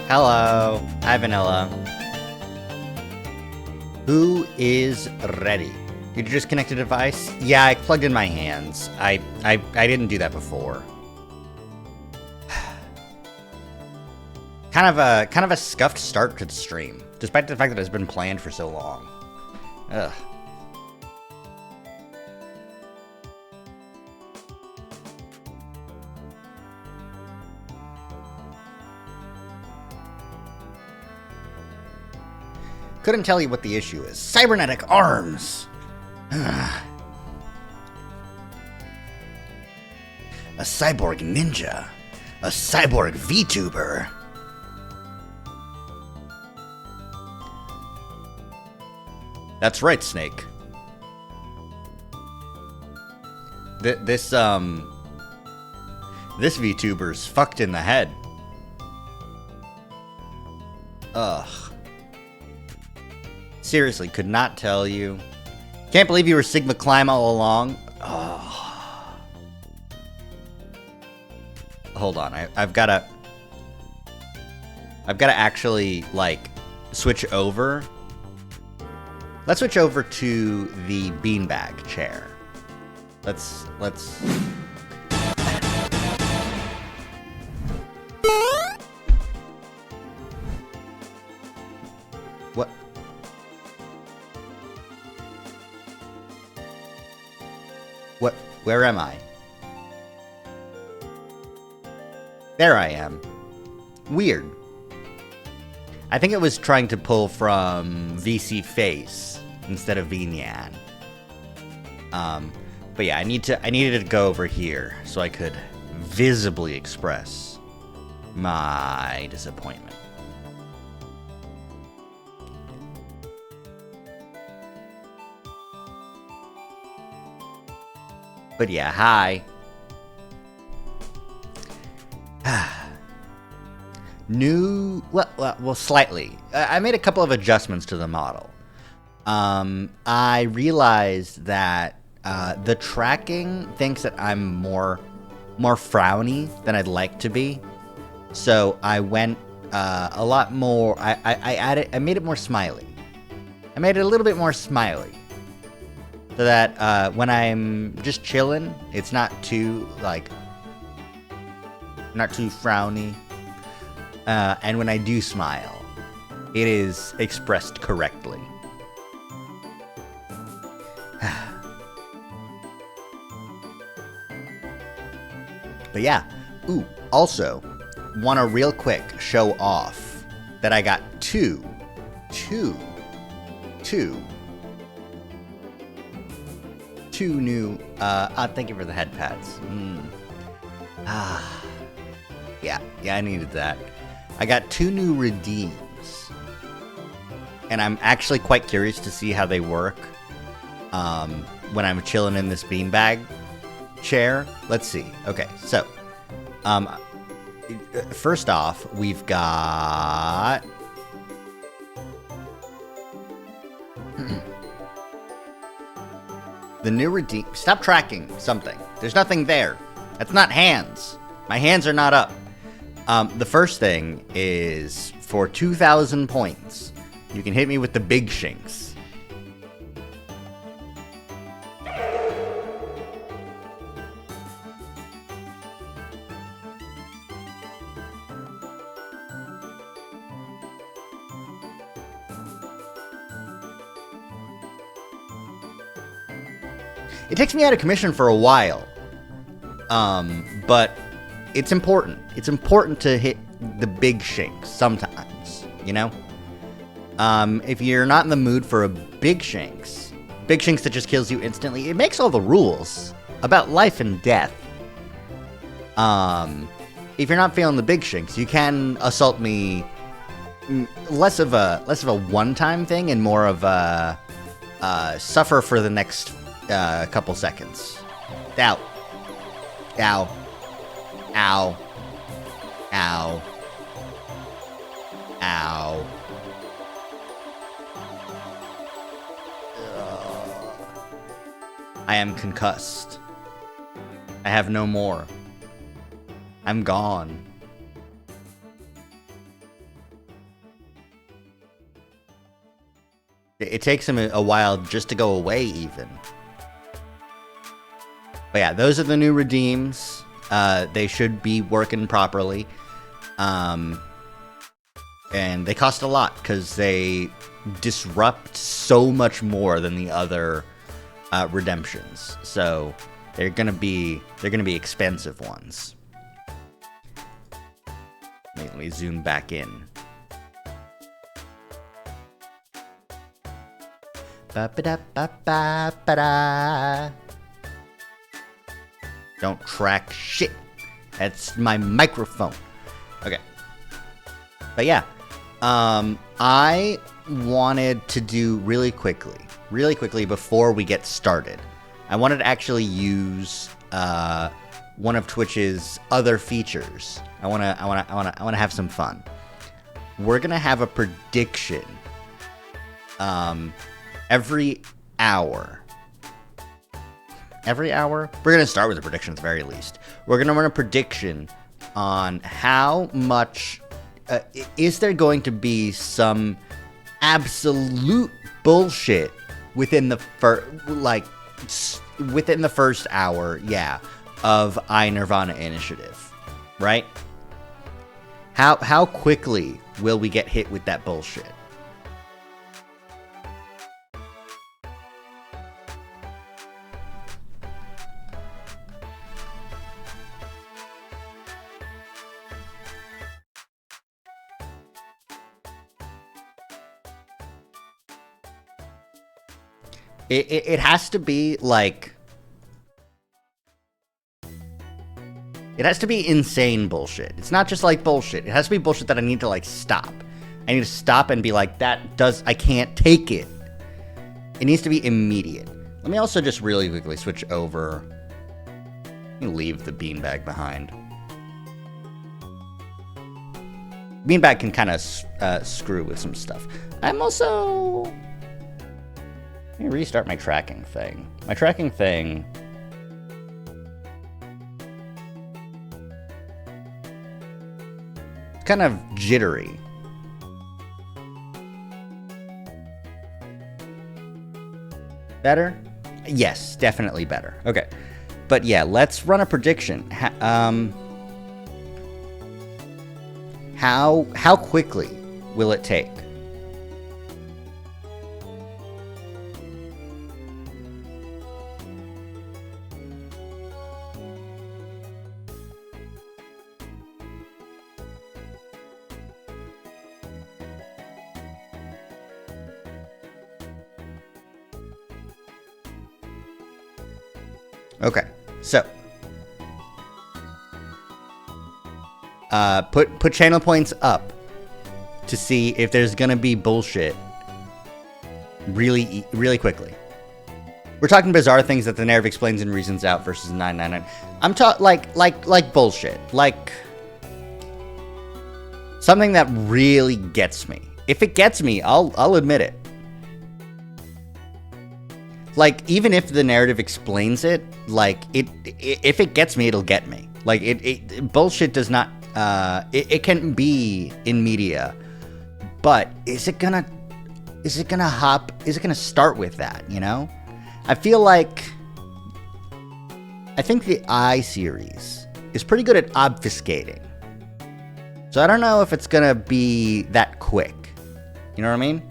Hello. Hi, Vanilla. Who is ready? Did you just connect a device? Yeah, I plugged in my hands. I didn't do that before. Kind of a scuffed start to the stream, despite the fact that it's been planned for so long. Ugh. Couldn't tell you what the issue is. Cybernetic arms! A cyborg ninja. A cyborg Vtuber. That's right, Snake. This Vtuber's fucked in the head. Ugh. Seriously, could not tell you. Can't believe you were Sigma Climb all along. Oh. Hold on, I've gotta actually, like, switch over. Let's switch over to the beanbag chair. Let's... What? What? Where am I? There I am. Weird. I think it was trying to pull from VC Face instead of VNyan. But yeah, I needed to go over here so I could visibly express my disappointment. But yeah, hi. New, well, slightly. I made a couple of adjustments to the model. I realized that the tracking thinks that I'm more frowny than I'd like to be. So I went a lot more. I made it more smiley. I made it a little bit more smiley, so that when I'm just chilling, it's not too not too frowny. And when I do smile, it is expressed correctly. But yeah. Ooh, also, want to real quick show off that I got two new, thank you for the head pads. Yeah, I needed that. I got 2 new redeems, and I'm actually quite curious to see how they work when I'm chilling in this beanbag chair. Let's see. Okay, so first off, we've got the new redeem. Stop tracking something. There's nothing there. That's not hands. My hands are not up. The first thing is for 2,000 points, you can hit me with the big shinks. It takes me out of commission for a while, but it's important. It's important to hit the big shanks sometimes, you know? If you're not in the mood for a big shanks that just kills you instantly, it makes all the rules about life and death. If you're not feeling the big shanks, you can assault me less of a one-time thing and more of a suffer for the next couple seconds. Ow. Ow. Ow. Ow. Ow. I am concussed. I have no more. I'm gone. It takes him a while just to go away, even. But yeah, those are the new redeems. They should be working properly. And they cost a lot because they disrupt so much more than the other redemptions. So they're gonna be expensive ones. Let me zoom back in. Ba-ba-da-ba-ba-ba-da. Don't track shit. That's my microphone. Okay. But yeah. I wanted to do really quickly before we get started. I wanted to actually use one of Twitch's other features. I want to have some fun. We're going to have a prediction every hour. Every hour? We're going to start with a prediction at the very least. We're going to run a prediction on how much... is there going to be some absolute bullshit within the first hour, yeah, of nirvanA initiative, right? How quickly will we get hit with that bullshit? It has to be like... It has to be insane bullshit. It's not just like bullshit. It has to be bullshit that I need to like stop. I need to stop and be like, I can't take it. It needs to be immediate. Let me also just really quickly switch over You leave the beanbag behind. Beanbag can kind of screw with some stuff. I'm also... Let me restart my tracking thing. My tracking thing... It's kind of jittery. Better? Yes, definitely better. Okay. But yeah, let's run a prediction. How quickly will it take? Okay, so put channel points up to see if there's gonna be bullshit really quickly. We're talking bizarre things that the narrative explains and reasons out versus 999. I'm talking like bullshit, like something that really gets me. If it gets me, I'll admit it. Like, even if the narrative explains it, like, if it gets me, it'll get me. Like, bullshit does not, it can be in media, but is it gonna start with that, you know? I feel like, I think the I series is pretty good at obfuscating. So I don't know if it's gonna be that quick. You know what I mean?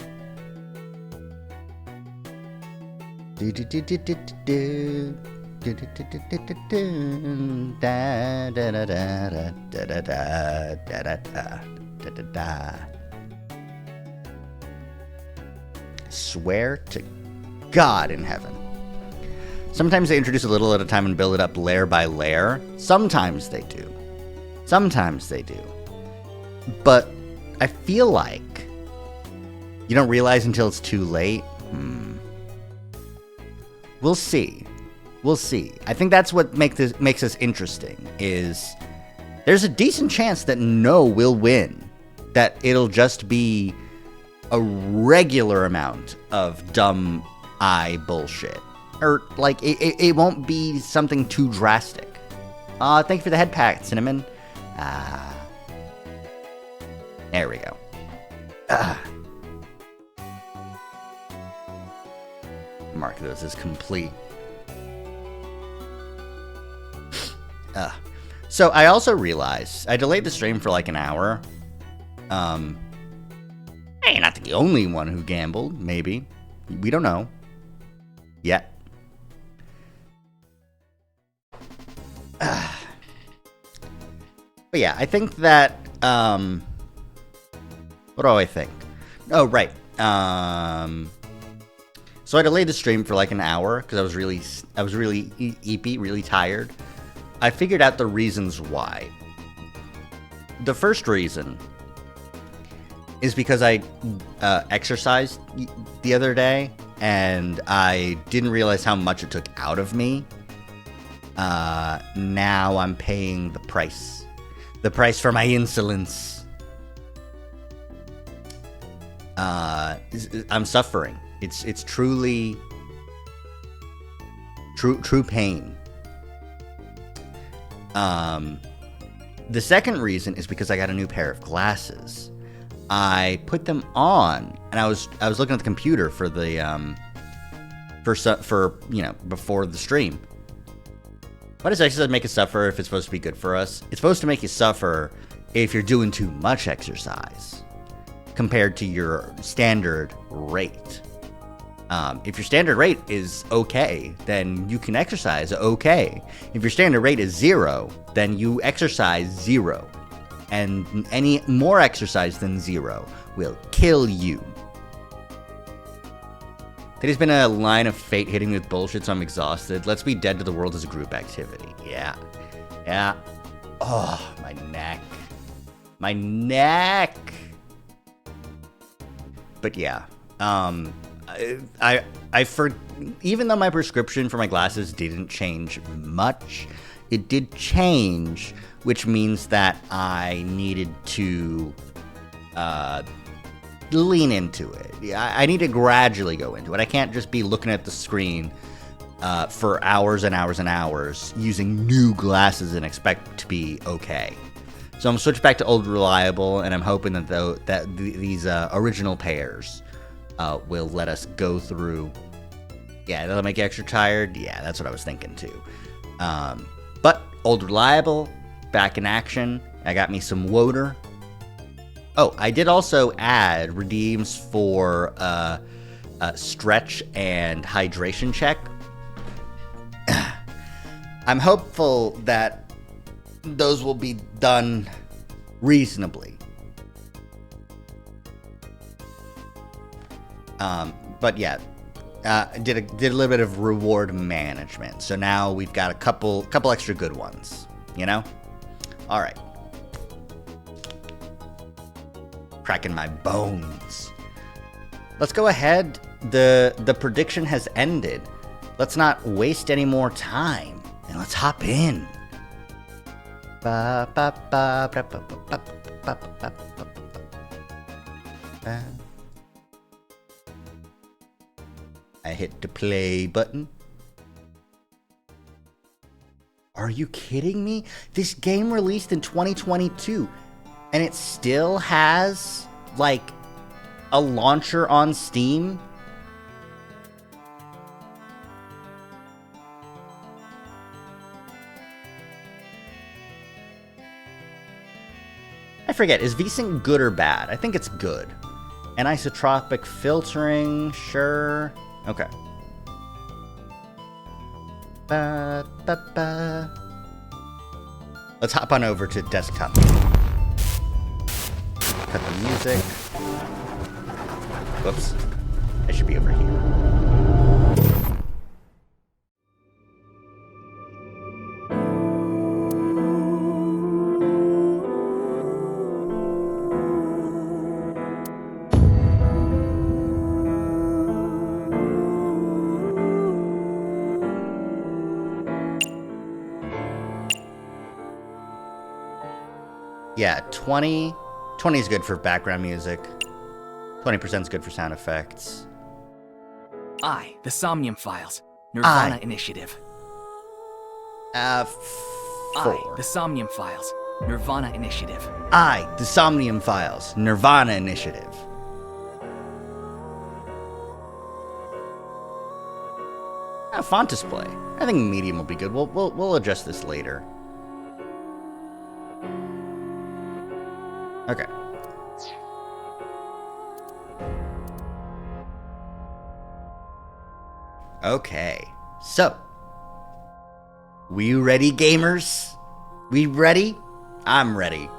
Swear to God in heaven. Sometimes they introduce a little at a time and build it up layer by layer. Sometimes they do. Sometimes they do. But I feel like you don't realize until it's too late. We'll see. We'll see. I think that's what makes this interesting, is there's a decent chance that no will win. That it'll just be a regular amount of dumb I bullshit. Or, like, it won't be something too drastic. Thank you for the head pack, Cinnamon. There we go. Mark those as complete. So I also realized I delayed the stream for like an hour. Hey, not the only one who gambled. Maybe, we don't know yet. But yeah, I think that. What do I think? Oh, right. So I delayed the stream for like an hour because I was really eepy, really tired. I figured out the reasons why. The first reason is because I exercised the other day and I didn't realize how much it took out of me. Now I'm paying the price. The price for my insolence. I'm suffering. It's truly true pain. The second reason is because I got a new pair of glasses. I put them on, and I was looking at the computer for the for you know, before the stream. Why does exercise make us suffer if it's supposed to be good for us? It's supposed to make you suffer if you're doing too much exercise compared to your standard rate. If your standard rate is okay, then you can exercise okay. If your standard rate is 0, then you exercise 0. And any more exercise than 0 will kill you. Today's been a line of fate hitting me with bullshit, so I'm exhausted. Let's be dead to the world as a group activity. Yeah. Yeah. Oh, my neck. My neck. But yeah. Even though my prescription for my glasses didn't change much, it did change, which means that I needed to lean into it. I need to gradually go into it. I can't just be looking at the screen for hours and hours and hours using new glasses and expect to be okay. So I'm gonna switch back to old reliable, and I'm hoping that these original pairs will let us go through. Yeah, that'll make you extra tired. Yeah, that's what I was thinking too. But old reliable, back in action. I got me some water. Oh, I did also add redeems for stretch and hydration check. I'm hopeful that those will be done reasonably. But yeah, did a little bit of reward management. So now we've got a couple extra good ones, you know? All right. Cracking my bones. Let's go ahead. The prediction has ended. Let's not waste any more time, and let's hop in. I hit the play button. Are you kidding me? This game released in 2022, and it still has, like, a launcher on Steam? I forget, is VSync good or bad? I think it's good. Anisotropic filtering, sure. Okay. Let's hop on over to desktop. Cut the music. Whoops. I should be over here. Yeah, 20 is good for background music. 20% is good for sound effects. The Somnium Files. nirvanA Initiative. 4. The Somnium Files. nirvanA Initiative. The Somnium Files. nirvanA Initiative. Font display. I think medium will be good. We'll adjust this later. Okay. Okay. So, we ready, gamers? We ready? I'm ready.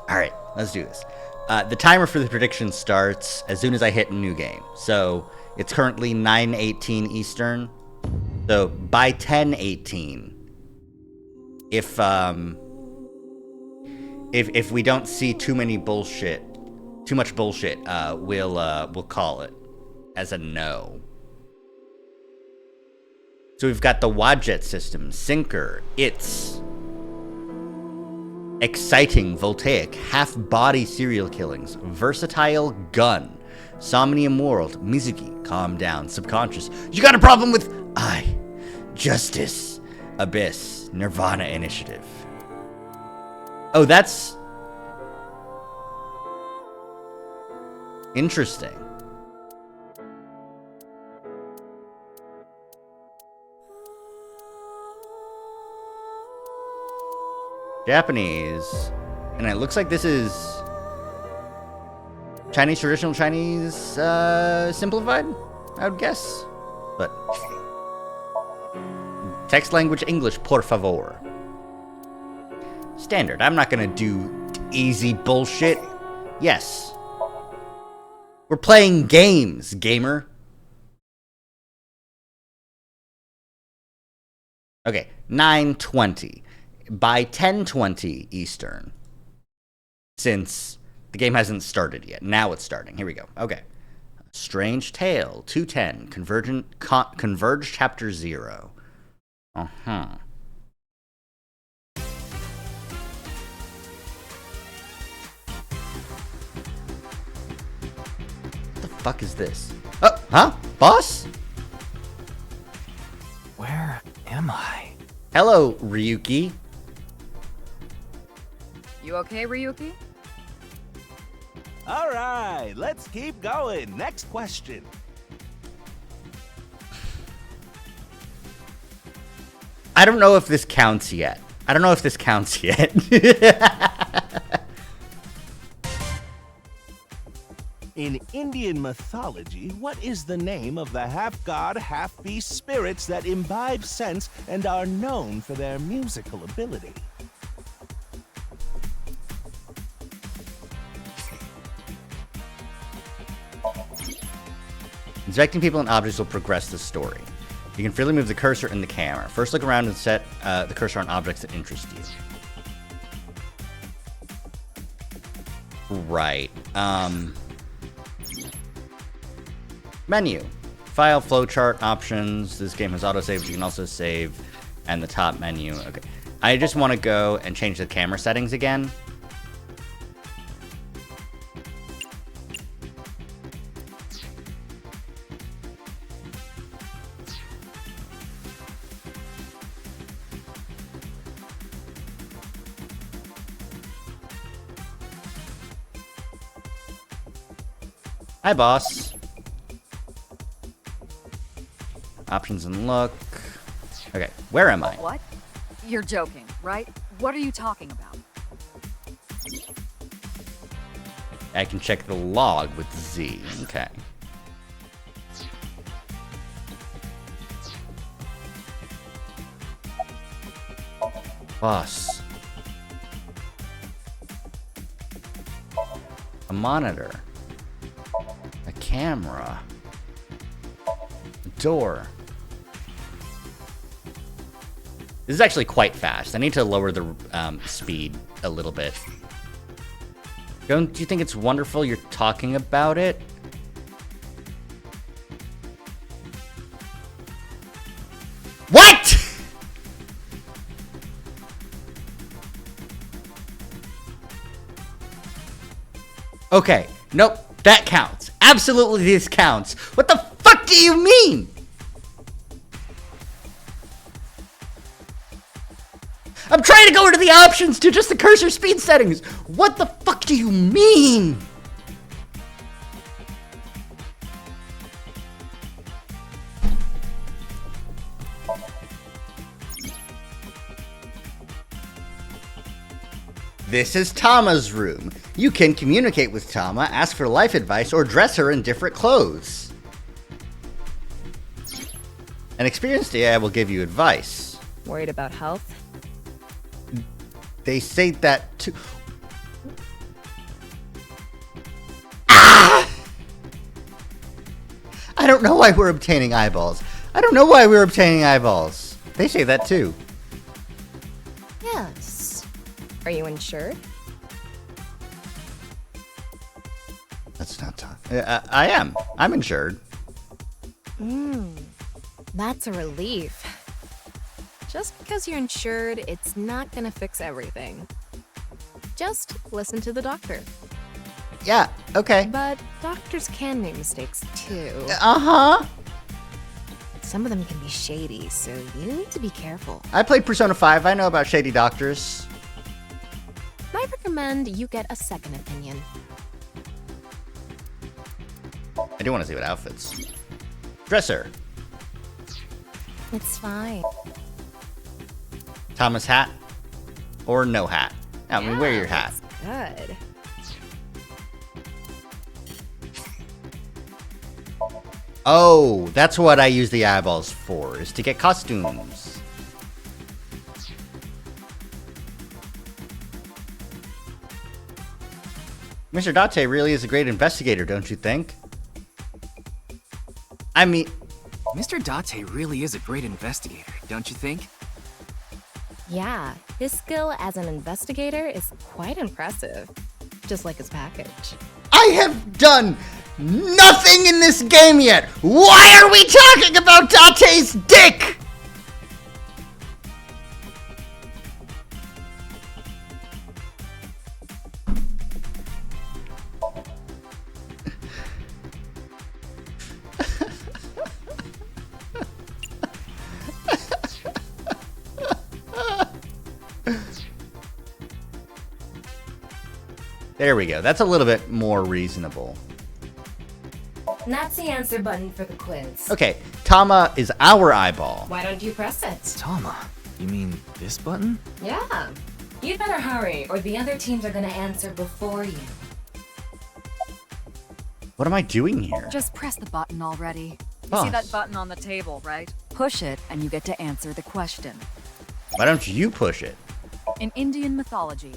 All right, let's do this. The timer for the prediction starts as soon as I hit new game. So, it's currently 9:18 Eastern. So, by 10:18, if we don't see too much bullshit, we'll call it as a no. So we've got the Wadjet system, Sinker, It's, Exciting, Voltaic, Half-Body Serial Killings, Versatile Gun, Somnium World, Mizuki, Calm Down, Subconscious, You Got a Problem with Justice, Abyss, nirvanA Initiative. Oh, that's interesting. Japanese. And it looks like this is Chinese, traditional Chinese, simplified, I would guess. But text language English, por favor. Standard. I'm not gonna do easy bullshit. Yes. We're playing games, gamer. Okay, 9:20. By 10:20 Eastern. Since the game hasn't started yet. Now it's starting. Here we go. Okay. Strange Tale, 210, Converge Chapter 0. Uh-huh. fuck is this? Oh, huh? Boss? Where am I? Hello, Ryuki. You okay, Ryuki? All right, let's keep going. Next question. I don't know if this counts yet. In Indian mythology, what is the name of the half-god, half-beast spirits that imbibe sense and are known for their musical ability? Inspecting people and objects will progress the story. You can freely move the cursor in the camera. First look around and set the cursor on objects that interest you. Right. Menu. File, flowchart, options. This game has autosave, but you can also save. And the top menu. Okay. I just want to go and change the camera settings again. Hi, boss. Options and look. Okay, where am I? What? You're joking, right? What are you talking about? I can check the log with Z. Okay. Boss. A monitor. A camera. A door. This is actually quite fast. I need to lower the speed a little bit. Don't you think it's wonderful you're talking about it? What? Okay, nope, that counts. Absolutely this counts. What the fuck do you mean? I'm trying to go into the options to just the cursor speed settings. What the fuck do you mean? This is Tama's room. You can communicate with Tama, ask for life advice, or dress her in different clothes. An experienced AI will give you advice. Worried about health? They say that too. Ah! I don't know why we're obtaining eyeballs. They say that too. Yes. Are you insured? That's not tough. I am. I'm insured. That's a relief. Just because you're insured, it's not gonna fix everything. Just listen to the doctor. Yeah, okay. But doctors can make mistakes too. Uh-huh. Some of them can be shady, so you need to be careful. I played Persona 5. I know about shady doctors. I recommend you get a second opinion. I do want to see what outfits. Dresser. It's fine. Thomas hat. Or no hat. I mean, wear your hat. That's good. Oh, that's what I use the eyeballs for, is to get costumes. Mr. Date really is a great investigator, don't you think? I mean... Mr. Date really is a great investigator, don't you think? Yeah, his skill as an investigator is quite impressive. Just like his package. I have done nothing in this game yet! Why are we talking about Date's dick?! There we go. That's a little bit more reasonable. That's the answer button for the quiz. Okay, Tama is our eyeball. Why don't you press it? Tama, you mean this button? Yeah. You'd better hurry, or the other teams are gonna answer before you. What am I doing here? Just press the button already. You Boss. see that button on the table, right? Push it and you get to answer the question. Why don't you push it? In Indian mythology,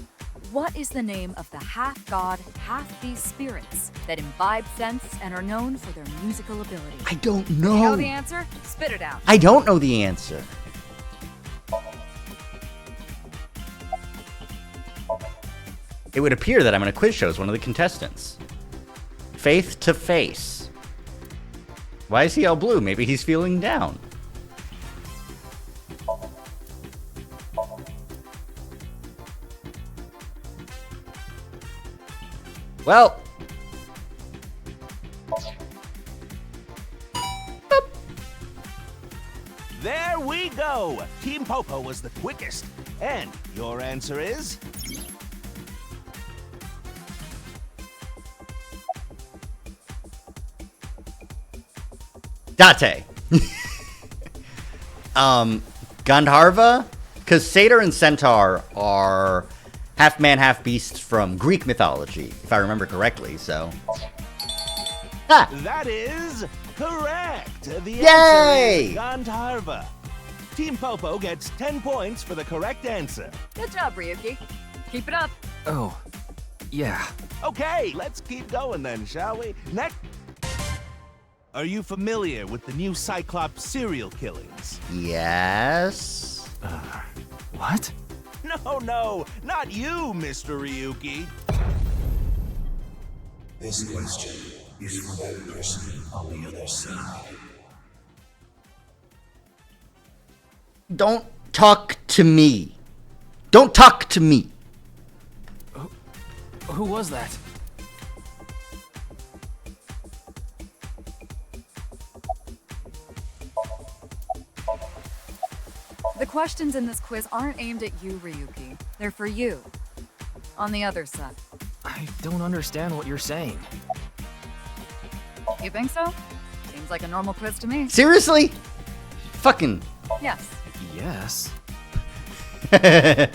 what is the name of the half-god, half-beast spirits that imbibe sense and are known for their musical ability? I don't You know know. the answer? Spit it out. I don't know the answer. It would appear that I'm in a quiz show as one of the contestants. Faith to face. Why is he all blue? Maybe he's feeling down. Well. There we go! Team Popo was the quickest. And your answer is? Date. Gandharva? Because Satyr and Centaur are half man, half beast from Greek mythology, if I remember correctly, so. Ah! That is correct! The Yay! answer is Gandharva. Team Popo gets 10 points for the correct answer. Good job, Ryuki. Keep it up. Oh, yeah. Okay, let's keep going then, shall we? Next. Are you familiar with the new Cyclops serial killings? Yes. What? No, not you, Mr. Ryuki. This question is for that person on the other side. Don't talk to me. Don't talk to me. Who was that? The questions in this quiz aren't aimed at you, Ryuki. They're for you. On the other side. I don't understand what you're saying. You think so? Seems like a normal quiz to me. Seriously? Fucking. Yes. Yes. The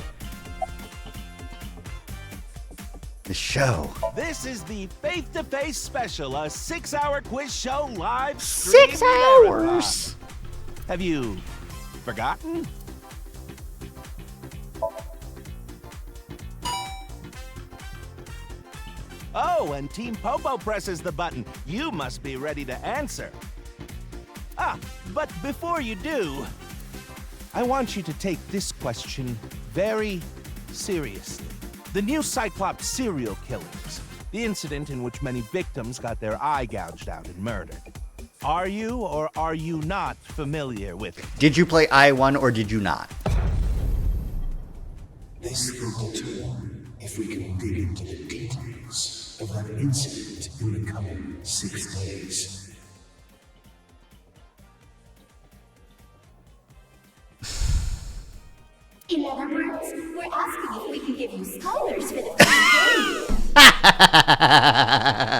show. This is the Faith to Face special, a 6-hour quiz show live stream 6 marathon. hours. Have you forgotten? Oh, and Team Popo presses the button. You must be ready to answer. But before you do, I want you to take this question very seriously. The new Cyclops serial killings, the incident in which many victims got their eye gouged out and murdered. Are you or are you not familiar with it? Did you play I-1 or did you not? This will determine if we can dig into the details of that incident in the coming 6 days. In other words, we're asking if we can give you spoilers for the first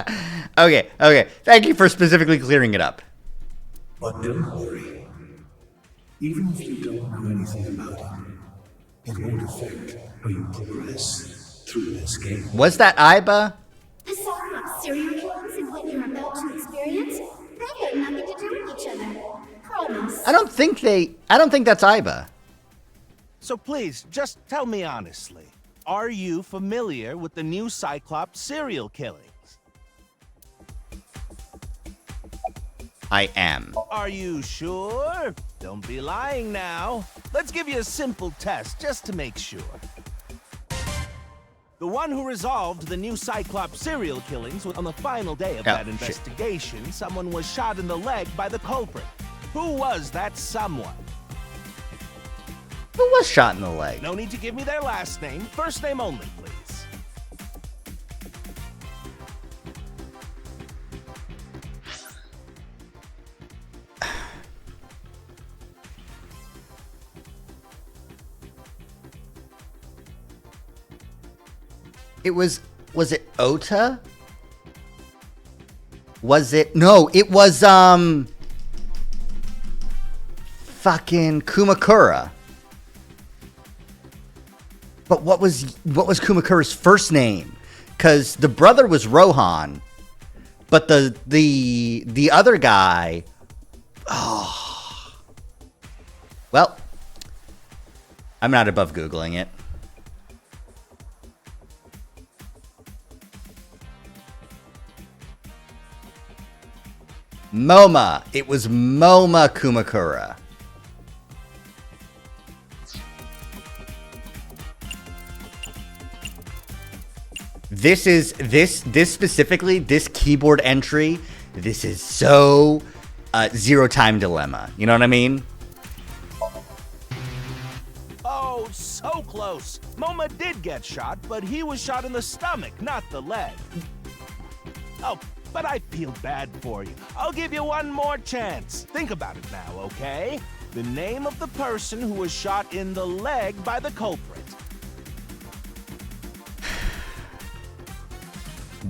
game. Okay. Thank you for specifically clearing it up. But don't worry. Even if you don't know anything about it, it won't affect how you progress through this game. Was that Iba? The Cyclops serial killings and what you're about to experience, they have nothing to do with each other. Promise. I don't think that's Iba. So please, just tell me honestly, are you familiar with the new Cyclops serial killings? I am. Are you sure? Don't be lying now. Let's give you a simple test just to make sure. The one who resolved the new Cyclops serial killings was on the final day of that shit. investigation, someone was shot in the leg by the culprit. Who was that someone? Who was shot in the leg? No need to give me their last name, first name only, please. It was Was it Ota? Was it? No, it was, fucking Kumakura. But what was Kumakura's first name? Because the brother was Rohan, but the other guy. Oh, well, I'm not above Googling it. MoMA. It was MoMA Kumakura. This specifically, this keyboard entry, this is so Zero Time Dilemma. You know what I mean? Oh, so close. MoMA did get shot, but he was shot in the stomach, not the leg. Oh, but I feel bad for you. I'll give you one more chance. Think about it now, okay? The name of the person who was shot in the leg by the culprit.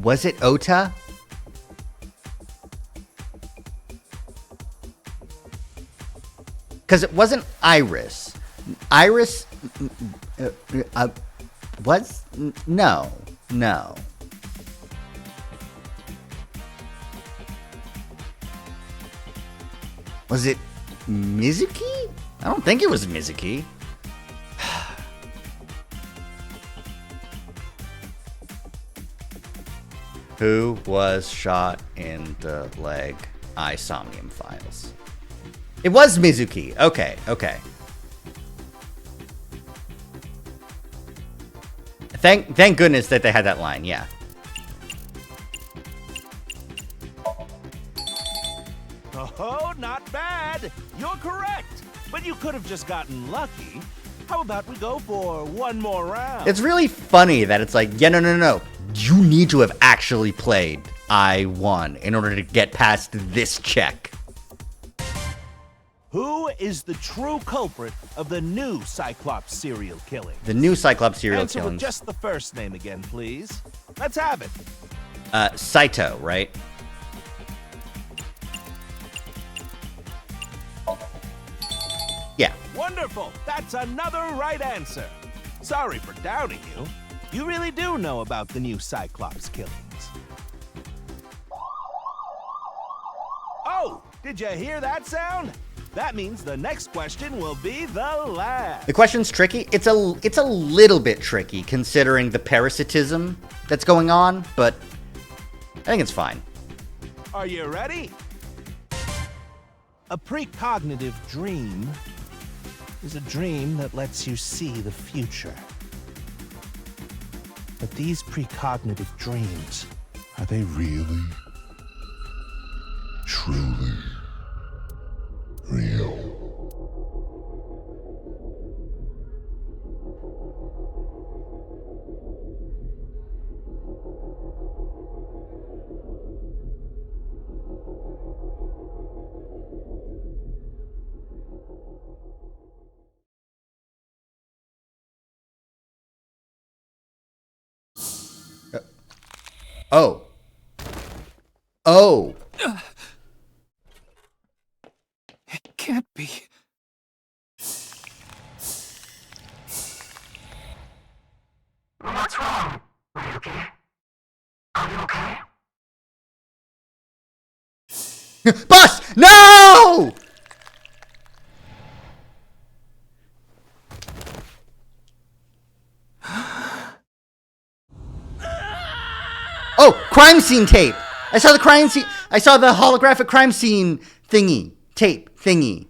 Was it Ota? Because it wasn't Iris. Iris was? No. Was it Mizuki? I don't think it was Mizuki. Who was shot in the leg? Somnium Files. It was Mizuki. Okay. Thank goodness that they had that line, yeah. Oh, not bad. You're correct. But you could have just gotten lucky. How about we go for one more round? It's really funny that it's like, yeah, no. You need to have actually played I-1 in order to get past this check. Who is the true culprit of the new Cyclops serial killing? The new Cyclops serial Answer killings. with just the first name again, please. Let's have it. Saito, right? Yeah. Wonderful. That's another right answer. Sorry for doubting you. You really do know about the new Cyclops killings. Oh, did you hear that sound? That means the next question will be the last. The question's tricky. It's a little bit tricky considering the parasitism that's going on, but I think it's fine. Are you ready? A precognitive dream is a dream that lets you see the future. But these precognitive dreams, Are they really, truly real? Oh. It can't be. What's wrong, Ryuki? Are you okay? Boss! No! Oh, crime scene tape. I saw the crime scene. I saw the holographic crime scene thingy. Tape thingy.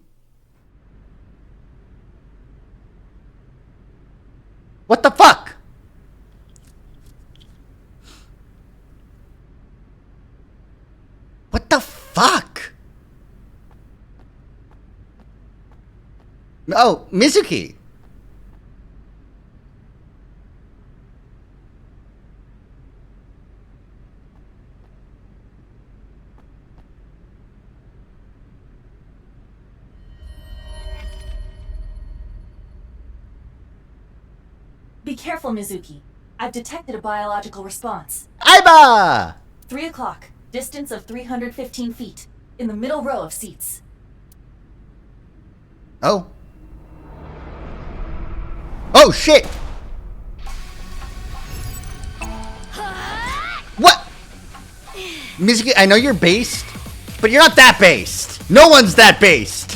What the fuck? What the fuck? Oh, Mizuki. Be careful, Mizuki. I've detected a biological response. Aiba! 3 o'clock. Distance of 315 feet. In the middle row of seats. Oh. Oh, shit! What? Mizuki, I know you're based, but you're not that based. No one's that based.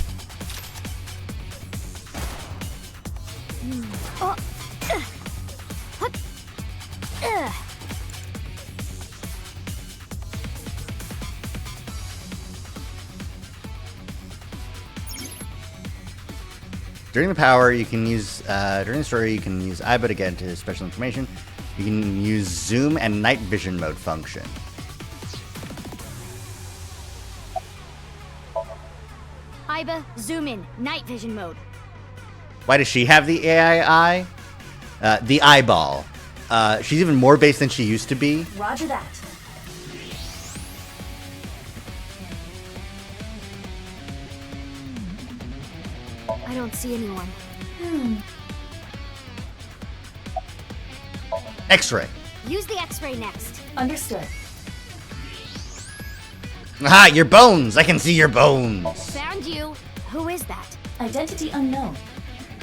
During the power, you can use, during the story, you can use Aiba to get into special information. You can use zoom and night vision mode function. Aiba, zoom in, night vision mode. Why does she have the AI eye? The eyeball. She's even more base than she used to be. Roger that. I don't see anyone. X-ray. Use the X-ray next. Understood. Aha, your bones! I can see your bones! Found you. Who is that? Identity unknown.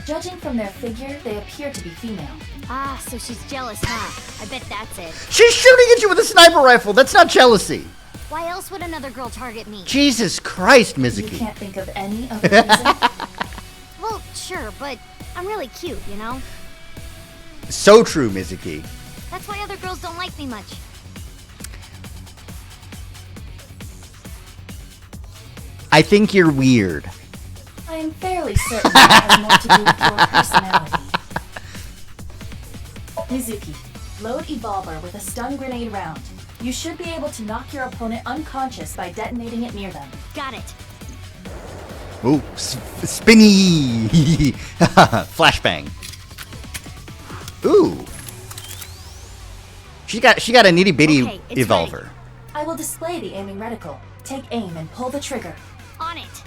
Judging from their figure, they appear to be female. Ah, so she's jealous, huh? I bet that's it. She's shooting at you with a sniper rifle! That's not jealousy! Why else would another girl target me? Jesus Christ, You Mizuki. can't think of any other reason? Well, sure, but I'm really cute, you know? So true, Mizuki. That's why other girls don't like me much. I think you're weird. I am fairly certain that has more to do with your personality. Mizuki, load Evolver with a stun grenade round. You should be able to knock your opponent unconscious by detonating it near them. Got it. Ooh, spinny! Flashbang. Ooh. She got a nitty bitty Okay, it's evolver. ready. I will display the aiming reticle. Take aim and pull the trigger. On it.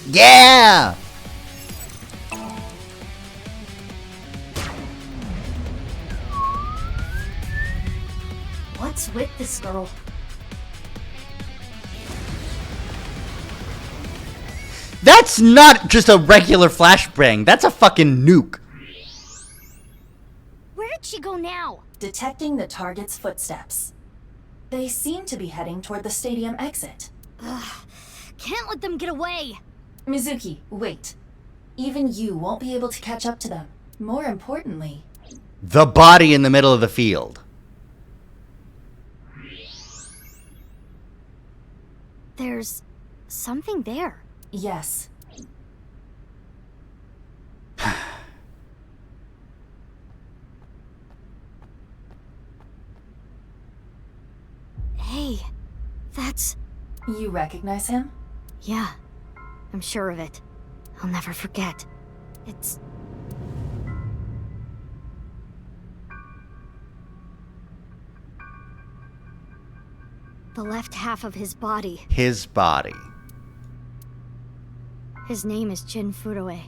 Yeah! What's with this girl? That's not just a regular flashbang. That's a fucking nuke. Where did she go now? Detecting the target's footsteps. They seem to be heading toward the stadium exit. Can't let them get away. Mizuki, wait. Even you won't be able to catch up to them. More importantly, The body in the middle of the field. There's something there. yes. Hey, that's... You recognize him? Yeah, I'm sure of it. I'll never forget. It's... the left half of his body. His body. His name is Jin Furue.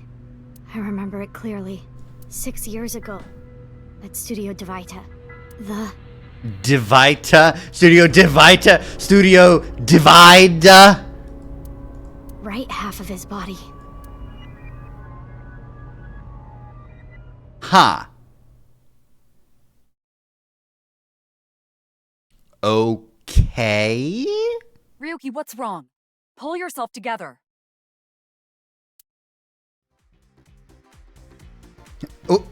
I remember it clearly. 6 years ago, at Studio Divita. The... Divita? Studio Divita? Studio Divida? right half of his body. Huh. Okay. Ryuki, what's wrong? Pull yourself together. Oh,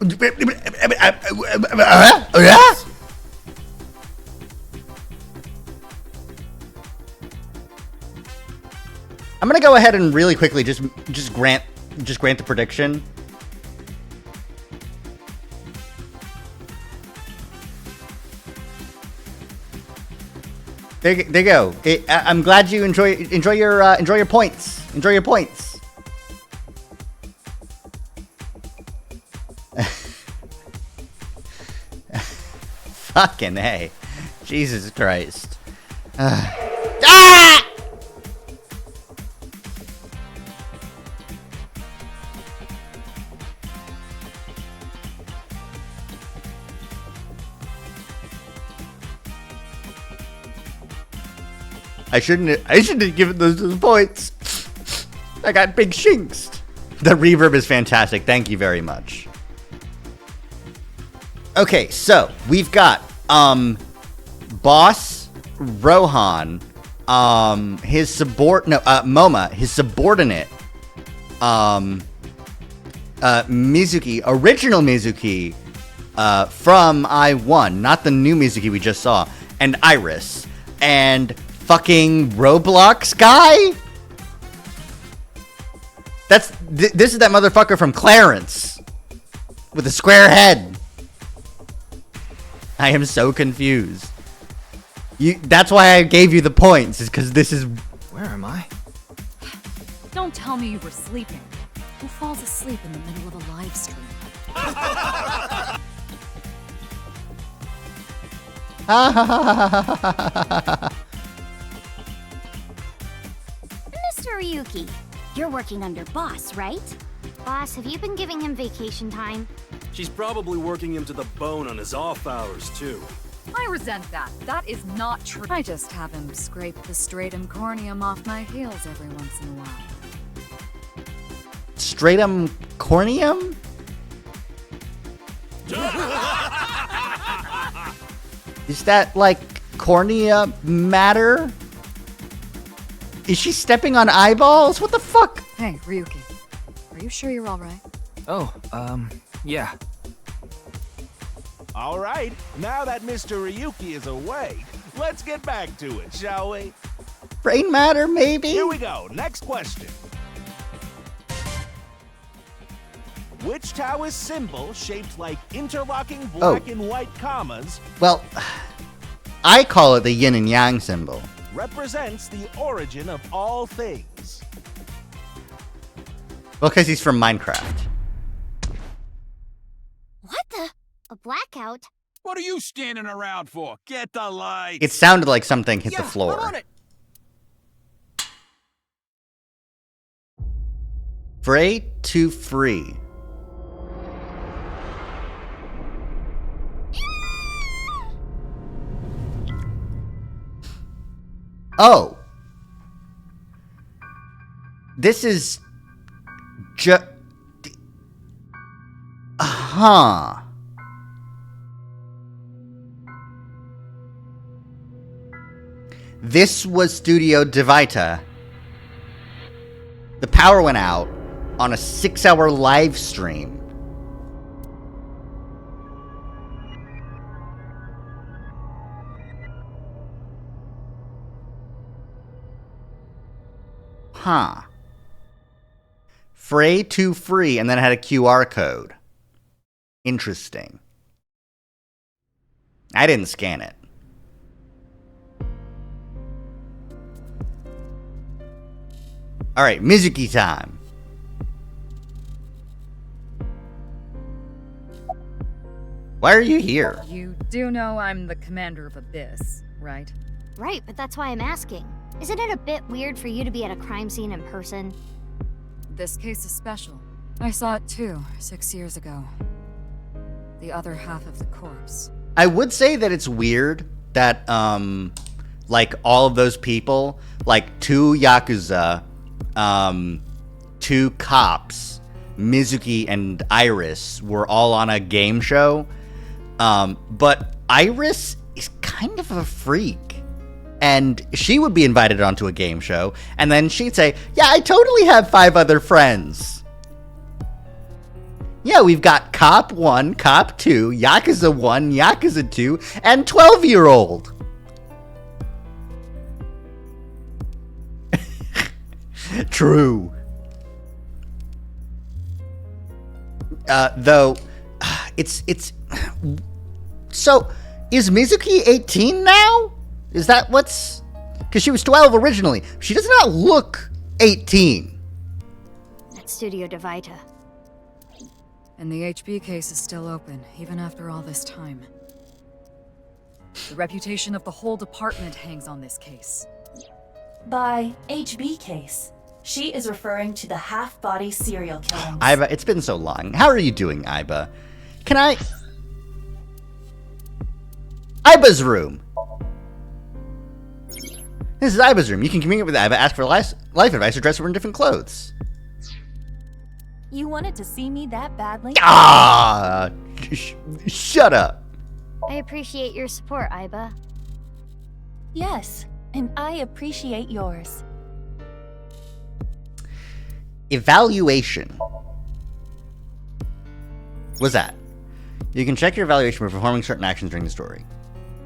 I'm gonna go ahead and really quickly just grant the prediction. There you go. I'm glad you enjoy your points. Enjoy your points. Fucking hey, Jesus Christ. Ah! I shouldn't have given those points. I got big shinks. The reverb is fantastic. Thank you very much. Okay, so we've got Boss Rohan, Moma, his subordinate, Mizuki, original Mizuki, from I-1, not the new Mizuki we just saw, and Iris, and fucking Roblox guy? This is that motherfucker from Clarence, with a square head. I am so confused. That's why I gave you the points, is because this is... Where am I? Don't tell me you were sleeping. Who falls asleep in the middle of a live stream? Mr. Ryuki, you're working under Boss, right? Boss, have you been giving him vacation time? She's probably working him to the bone on his off hours, too. I resent that. That is not true. I just have him scrape the stratum corneum off my heels every once in a while. Stratum corneum? Is that like cornea matter? Is she stepping on eyeballs? What the fuck? Hey, Ryuki. Are you sure you're alright? Oh, yeah. All right, now that Mr. Ryuki is away, let's get back to it, shall we? Brain matter, maybe? Here we go, next question. Which Taoist symbol, shaped like interlocking black and white commas... Well, I call it the yin and yang symbol. ...represents the origin of all things? Well, because he's from Minecraft. What the? A blackout? What are you standing around for? Get the lights! It sounded like something hit the floor. I'm on it. Fray to free. Oh. This is huh. This was Studio Divita. The power went out on a 6-hour live stream. Huh. Fray to free, and then it had a QR code. Interesting. I didn't scan it. Alright, Mizuki time. Why are you here? You do know I'm the commander of Abyss, right? Right, but that's why I'm asking. Isn't it a bit weird for you to be at a crime scene in person? This case is special. I saw it too, 6 years ago. The other half of the corpse. I would say that it's weird that, like, all of those people, like, 2 Yakuza, 2 cops, Mizuki and Iris were all on a game show. But Iris is kind of a freak. And she would be invited onto a game show, and then she'd say, yeah, I totally have 5 other friends. Yeah, we've got Cop 1, Cop 2, Yakuza 1, Yakuza 2, and 12-year-old. True. Though, it's... So, is Mizuki 18 now? Is that what's... Because she was 12 originally. She does not look 18. That's Studio Divita. And the HB case is still open, even after all this time. The reputation of the whole department hangs on this case. By HB case, she is referring to the half-body serial killings. Iba, it's been so long. How are you doing, Iba? Can I... Iba's room. This is Iba's room. You can communicate with Iba, ask for life advice, or dress her in different clothes. You wanted to see me that badly? Ah! Shut up. I appreciate your support, Iba. Yes, and I appreciate yours. Evaluation. What's that? You can check your evaluation by performing certain actions during the story.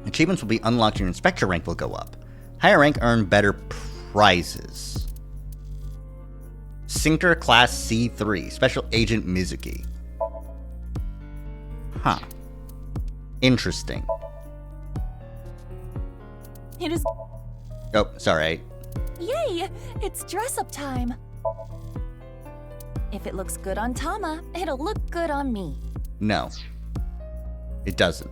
Achievements will be unlocked and your inspector rank will go up. Higher rank earn better prizes. Sinker Class C3, Special Agent Mizuki. Huh. Interesting. It is... Oh, sorry. Yay! It's dress-up time! If it looks good on Tama, it'll look good on me. No. It doesn't.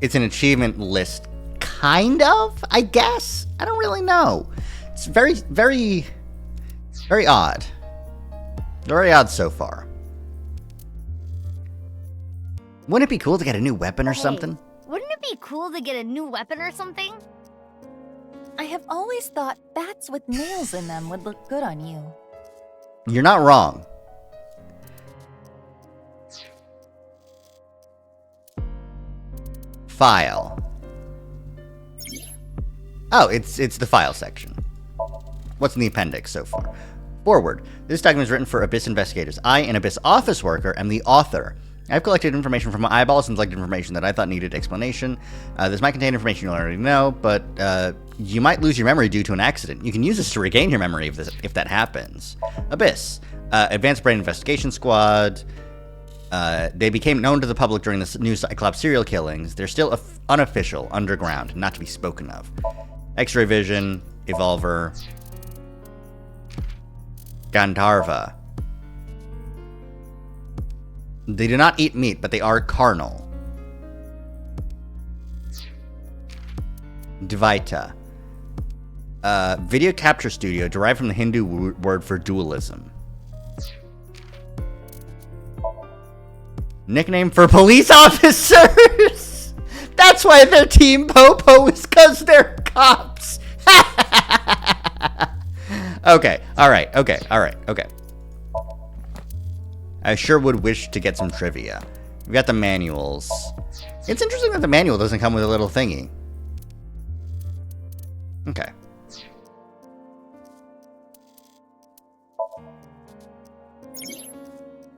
It's an achievement list, kind of, I guess? I don't really know. It's very, very, very odd. Very odd so far. Wouldn't it be cool to get a new weapon or something? Wouldn't it be cool to get a new weapon or something? I have always thought bats with nails in them would look good on you. You're not wrong. File. Oh, it's the file section. What's in the appendix so far? Forward. This document is written for Abyss investigators. I, an Abyss office worker, am the author. I've collected information from my eyeballs and selected information that I thought needed explanation. This might contain information you already know, but you might lose your memory due to an accident. You can use this to regain your memory if that happens. Abyss. Advanced Brain Investigation Squad. They became known to the public during the new Cyclops serial killings. They're still unofficial, underground, not to be spoken of. X-ray vision, Evolver, Gandharva. They do not eat meat, but they are carnal. Dvaita. Video capture studio derived from the Hindu word for dualism. Nickname for police officers! That's why they're Team Popo, is because they're cops! Okay, alright, okay. I sure would wish to get some trivia. We've got the manuals. It's interesting that the manual doesn't come with a little thingy. Okay.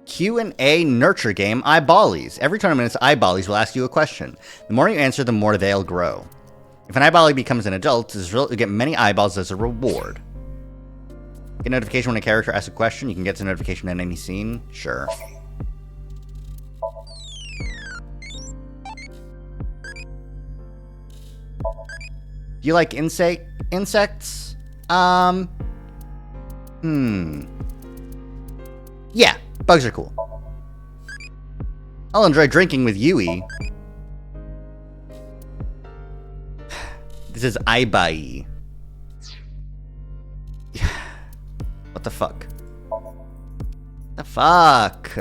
Q&A nurture game, Eyeballies. Every 20 minutes, Eyeballies will ask you a question. The more you answer, the more they'll grow. If an Eyeballie becomes an adult, you'll get many eyeballs as a reward. Get a notification when a character asks a question. You can get the notification in any scene. Sure. Do you like insects? Yeah, bugs are cool. I'll enjoy drinking with Yui. This is Ibai. What the fuck? The fuck?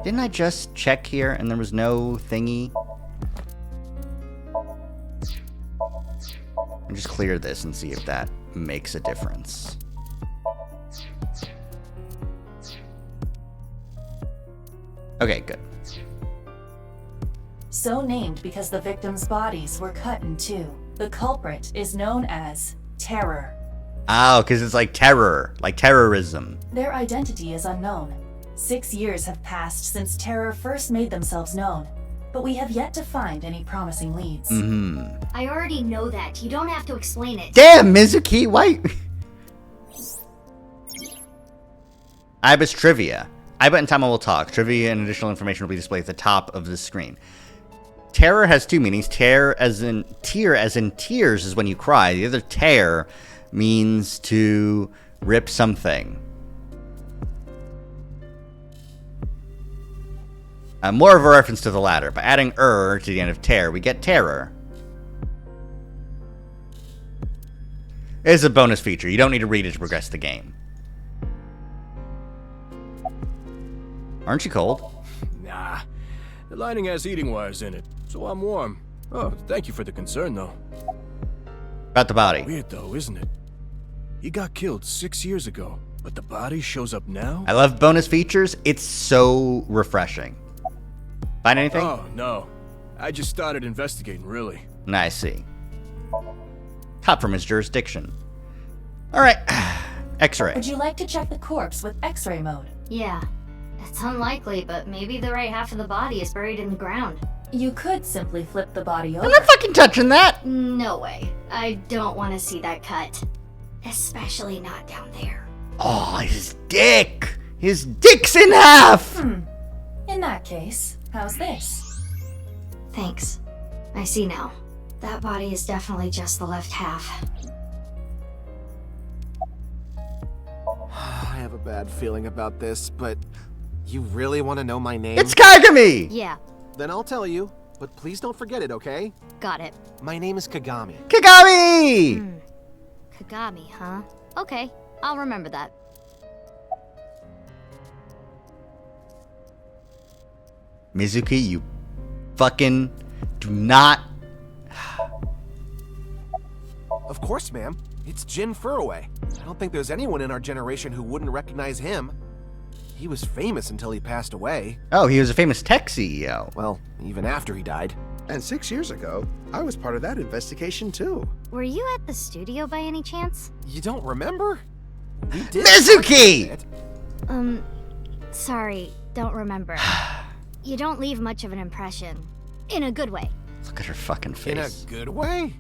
Didn't I just check here and there was no thingy? I'll just clear this and see if that makes a difference. Okay, good. So named because the victims' bodies were cut in two. The culprit is known as Terror. Oh, because it's like terror, like terrorism. Their identity is unknown. 6 years have passed since Terror first made themselves known, but we have yet to find any promising leads. I already know that. You don't have to explain it. Damn, Mizuki, why? Ibis Trivia. Iba and Tama will talk. Trivia and additional information will be displayed at the top of the screen. Terror has two meanings. Tear as in tears is when you cry. The other tear means to rip something. More of a reference to the latter. By adding to the end of tear, we get terror. It's a bonus feature. You don't need to read it to progress the game. Aren't you cold? Nah. The lining has heating wires in it, so I'm warm. Oh, thank you for the concern, though. About the body. Weird, though, isn't it? He got killed 6 years ago, but the body shows up now? I love bonus features. It's so refreshing. Find anything? Oh, no. I just started investigating, really. I see. Hot from his jurisdiction. All right. X-ray. Would you like to check the corpse with X-ray mode? Yeah. It's unlikely, but maybe the right half of the body is buried in the ground. You could simply flip the body over. I'm not fucking touching that. No way. I don't want to see that cut. Especially not down there. Oh, his dick. His dick's in half. In that case, how's this? Thanks. I see now. That body is definitely just the left half. I have a bad feeling about this, but you really want to know my name? It's Kagami! Yeah, Then I'll tell you, but please don't forget it, okay? got it. My name is Kagami. Kagami! Kagami, huh? Okay, I'll remember that. Mizuki, you fucking do not... Of course, ma'am. It's Jin Furroway. I don't think there's anyone in our generation who wouldn't recognize him. He was famous until he passed away. Oh, he was a famous tech CEO. Well, even after he died. And 6 years ago, I was part of that investigation too. Were you at the studio by any chance? You don't remember? We did. Mizuki! Sorry, don't remember. You don't leave much of an impression. In a good way. Look at her fucking face. In a good way?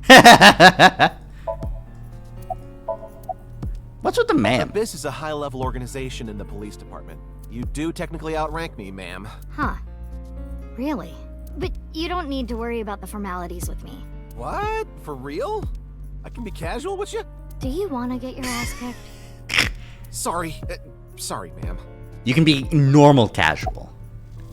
What's with the ma'am? Abyss is a high-level organization in the police department. You do technically outrank me, ma'am. Huh. Really? But you don't need to worry about the formalities with me. What? For real? I can be casual with you? Do you want to get your ass kicked? Sorry. Sorry, ma'am. You can be normal casual.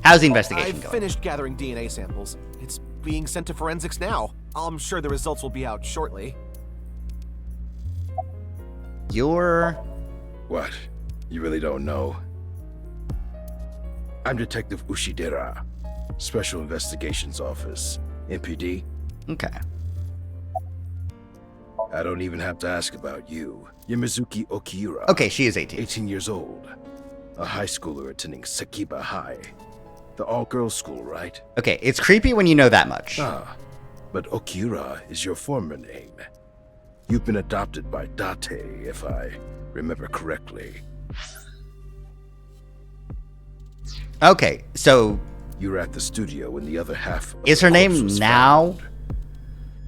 How's the investigation I've going? finished gathering DNA samples. It's being sent to forensics now. I'm sure the results will be out shortly. You're... What? You really don't know? I'm Detective Ushidera, Special Investigations Office, MPD. Okay. I don't even have to ask about you. You're Mizuki Okiura. Okay, she is 18. 18 years old. A high schooler attending Sakiba High. The all-girls school, right? Okay, it's creepy when you know that much. Ah, but Okiura is your former name. You've been adopted by Date, if I remember correctly. Okay, so... You were at the studio when the other half of Is the her corpse name was now... found.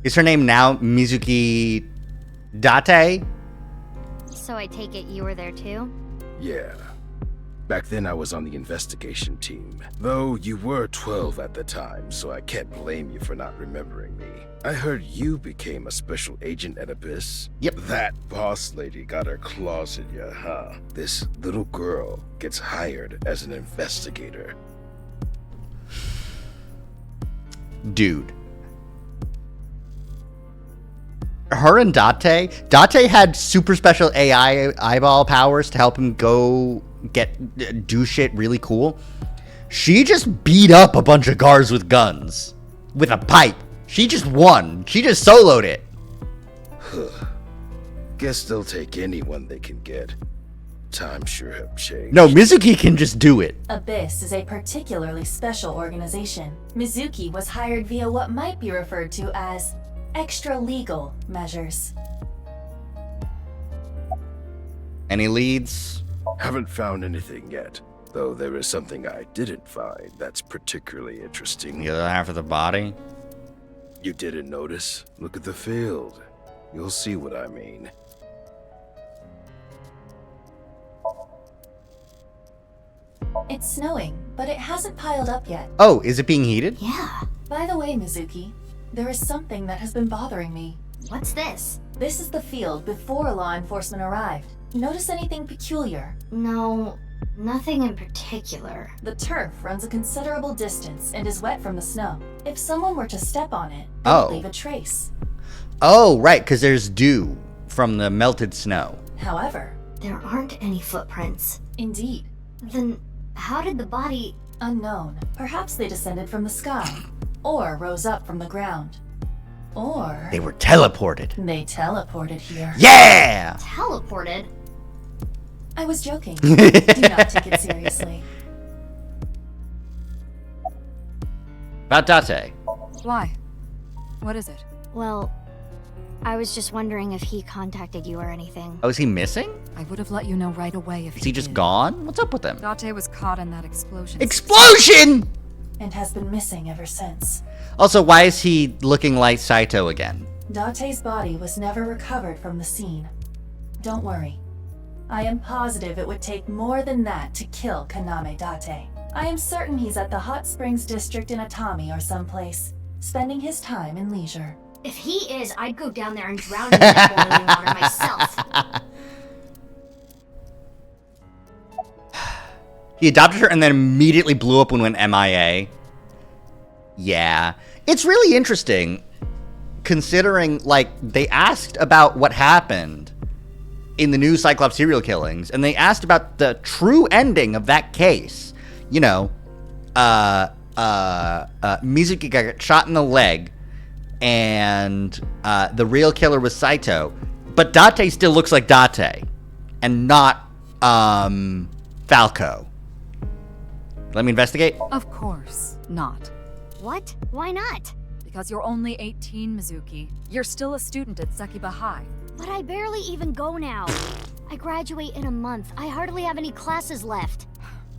Is her name now Mizuki Date? So I take it you were there too? Yeah. Back then I was on the investigation team. Though you were 12 at the time, so I can't blame you for not remembering me. I heard you became a special agent at Abyss. Yep. That boss lady got her claws in you, huh? This little girl gets hired as an investigator. Dude. Her and Date had super special AI eyeball powers to help him go do shit really cool. She just beat up a bunch of guards with guns. With a pipe. She just won. She just soloed it. Guess they'll take anyone they can get. Times sure have changed. No, Mizuki can just do it. Abyss is a particularly special organization. Mizuki was hired via what might be referred to as extra-legal measures. Any leads? Haven't found anything yet, though there is something I didn't find that's particularly interesting. The other half of the body? You didn't notice? Look at the field. You'll see what I mean. It's snowing, but it hasn't piled up yet. Oh, is it being heated? Yeah. By the way, Mizuki, there is something that has been bothering me. What's this? This is the field before law enforcement arrived. Notice anything peculiar? No, nothing in particular. The turf runs a considerable distance and is wet from the snow. If someone were to step on it, it Oh. would leave a trace. Oh, right, because there's dew from the melted snow. However, there aren't any footprints. Indeed. Then how did the body... Unknown. Perhaps they descended from the sky, or rose up from the ground. Or... They were teleported. They teleported here. Yeah! Teleported? I was joking. Do not take it seriously. About Date. Why? What is it? Well, I was just wondering if he contacted you or anything. Oh, is he missing? I would have let you know right away if Is he just gone? What's up with him? Date was caught in that explosion. Explosion! And has been missing ever since. Also, why is he looking like Saito again? Date's body was never recovered from the scene. Don't worry. I am positive it would take more than that to kill Kaname Date. I am certain he's at the Hot Springs District in Atami or someplace, spending his time in leisure. If he is, I'd go down there and drown him in that boiling water myself. He adopted her and then immediately blew up and went MIA. Yeah. It's really interesting, considering, like, they asked about what happened in the new Cyclops serial killings, and they asked about the true ending of that case. You know, Mizuki got shot in the leg, and the real killer was Saito, but Date still looks like Date, and not Falco. Let me investigate. Of course not. What? Why not? Because you're only 18, Mizuki. You're still a student at Sekiba High. But I barely even go now. I graduate in a month. I hardly have any classes left.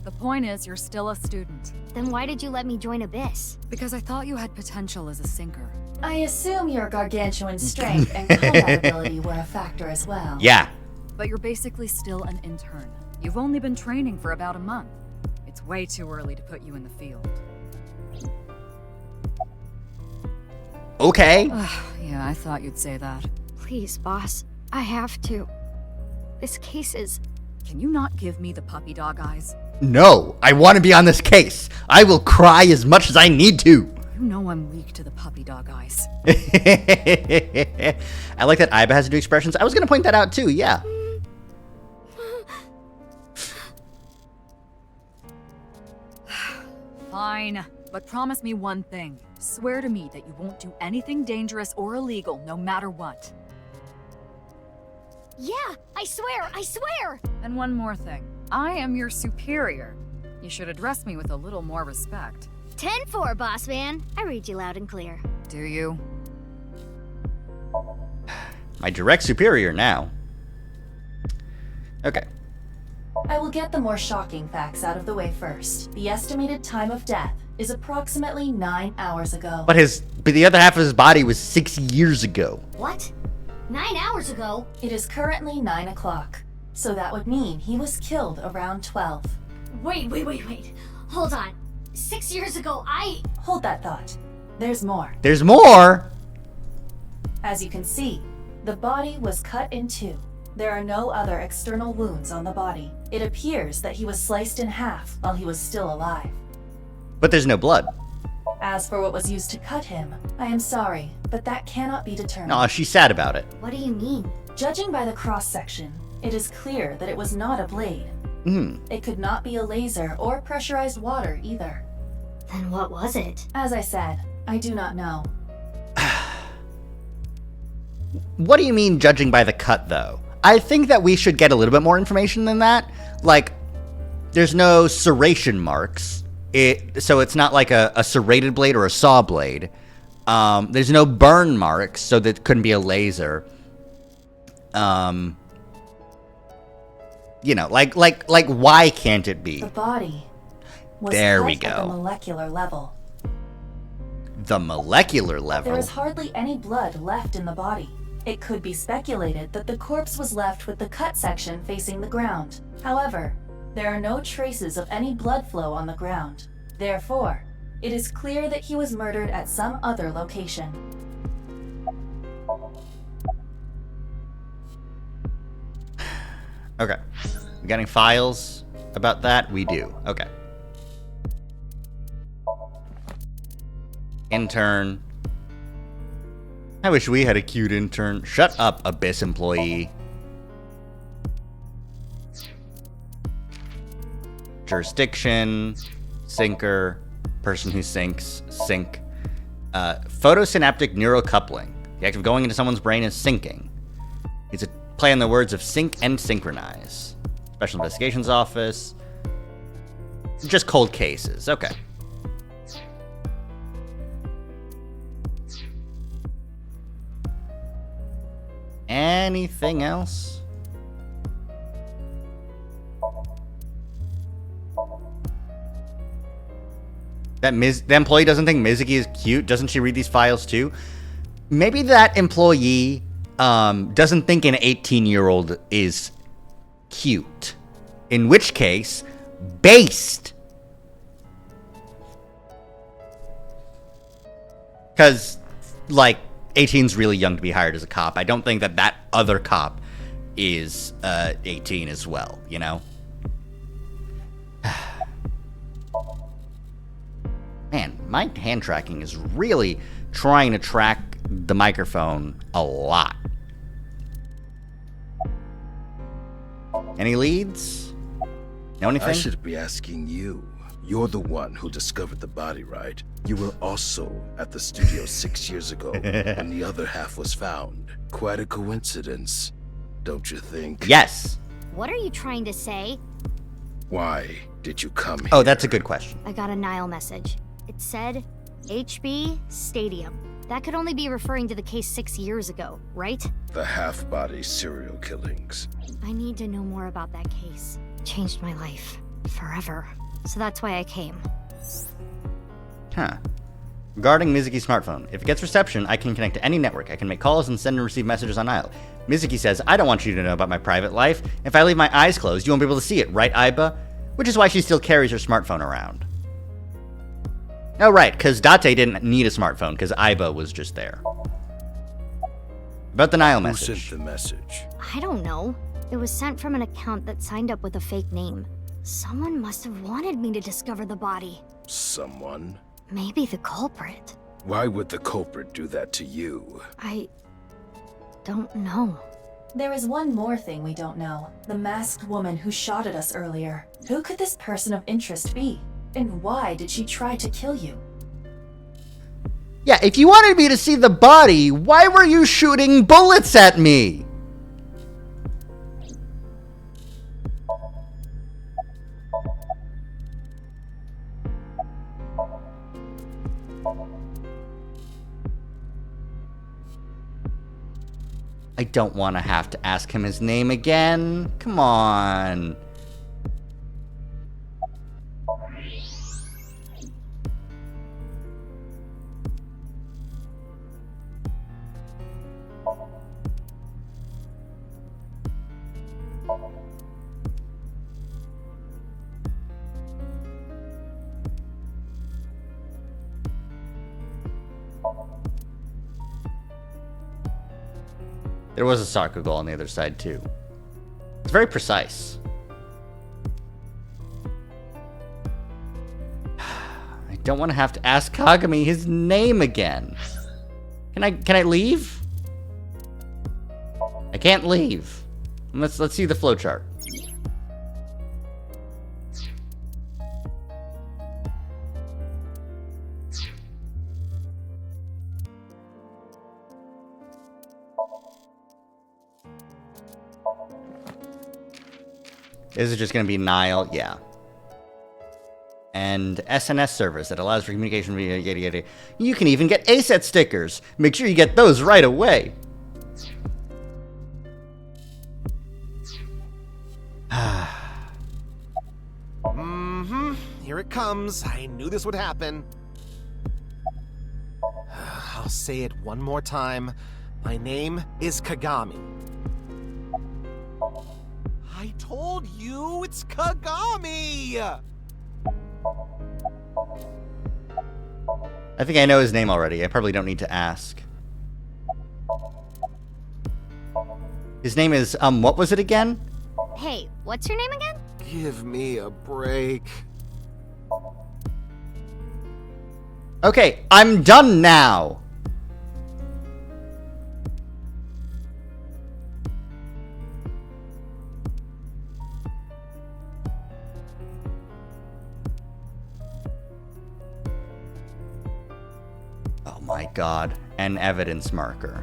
The point is, you're still a student. Then why did you let me join Abyss? Because I thought you had potential as a sinker. I assume your gargantuan strength and combat ability were a factor as well. Yeah. But you're basically still an intern. You've only been training for about a month. It's way too early to put you in the field. Okay. Yeah, I thought you'd say that. Please, boss. I have to. This case is... Can you not give me the puppy dog eyes? No, I want to be on this case. I will cry as much as I need to. You know I'm weak to the puppy dog eyes. I like that Aiba has to do expressions. I was going to point that out too, yeah. Fine, but promise me one thing. Swear to me that you won't do anything dangerous or illegal, no matter what. Yeah, I swear, I swear! And one more thing. I am your superior. You should address me with a little more respect. 10-4, boss man. I read you loud and clear. Do you? My direct superior now. Okay. I will get the more shocking facts out of the way first. The estimated time of death is approximately 9 hours ago. But the other half of his body was 6 years ago. What? 9 hours ago? It is currently 9 o'clock, so that would mean he was killed around 12. Wait. Hold on. 6 years ago, Hold that thought. There's more. There's more? As you can see, the body was cut in two. There are no other external wounds on the body. It appears that he was sliced in half while he was still alive. But there's no blood. As for what was used to cut him, I am sorry, but that cannot be determined. Aw, she's sad about it. What do you mean? Judging by the cross-section, it is clear that it was not a blade. It could not be a laser or pressurized water either. Then what was it? As I said, I do not know. What do you mean judging by the cut, though? I think that we should get a little bit more information than that. Like, there's no serration marks. So it's not like a serrated blade or a saw blade. There's no burn marks, so that couldn't be a laser. You know, like why can't it be? The body was there cut we at the go. molecular level. The molecular level. There is hardly any blood left in the body. It could be speculated that the corpse was left with the cut section facing the ground. However, there are no traces of any blood flow on the ground. Therefore, it is clear that he was murdered at some other location. Okay. We got any files about that? We do. Okay. Intern. I wish we had a cute intern. Shut up, Abyss employee. Jurisdiction. sinker, person who sinks, sink. Photosynaptic neural coupling. The act of going into someone's brain is sinking. It's a play on the words of sync and synchronize. Special Investigations Office. Just cold cases. Okay. Anything else? The employee doesn't think Mizuki is cute. Doesn't she read these files too? Maybe that employee doesn't think an 18-year-old is cute. In which case, based. Because, like, 18's really young to be hired as a cop. I don't think that that other cop is 18 as well, you know? Man, my hand tracking is really trying to track the microphone a lot. Any leads? Know anything? I should be asking you. You're the one who discovered the body, right? You were also at the studio 6 years ago when the other half was found. Quite a coincidence, don't you think? Yes. What are you trying to say? Why did you come here? Oh, that's a good question. I got a Nile message. It said HB Stadium. That could only be referring to the case 6 years ago, right? The half-body serial killings. I need to know more about that case. It changed my life. Forever. So that's why I came. Huh. Regarding Mizuki's smartphone, if it gets reception, I can connect to any network. I can make calls and send and receive messages on Nile. Mizuki says, I don't want you to know about my private life. If I leave my eyes closed, you won't be able to see it, right, Aiba? Which is why she still carries her smartphone around. Oh, right, because Date didn't need a smartphone, because Aiba was just there. About the Nile message. Who sent the message? I don't know. It was sent from an account that signed up with a fake name. Someone must have wanted me to discover the body. Someone? Maybe the culprit. Why would the culprit do that to you? I don't know. There is one more thing we don't know. The masked woman who shot at us earlier. Who could this person of interest be? And why did she try to kill you? Yeah, if you wanted me to see the body, why were you shooting bullets at me? I don't want to have to ask him his name again. Come on. There was a soccer goal on the other side, too. It's very precise. I don't want to have to ask Kagami his name again. Can I leave? I can't leave. Let's see the flowchart. Is it just going to be Nile? Yeah. And SNS service that allows for communication via yada yada. You can even get ASET stickers. Make sure you get those right away. Here it comes. I knew this would happen. I'll say it one more time. My name is Kagami. I told you it's Kagami! I think I know his name already. I probably don't need to ask. His name is, what was it again? Hey, what's your name again? Give me a break. Okay, I'm done now. my god. An evidence marker.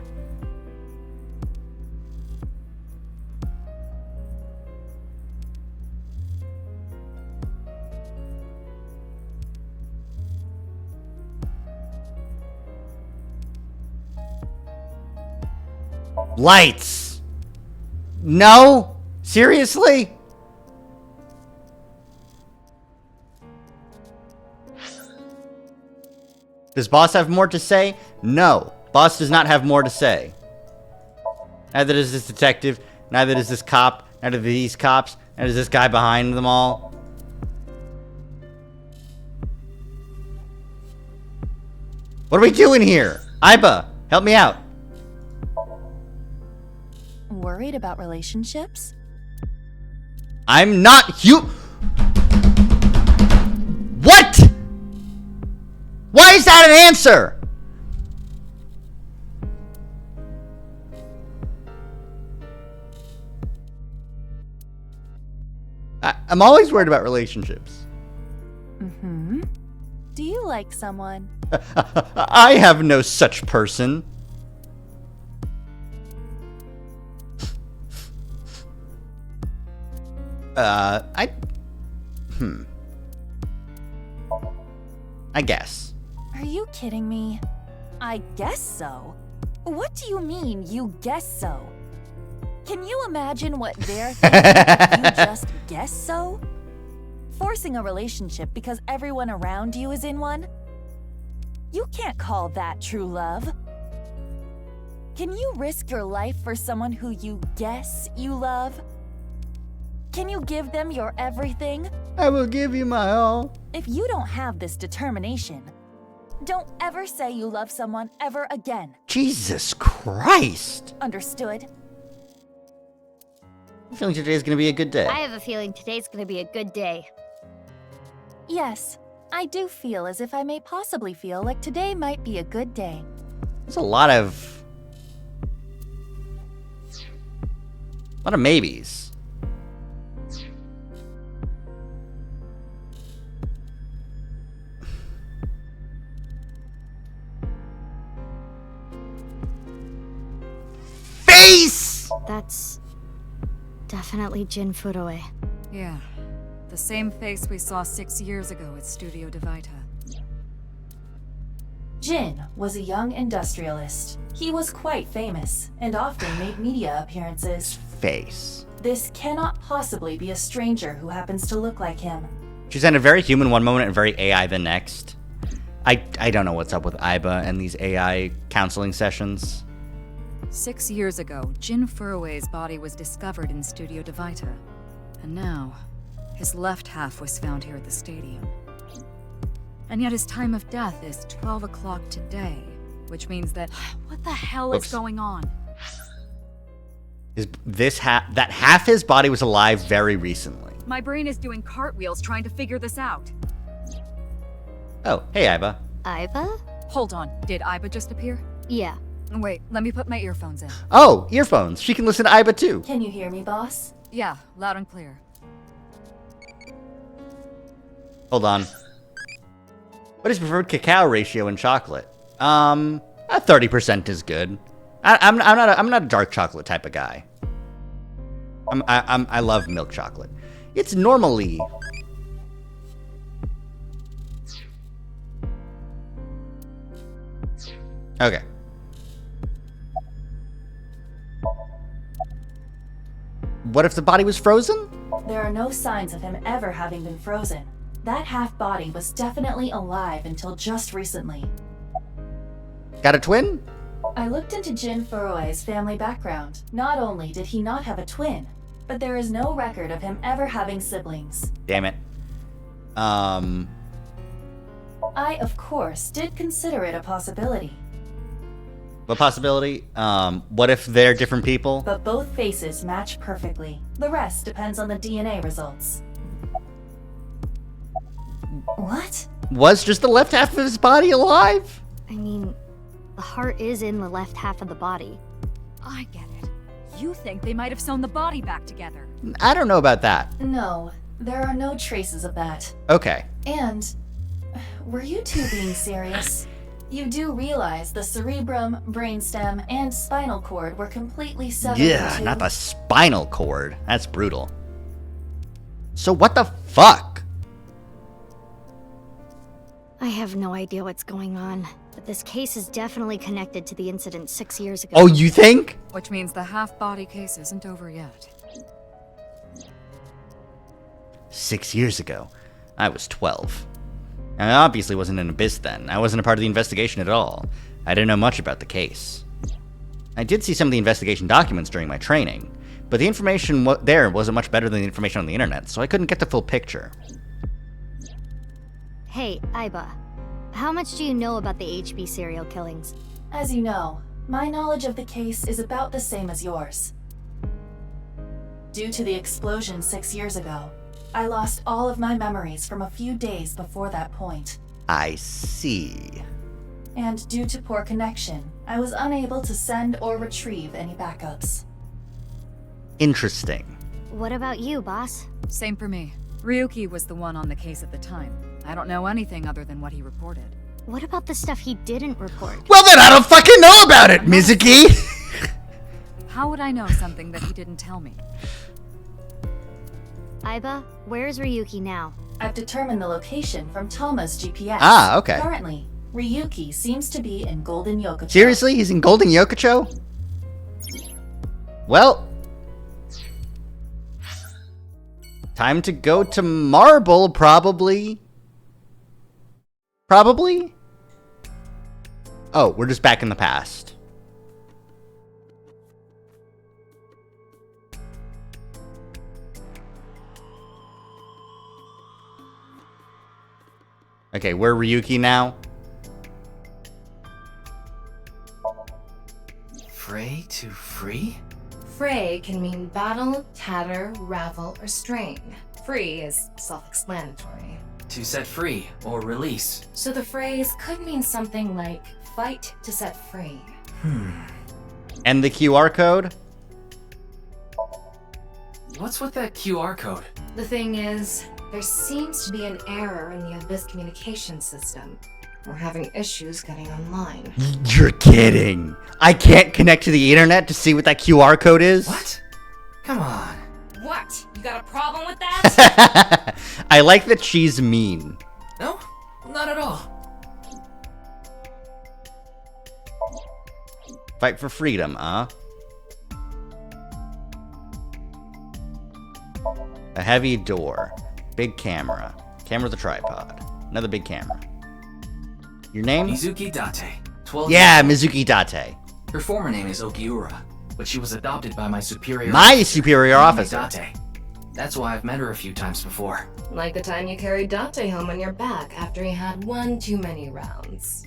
Lights! No? Seriously? Does boss have more to say? No. Boss does not have more to say. Neither does this detective, neither does this cop, neither do these cops, neither does this guy behind them all. What are we doing here? Iba, help me out. Worried about relationships? I'm not What? Why is that an answer? I'm always worried about relationships. Mm-hmm. Do you like someone? I have no such person. I guess. Are you kidding me? I guess so. What do you mean, you guess so? Can you imagine what they're thinking if you just guess so? Forcing a relationship because everyone around you is in one? You can't call that true love. Can you risk your life for someone who you guess you love? Can you give them your everything? I will give you my all. If you don't have this determination, don't ever say you love someone ever again. Jesus Christ. Understood? I'm feeling today's gonna be a good day. I have a feeling today's gonna be a good day. Yes, I do feel as if I may possibly feel like today might be a good day. There's a lot of maybes. Face! That's definitely Jin Furoe. Yeah, the same face we saw 6 years ago at Studio Divita. Jin was a young industrialist. He was quite famous and often made media appearances. Face. This cannot possibly be a stranger who happens to look like him. She's in a very human one moment and very AI the next. I don't know what's up with Iba and these AI counseling sessions. 6 years ago, Jin Furoe's body was discovered in Studio Divita. And now, his left half was found here at the stadium. And yet his time of death is 12 o'clock today, which means that... What the hell is going on? That half his body was alive very recently. My brain is doing cartwheels trying to figure this out. Oh, hey Iba. Iba? Hold on, did Iba just appear? Yeah. Wait, let me put my earphones in. Oh, earphones. She can listen to Iba too. Can you hear me, boss? Yeah, loud and clear. Hold on. What is preferred cacao ratio in chocolate? 30% is good. I'm not a dark chocolate type of guy. I love milk chocolate. It's normally... Okay. What if the body was frozen? There are no signs of him ever having been frozen. That half body was definitely alive until just recently. Got a twin? I looked into Jin Furoe's family background. Not only did he not have a twin, but there is no record of him ever having siblings. Damn it. I, of course, did consider it a possibility. What possibility? What if they're different people? But both faces match perfectly. The rest depends on the DNA results. What? Was just the left half of his body alive? I mean, the heart is in the left half of the body. I get it. You think they might have sewn the body back together. I don't know about that. No, there are no traces of that. Okay. And, were you two being serious? You do realize the cerebrum, brainstem, and spinal cord were completely severed Yeah, into... not the spinal cord. That's brutal. So what the fuck? I have no idea what's going on, but this case is definitely connected to the incident 6 years ago. Oh, you think? Which means the half-body case isn't over yet. 6 years ago. I was 12. I obviously wasn't in Abyss then. I wasn't a part of the investigation at all. I didn't know much about the case. I did see some of the investigation documents during my training, but the information there wasn't much better than the information on the internet, so I couldn't get the full picture. Hey, Aiba. How much do you know about the HB serial killings? As you know, my knowledge of the case is about the same as yours. Due to the explosion 6 years ago, I lost all of my memories from a few days before that point. I see. And due to poor connection, I was unable to send or retrieve any backups. Interesting. What about you, boss? Same for me. Ryuki was the one on the case at the time. I don't know anything other than what he reported. What about the stuff he didn't report? Well, then I don't fucking know about it, Mizuki! How would I know something that he didn't tell me? Aiba, where's Ryuki now? I've determined the location from Toma's GPS. Ah, okay. Currently, Ryuki seems to be in Golden Yokocho. Seriously? He's in Golden Yokocho? Well, time to go to Marble, probably. Probably? Oh, we're just back in the past. Okay, we're Ryuki now. Fray to free? Fray can mean battle, tatter, ravel, or strain. Free is self-explanatory. To set free or release. So the phrase could mean something like fight to set free. And the QR code? What's with that QR code? The thing is, there seems to be an error in the Abyss communication system. We're having issues getting online. You're kidding. I can't connect to the internet to see what that QR code is? What? Come on. What? You got a problem with that? I like that she's mean. No, not at all. Fight for freedom, huh? A heavy door. Big camera. Camera with a tripod. Another big camera. Your name? Mizuki Date. 12 Yeah, Mizuki Date. Her former name is Okiura, but she was adopted by my superior. My superior officer. Date. That's why I've met her a few times before. Like the time you carried Date home on your back after he had one too many rounds.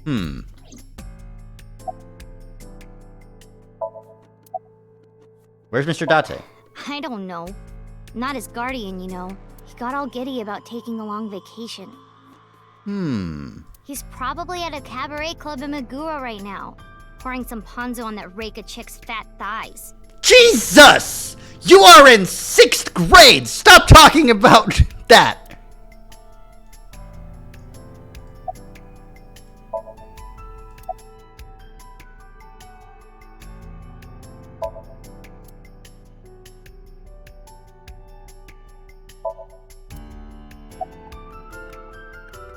Where's Mr. Date? I don't know. Not his guardian, you know. He got all giddy about taking a long vacation. He's probably at a cabaret club in Meguro right now, pouring some ponzu on that Reika chick's fat thighs. Jesus! You are in 6th grade! Stop talking about that!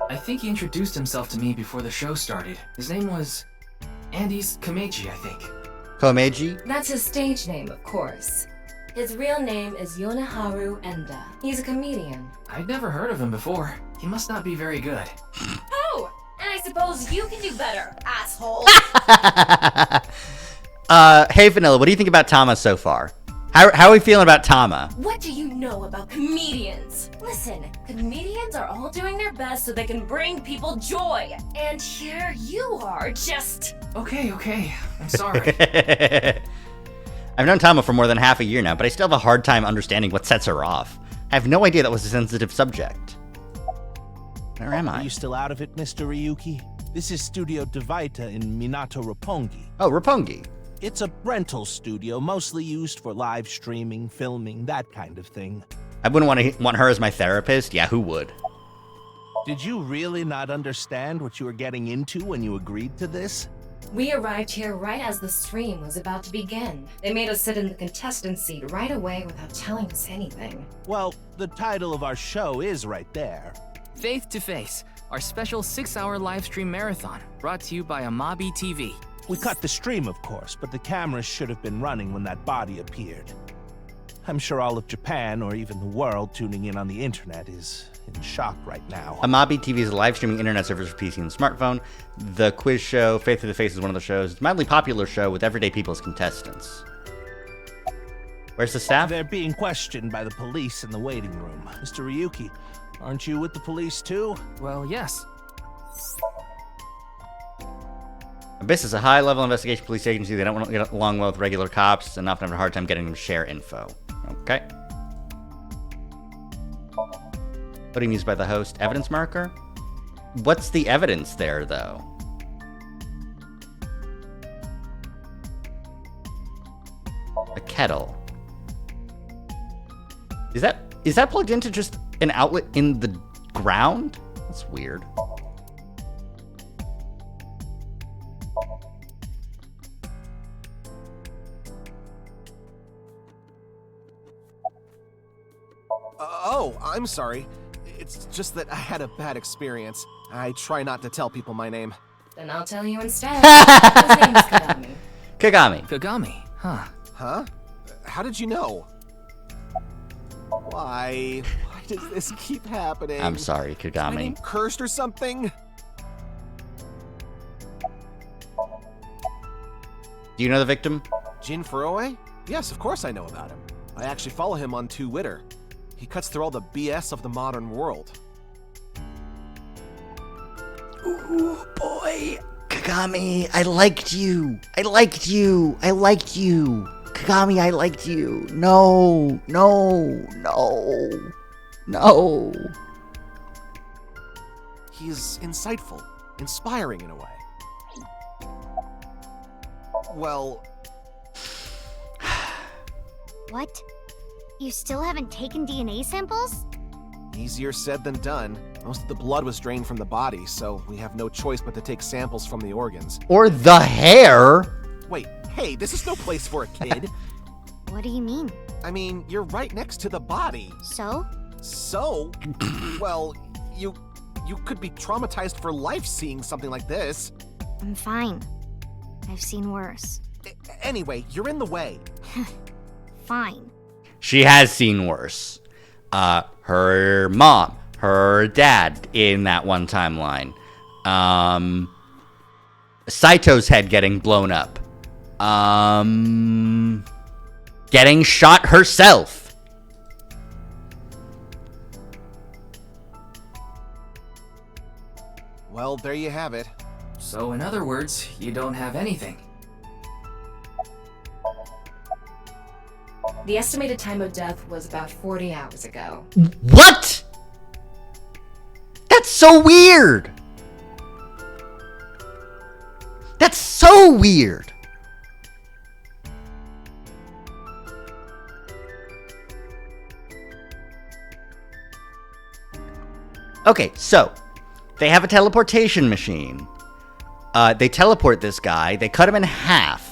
I think he introduced himself to me before the show started. His name was Andy's Kameji, I think. Komeiji? That's his stage name, of course. His real name is Yoneharu Enda. He's a comedian. I'd never heard of him before. He must not be very good. Oh, and I suppose you can do better, asshole. Hey Vanilla, what do you think about Tama so far? How are we feeling about Tama? What do you know about comedians? Listen, comedians are all doing their best so they can bring people joy. And here you are, just... Okay. I'm sorry. I've known Tama for more than half a year now, but I still have a hard time understanding what sets her off. I have no idea that was a sensitive subject. Where am I? Are you still out of it, Mr. Ryuki? This is Studio Devaita in Minato Roppongi. Oh, Roppongi. It's a rental studio, mostly used for live streaming, filming, that kind of thing. I wouldn't want her as my therapist. Yeah, who would? Did you really not understand what you were getting into when you agreed to this? We arrived here right as the stream was about to begin. They made us sit in the contestant seat right away without telling us anything. Well, the title of our show is right there. Faith to Face, our special 6-hour live stream marathon, brought to you by Amabi TV. We cut the stream, of course, but the cameras should have been running when that body appeared. I'm sure all of Japan, or even the world tuning in on the internet, is in shock right now. Amabi TV is a live streaming internet service for PC and smartphone. The quiz show, Faith to the Face, is one of the shows. It's a mildly popular show with everyday people as contestants. Where's the staff? They're being questioned by the police in the waiting room. Mr. Ryuki, aren't you with the police too? Well, yes. Abyss is a high-level investigation police agency. They don't want to get along well with regular cops and often have a hard time getting them to share info. Okay. Putting used by the host. Evidence marker? What's the evidence there, though? A kettle. Is that plugged into just an outlet in the ground? That's weird. Oh, I'm sorry. It's just that I had a bad experience. I try not to tell people my name. Then I'll tell you instead. His name is Kagami. Kagami. Kagami, huh? Huh? How did you know? Why does this keep happening? I'm sorry, Is my name Kagami. cursed or something? Do you know the victim? Jin Furue? Yes, of course I know about him. I actually follow him on Twitter. He cuts through all the BS of the modern world. Ooh, boy. Kagami, I liked you. I liked you. I liked you. Kagami, I liked you. No, no, no, no. He's insightful, inspiring in a way. Well... What? You still haven't taken DNA samples? Easier said than done. Most of the blood was drained from the body, so we have no choice but to take samples from the organs. Or the hair. Wait, hey, this is no place for a kid. What do you mean? I mean, you're right next to the body. So? So? Well, you could be traumatized for life seeing something like this. I'm fine. I've seen worse. Anyway, you're in the way. Fine. She has seen worse. Her mom, her dad in that one timeline. Saito's head getting blown up. Getting shot herself. Well, there you have it. So in other words, you don't have anything. The estimated time of death was about 40 hours ago. What? That's so weird. That's so weird. Okay, so they have a teleportation machine. They teleport this guy. They cut him in half.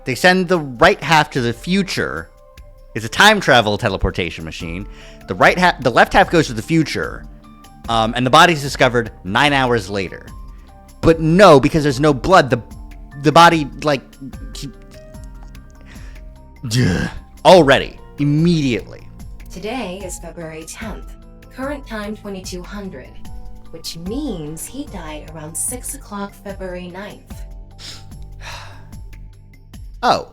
They send the right half to the future. It's a time travel teleportation machine. The left half goes to the future, and the body's discovered 9 hours later. But no, because there's no blood, the body already immediately. Today is February 10th. Current time 2200, which means he died around 6 o'clock February 9th. Oh.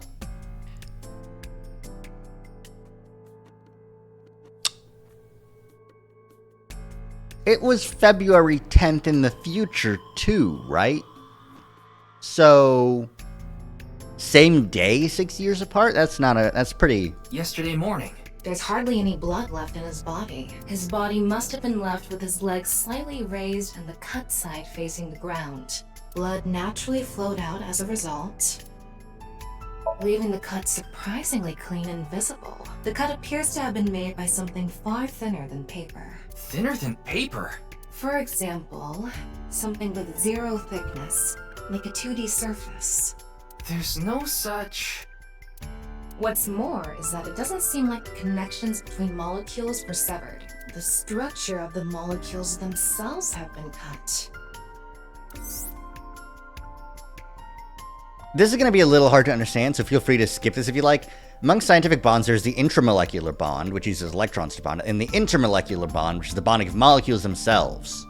It was February 10th in the future too, right? So same day, 6 years apart? That's pretty... Yesterday morning. There's hardly any blood left in his body. His body must have been left with his legs slightly raised and the cut side facing the ground. Blood naturally flowed out as a result, leaving the cut surprisingly clean and visible. The cut appears to have been made by something far thinner than paper. Thinner than paper? For example, something with 0 thickness, like a 2D surface. There's no such... What's more is that it doesn't seem like the connections between molecules were severed. The structure of the molecules themselves have been cut. This is going to be a little hard to understand, so feel free to skip this if you like. Among scientific bonds, there's the intramolecular bond, which uses electrons to bond, and the intermolecular bond, which is the bonding of molecules themselves.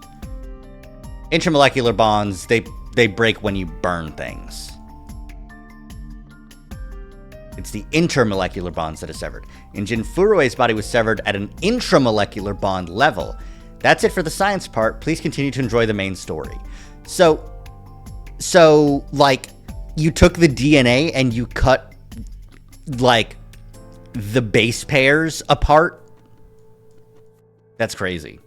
Intramolecular bonds, they break when you burn things. It's the intermolecular bonds that are severed. And Jin Furue's body was severed at an intramolecular bond level. That's it for the science part. Please continue to enjoy the main story. So like, you took the DNA and you cut, like, the base pairs apart? That's crazy.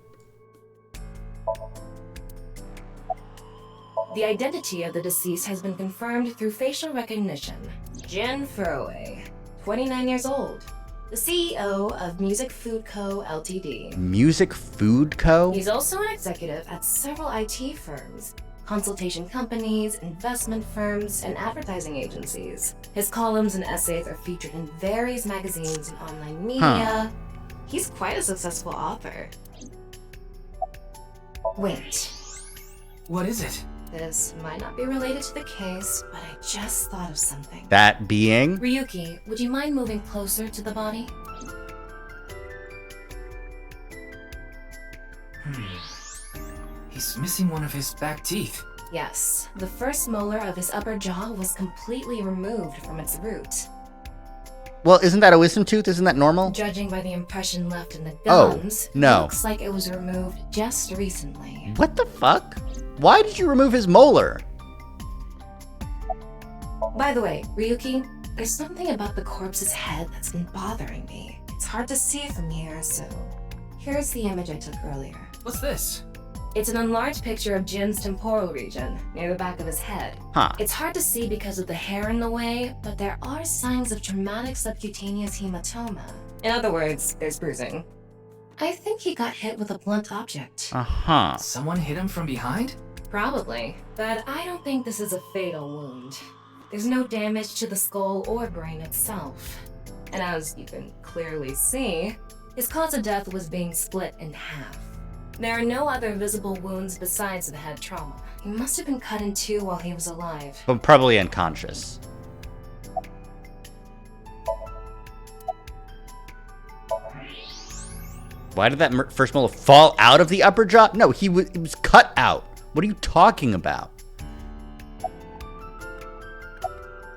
The identity of the deceased has been confirmed through facial recognition. Jin Furue, 29 years old, the CEO of Music Food Co. Ltd. Music Food Co.? He's also an executive at several IT firms, consultation companies, investment firms, and advertising agencies. His columns and essays are featured in various magazines and online media. He's quite a successful author. Wait. What is it? This might not be related to the case, but I just thought of something. That being? Ryuki, would you mind moving closer to the body? He's missing one of his back teeth. Yes, the first molar of his upper jaw was completely removed from its root. Well, isn't that a wisdom tooth? Isn't that normal? Judging by the impression left in the gums, no. It looks like it was removed just recently. What the fuck? Why did you remove his molar? By the way, Ryuki, there's something about the corpse's head that's been bothering me. It's hard to see from here, so here's the image I took earlier. What's this? It's an enlarged picture of Jin's temporal region, near the back of his head. It's hard to see because of the hair in the way, but there are signs of traumatic subcutaneous hematoma. In other words, there's bruising. I think he got hit with a blunt object. Someone hit him from behind? Probably, but I don't think this is a fatal wound. There's no damage to the skull or brain itself. And as you can clearly see, his cause of death was being split in half. There are no other visible wounds besides the head trauma. He must have been cut in two while he was alive. But probably unconscious. Why did that first molar fall out of the upper jaw? No, it was cut out. What are you talking about?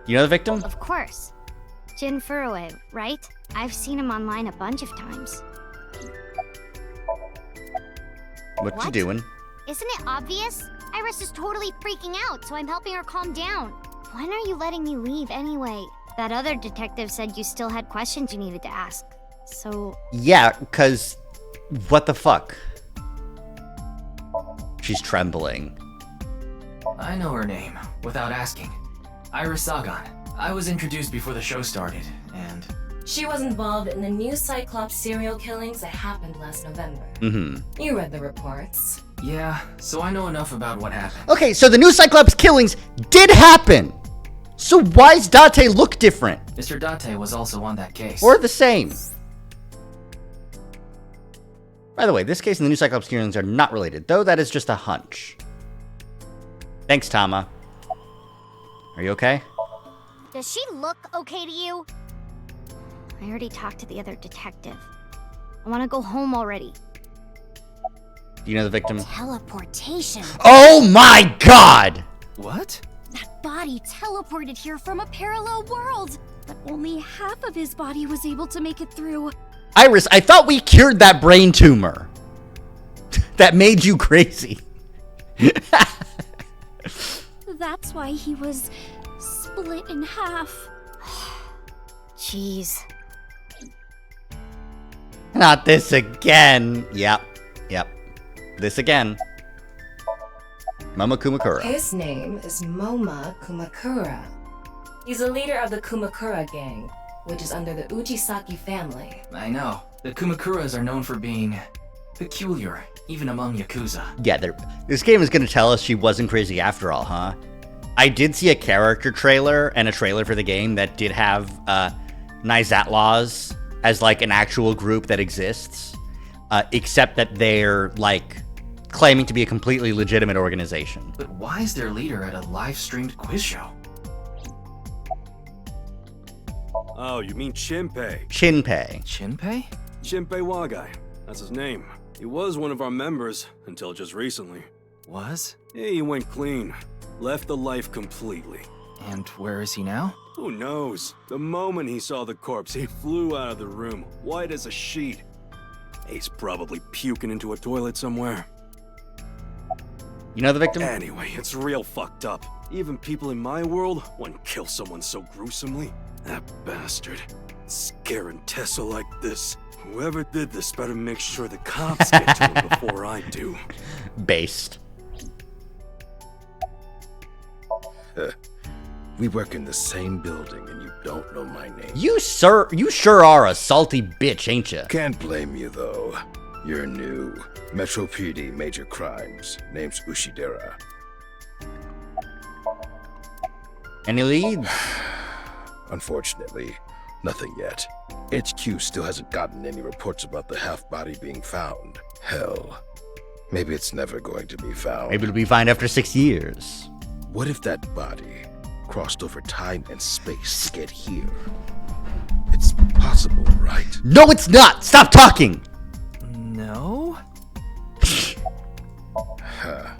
You know the victim? Of course. Jin Furue, right? I've seen him online a bunch of times. What you doing? Isn't it obvious? Iris is totally freaking out, so I'm helping her calm down. When are you letting me leave anyway? That other detective said you still had questions you needed to ask. So... Yeah, because... What the fuck? She's trembling. I know her name, without asking. Iris Sagan. I was introduced before the show started, and... She was involved in the new Cyclops serial killings that happened last November. You read the reports. Yeah, so I know enough about what happened. Okay, so the new Cyclops killings did happen! So why's Date look different? Mr. Date was also on that case. Or the same. By the way, this case and the new Cyclops killings are not related, though that is just a hunch. Thanks, Tama. Are you okay? Does she look okay to you? I already talked to the other detective. I want to go home already. Do you know the victim? Teleportation. Oh my god! What? That body teleported here from a parallel world, but only half of his body was able to make it through. Iris, I thought we cured that brain tumor. That made you crazy. That's why he was split in half. Jeez. Not this again. Yep. This again. Momo Kumakura. His name is Moma Kumakura. He's a leader of the Kumakura gang, which is under the Ujisaki family. I know. The Kumakuras are known for being Peculiar, even among Yakuza. Yeah, this game is going to tell us she wasn't crazy after all, huh? I did see a character trailer and a trailer for the game that did have Nizatlaws as like an actual group that exists, except that they're like claiming to be a completely legitimate organization. But why is their leader at a live-streamed quiz show? Oh, you mean Shinpei? Shinpei. Shinpei? Shinpei Wagai. That's his name. He was one of our members until just recently. Was? Yeah, he went clean. Left the life completely. And where is he now? Who knows? The moment he saw the corpse, he flew out of the room, white as a sheet. He's probably puking into a toilet somewhere. You know the victim? Anyway, it's real fucked up. Even people in my world wouldn't kill someone so gruesomely. That bastard. Scaring Tessa like this. Whoever did this better make sure the cops get to him before I do. Based. We work in the same building and you don't know my name. You sure are a salty bitch, ain't ya? Can't blame you though. You're new. Metro PD, major crimes. Name's Ushidera. Any leads? Unfortunately, nothing yet. HQ still hasn't gotten any reports about the half-body being found. Hell, maybe it's never going to be found. Maybe it'll be found after 6 years. What if that body crossed over time and space to get here? It's possible, right? No, it's not! Stop talking! No? I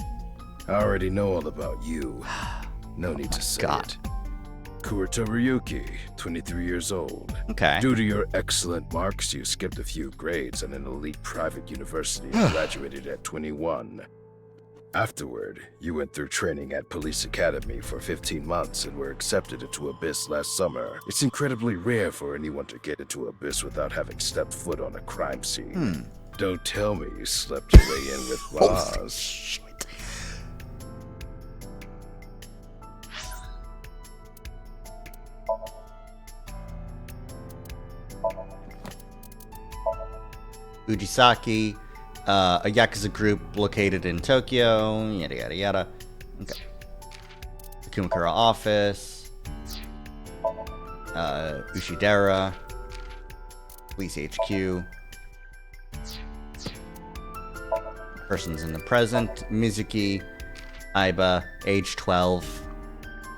already know all about you. No need to say it. Kurita Ryuki, 23 years old. Okay. Due to your excellent marks, you skipped a few grades at an elite private university and graduated at 21. Afterward, you went through training at Police Academy for 15 months and were accepted into Abyss last summer. It's incredibly rare for anyone to get into Abyss without having stepped foot on a crime scene. Don't tell me you slept your way in with Roz. Ujisaki, a Yakuza group located in Tokyo, yada yada yada. Okay. Kumakura office. Ushidera. Police HQ. Persons in the present. Mizuki. Aiba. Age 12.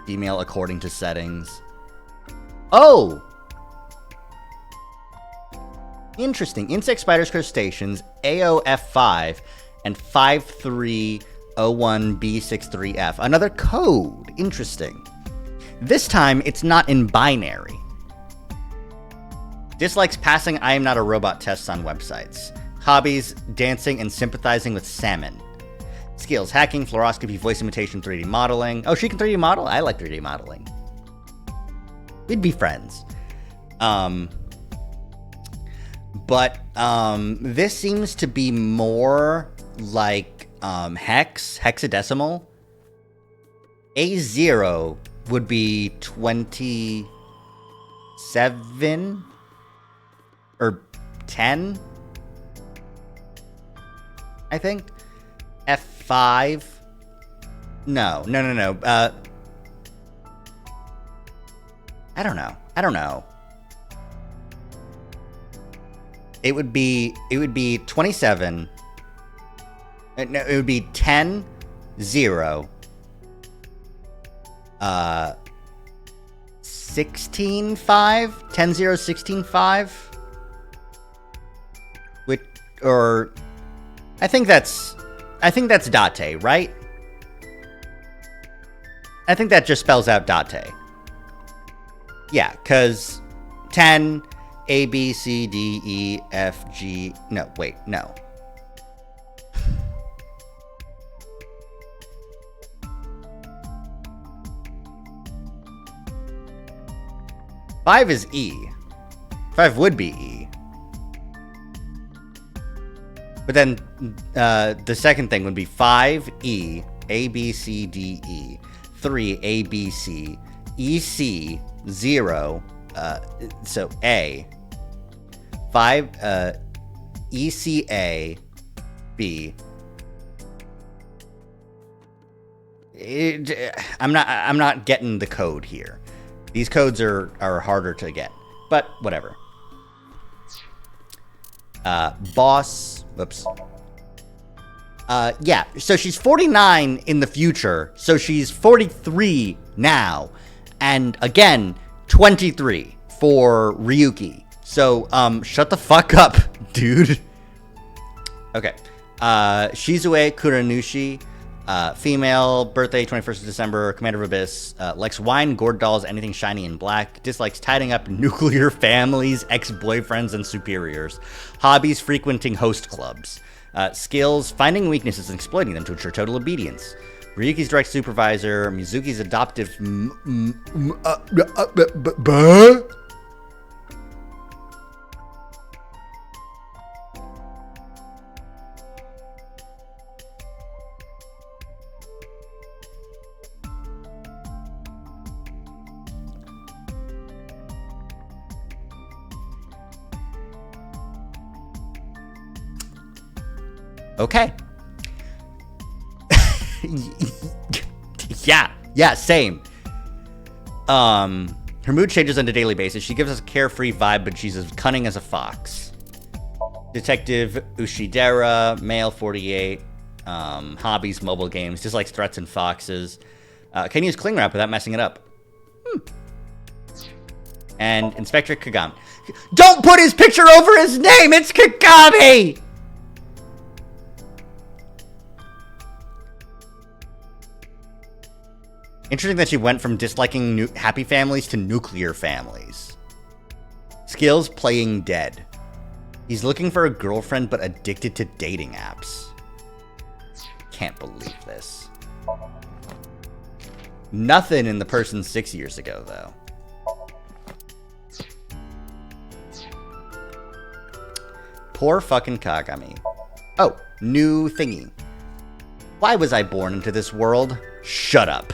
Female according to settings. Oh! Interesting. Insect, spiders, crustaceans, AOF5, and 5301B63F. Another code. Interesting. This time, it's not in binary. Dislikes passing I am not a robot tests on websites. Hobbies, dancing, and sympathizing with salmon. Skills, hacking, fluoroscopy, voice imitation, 3D modeling. Oh, she can 3D model? I like 3D modeling. We'd be friends. But this seems to be more like hexadecimal. A0 would be 27 or 10, I think. F5. No. I don't know. It would be 27. No, it would be 10, 0, 16, 5, 10, 0, 16, 5. Which, or, I think that's Date, right? I think that just spells out Date. Yeah, because 10, A, B, C, D, E, F, G... No, wait, no. Five is E. 5 would be E. But then the second thing would be 5, E, A, B, C, D, E. 3, A, B, C, E, C, 0, so A. 5, ECA, be. I'm not getting the code here. These codes are harder to get, but whatever. Boss. Whoops. Yeah. So she's 49 in the future. So she's 43 now, and again 23 for Ryuki. So shut the fuck up, dude. Okay. Shizue Kuranushi. Female, birthday 21st of December, commander of Abyss, likes wine, gourd dolls, anything shiny and black, dislikes tidying up nuclear families, ex-boyfriends, and superiors. Hobbies, frequenting host clubs. Skills, finding weaknesses and exploiting them to ensure total obedience. Ryuki's direct supervisor, Mizuki's adoptive Okay. Yeah, same. Her mood changes on a daily basis. She gives us a carefree vibe, but she's as cunning as a fox. Detective Ushidera, male, 48. Hobbies, mobile games, dislikes threats and foxes. Can use cling wrap without messing it up. And Inspector Kagami. Don't put his picture over his name! It's Kagami! Interesting that she went from disliking happy families to nuclear families. Skills, playing dead. He's looking for a girlfriend but addicted to dating apps. Can't believe this. Nothing in the person 6 years ago, though. Poor fucking Kagami. Oh, new thingy. Why was I born into this world? Shut up.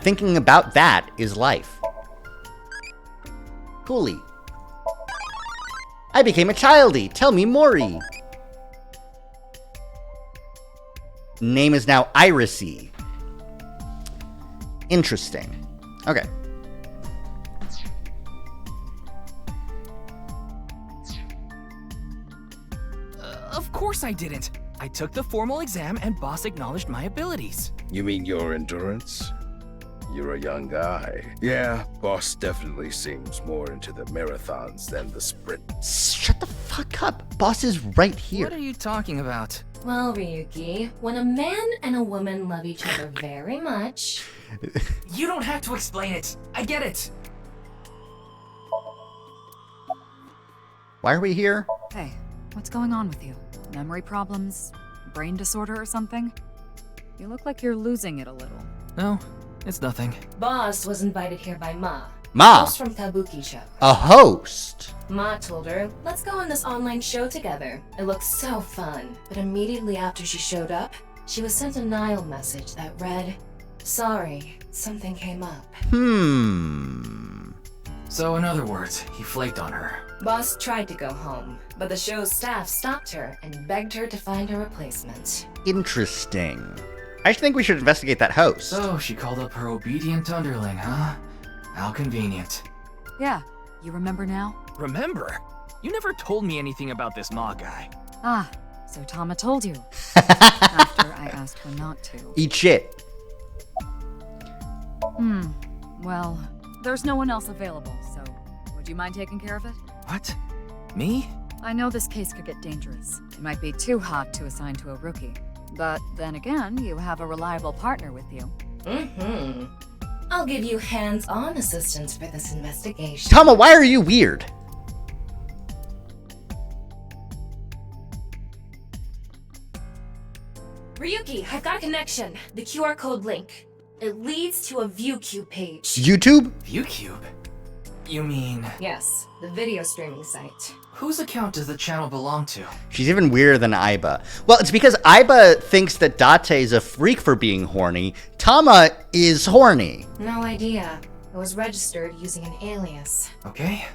Thinking about that is life. Coolly. I became a childie. Tell me Mori. Name is now Irisy. Interesting. Okay. Of course I didn't. I took the formal exam and boss acknowledged my abilities. You mean your endurance? You're a young guy. Yeah, boss definitely seems more into the marathons than the sprint. Shut the fuck up. Boss is right here. What are you talking about? Well, Ryuki, when a man and a woman love each other very much... You don't have to explain it. I get it. Why are we here? Hey, what's going on with you? Memory problems? Brain disorder or something? You look like you're losing it a little. No, it's nothing. Boss was invited here by Ma. Ma? Host from Kabuki show. A host? Ma told her, let's go on this online show together. It looks so fun. But immediately after she showed up, she was sent a Nile message that read, sorry, something came up. So in other words, he flaked on her. Boss tried to go home, but the show's staff stopped her and begged her to find a replacement. Interesting. I think we should investigate that host. So she called up her obedient underling, huh? How convenient. Yeah, you remember now? Remember? You never told me anything about this Ma guy. Ah, so Tama told you. After I asked her not to. Eat shit. Well, there's no one else available, so would you mind taking care of it? What? Me? I know this case could get dangerous. It might be too hot to assign to a rookie. But then again, you have a reliable partner with you. I'll give you hands-on assistance for this investigation. Tama, why are you weird? Ryuki, I've got a connection. The QR code link. It leads to a ViewCube page. YouTube? ViewCube? You mean... Yes, the video streaming site. Whose account does the channel belong to? She's even weirder than Aiba. Well, it's because Aiba thinks that Date is a freak for being horny. Tama is horny. No idea. It was registered using an alias. Okay.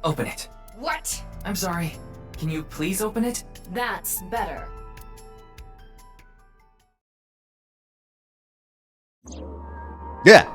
Open it. What? I'm sorry. Can you please open it? That's better. Yeah.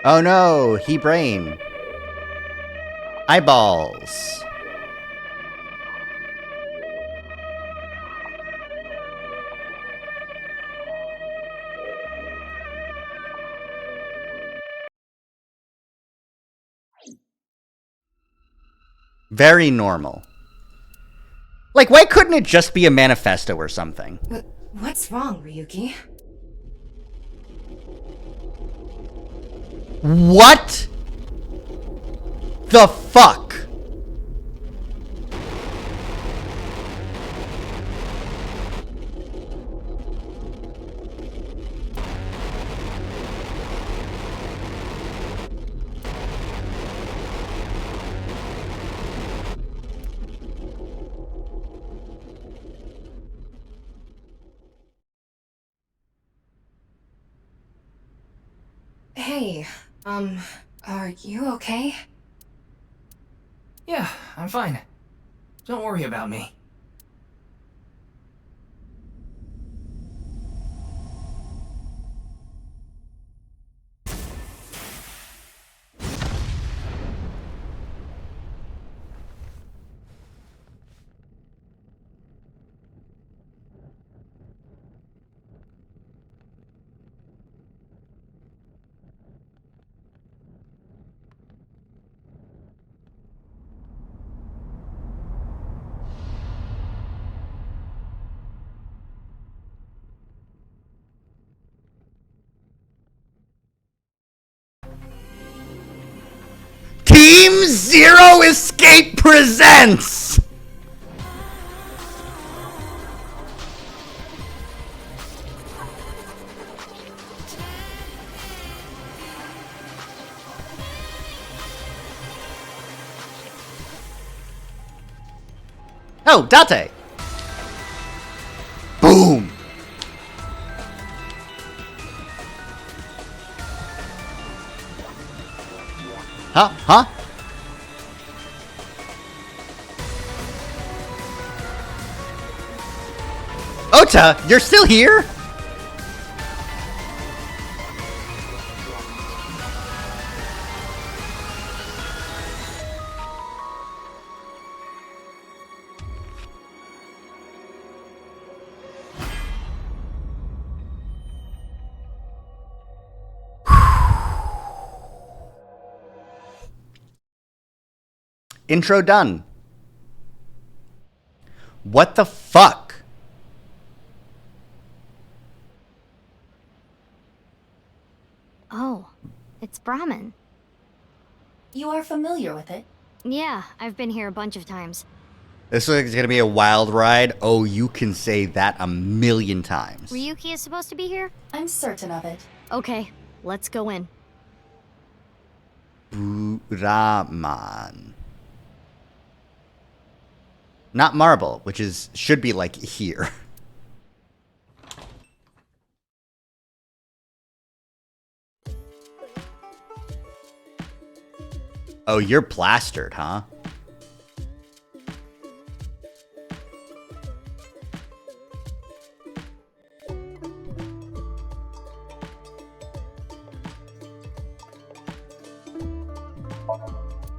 Oh no, he brain. Eyeballs. Very normal. Like, why couldn't it just be a manifesto or something? What's wrong, Ryuki? What the fuck? Hey, are you okay? Yeah, I'm fine. Don't worry about me. Team Zero Escape presents! Oh, Date! Boom! Huh? Ota, you're still here? Intro done. What the fuck? Oh, it's Brahmin. You are familiar with it? Yeah, I've been here a bunch of times. This looks like it's gonna be a wild ride. Oh, you can say that a million times. Ryuki is supposed to be here? I'm certain of it. Okay, let's go in. Brahman. Not marble, which should be like here. Oh, you're plastered, huh?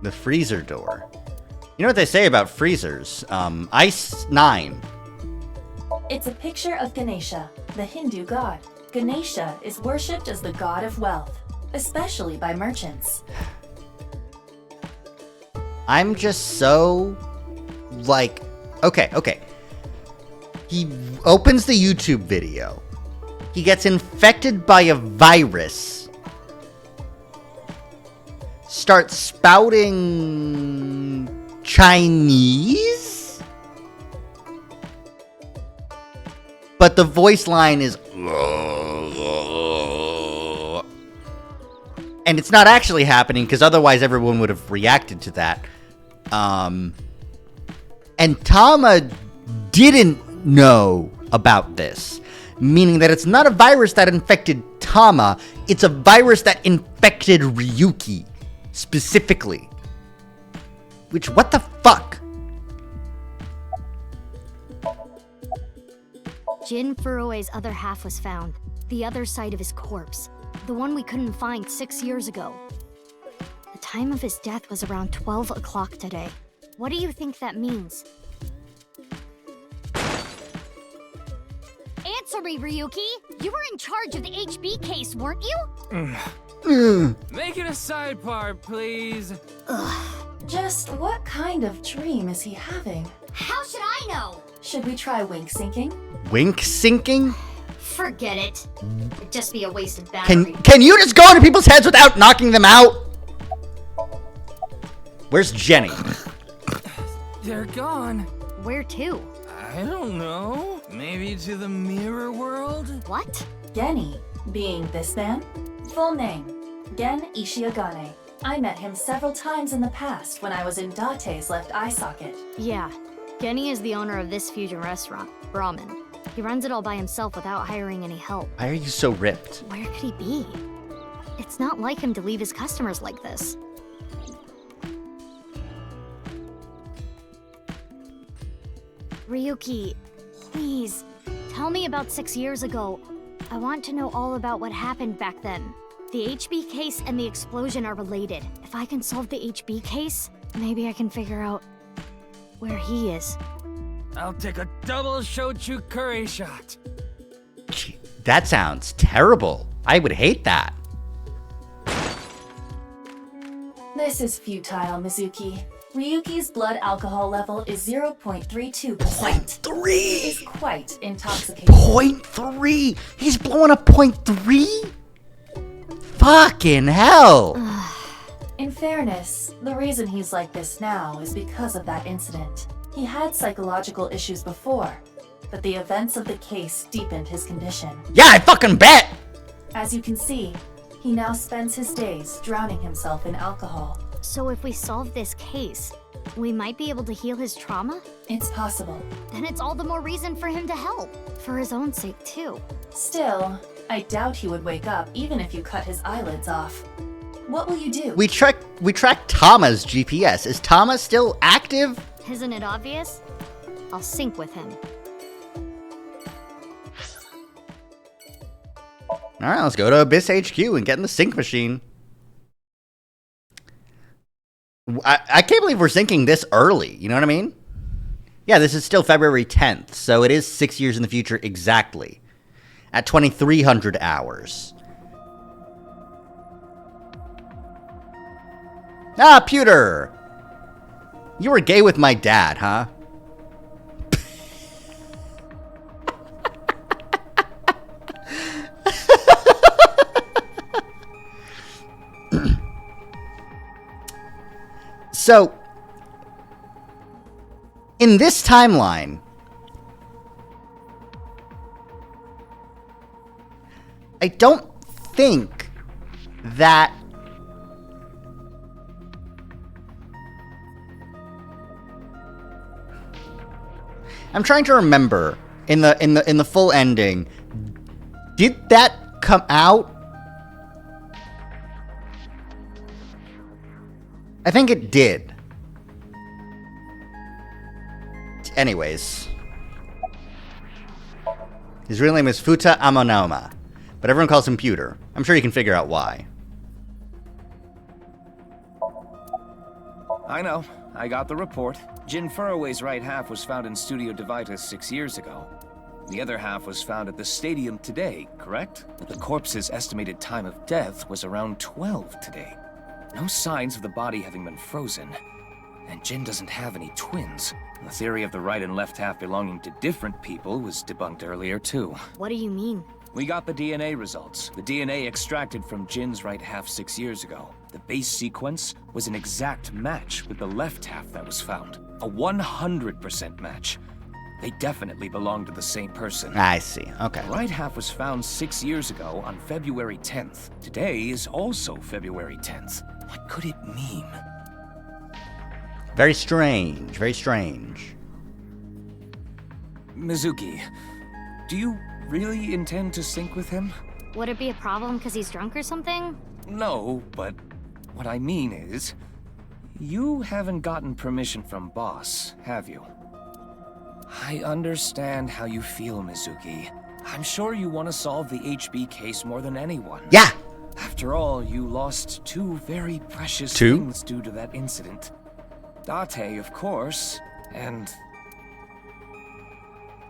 The freezer door. You know what they say about freezers? Ice 9. It's a picture of Ganesha, the Hindu god. Ganesha is worshipped as the god of wealth, especially by merchants. I'm just so, like, okay. He opens the YouTube video. He gets infected by a virus. Starts spouting Chinese? But the voice line is, And it's not actually happening because otherwise everyone would have reacted to that. And Tama didn't know about this, meaning that it's not a virus that infected Tama, it's a virus that infected Ryuki specifically. Which, what the fuck? Jin Furue's other half was found. The other side of his corpse. The one we couldn't find 6 years ago. The time of his death was around 12 o'clock today. What do you think that means? Answer me, Ryuki! You were in charge of the HB case, weren't you? Make it a sidebar, please. Just what kind of dream is he having? How should I know? Should we try wink syncing? Wink syncing? Forget it. It'd just be a wasted battery. Can you just go into people's heads without knocking them out? Where's Jenny? They're gone. Where to? I don't know. Maybe to the mirror world? What? Genny, being this man? Full name, Gen Ishiagane. I met him several times in the past when I was in Date's left eye socket. Yeah. Genny is the owner of this fusion restaurant, Brahmin. He runs it all by himself without hiring any help. Why are you so ripped? Where could he be? It's not like him to leave his customers like this. Ryuki, please, tell me about 6 years ago. I want to know all about what happened back then. The HB case and the explosion are related. If I can solve the HB case, maybe I can figure out where he is. I'll take a double shochu curry shot. Gee, that sounds terrible. I would hate that. This is futile, Mizuki. Ryuki's blood alcohol level is 0.32%. 0.3? He is quite intoxicated. 0.3? He's blowing up 0.3? Fucking hell. In fairness, the reason he's like this now is because of that incident. He had psychological issues before, but the events of the case deepened his condition. Yeah, I fucking bet! As you can see, he now spends his days drowning himself in alcohol. So if we solve this case, we might be able to heal his trauma? It's possible. Then it's all the more reason for him to help. For his own sake, too. Still, I doubt he would wake up even if you cut his eyelids off. What will you do? We tracked Tama's GPS. Is Tama still active? Isn't it obvious? I'll sync with him. Alright, let's go to Abyss HQ and get in the sync machine. I can't believe we're syncing this early, you know what I mean? Yeah, this is still February 10th, so it is 6 years in the future exactly. At 2300 hours. Ah, Pewter! You were gay with my dad, huh? So, in this timeline, I don't think that I'm trying to remember in the full ending, did that come out? I think it did. Anyways. His real name is Futa Amonoma, but everyone calls him Pewter. I'm sure you can figure out why. I know. I got the report. Jin Furue's right half was found in Studio Divita 6 years ago. The other half was found at the stadium today, correct? The corpse's estimated time of death was around 12 today. No signs of the body having been frozen. And Jin doesn't have any twins. The theory of the right and left half belonging to different people was debunked earlier, too. What do you mean? We got the DNA results. The DNA extracted from Jin's right half 6 years ago. The base sequence was an exact match with the left half that was found. A 100% match. They definitely belong to the same person. I see. Okay. The right half was found 6 years ago on February 10th. Today is also February 10th. What could it mean? Very strange. Very strange. Mizuki, do you really intend to sync with him? Would it be a problem because he's drunk or something? No, but what I mean is, you haven't gotten permission from Boss, have you? I understand how you feel, Mizuki. I'm sure you want to solve the HB case more than anyone. Yeah! After all, you lost two very precious Two? things due to that incident. Date, of course, and...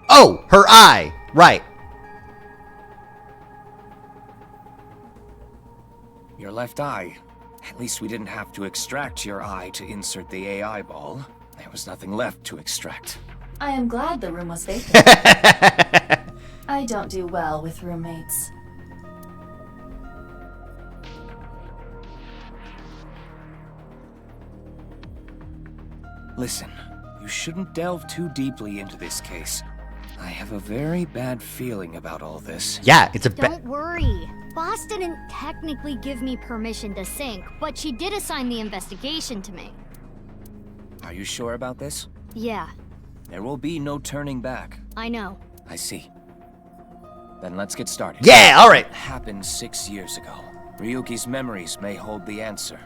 Oh! Her eye! Right. Your left eye. At least we didn't have to extract your eye to insert the AI ball. There was nothing left to extract. I am glad the room was vacant. I don't do well with roommates. Listen, you shouldn't delve too deeply into this case. I have a very bad feeling about all this. Yeah, it's a Don't worry. Boss didn't technically give me permission to sync, but she did assign the investigation to me. Are you sure about this? Yeah, There will be no turning back. I know. I see. Then let's get started. Yeah, all right. What happened 6 years ago? Ryuki's memories may hold the answer.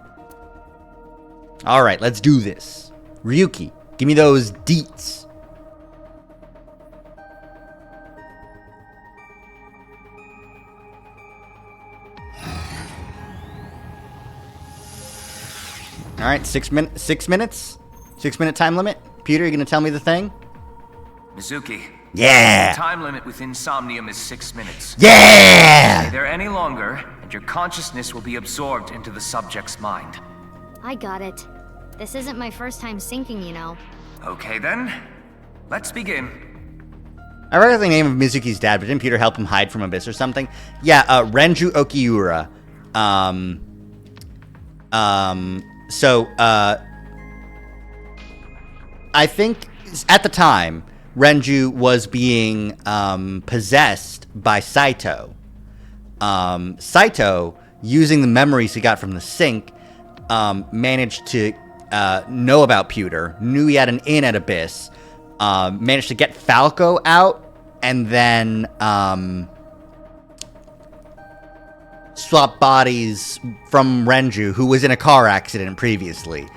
All right, let's do this. Ryuki, give me those deets. All right, 6 minutes. 6 minute time limit. Peter, you gonna tell me the thing? Mizuki. Yeah. The time limit with Insomnium is 6 minutes. Yeah. Stay there any longer, and your consciousness will be absorbed into the subject's mind. I got it. This isn't my first time syncing, you know. Okay then, let's begin. I recognize the name of Mizuki's dad, but didn't Peter help him hide from Abyss or something? Yeah, Renju Okiura. I think at the time, Renju was being possessed by Saito. Saito, using the memories he got from the sync, managed to know about Pewter, knew he had an in at Abyss, managed to get Falco out, and then swap bodies from Renju, who was in a car accident previously.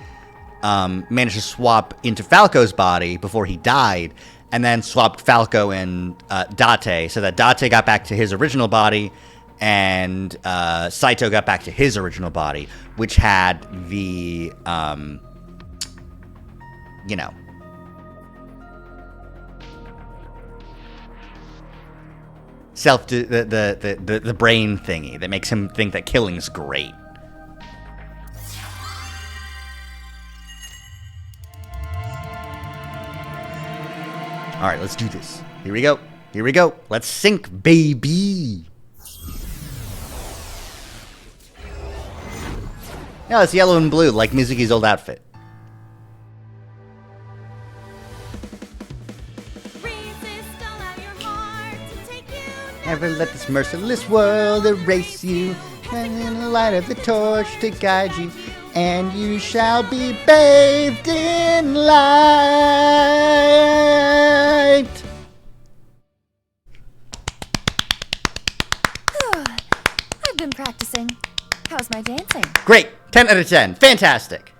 Managed to swap into Falco's body before he died, and then swapped Falco and Date, so that Date got back to his original body, and Saito got back to his original body, which had the, you know, the brain thingy that makes him think that killing's great. All right, let's do this. Here we go. Here we go. Let's sync, baby. No, it's yellow and blue, like Mizuki's old outfit. Never let this merciless world erase you. And in the light of the torch to guide you. And you shall be bathed in light. I've been practicing. How's my dancing? Great. 10 out of 10. Fantastic.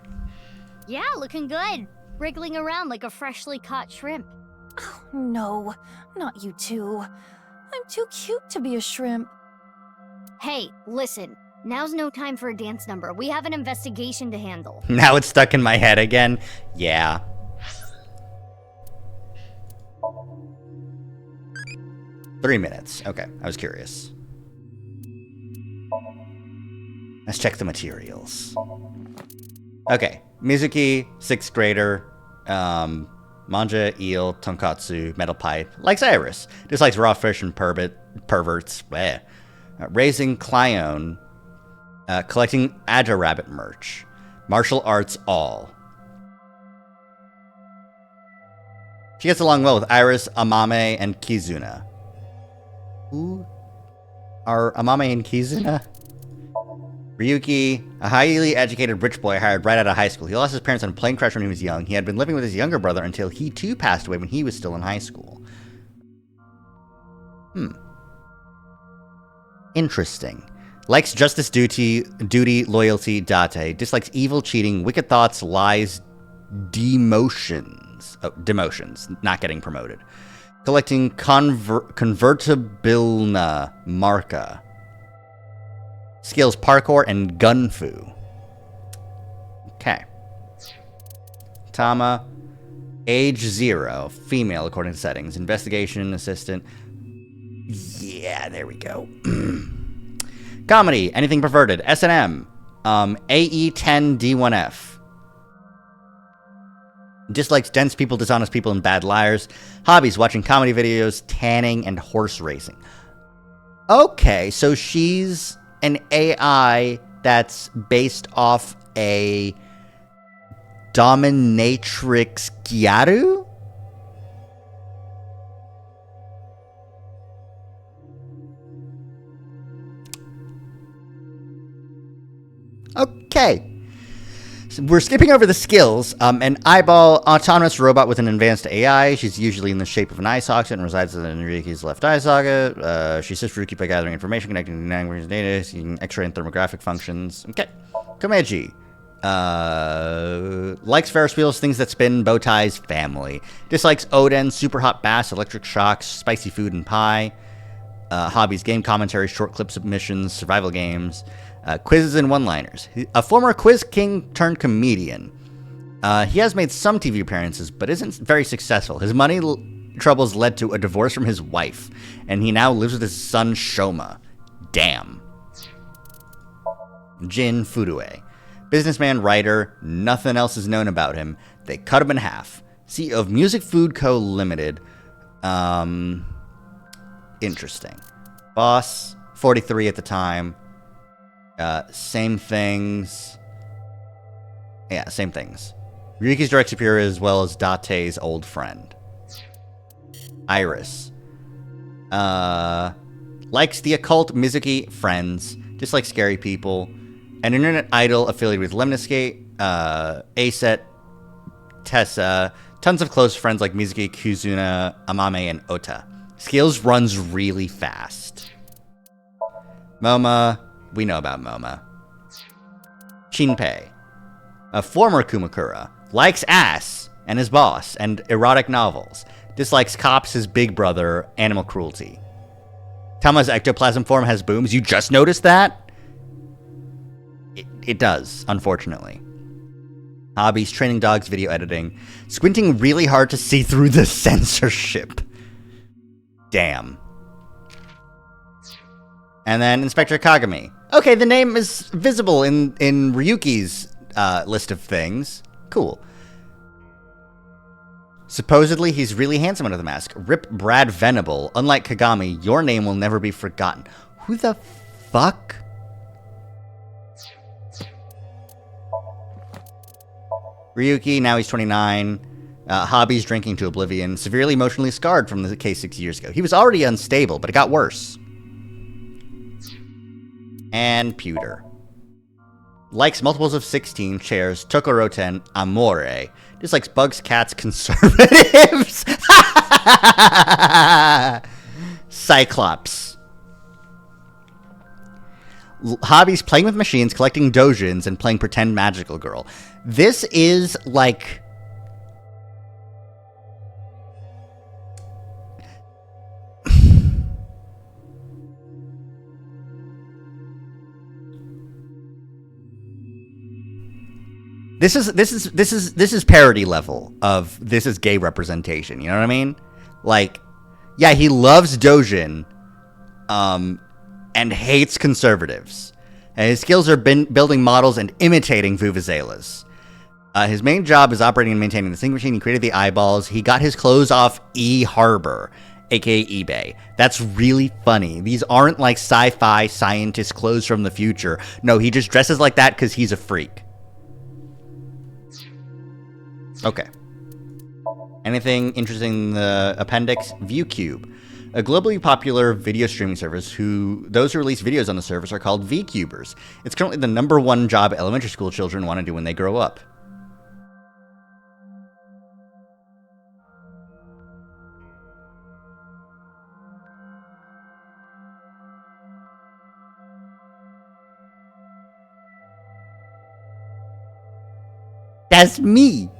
Yeah, looking good. Wriggling around like a freshly caught shrimp. Oh, no, not you two. I'm too cute to be a shrimp. Hey, listen. Now's no time for a dance number. We have an investigation to handle. Now it's stuck in my head again. Yeah. Three minutes. Okay, I was curious. Let's check the materials. Okay, Mizuki, 6th grader, manja, eel, tonkatsu, metal pipe, likes Iris, dislikes raw fish and perverts, bleh. Raising Clyone, collecting Agile Rabbit merch, martial arts all. She gets along well with Iris, Amame, and Kizuna. Who are Amame and Kizuna? Ryuki, a highly educated rich boy hired right out of high school. He lost his parents on a plane crash when he was young. He had been living with his younger brother until he too passed away when he was still in high school. Interesting. Likes justice, duty, loyalty, date. Dislikes evil, cheating, wicked thoughts, lies, demotions. Oh, demotions. Not getting promoted. Collecting convertibilna marca. Skills parkour and gunfu. Okay. Tama. Age 0. Female according to settings. Investigation assistant. Yeah, there we go. Comedy. Anything perverted. S&M. AE10D1F. Dislikes dense people, dishonest people, and bad liars. Hobbies. Watching comedy videos, tanning, and horse racing. Okay, so she's an AI that's based off a dominatrix Gyaru? Okay. So we're skipping over the skills. An eyeball autonomous robot with an advanced AI. She's usually in the shape of an eye socket and resides in Ryuki's left eye socket. She assists Ryuki by gathering information, connecting to language data, seeing X-ray and thermographic functions. Okay. Komeiji. Likes Ferris wheels, things that spin, bow ties, family. Dislikes Oden, super hot baths, electric shocks, spicy food, and pie. Hobbies, game commentary, short clip submissions, survival games. Quizzes and one-liners. A former quiz king turned comedian. He has made some TV appearances, but isn't very successful. His money troubles led to a divorce from his wife, and he now lives with his son Shoma. Damn. Jin Furue. Businessman, writer, nothing else is known about him. They cut him in half. CEO of Music Food Co. Limited. Interesting. Boss, 43 at the time. Same things. Yeah, same things. Ryuki's direct superior as well as Date's old friend. Iris. Likes the occult, Mizuki, friends. Dislikes scary people. An internet idol affiliated with Lemniscate. Aset. Tessa. Tons of close friends like Mizuki, Kuzuna, Amame, and Ota. Skills runs really fast. Moma. We know about Moma. Shinpei. A former Kumakura. Likes ass and his boss and erotic novels. Dislikes cops, his big brother, animal cruelty. Tama's ectoplasm form has booms. You just noticed that? It does, unfortunately. Hobbies, training dogs, video editing. Squinting really hard to see through the censorship. Damn. And then Inspector Kagami. Okay, the name is visible in Ryuki's list of things. Cool. Supposedly, he's really handsome under the mask. Rip Brad Venable. Unlike Kagami, your name will never be forgotten. Who the fuck? Ryuki, now he's 29. Hobbies, drinking to oblivion. Severely emotionally scarred from the case 6 years ago. He was already unstable, but it got worse. And Pewter. Likes multiples of 16, chairs, Tokoroten, Amore. Dislikes bugs, cats, conservatives. Cyclops. Hobbies, playing with machines, collecting dojins, and playing pretend magical girl. This is like... This is parody level of this is gay representation. You know what I mean? Like, yeah, he loves Dojin, and hates conservatives. And his skills are building models and imitating vuvuzelas. His main job is operating and maintaining the singing machine. He created the eyeballs. He got his clothes off eHarbor, aka eBay. That's really funny. These aren't like sci-fi scientist clothes from the future. No, he just dresses like that because he's a freak. Okay. Anything interesting in the appendix? ViewCube, a globally popular video streaming service those who release videos on the service are called VTubers. It's currently the #1 job elementary school children want to do when they grow up. That's me.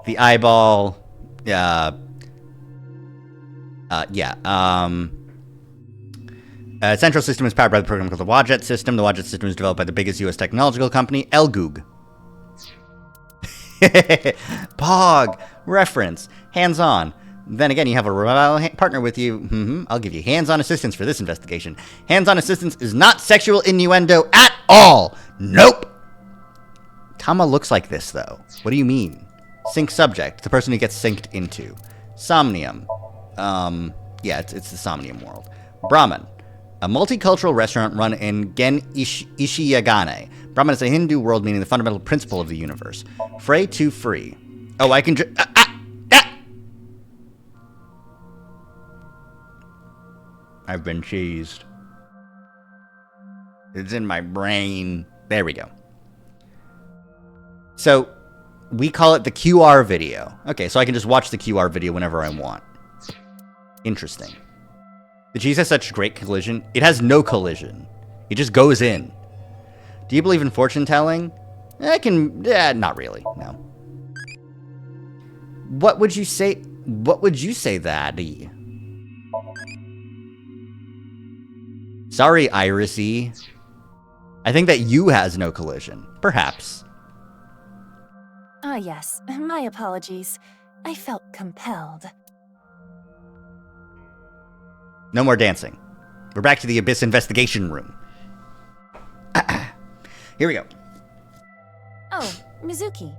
The eyeball. Central system is powered by the program called the Wadjet system. The Wadjet system is developed by the biggest U.S. technological company, Elgoog. Pog. Reference. Hands-on. Then again, you have a reliable partner with you. I'll give you hands-on assistance for this investigation. Hands-on assistance is not sexual innuendo at all. Nope. Tama looks like this, though. What do you mean? Sink subject. The person who gets sinked into. Somnium. Yeah, it's the Somnium world. Brahman. A multicultural restaurant run in Gen Ishiyagane. Brahman is a Hindu world meaning the fundamental principle of the universe. Fray to free. Oh, I can I've been cheesed. It's in my brain. There we go. So, we call it the QR video. Okay, so I can just watch the QR video whenever I want. Interesting. The cheese has such great collision. It has no collision. It just goes in. Do you believe in fortune telling? Not really, no. What would you say, Daddy? Sorry, Irisy. I think that you has no collision. Perhaps. Ah, yes. My apologies. I felt compelled. No more dancing. We're back to the Abyss investigation room. Here we go. Oh, Mizuki.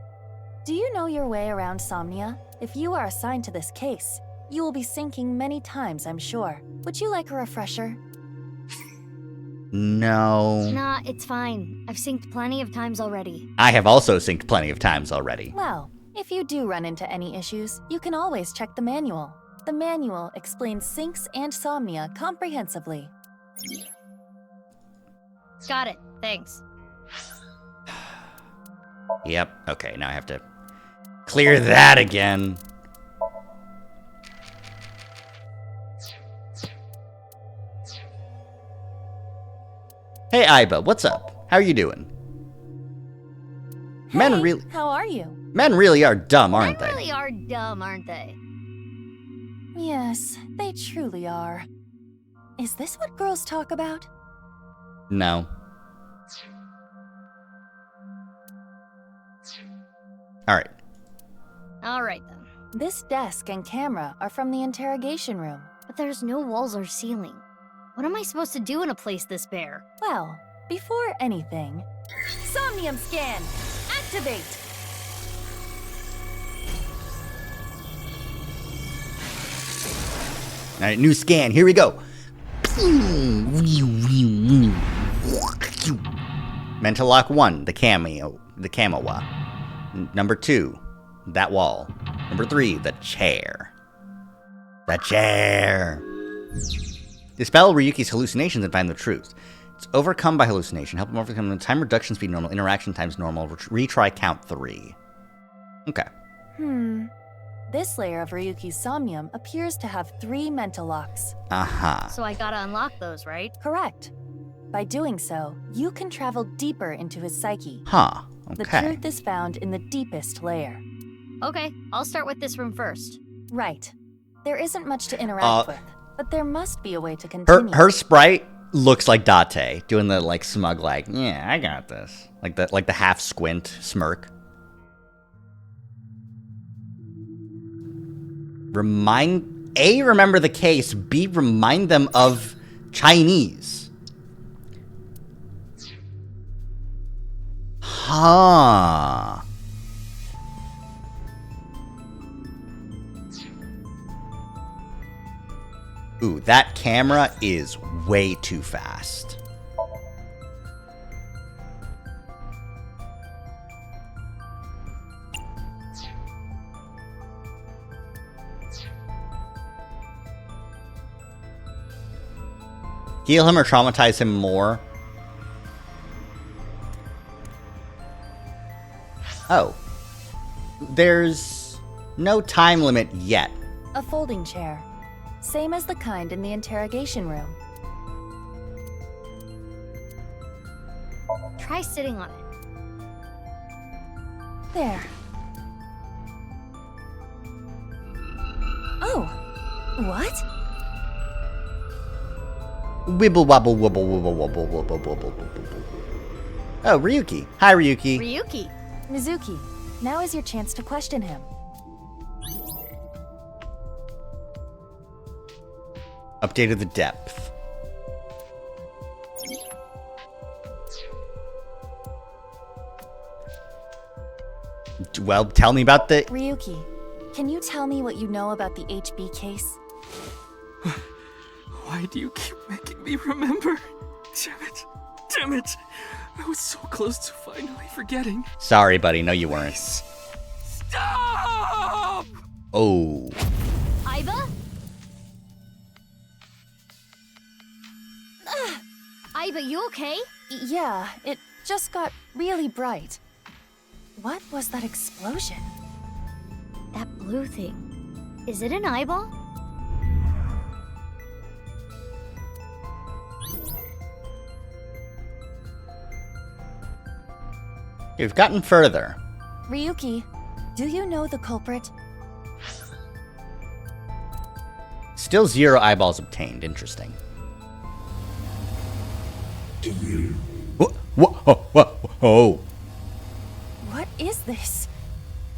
Do you know your way around Somnia? If you are assigned to this case, you will be sinking many times, I'm sure. Would you like a refresher? No. Nah, it's fine. I've synced plenty of times already. I have also synced plenty of times already. Well, if you do run into any issues, you can always check the manual. The manual explains syncs and Somnia comprehensively. Got it. Thanks. Yep. Okay, now I have to clear that again. Hey, Iba, what's up? How are you doing? Hey, how are you? Men really are dumb, aren't they? Men really are dumb, aren't they? Yes, they truly are. Is this what girls talk about? No. Alright. Alright then. This desk and camera are from the interrogation room. But there's no walls or ceiling. What am I supposed to do in a place this bare? Well, before anything, Somnium scan! Activate! Alright, new scan, here we go. Mental lock 1, the Kamawa. Number 2, that wall. Number 3, the chair. The chair. Dispel Ryuki's hallucinations and find the truth. It's overcome by hallucination. Help him overcome the time reduction speed normal, interaction times normal, retry count 3. Okay. This layer of Ryuki's Somnium appears to have 3 mental locks. So I gotta unlock those, right? Correct. By doing so, you can travel deeper into his psyche. Okay. The truth is found in the deepest layer. Okay, I'll start with this room first. Right. There isn't much to interact with, but there must be a way to continue. Her sprite looks like Date, doing the like smug yeah, I got this. Like the half squint smirk. Remember the case. B, remind them of Chinese. Huh. Ooh, that camera is way too fast. Heal him or traumatize him more? Oh. There's no time limit yet. A folding chair. Same as the kind in the interrogation room. Try sitting on it. There. Oh. What? Wibble wobble wobble wobble wobble wobble wobble wobble. Oh, Ryuki. Hi, Ryuki. Ryuki. Mizuki, now is your chance to question him. Update of the depth. Well, tell me about the... Ryuki, can you tell me what you know about the HB case? Why do you keep making me remember? Damn it. Damn it. I was so close to finally forgetting. Sorry, buddy. No, you weren't. Stop! Oh. Aiba? Aiba, you okay? Yeah, it just got really bright. What was that explosion? That blue thing. Is it an eyeball? You've gotten further. Ryuki, do you know the culprit? Still 0 eyeballs obtained. Interesting. Do you? Oh. What is this?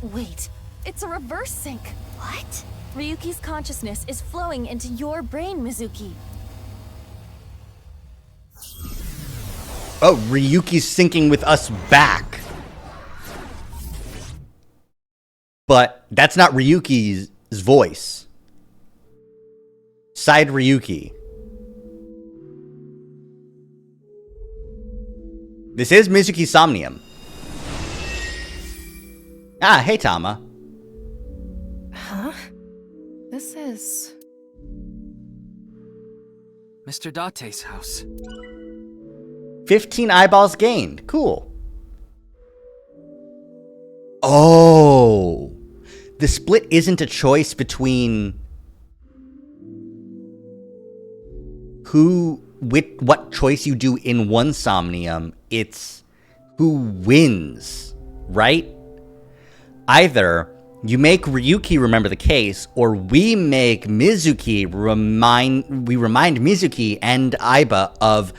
Wait, it's a reverse sync. What? Ryuki's consciousness is flowing into your brain, Mizuki. Oh, Ryuki's syncing with us back. But that's not Ryuki's voice. Side Ryuki. This is Mizuki Somnium. Ah, hey, Tama. Huh? This is... Mr. Date's house. 15 eyeballs gained. Cool. Oh. The split isn't a choice between what choice you do in one Somnium. It's who wins, right? Either you make Ryuki remember the case, or we make Mizuki remind Mizuki and Aiba of...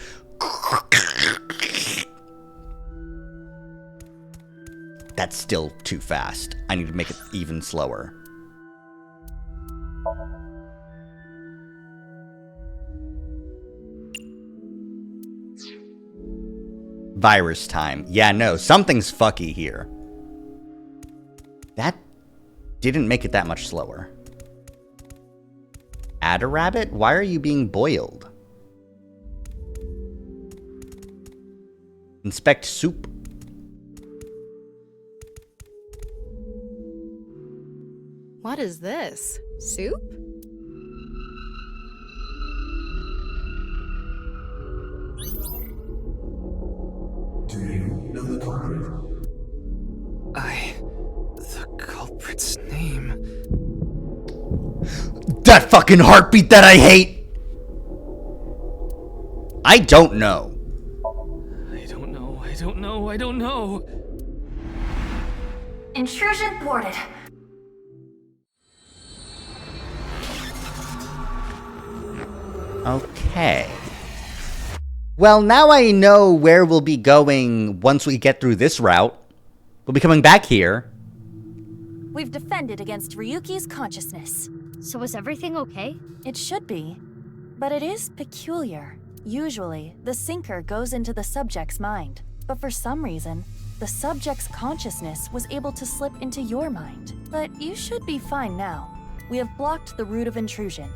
That's still too fast. I need to make it even slower. Virus time. Yeah, no, something's fucky here. That didn't make it that much slower. Add a rabbit? Why are you being boiled? Inspect soup. What is this? Soup? Do you know the culprit? The culprit's name... That fucking heartbeat that I hate! I don't know. I don't know. Intrusion thwarted. Okay. Well, now I know where we'll be going once we get through this route. We'll be coming back here. We've defended against Ryuki's consciousness. So is everything okay? It should be. But it is peculiar. Usually, the sinker goes into the subject's mind. But for some reason, the subject's consciousness was able to slip into your mind. But you should be fine now. We have blocked the route of intrusion.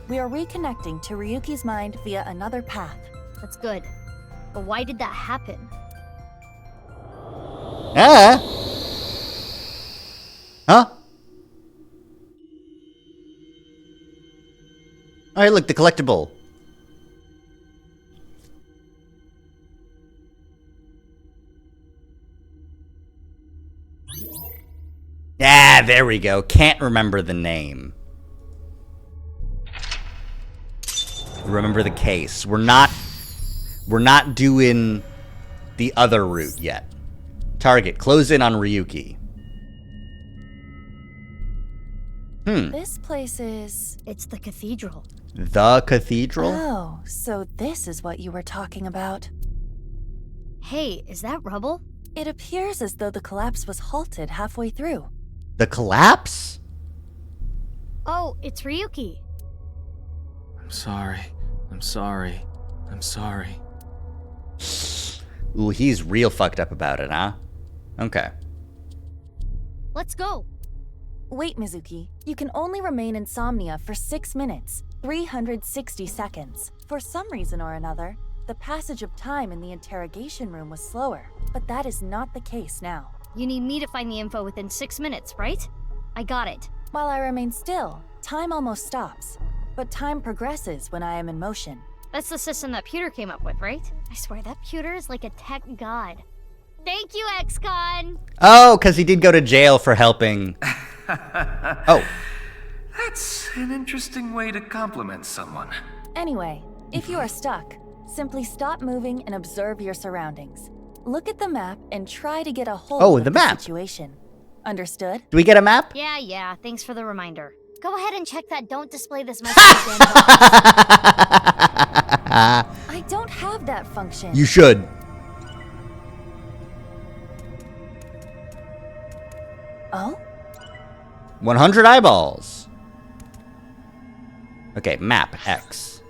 We are reconnecting to Ryuki's mind via another path. That's good. But why did that happen? Ah! Huh? Oh, hey, look, the collectible. Ah, there we go. Can't remember the name. Remember the case. We're not doing the other route yet. Target, close in on Ryuki. This place is... It's the cathedral. The cathedral? Oh, so this is what you were talking about. Hey, is that rubble? It appears as though the collapse was halted halfway through. The collapse? Oh, it's Ryuki. I'm sorry. I'm sorry. I'm sorry. Ooh, he's real fucked up about it, huh? Okay. Let's go. Wait, Mizuki. You can only remain insomnia for 6 minutes, 360 seconds. For some reason or another, the passage of time in the interrogation room was slower, but that is not the case now. You need me to find the info within 6 minutes, right? I got it. While I remain still, time almost stops, but time progresses when I am in motion. That's the system that Pewter came up with, right? I swear that Pewter is like a tech god. Thank you, XCon! Oh, because he did go to jail for helping. Oh. That's an interesting way to compliment someone. Anyway, if you are stuck, simply stop moving and observe your surroundings. Look at the map and try to get a hold of the situation. Understood? Do we get a map? Yeah, thanks for the reminder. Go ahead and check that don't display this message again. I don't have that function. You should. Oh? 100 eyeballs. Okay, map X.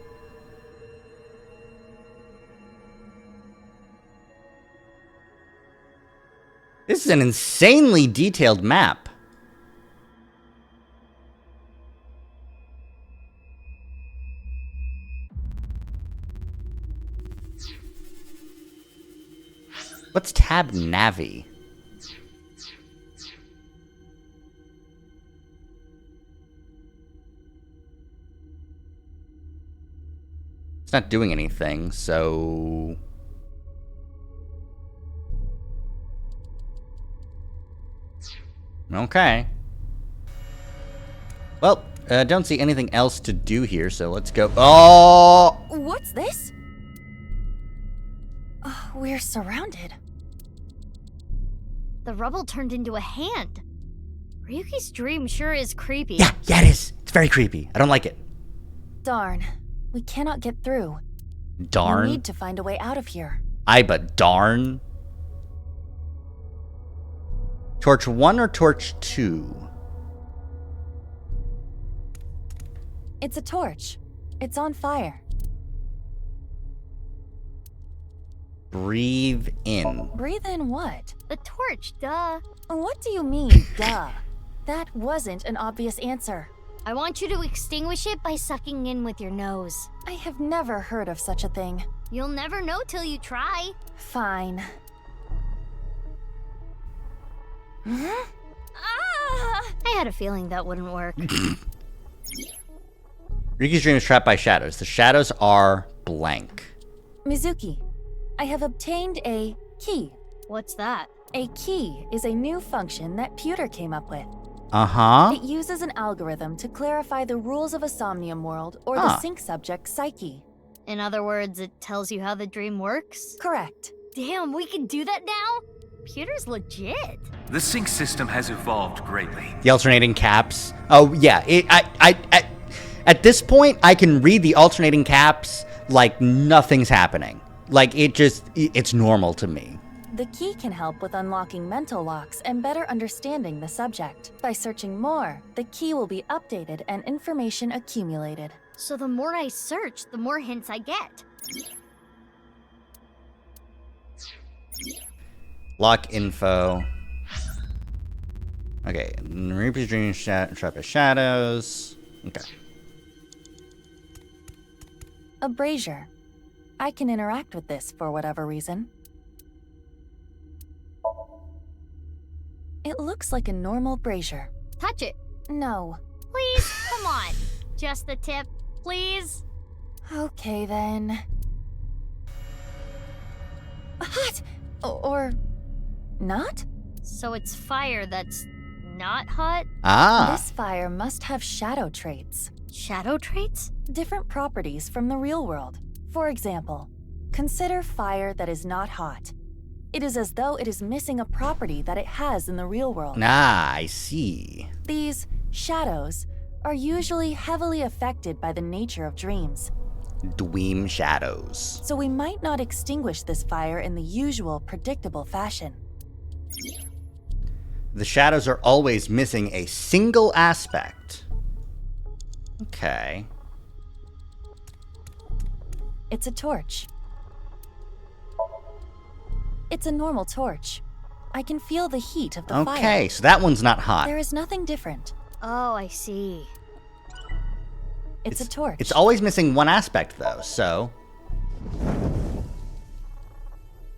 This is an insanely detailed map. What's tab Navi? It's not doing anything, so... Okay. Well, don't see anything else to do here, so let's go. Oh! What's this? We're surrounded. The rubble turned into a hand. Ryuki's dream sure is creepy. Yeah, it is. It's very creepy. I don't like it. Darn. We cannot get through. Darn. We need to find a way out of here. But darn. Torch 1 or torch 2? It's a torch. It's on fire. Breathe in. Breathe in what? The torch, duh. What do you mean, duh? That wasn't an obvious answer. I want you to extinguish it by sucking in with your nose. I have never heard of such a thing. You'll never know till you try. Fine. I had a feeling that wouldn't work. Ryuki's dream is trapped by shadows. The shadows are blank. Mizuki, I have obtained a key. What's that? A key is a new function that Pewter came up with. Uh-huh. It uses an algorithm to clarify the rules of a Somnium world or the sync subject's psyche. In other words, it tells you how the dream works? Correct. Damn, we can do that now? Pewter's legit. The sync system has evolved greatly. The alternating caps. Oh, yeah. At this point, I can read the alternating caps like nothing's happening. Like, it's normal to me. The key can help with unlocking mental locks and better understanding the subject. By searching more, the key will be updated and information accumulated. So the more I search, the more hints I get. Lock info. Okay, Reaper's Dream, Trap of Shadows. Okay. A brazier. I can interact with this for whatever reason. It looks like a normal brazier. Touch it. No. Please, come on. Just the tip, please. Okay then. Hot! Or not? So it's fire that's not hot? Ah. This fire must have shadow traits. Shadow traits? Different properties from the real world. For example, consider fire that is not hot. It is as though it is missing a property that it has in the real world. Ah, I see. These shadows are usually heavily affected by the nature of dreams. Dweem shadows. So we might not extinguish this fire in the usual, predictable fashion. The shadows are always missing a single aspect. Okay. It's a torch. It's a normal torch. I can feel the heat of the fire. Okay, so that one's not hot. There is nothing different. Oh, I see. It's a torch. It's always missing one aspect, though, so...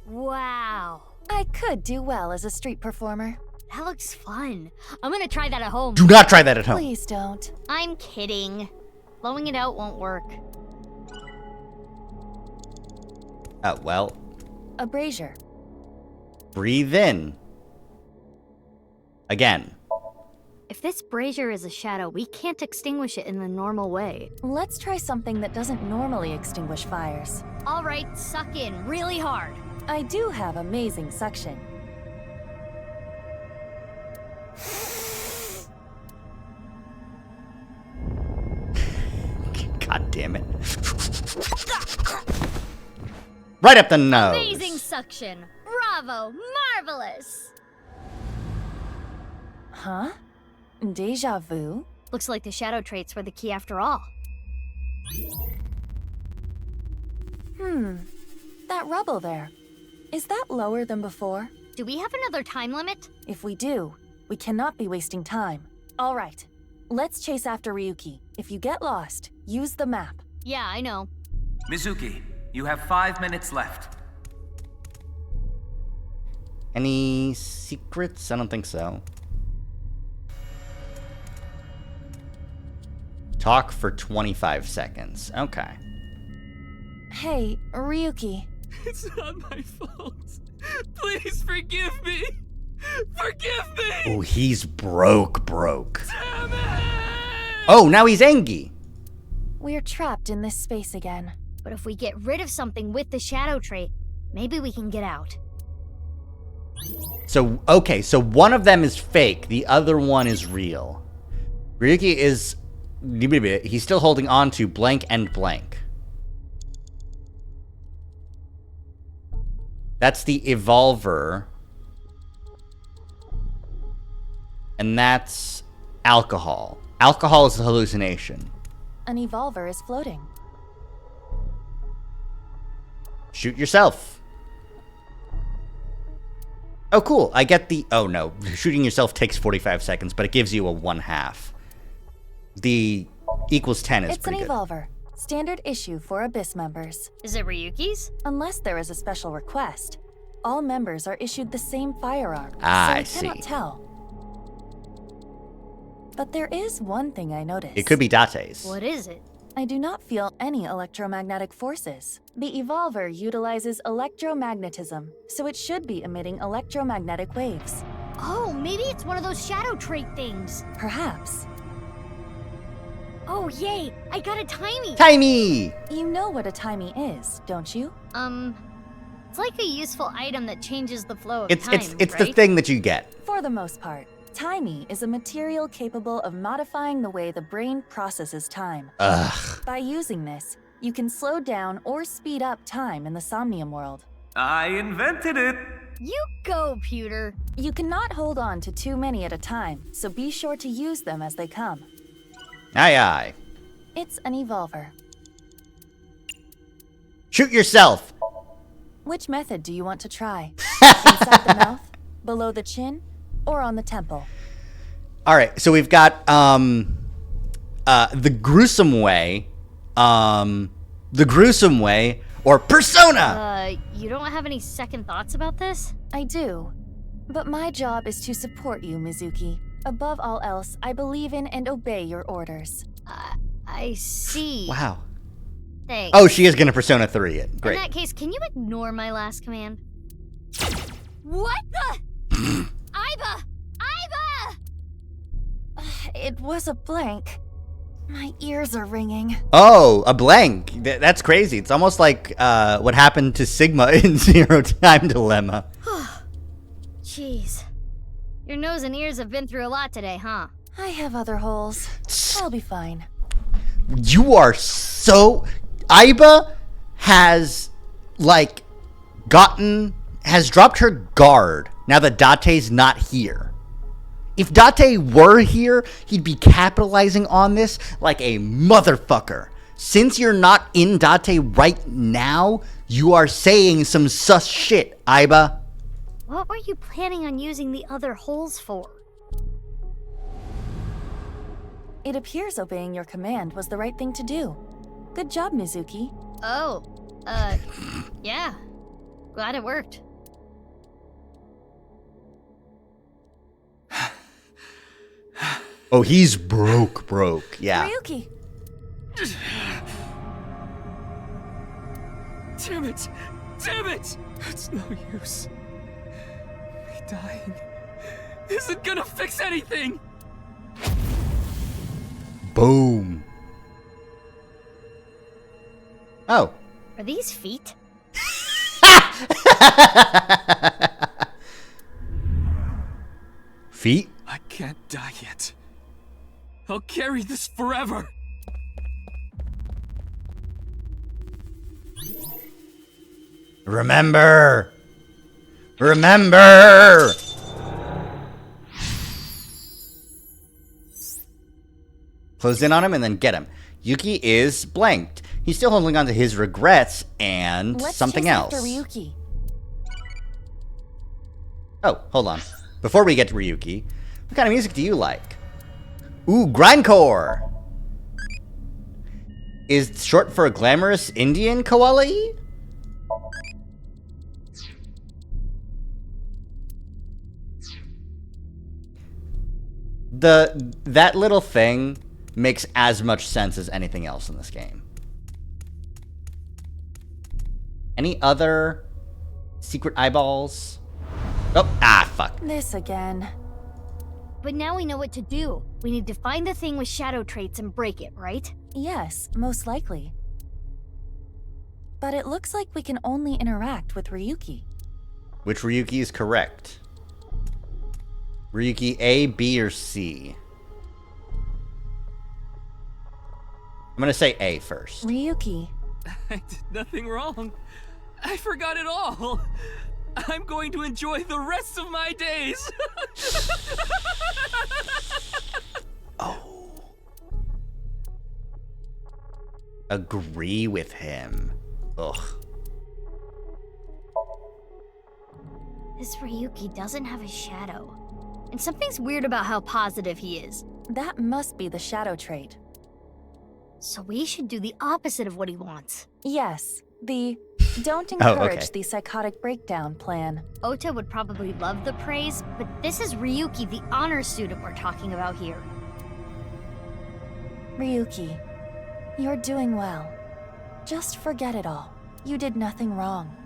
Wow. I could do well as a street performer. That looks fun. I'm gonna try that at home. Do not try that at home. Please don't. I'm kidding. Blowing it out won't work. Oh, well. A brazier. Breathe in. Again. If this brazier is a shadow, we can't extinguish it in the normal way. Let's try something that doesn't normally extinguish fires. All right, suck in really hard. I do have amazing suction. God damn it. Right up the nose. Amazing suction. Bravo. Marvelous. Huh? Deja vu? Looks like the shadow traits were the key after all. That rubble there. Is that lower than before? Do we have another time limit? If we do, we cannot be wasting time. All right, let's chase after Ryuki. If you get lost, use the map. Yeah, I know. Mizuki, you have 5 minutes left. Any secrets? I don't think so. Talk for 25 seconds. Okay. Hey, Ryuki. It's not my fault. Please forgive me. Forgive me. Oh, he's broke. Oh, now he's Engi. We're trapped in this space again. But if we get rid of something with the shadow trait, maybe we can get out. So, okay, so one of them is fake. The other one is real. Ryuki is... He's still holding on to blank and blank. That's the evolver. And that's alcohol. Alcohol is a hallucination. An evolver is floating. Shoot yourself. Oh, cool. I get the... Oh, no. Shooting yourself takes 45 seconds, but it gives you a 1/2. The equals 10 is pretty good. It's an evolver. Standard issue for Abyss members. Is it Ryuki's? Unless there is a special request. All members are issued the same firearm, I so we cannot tell. But there is one thing I noticed. It could be Date's. What is it? I do not feel any electromagnetic forces. The evolver utilizes electromagnetism, so it should be emitting electromagnetic waves. Oh, maybe it's one of those shadow trait things. Perhaps. Oh, yay! I got a timey! Timey! You know what a timey is, don't you? It's like a useful item that changes the flow of It's time, right? the thing that you get. For the most part. Timey is a material capable of modifying the way the brain processes time. Ugh. By using this, you can slow down or speed up time in the Somnium world. I invented it. You go, Pewter. You cannot hold on to too many at a time, so be sure to use them as they come. Aye, aye. It's an evolver. Shoot yourself! Which method do you want to try? Inside the mouth, below the chin, or on the temple? Alright, so we've got, the gruesome way, or persona! You don't have any second thoughts about this? I do. But my job is to support you, Mizuki. Above all else, I believe in and obey your orders. I see. Wow. Thanks. Oh, she is gonna Persona 3 it. Great. In that case, can you ignore my last command? What the? I Aiba! Aiba! It was a blank. My ears are ringing. Oh, a blank. That's crazy. It's almost like what happened to Sigma in Zero Time Dilemma. Jeez. Your nose and ears have been through a lot today, huh? I have other holes. I'll be fine. You are so... Aiba has, like, has dropped her guard now that Date's not here. If Date were here, he'd be capitalizing on this like a motherfucker. Since you're not in Date right now, you are saying some sus shit, Aiba. What were you planning on using the other holes for? It appears obeying your command was the right thing to do. Good job, Mizuki. Oh, yeah. Glad it worked. Oh, he's broke. Yeah. Ryuki. Damn it! Damn it! It's no use. Me dying isn't gonna fix anything! Boom. Oh. Are these feet? Feet? I can't die yet. I'll carry this forever. Remember! Remember! Close in on him and then get him. Yuki is blanked. He's still holding on to his regrets and something else. Let's chase after Ryuki. Oh, hold on. Before we get to Ryuki, what kind of music do you like? Ooh, grindcore! Is short for a glamorous Indian koala? That little thing makes as much sense as anything else in this game. Any other secret eyeballs? Oh, fuck. This again. But now we know what to do. We need to find the thing with shadow traits and break it, right? Yes, most likely. But it looks like we can only interact with Ryuki. Which Ryuki is correct? Ryuki A, B, or C? I'm gonna say A first. Ryuki. I did nothing wrong. I forgot it all. I'm going to enjoy the rest of my days. Oh. Agree with him. Ugh. This Ryuki doesn't have a shadow. And something's weird about how positive he is. That must be the shadow trait. So we should do the opposite of what he wants. Yes, the don't encourage the psychotic breakdown plan. Ota would probably love the praise, but this is Ryuki, the honor student we're talking about here. Ryuki, you're doing well. Just forget it all. You did nothing wrong.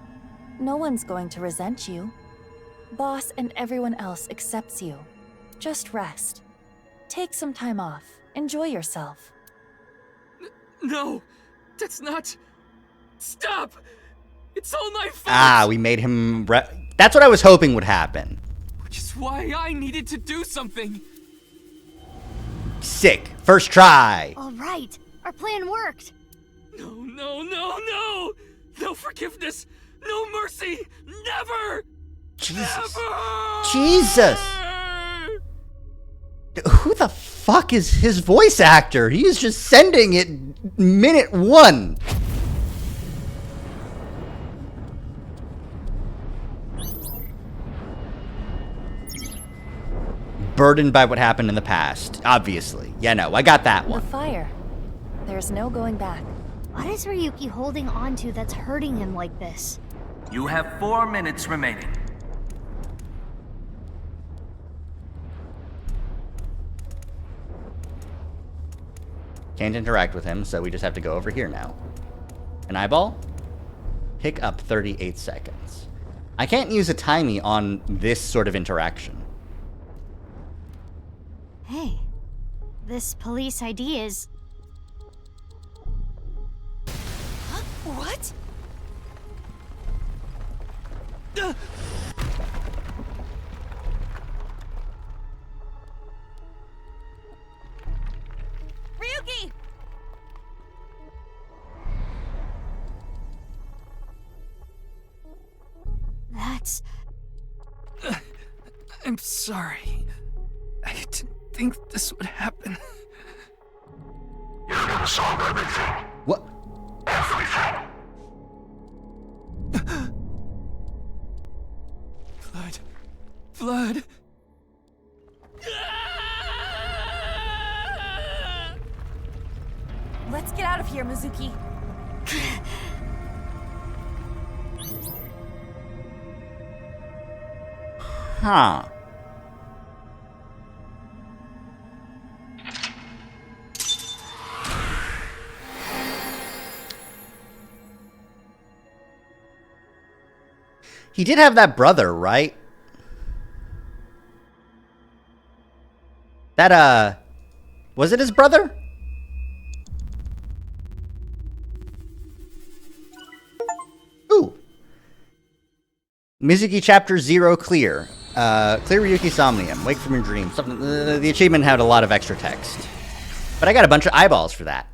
No one's going to resent you. Boss and everyone else accepts you. Just rest. Take some time off. Enjoy yourself. No, that's not... Stop! It's all my fault! We made him... That's what I was hoping would happen. Which is why I needed to do something. Sick. First try. All right, our plan worked. No, no, no, no! No forgiveness! No mercy! Never! Jesus. Never! Jesus! Who the fuck is his voice actor? He is just sending it minute 1. Burdened by what happened in the past, obviously. Yeah, no, I got that one. The fire. There's no going back. What is Ryuki holding on to that's hurting him like this? You have 4 minutes remaining. Can't interact with him, so we just have to go over here now. An eyeball? Pick up 38 seconds. I can't use a timey on this sort of interaction. Hey, this police ID is... Huh? What? Ryuki! That's... I'm sorry. I didn't think this would happen. You're gonna solve everything. What? Everything. Blood. Let's get out of here, Mizuki. Huh. He did have that brother, right? That, was it his brother? Ooh. Mizuki Chapter 0 clear. Clear Ryuki Somnium. Wake from your dream. Something. The achievement had a lot of extra text. But I got a bunch of eyeballs for that.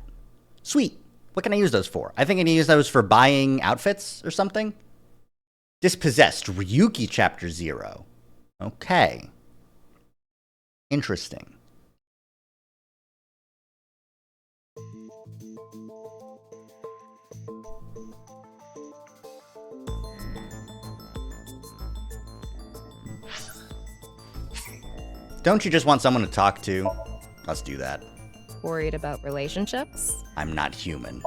Sweet. What can I use those for? I think I can use those for buying outfits or something. Dispossessed. Ryuki Chapter 0. Okay. Interesting. Don't you just want someone to talk to? Let's do that. Worried about relationships? I'm not human.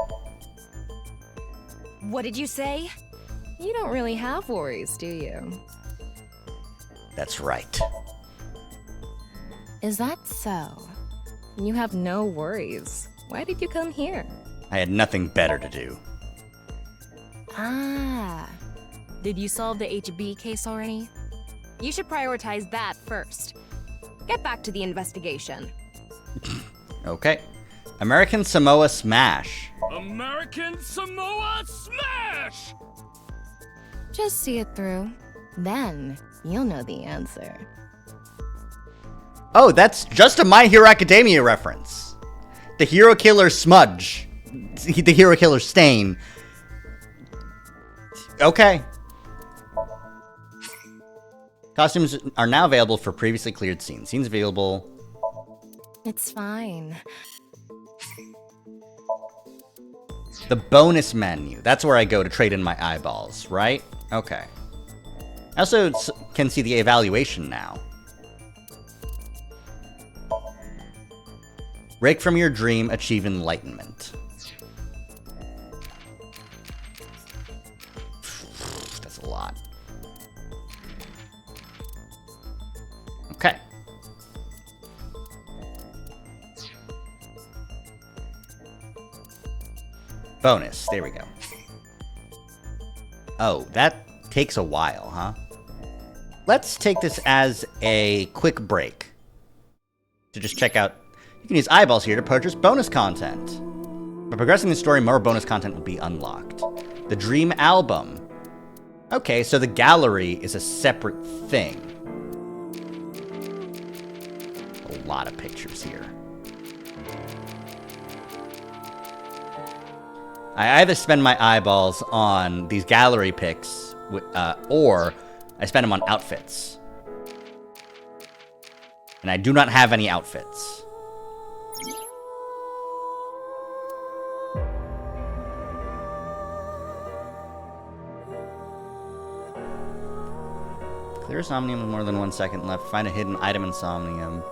What did you say? You don't really have worries, do you? That's right. Is that so? You have no worries. Why did you come here? I had nothing better to do. Ah. Did you solve the HB case already? You should prioritize that first. Get back to the investigation. Okay. American Samoa Smash. American Samoa Smash! Just see it through. Then, you'll know the answer. Oh, that's just a My Hero Academia reference. The Hero Killer Smudge. The Hero Killer Stain. Okay. Costumes are now available for previously cleared scenes. Scenes available. It's fine. The bonus menu. That's where I go to trade in my eyeballs, right? Okay. I also can see the evaluation now. Break from your dream, achieve enlightenment. That's a lot. Okay. Bonus. There we go. Oh, that takes a while, huh? Let's take this as a quick break to just check out. You can use eyeballs here to purchase bonus content. By progressing the story, more bonus content will be unlocked. The Dream Album. Okay, so the gallery is a separate thing. A lot of pictures here. I either spend my eyeballs on these gallery pics, or I spend them on outfits. And I do not have any outfits. Clear Somnium with more than 1 second left. Find a hidden item in Somnium.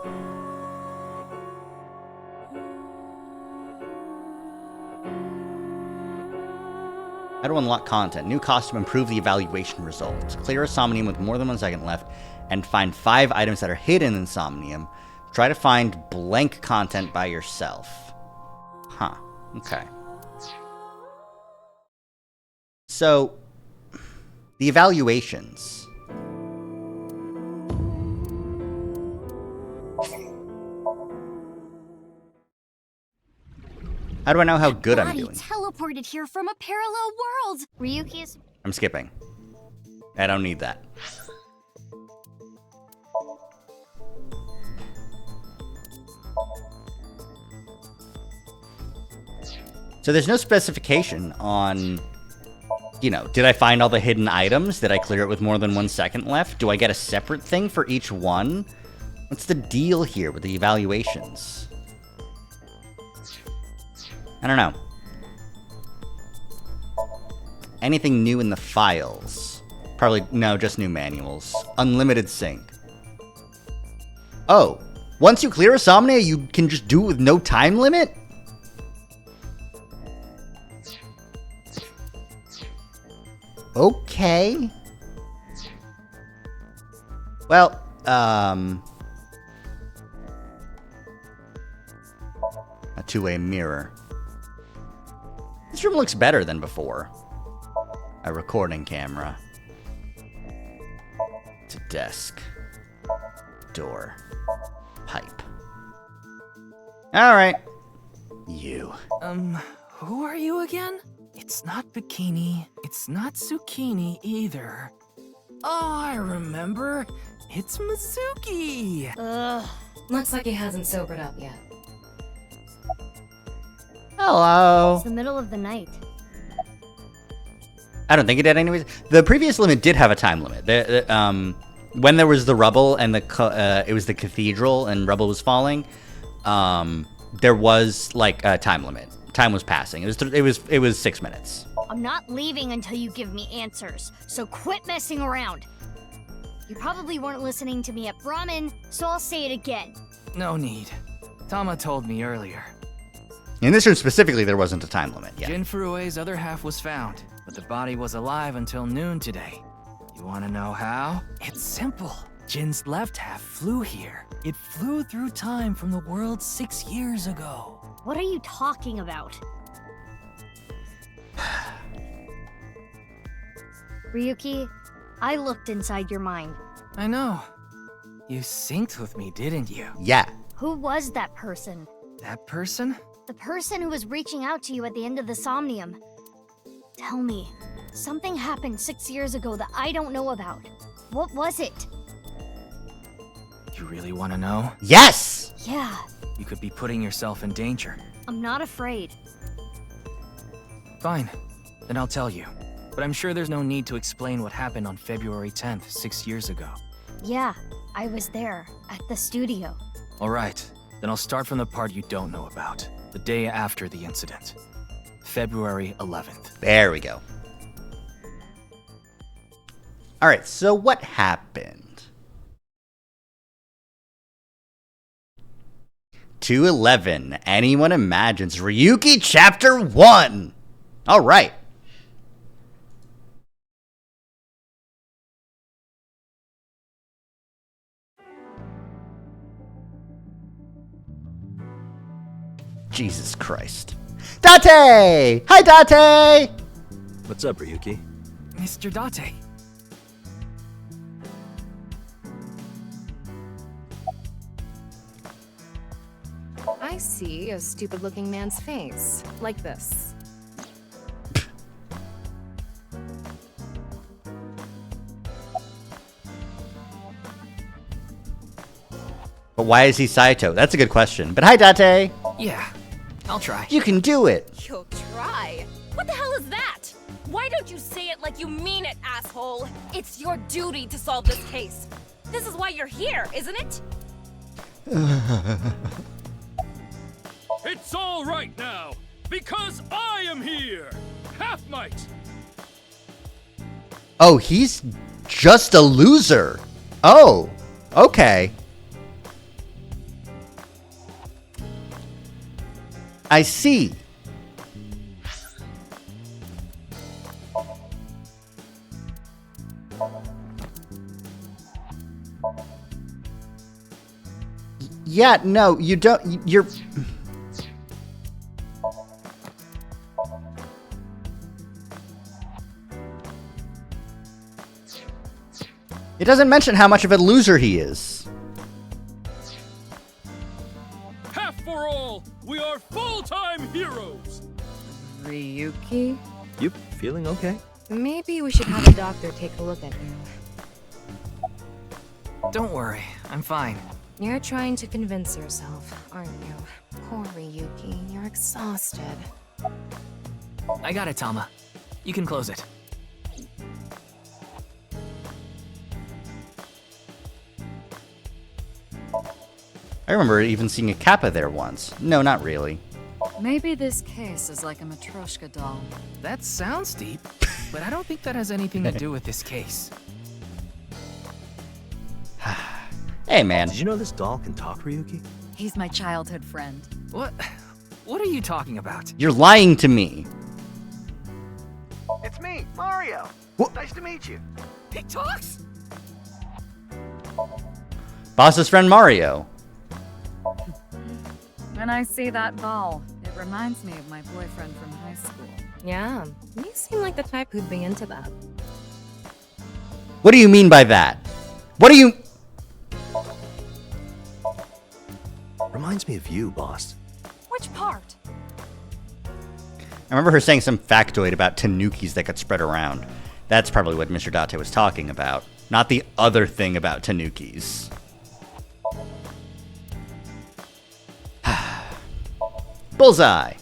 How to unlock content. New costume, improve the evaluation results. Clear a Somnium with more than 1 second left and find 5 items that are hidden in Somnium. Try to find blank content by yourself. Huh. Okay. So, the evaluations. How do I know how good I'm Body doing? teleported here from a parallel world. Ryuki is... I'm skipping. I don't need that. So there's no specification on, you know, did I find all the hidden items? Did I clear it with more than 1 second left? Do I get a separate thing for each one? What's the deal here with the evaluations? I don't know. Anything new in the files? Probably, no, just new manuals. Unlimited sync. Oh, once you clear Insomnia, you can just do it with no time limit? Okay. Well, a two-way mirror. This room looks better than before. A recording camera. It's a desk. Door. Pipe. Alright. You. Who are you again? It's not Bikini. It's not Zucchini either. Oh, I remember. It's Mizuki. Looks like he hasn't sobered up yet. Hello. It's the middle of the night. I don't think it did anyways. The previous limit did have a time limit. When there was the rubble and it was the cathedral and rubble was falling, there was like a time limit. Time was passing. It was 6 minutes. I'm not leaving until you give me answers, so quit messing around. You probably weren't listening to me at Brahmin, so I'll say it again. No need. Tama told me earlier. In this room specifically, there wasn't a time limit. Yeah. Jin Furue's other half was found, but the body was alive until noon today. You want to know how? It's simple. Jin's left half flew here. It flew through time from the world 6 years ago. What are you talking about? Ryuki, I looked inside your mind. I know. You synced with me, didn't you? Yeah. Who was that person? That person? The person who was reaching out to you at the end of the Somnium. Tell me, something happened 6 years ago that I don't know about. What was it? You really want to know? Yes! Yeah. You could be putting yourself in danger. I'm not afraid. Fine. Then I'll tell you. But I'm sure there's no need to explain what happened on February 10th, 6 years ago. Yeah, I was there, at the studio. Alright, then I'll start from the part you don't know about. The day after the incident. February 11th. There we go. Alright, so what happened? 211. Anyone imagines Ryuki Chapter 1! Alright. Jesus Christ. Date! Hi, Date! What's up, Ryuki? Mr. Date. I see a stupid-looking man's face, like this. But why is he Saito? That's a good question. But hi, Date! Yeah, I'll try. You can do it! You'll try? What the hell is that? Why don't you say it like you mean it, asshole? It's your duty to solve this case. This is why you're here, isn't it? It's all right now, because I am here! Half Might! Oh, he's just a loser. Oh, okay. I see. Yeah, no, you don't. You're. It doesn't mention how much of a loser he is. Half for all, we are full-time heroes! Ryuki? You feeling okay? Maybe we should have a doctor take a look at you. Don't worry, I'm fine. You're trying to convince yourself, aren't you? Poor Ryuki, you're exhausted. I got it, Tama. You can close it. I remember even seeing a Kappa there once. No, not really. Maybe this case is like a Matryoshka doll. That sounds deep, but I don't think that has anything to do with this case. Hey, man. Did you know this doll can talk, Ryuki? He's my childhood friend. What? What are you talking about? You're lying to me. It's me, Mario. What? Nice to meet you. He talks? Boss's friend Mario. When I see that ball, it reminds me of my boyfriend from high school. Yeah, you seem like the type who'd be into that. What do you mean by that? What do you... Reminds me of you, boss. Which part? I remember her saying some factoid about tanukis that got spread around. That's probably what Mr. Date was talking about, not the other thing about tanukis. Bullseye!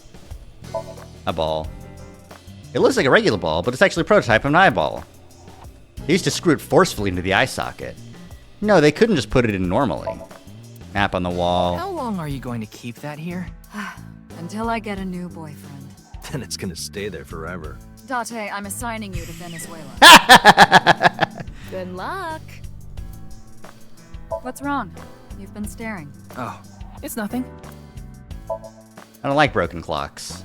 A ball. It looks like a regular ball, but it's actually a prototype of an eyeball. They used to screw it forcefully into the eye socket. No, they couldn't just put it in normally. Map on the wall. How long are you going to keep that here? Until I get a new boyfriend. Then it's gonna stay there forever. Date, I'm assigning you to Venezuela. Good luck. What's wrong? You've been staring. Oh, it's nothing. I don't like broken clocks.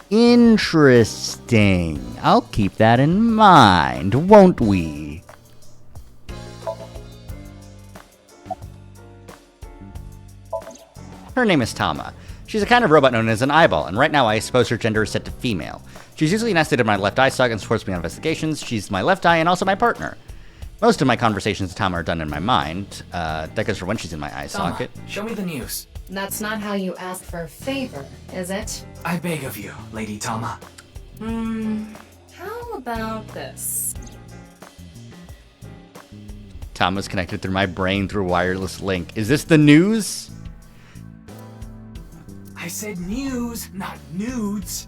Interesting. I'll keep that in mind, won't we? Her name is Tama. She's a kind of robot known as an eyeball, and right now I suppose her gender is set to female. She's usually nested in my left eye socket and supports me on investigations. She's my left eye and also my partner. Most of my conversations with Tama are done in my mind. That goes for when she's in my eye Tama, socket. show me the news. That's not how you ask for a favor, is it? I beg of you, Lady Tama. How about this? Tama's connected through my brain through a wireless link. Is this the news? I said news, not nudes.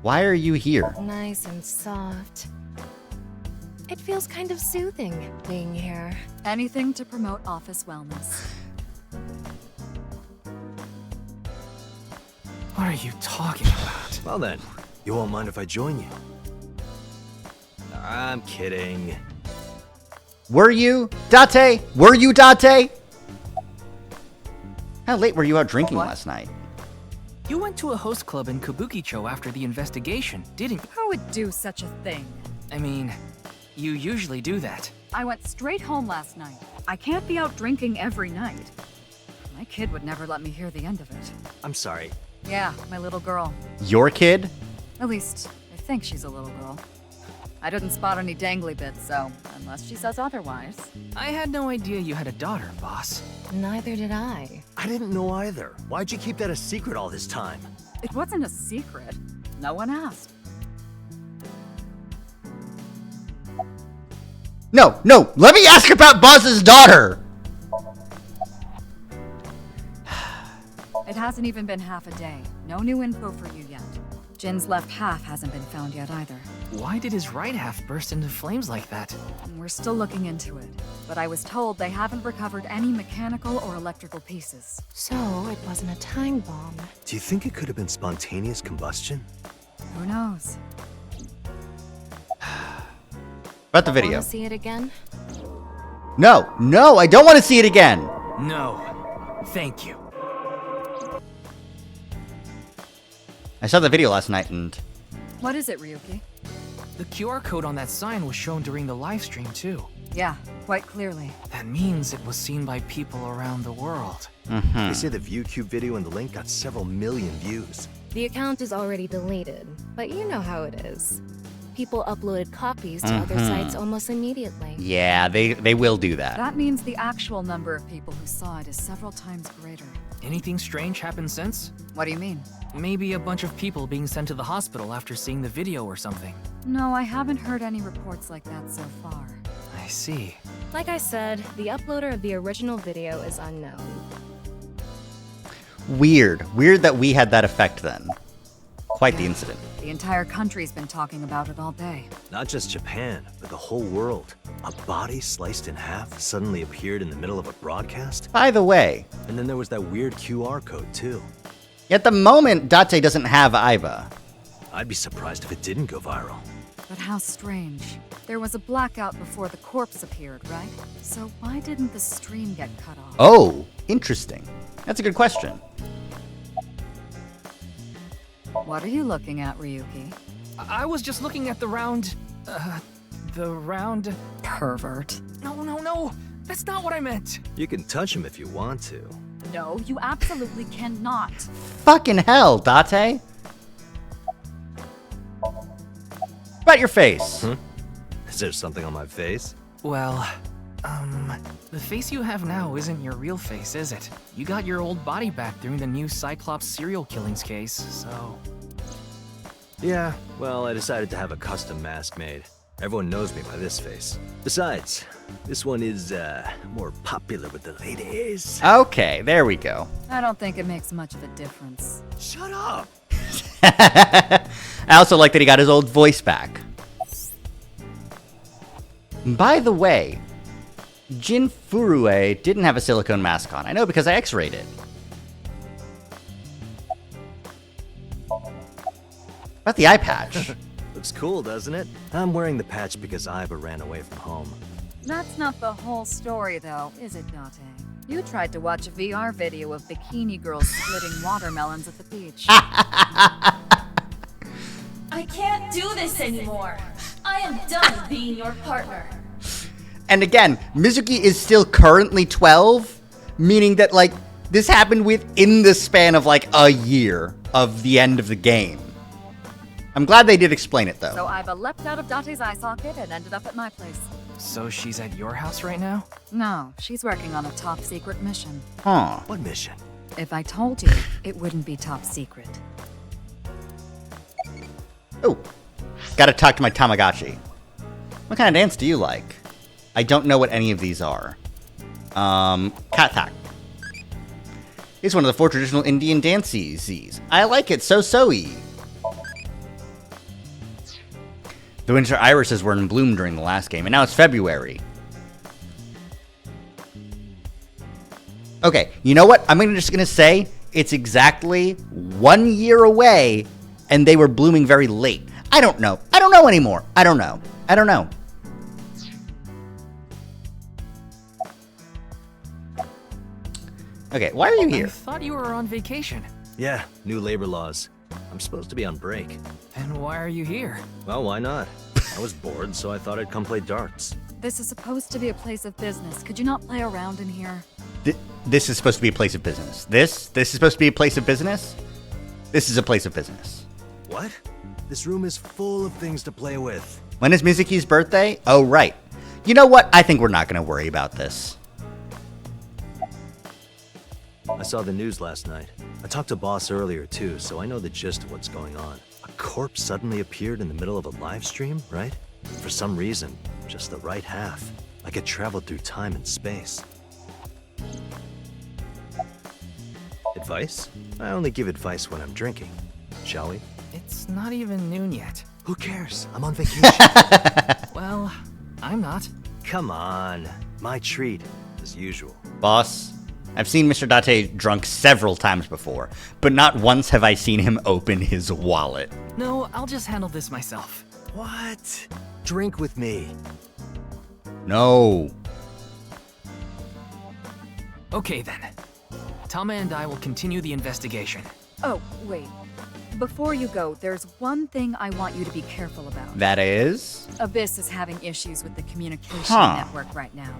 Why are you here? Nice and soft. It feels kind of soothing being here. Anything to promote office wellness. What are you talking about? Well then, you won't mind if I join you. I'm kidding. Were you? Date? Were you Date? How late were you out drinking last night? You went to a host club in Kabukicho after the investigation, didn't you? Who would do such a thing? I mean, you usually do that. I went straight home last night. I can't be out drinking every night. My kid would never let me hear the end of it. I'm sorry. Yeah, my little girl. Your kid? At least, I think she's a little girl. I didn't spot any dangly bits, so unless she says otherwise. I had no idea you had a daughter, boss. Neither did I. I didn't know either. Why'd you keep that a secret all this time? It wasn't a secret. No one asked. No, let me ask about Boss's daughter! It hasn't even been half a day. No new info for you yet. Jin's left half hasn't been found yet either. Why did his right half burst into flames like that? We're still looking into it, but I was told they haven't recovered any mechanical or electrical pieces. So it wasn't a time bomb. Do you think it could have been spontaneous combustion? Who knows? About the video. Wanna see it again? No, I don't want to see it again! No. Thank you. I saw the video last night and... What is it, Ryuki? The QR code on that sign was shown during the live stream too. Yeah, quite clearly. That means it was seen by people around the world. They say the Vtuber video and the link got several million views. The account is already deleted, but you know how it is. people uploaded copies to other sites almost immediately. Yeah, they will do that. That means the actual number of people who saw it is several times greater. Anything strange happened since? What do you mean? Maybe a bunch of people being sent to the hospital after seeing the video or something. No, I haven't heard any reports like that so far. I see. Like I said, the uploader of the original video is unknown. Weird that we had that effect then. Quite the incident. The entire country's been talking about it all day. Not just Japan, but the whole world. A body sliced in half suddenly appeared in the middle of a broadcast? By the way. And then there was that weird QR code, too. At the moment, Date doesn't have Aiba. I'd be surprised if it didn't go viral. But how strange. There was a blackout before the corpse appeared, right? So why didn't the stream get cut off? Oh, interesting. That's a good question. What are you looking at, Ryuki? I was just looking at the round... Pervert. No. That's not what I meant. You can touch him if you want to. No, you absolutely cannot. Fucking hell, Date. About your face. Is there something on my face? Well, the face you have now isn't your real face, is it? You got your old body back during the new Cyclops serial killings case, so... Yeah, well, I decided to have a custom mask made. Everyone knows me by this face. Besides, this one is, more popular with the ladies. Okay, there we go. I don't think it makes much of a difference. Shut up! I also like that he got his old voice back. By the way, Jin Furue didn't have a silicone mask on. I know because I x-rayed it. About the eye patch. Looks cool, doesn't it? I'm wearing the patch because Aiba ran away from home. That's not the whole story, though, is it, Date? You tried to watch a VR video of bikini girls splitting watermelons at the beach. I can't do this anymore. I am done being your partner. And again, Mizuki is still currently 12, meaning that, like, this happened within the span of, like, a year of the end of the game. I'm glad they did explain it, though. So Aiba leapt out of Date's eye socket and ended up at my place. So she's at your house right now? No, she's working on a top secret mission. Huh. What mission? If I told you, it wouldn't be top secret. Oh, gotta talk to my Tamagotchi. What kind of dance do you like? I don't know what any of these are. Katak. It's one of the 4 traditional Indian dances. I like it, so-so-y. The winter irises were in bloom during the last game, and now it's February. Okay, you know what? I'm just gonna say it's exactly 1 year away, and they were blooming very late. I don't know. I don't know anymore. I don't know. Okay, why are you here? I thought you were on vacation. Yeah, new labor laws. I'm supposed to be on break. Then why are you here? Well, why not? I was bored, so I thought I'd come play darts. This is supposed to be a place of business. Could you not play around in here? This is supposed to be a place of business. This is supposed to be a place of business? This is a place of business. What? This room is full of things to play with. When is Mizuki's birthday? Oh, right. You know what? I think we're not going to worry about this. I saw the news last night. I talked to Boss earlier too, so I know the gist of what's going on. A corpse suddenly appeared in the middle of a live stream, right? For some reason, just the right half. Like it traveled through time and space. Advice? I only give advice when I'm drinking. Shall we? It's not even noon yet. Who cares? I'm on vacation. Well, I'm not. Come on. My treat, as usual. Boss, I've seen Mr. Date drunk several times before, but not once have I seen him open his wallet. No, I'll just handle this myself. What? Drink with me. No. Okay then. Tama and I will continue the investigation. Oh, wait. Before you go, there's one thing I want you to be careful about. That is? Abyss is having issues with the communication network right now.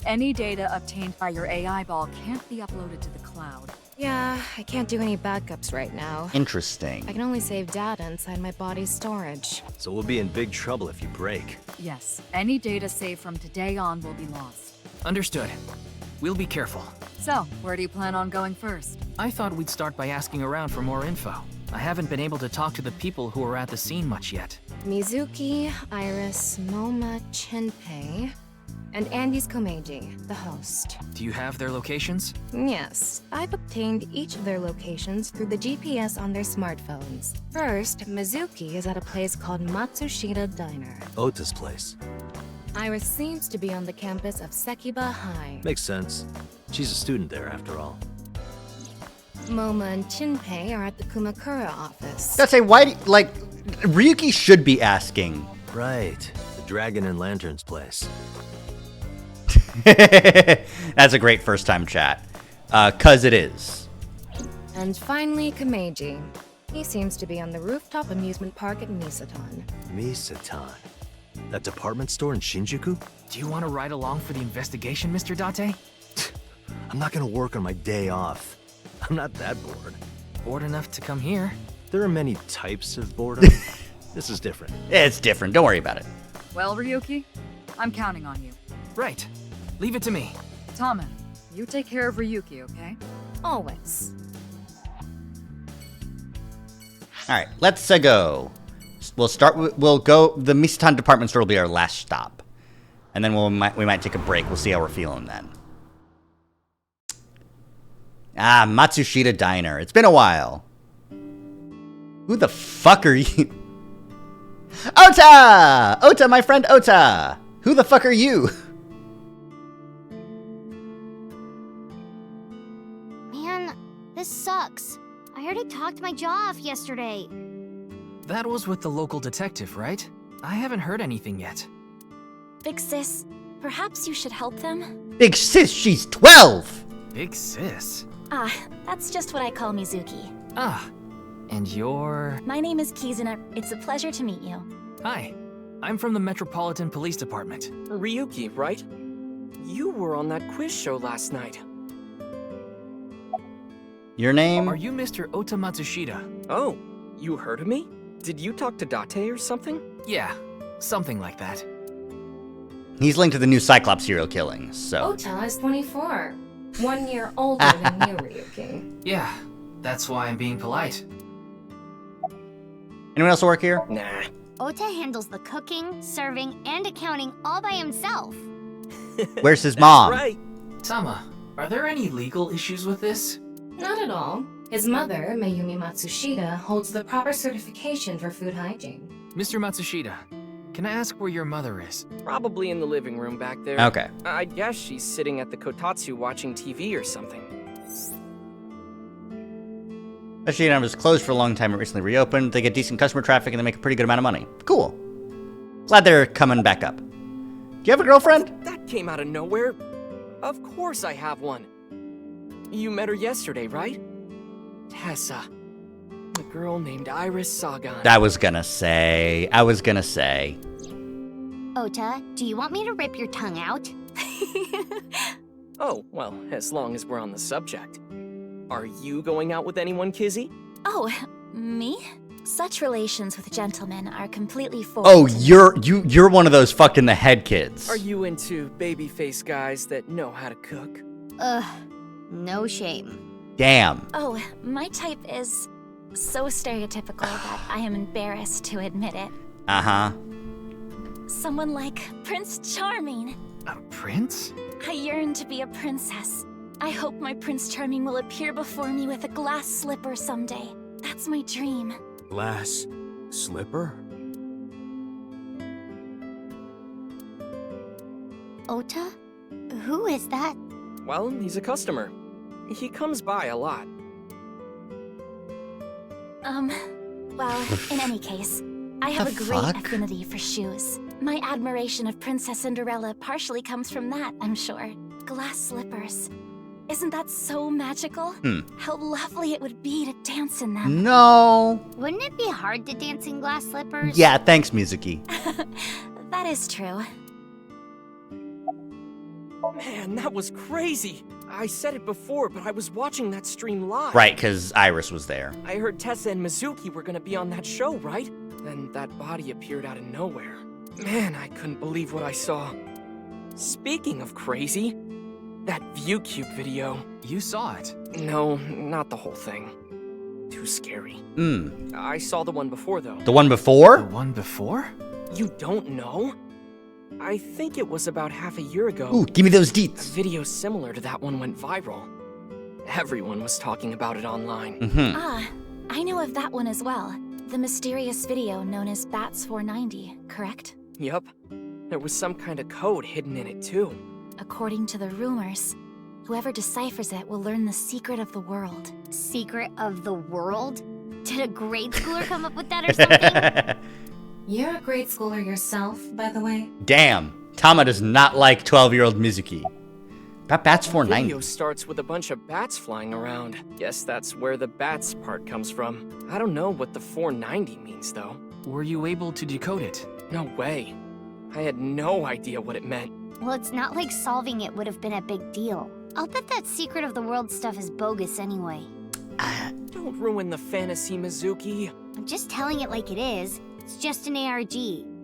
Any data obtained by your AI ball can't be uploaded to the cloud. Yeah, I can't do any backups right now. Interesting. I can only save data inside my body's storage. So we'll be in big trouble if you break. Yes, any data saved from today on will be lost. Understood. We'll be careful. So, where do you plan on going first? I thought we'd start by asking around for more info. I haven't been able to talk to the people who were at the scene much yet. Mizuki, Iris, Moma, Chinpei, and Andy's Komeiji, the host. Do you have their locations? Yes, I've obtained each of their locations through the GPS on their smartphones. First, Mizuki is at a place called Matsushita Diner. Ota's place. Iris seems to be on the campus of Sekiba High. Makes sense. She's a student there, after all. Moma and Chinpei are at the Kumakura office. That's a why, like, Ryuki should be asking. Right, the Dragon and Lanterns place. That's a great first time chat. 'Cause it is. And finally, Komeiji. He seems to be on the rooftop amusement park at Misatan. Misatan? That department store in Shinjuku? Do you want to ride along for the investigation, Mr. Date? I'm not gonna work on my day off. I'm not that bored. Bored enough to come here? There are many types of boredom. This is different. It's different. Don't worry about it. Well, Ryuki, I'm counting on you. Right. Leave it to me. Tama, you take care of Ryuki, okay? Always. All right, let's go. We'll go. The Misatan department store will be our last stop, and then we might take a break. We'll see how we're feeling then. Ah, Matsushita Diner. It's been a while. Who the fuck are you? Ota! Ota, my friend Ota! Who the fuck are you? Man, this sucks. I already talked my jaw off yesterday. That was with the local detective, right? I haven't heard anything yet. Big sis, perhaps you should help them? Big sis, she's 12! Big sis? Ah, that's just what I call Mizuki. Ah, and you're... My name is Kizuna. It's a pleasure to meet you. Hi, I'm from the Metropolitan Police Department. Ryuki, right? You were on that quiz show last night. Your name? Are you Mr. Ota Matsushita? Oh, you heard of me? Did you talk to Date or something? Yeah, something like that. He's linked to the new Cyclops serial killings, so... Ota is 24. 1 year older than you, Ryuki. Yeah, that's why I'm being polite. Anyone else work here? Nah. Ota handles the cooking, serving, and accounting all by himself. Where's his mom? That's right. Tama, are there any legal issues with this? Not at all. His mother, Mayumi Matsushita, holds the proper certification for food hygiene. Mr. Matsushita, can I ask where your mother is? Probably in the living room back there. Okay. I guess she's sitting at the kotatsu watching TV or something. Ashina was closed for a long time and recently reopened. They get decent customer traffic and they make a pretty good amount of money. Cool. Glad they're coming back up. Do you have a girlfriend? That came out of nowhere. Of course I have one. You met her yesterday, right? Tessa. The girl named Iris Sagan. I was gonna say. Ota, do you want me to rip your tongue out? Oh, well, as long as we're on the subject. Are you going out with anyone, Kizzy? Oh, me? Such relations with gentlemen are completely foreign. Oh, you're one of those fuck in the head kids. Are you into baby-faced guys that know how to cook? Ugh, no shame. Damn. Oh, my type is so stereotypical that I am embarrassed to admit it. Uh-huh. Someone like Prince Charming. A prince? I yearn to be a princess. I hope my Prince Charming will appear before me with a glass slipper someday. That's my dream. Glass slipper? Ota? Who is that? Well, he's a customer. He comes by a lot. Well, in any case, I have a great affinity for shoes. My admiration of Princess Cinderella partially comes from that, I'm sure. Glass slippers. Isn't that so magical? How lovely it would be to dance in them. No. Wouldn't it be hard to dance in glass slippers? Yeah, thanks, Mizuki. That is true. Man, that was crazy. I said it before, but I was watching that stream live. Right, because Iris was there. I heard Tessa and Mizuki were gonna be on that show, right? Then that body appeared out of nowhere. Man, I couldn't believe what I saw. Speaking of crazy, that ViewCube video. You saw it? No, not the whole thing. Too scary. I saw the one before, though. The one before? The one before? You don't know? I think it was about half a year ago. Ooh, give me those deets. A video similar to that one went viral. Everyone was talking about it online. Ah, I know of that one as well. The mysterious video known as Bats 490, correct? Yup. There was some kind of code hidden in it, too. According to the rumors, whoever deciphers it will learn the secret of the world. Secret of the world? Did a grade schooler come up with that or something? You're a grade schooler yourself, by the way. Damn, Tama does not like 12-year-old Mizuki. That Bats The 490. video starts with a bunch of bats flying around. Guess that's where the bats part comes from. I don't know what the 490 means, though. Were you able to decode it? No way. I had no idea what it meant. Well, it's not like solving it would have been a big deal. I'll bet that secret of the world stuff is bogus anyway. Don't ruin the fantasy, Mizuki. I'm just telling it like it is. It's just an ARG.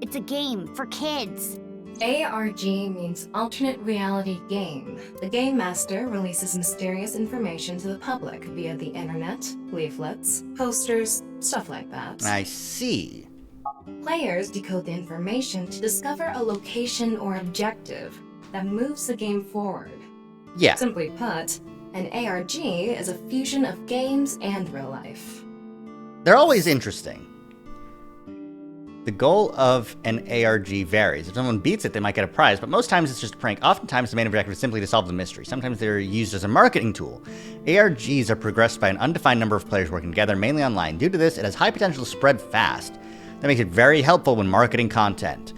It's a game for kids. ARG means alternate reality game. The game master releases mysterious information to the public via the internet, leaflets, posters, stuff like that. I see. Players decode the information to discover a location or objective that moves the game forward. Yeah. Simply put, an ARG is a fusion of games and real life. They're always interesting. The goal of an ARG varies. If someone beats it, they might get a prize, but most times it's just a prank. Oftentimes, the main objective is simply to solve the mystery. Sometimes they're used as a marketing tool. ARGs are progressed by an undefined number of players working together, mainly online. Due to this, it has high potential to spread fast. That makes it very helpful when marketing content.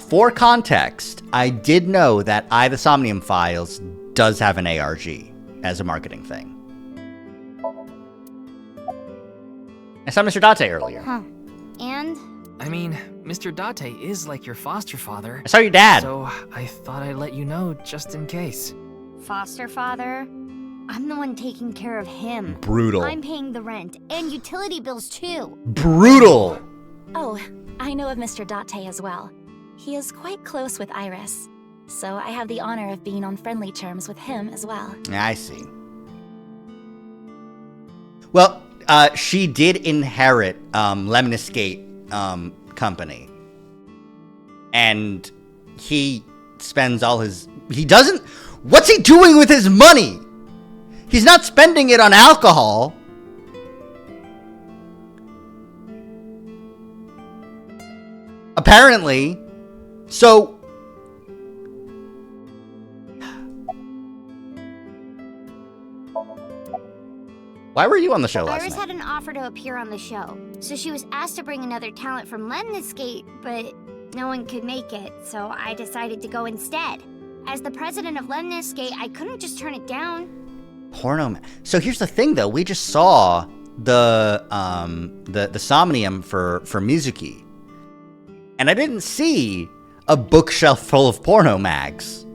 For context, I did know that The Somnium Files does have an ARG as a marketing thing. I saw Mr. Date earlier. Huh. And? I mean, Mr. Date is like your foster father. I saw your dad. So I thought I'd let you know just in case. Foster father? I'm the one taking care of him. Brutal. I'm paying the rent and utility bills too. Brutal. Oh, I know of Mr. Date as well. He is quite close with Iris, so I have the honor of being on friendly terms with him as well. I see. Well, she did inherit Lemniscate company. And he spends all his... He doesn't... What's he doing with his money? He's not spending it on alcohol. Apparently. So... Why were you on the show last Iris night? had an offer to appear on the show, so she was asked to bring another talent from Lemniscate, but no one could make it, so I decided to go instead. As the president of Lemniscate, I couldn't just turn it down. Porno. So here's the thing, though. We just saw the Somnium for Mizuki, and I didn't see a bookshelf full of porno mags.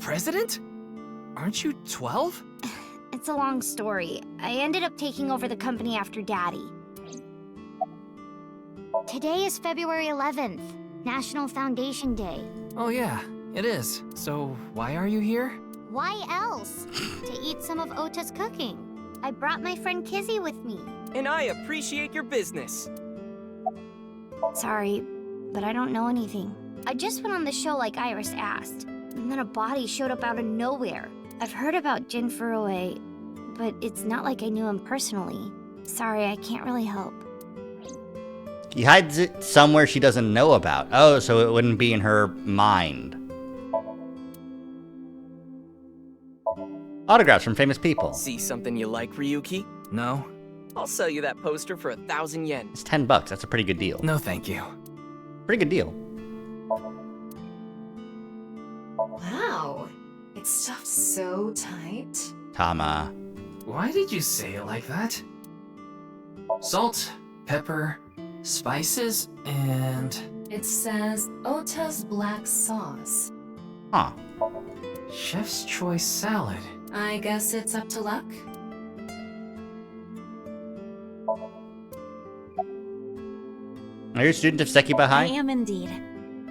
President? Aren't you 12? It's a long story. I ended up taking over the company after Daddy. Today is February 11th, National Foundation Day. Oh yeah, it is. So why are you here? Why else? To eat some of Ota's cooking. I brought my friend Kizzy with me. And I appreciate your business. Sorry, but I don't know anything. I just went on the show like Iris asked, and then a body showed up out of nowhere. I've heard about Jin Furue, but it's not like I knew him personally. Sorry, I can't really help. He hides it somewhere she doesn't know about. Oh, so it wouldn't be in her mind. Autographs from famous people. See something you like, Ryuki? No. I'll sell you that poster for 1,000 yen. It's $10. That's a pretty good deal. No, thank you. Pretty good deal. Wow. It's stuffed so tight. Tama. Why did you say it like that? Salt, pepper, spices, and... It says Ota's black sauce. Huh. Chef's choice salad. I guess it's up to luck. Are you a student of Sekiba High? I am indeed.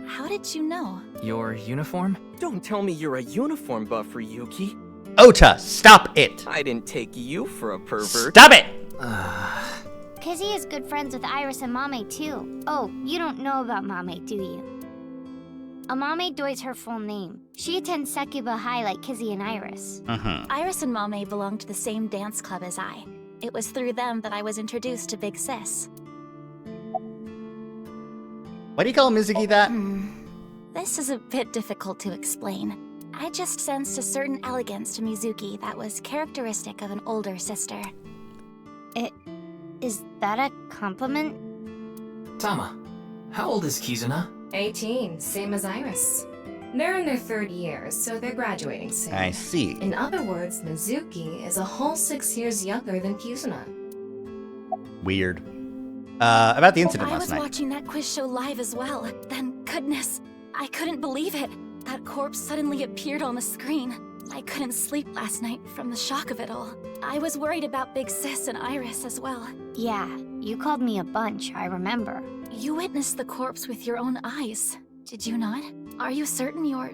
How did you know? Your uniform? Don't tell me you're a uniform buff for Yuki. Ota, stop it! I didn't take you for a pervert. Stop it! Kizzy is good friends with Iris and Mame too. Oh, you don't know about Mame, do you? Amame Doi's her full name. She attends Sekiba High like Kizzy and Iris. Iris and Mame belonged to the same dance club as I. It was through them that I was introduced to Big Sis. Why do you call Mizuki that? This is a bit difficult to explain. I just sensed a certain elegance to Mizuki that was characteristic of an older sister. Is that a compliment? Tama, how old is Kizuna? 18, same as Iris. They're in their 3rd year, so they're graduating soon. I see. In other words, Mizuki is a whole 6 years younger than Kizuna. Weird. About the incident I last was night. watching that quiz show live as well. Then, goodness, I couldn't believe it. That corpse suddenly appeared on the screen. I couldn't sleep last night from the shock of it all. I was worried about Big Sis and Iris as well. Yeah, you called me a bunch, I remember. You witnessed the corpse with your own eyes, did you not? Are you certain you're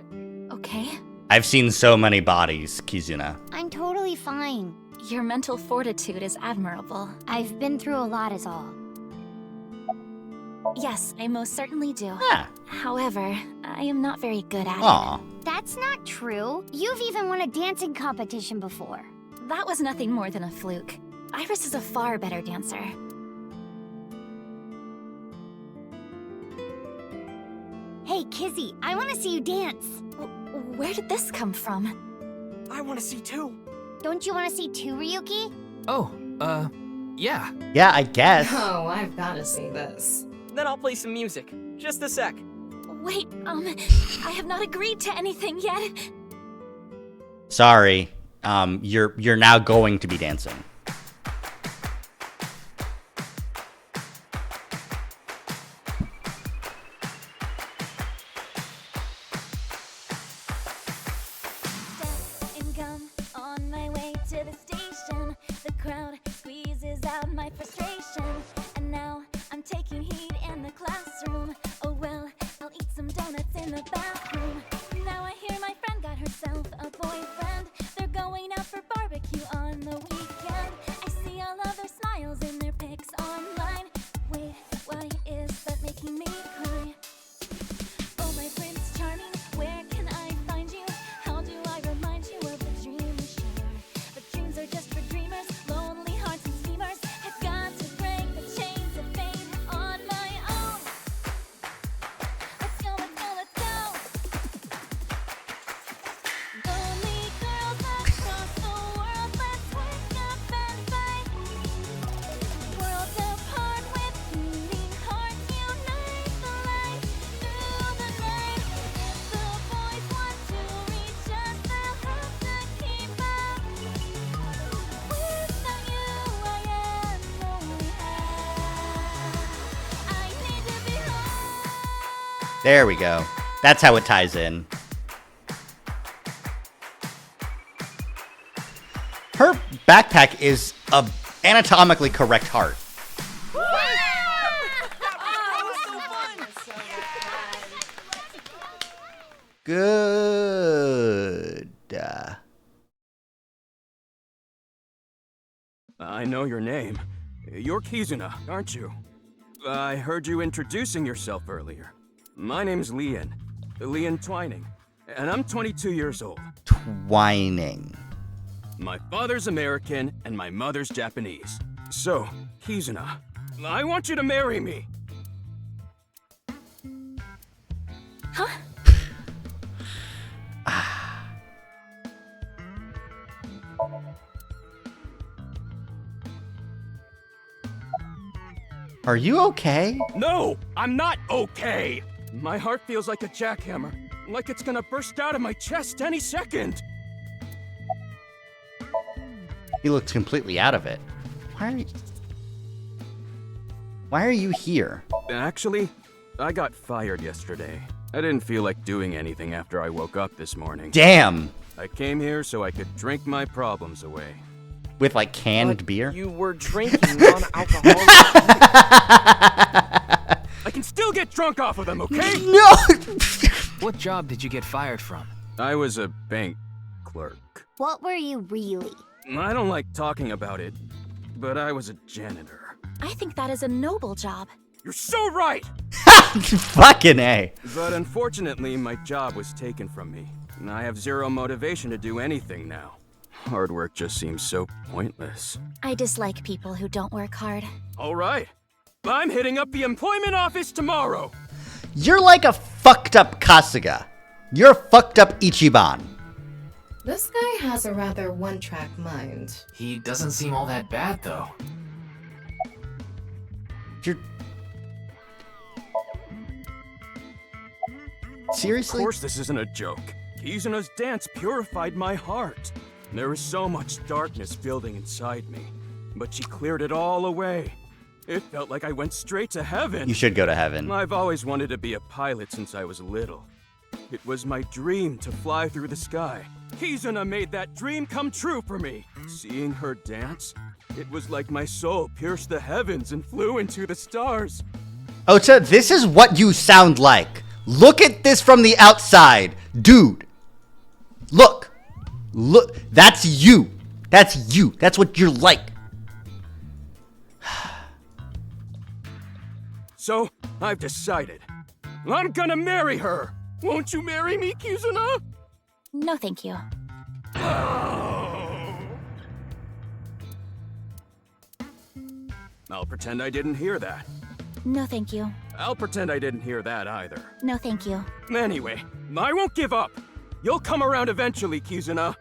okay? I've seen so many bodies, Kizuna. I'm totally fine. Your mental fortitude is admirable. I've been through a lot is all. Yes, I most certainly do. Ah. However, I am not very good at Aw. That's not true. You've even won a dancing competition before. it. That was nothing more than a fluke. Iris is a far better dancer. Hey, Kizzy, I want to see you dance. Where did this come from? I want to see too. Don't you want to see too, Ryuki? Oh, yeah. Yeah, I guess. Oh, I've gotta see this. Then I'll play some music. Just a sec. Wait, I have not agreed to anything yet. Sorry. You're now going to be dancing. And gum on my way to the station. The crowd squeezes out my frustration. And now I'm taking heat in the classroom. Oh well, I'll eat some donuts in the bathroom. Now I hear my friend got herself a boyfriend. They're going out for barbecue on the weekend. I see all of their smiles in their pics online. Wait, why is that making me cry? Oh my Prince Charming, where can I find you? How do I remind you of the dream we share? But dreams are just for dreamers, lonely hearts and schemers. I've got to break the chains of fate on my own. Let's go, let's go, let's go. Lonely girls across the world, let's wake up and fight. Worlds apart with beating hearts, unite the light through the night. The boys want to reach us, they'll have to keep up. Without you, I am lonely. I need to be home. There we go. That's how it ties in. Her backpack is a anatomically correct heart. Good. I know your name. You're Kizuna, aren't you? I heard you introducing yourself earlier. My name's Lian. Lian Twining. And I'm 22 years old. Twining. My father's American and my mother's Japanese. So, Kizuna, I want you to marry me. Huh? Are you okay? No, I'm not okay. My heart feels like a jackhammer, like it's gonna burst out of my chest any second. He looks completely out of it. Why are you here? Actually, I got fired yesterday. I didn't feel like doing anything after I woke up this morning. Damn! I came here so I could drink my problems away. With like canned beer? You were drinking non-alcoholic. I can still get drunk off of them, okay? No! What job did you get fired from? I was a bank clerk. What were you really? I don't like talking about it, but I was a janitor. I think that is a noble job. You're so right! Fucking A. But unfortunately, my job was taken from me, and I have zero motivation to do anything now. Hard work just seems so pointless. I dislike people who don't work hard. All right. I'm hitting up the employment office tomorrow. You're like a fucked up Kasuga. You're a fucked up Ichiban. This guy has a rather one-track mind. He doesn't seem all that bad, though. You're... Seriously? Of course this isn't a joke. Kizuna's dance purified my heart. There was so much darkness building inside me, but she cleared it all away. It felt like I went straight to heaven. You should go to heaven. I've always wanted to be a pilot since I was little. It was my dream to fly through the sky. Kizuna made that dream come true for me. Seeing her dance, it was like my soul pierced the heavens and flew into the stars. Ota, this is what you sound like. Look at this from the outside. Dude. Look. Look. That's you. That's you. That's what you're like. So, I've decided. I'm gonna marry her. Won't you marry me, Kizuna? No, thank you. I'll pretend I didn't hear that. No, thank you. I'll pretend I didn't hear that either. No, thank you. Anyway, I won't give up. You'll come around eventually, Kizuna.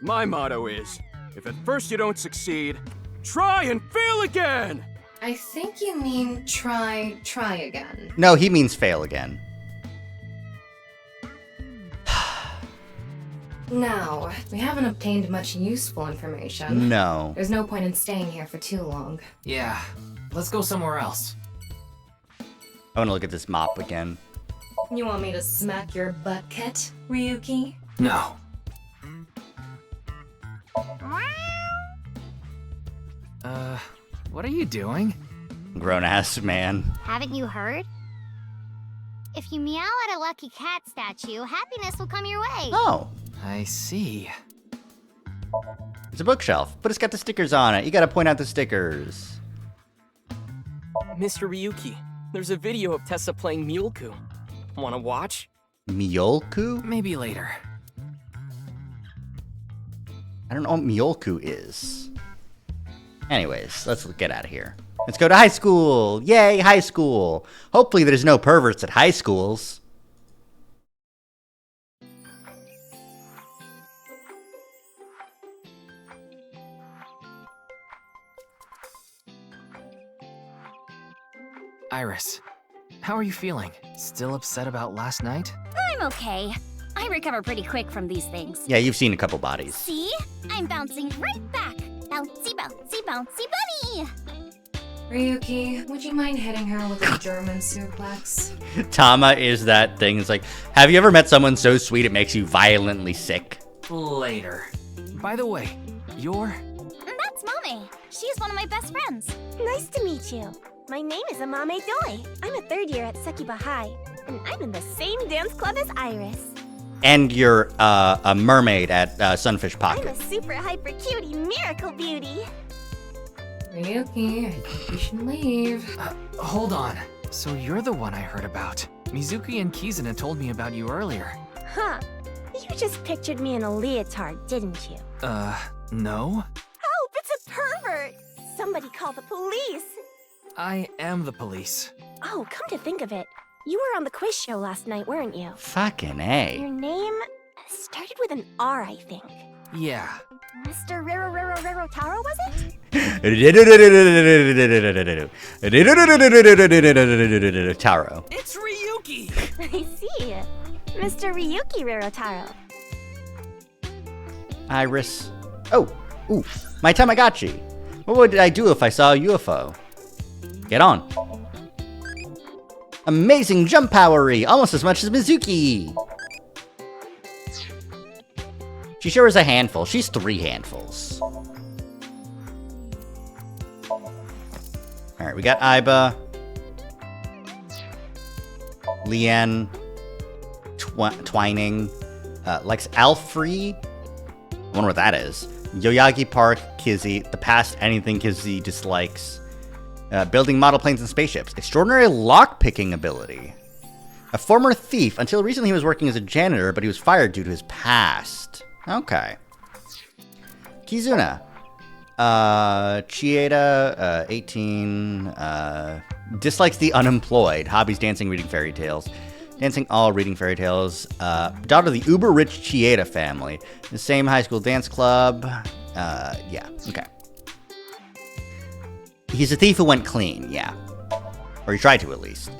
My motto is, if at first you don't succeed, try and fail again! I think you mean try again. No, he means fail again. Now, we haven't obtained much useful information. No. There's no point in staying here for too long. Yeah, let's go somewhere else. I want to look at this mop again. You want me to smack your butt, Kit, Ryuki? No. What are you doing? Grown-ass man. Haven't you heard? If you meow at a lucky cat statue, happiness will come your way. Oh. I see. It's a bookshelf, but it's got the stickers on it. You gotta point out the stickers. Mr. Ryuki, there's a video of Tessa playing Mjolku. Wanna watch? Mjolku? Maybe later. I don't know what Mjolku is. Anyways, let's get out of here. Let's go to high school. Yay, high school. Hopefully there's no perverts at high schools. Iris, how are you feeling? Still upset about last night? I'm okay. I recover pretty quick from these things. Yeah, you've seen a couple bodies. See? I'm bouncing right back. Bouncy, bouncy, bouncy bunny! Ryuki, would you mind hitting her with a German suplex? Tama is that thing. It's like, have you ever met someone so sweet it makes you violently sick? Later. By the way, you're... That's Mame. She's one of my best friends. Nice to meet you. My name is Amame Doi. I'm a third year at Sekiba High, and I'm in the same dance club as Iris. And you're a mermaid at Sunfish Pocket. I'm a super hyper cutie miracle beauty. Ryuki, I think you should leave. Hold on. So you're the one I heard about. Mizuki and Kizuna told me about you earlier. Huh. You just pictured me in a leotard, didn't you? No? Help! It's a pervert! Somebody call the police! I am the police. Oh, come to think of it. You were on the quiz show last night, weren't you? Fucking Your A. name started with an R, I think. Yeah. Mr. Rero Taro, was it? Taro. It's Ryuki! I see. Mr. Ryuki Rerotaro. Iris. Oh, ooh, my Tamagotchi. What would I do if I saw a UFO? Get on. Amazing jump powery, almost as much as Mizuki. She sure is a handful. She's 3 handfuls. Alright, we got Aiba. Leanne. Twining. Likes Alfrey. I wonder what that is. Yoyagi Park, Kizzy. The past, anything Kizzy dislikes. Building model planes and spaceships. Extraordinary lockpicking ability. A former thief. Until recently he was working as a janitor, but he was fired due to his past. Okay. Kizuna. Chieda, 18. Dislikes the unemployed. Hobbies dancing, reading fairy tales. Dancing all, reading fairy tales. Daughter of the uber-rich Chieda family. The same high school dance club. Yeah, okay. He's a thief who went clean, yeah. Or he tried to, at least.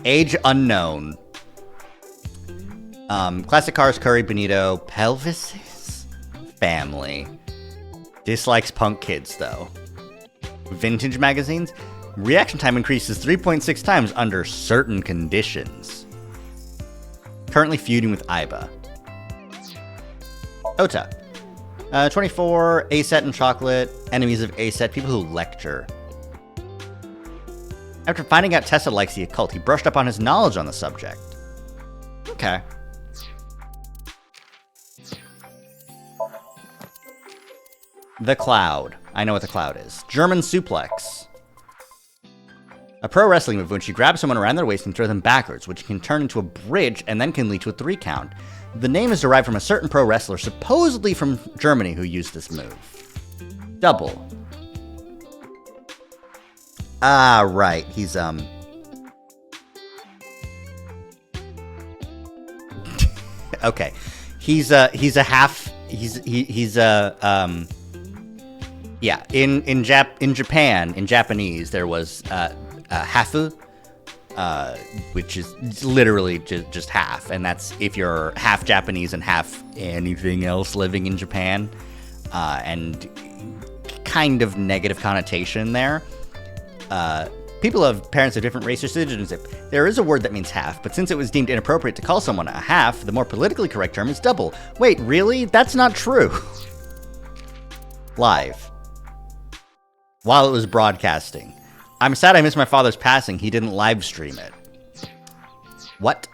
Age unknown. Classic cars, Curry, Benito. Pelvis's family. Dislikes punk kids, though. Vintage magazines. Reaction time increases 3.6 times under certain conditions. Currently feuding with Aiba. Ota. 24, A-set and chocolate. Enemies of A-set, people who lecture. After finding out Tessa likes the occult, he brushed up on his knowledge on the subject. Okay. The Cloud. I know what the Cloud is. German suplex. A pro wrestling move when she grabs someone around their waist and throws them backwards, which can turn into a bridge and then can lead to a 3 count. The name is derived from a certain pro wrestler, supposedly from Germany, who used this move. Double. Ah, right. He's, okay. He's a half, yeah, in Japan, in Japanese, there was, hafu, which is literally just half, and that's if you're half Japanese and half anything else living in Japan, and kind of negative connotation there. People of parents of different race or citizenship, there is a word that means half, but since it was deemed inappropriate to call someone a half, the more politically correct term is double. Wait, really? That's not true. Live. While it was broadcasting. I'm sad I missed my father's passing. He didn't live stream it. What?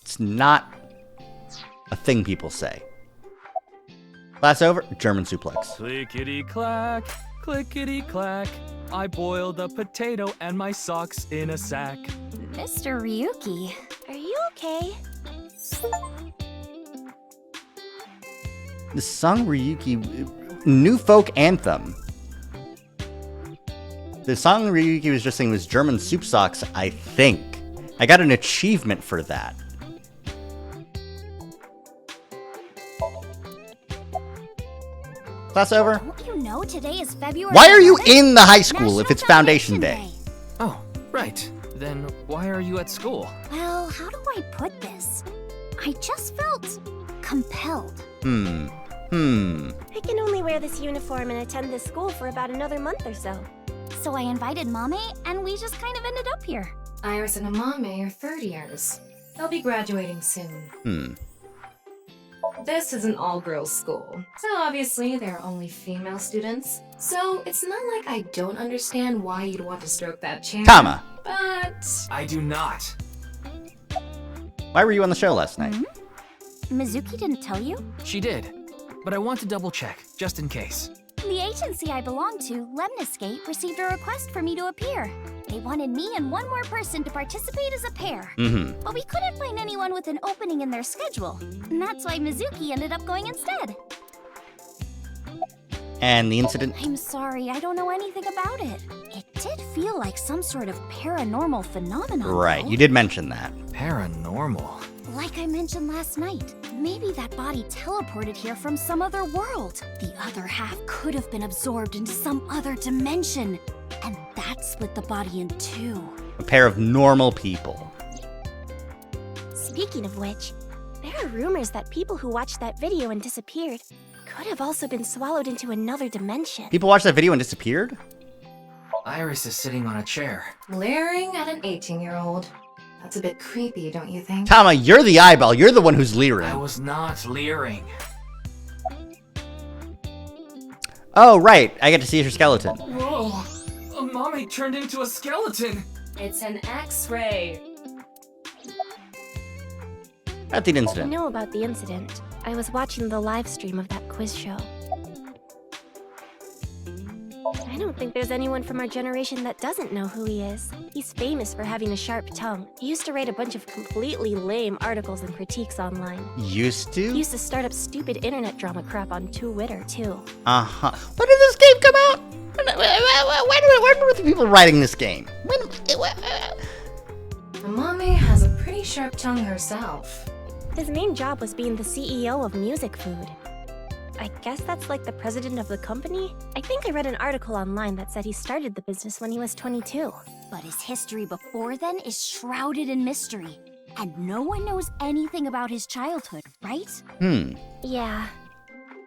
It's not a thing people say. Class over. German suplex. Clickety-clack, clickety-clack. I boiled a potato and my socks in a sack. Mr. Ryuki, are you okay? The song Ryuki... New folk anthem. The song Ryuki was just saying was German soup socks, I think. I got an achievement for that. Class over. Don't you know today is February? Why are you in the high school if it's Foundation Day? Oh, right. Then why are you at school? Well, how do I put this? I just felt compelled. I can only wear this uniform and attend this school for about another month or so. So I invited Mame, and we just kind of ended up here. Iris and Amame are third years. They'll be graduating soon. This is an all-girls school, so obviously there are only female students. So it's not like I don't understand why you'd want to stroke that chair. Tama. But... I do not. Why were you on the show last night? Mizuki didn't tell you? She did, but I want to double check, just in case. The agency I belong to, Lemniscape, received a request for me to appear. They wanted me and one more person to participate as a pair. But we couldn't find anyone with an opening in their schedule. And that's why Mizuki ended up going instead. And the incident? I'm sorry, I don't know anything about it. It did feel like some sort of paranormal phenomenon. Right, though. you did mention that. Paranormal? Like I mentioned last night, maybe that body teleported here from some other world. The other half could have been absorbed into some other dimension. And that split the body in two. A pair of normal people. Speaking of which, there are rumors that people who watched that video and disappeared could have also been swallowed into another dimension. People watched that video and disappeared? Iris is sitting on a chair. Glaring at an 18-year-old. That's a bit creepy, don't you think? Tama, you're the eyeball. You're the one who's leering. I was not leering. Oh, right. I get to see her skeleton. Whoa! Mommy turned into a skeleton! It's an X-ray. At the I incident. know about the incident. I was watching the live stream of that quiz show. I don't think there's anyone from our generation that doesn't know who he is. He's famous for having a sharp tongue. He used to write a bunch of completely lame articles and critiques online. Used He to? used to start up stupid internet drama crap on Twitter, too. Uh-huh. When did this game come out? When were the people writing this game? Mommy has a pretty sharp tongue herself. His main job was being the CEO of Music Food. I guess that's like the president of the company? I think I read an article online that said he started the business when he was 22. But his history before then is shrouded in mystery. And no one knows anything about his childhood, right? Yeah.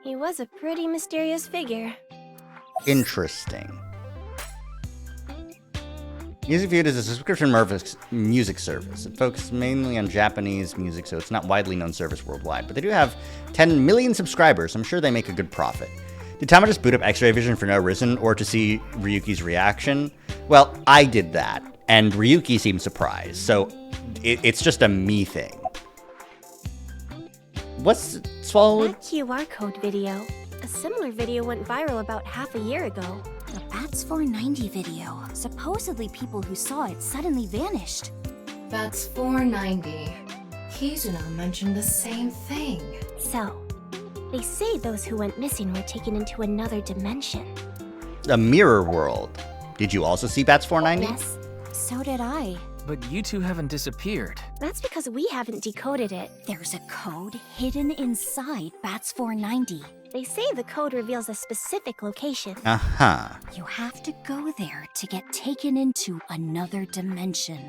He was a pretty mysterious figure. Interesting. Music Feud is a subscription music service. It focuses mainly on Japanese music, so it's not widely known service worldwide. But they do have 10 million subscribers, so I'm sure they make a good profit. Did Tama just boot up X-Ray Vision for no reason, or to see Ryuki's reaction? Well, I did that, and Ryuki seemed surprised, so it's just a me thing. What's swallowed? That QR code video. A similar video went viral about half a year ago. The Bats 490 video. Supposedly people who saw it suddenly vanished. That's 490. Kizuna mentioned the same thing. So, they say those who went missing were taken into another dimension. A mirror world. Did you also see Bats 490? Yes, So did I. But you two haven't disappeared. that's because we haven't decoded it. There's a code hidden inside Bats 490. They say the code reveals a specific location. Uh-huh. You have to go there to get taken into another dimension.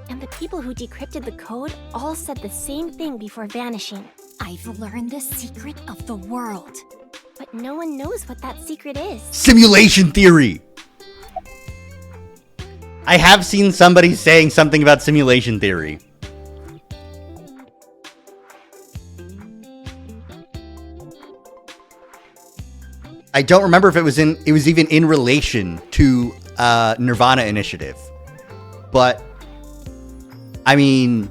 And the people who decrypted the code all said the same thing before vanishing. I've learned the secret of the world. But no one knows what that secret is. Simulation theory! I have seen somebody saying something about simulation theory. I don't remember if it was even in relation to nirvanA Initiative. But I mean,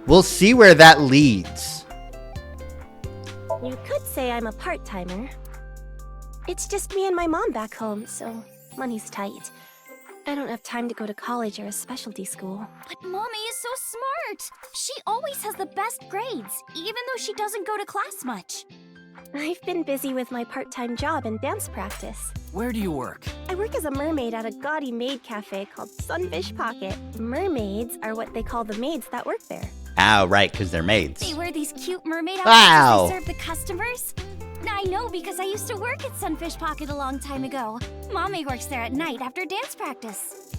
we'll see where that leads. You could say I'm a part-timer. It's just me and my mom back home, so money's tight. I don't have time to go to college or a specialty school. But Mommy is so smart! She always has the best grades, even though she doesn't go to class much. I've been busy with my part-time job and dance practice. Where do you work? I work as a mermaid at a gaudy maid cafe called Sunfish Pocket. Mermaids are what they call the maids that work there. Oh, right, because they're maids. They wear these cute mermaid outfits Wow. as they serve the customers. I know because I used to work at Sunfish Pocket a long time ago. Mommy works there at night after dance practice.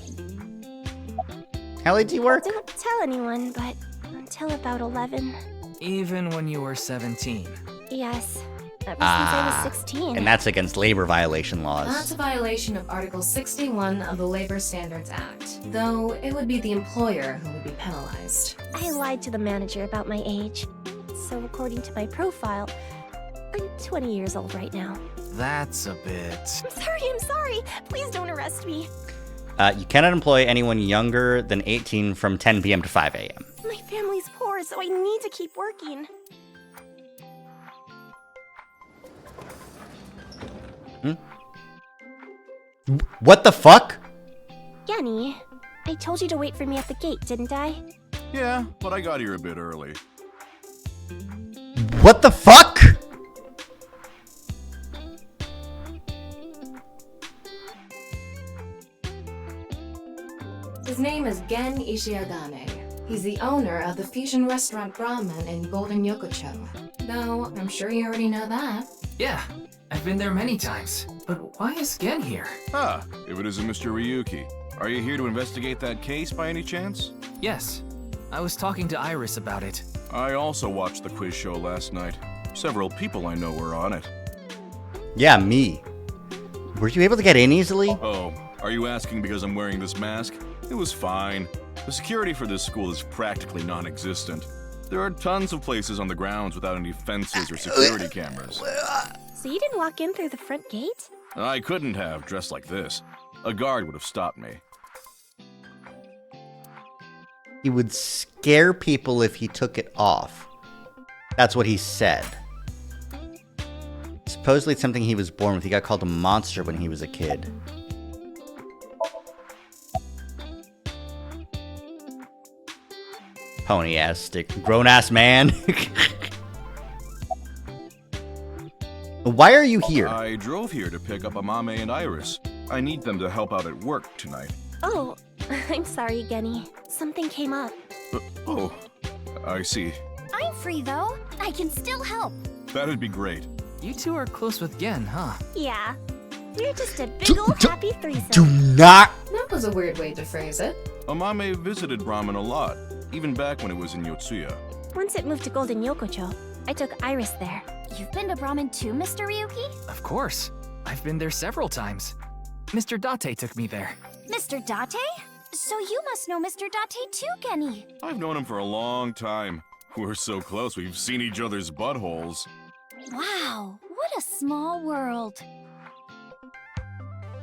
How late do you work? Don't tell anyone, but until about 11. Even when you were 17. Yes, ever since I was 16. And that's against labor violation laws. That's a violation of Article 61 of the Labor Standards Act, though it would be the employer who would be penalized. I lied to the manager about my age. So according to my profile, I'm 20 years old right now. That's a bit... I'm sorry. Please don't arrest me. You cannot employ anyone younger than 18 from 10 p.m. to 5 a.m. My family's poor, so I need to keep working. What the fuck? Yenny, I told you to wait for me at the gate, didn't I? Yeah, but I got here a bit early. What the fuck? His name is Gen Ishiagane. He's the owner of the fusion restaurant Ramen in Golden Yokocho. Though, I'm sure you already know that. Yeah, I've been there many times. But why is Gen here? Ah, if it isn't Mr. Ryuki. Are you here to investigate that case by any chance? Yes. I was talking to Iris about it. I also watched the quiz show last night. Several people I know were on it. Yeah, me. Were you able to get in easily? Oh, are you asking because I'm wearing this mask? It was fine. The security for this school is practically non-existent. There are tons of places on the grounds without any fences or security cameras. So you didn't walk in through the front gate? I couldn't have, dressed like this. A guard would have stopped me. He would scare people if he took it off. That's what he said. Supposedly it's something he was born with. He got called a monster when he was a kid. Pony ass stick. Grown ass man. Why are you here? I drove here to pick up Amame and Iris. I need them to help out at work tonight. Oh, I'm sorry, Genny. Something came up. Oh, I see. I'm free though. I can still help. That'd be great. You two are close with Gen, huh? Yeah. We're just a big old happy threesome. Do not! That was a weird way to phrase it. Amame visited Brahman a lot, even back when it was in Yotsuya. Once it moved to Golden Yokocho, I took Iris there. You've been to Brahmin too, Mr. Ryuki? Of course. I've been there several times. Mr. Date took me there. Mr. Date? So you must know Mr. Date too, Genny. I've known him for a long time. We're so close, we've seen each other's buttholes. Wow, what a small world.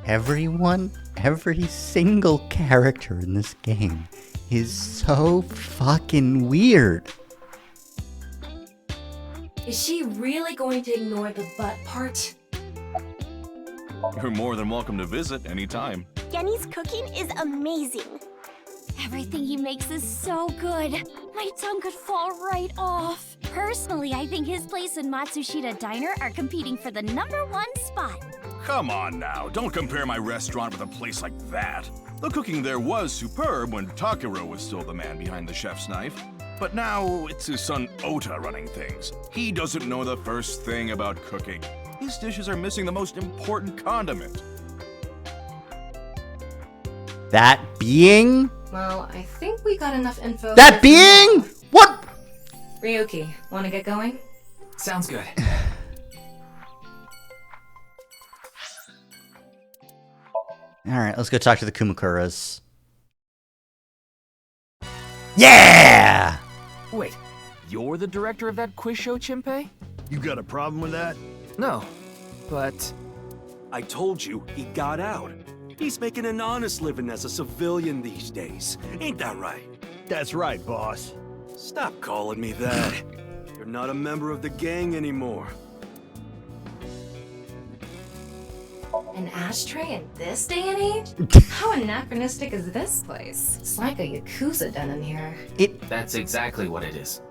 Everyone, every single character in this game is so fucking weird. Is she really going to ignore the butt part? You're more than welcome to visit anytime. Genny's cooking is amazing. Everything he makes is so good. My tongue could fall right off. Personally, I think his place and Matsushita Diner are competing for the #1 spot. Come on now, don't compare my restaurant with a place like that. The cooking there was superb when Takiro was still the man behind the chef's knife. But now it's his son Ota running things. He doesn't know the first thing about cooking. His dishes are missing the most important condiment. That being? Well, I think we got enough info. That being? What? Ryuki, wanna get going? Sounds good. Alright, let's go talk to the Kumakuras. Yeah! Wait, you're the director of that quiz show, Chimpei? You got a problem with that? No, but... I told you, he got out. He's making an honest living as a civilian these days. Ain't that right? That's right, boss. Stop calling me that. You're not a member of the gang anymore. An ashtray in this day and age? How anachronistic is this place? It's like a Yakuza den in here. That's exactly what it is.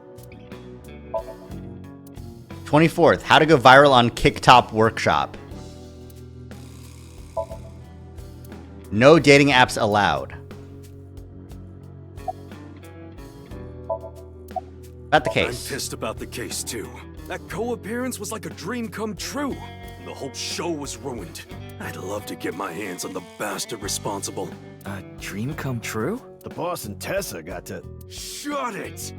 24th, how to go viral on Kicktop Workshop. No dating apps allowed. About the case. I'm pissed about the case, too. That co-appearance was like a dream come true. The whole show was ruined. I'd love to get my hands on the bastard responsible. A dream come true? The boss and Tessa got to... Shut it!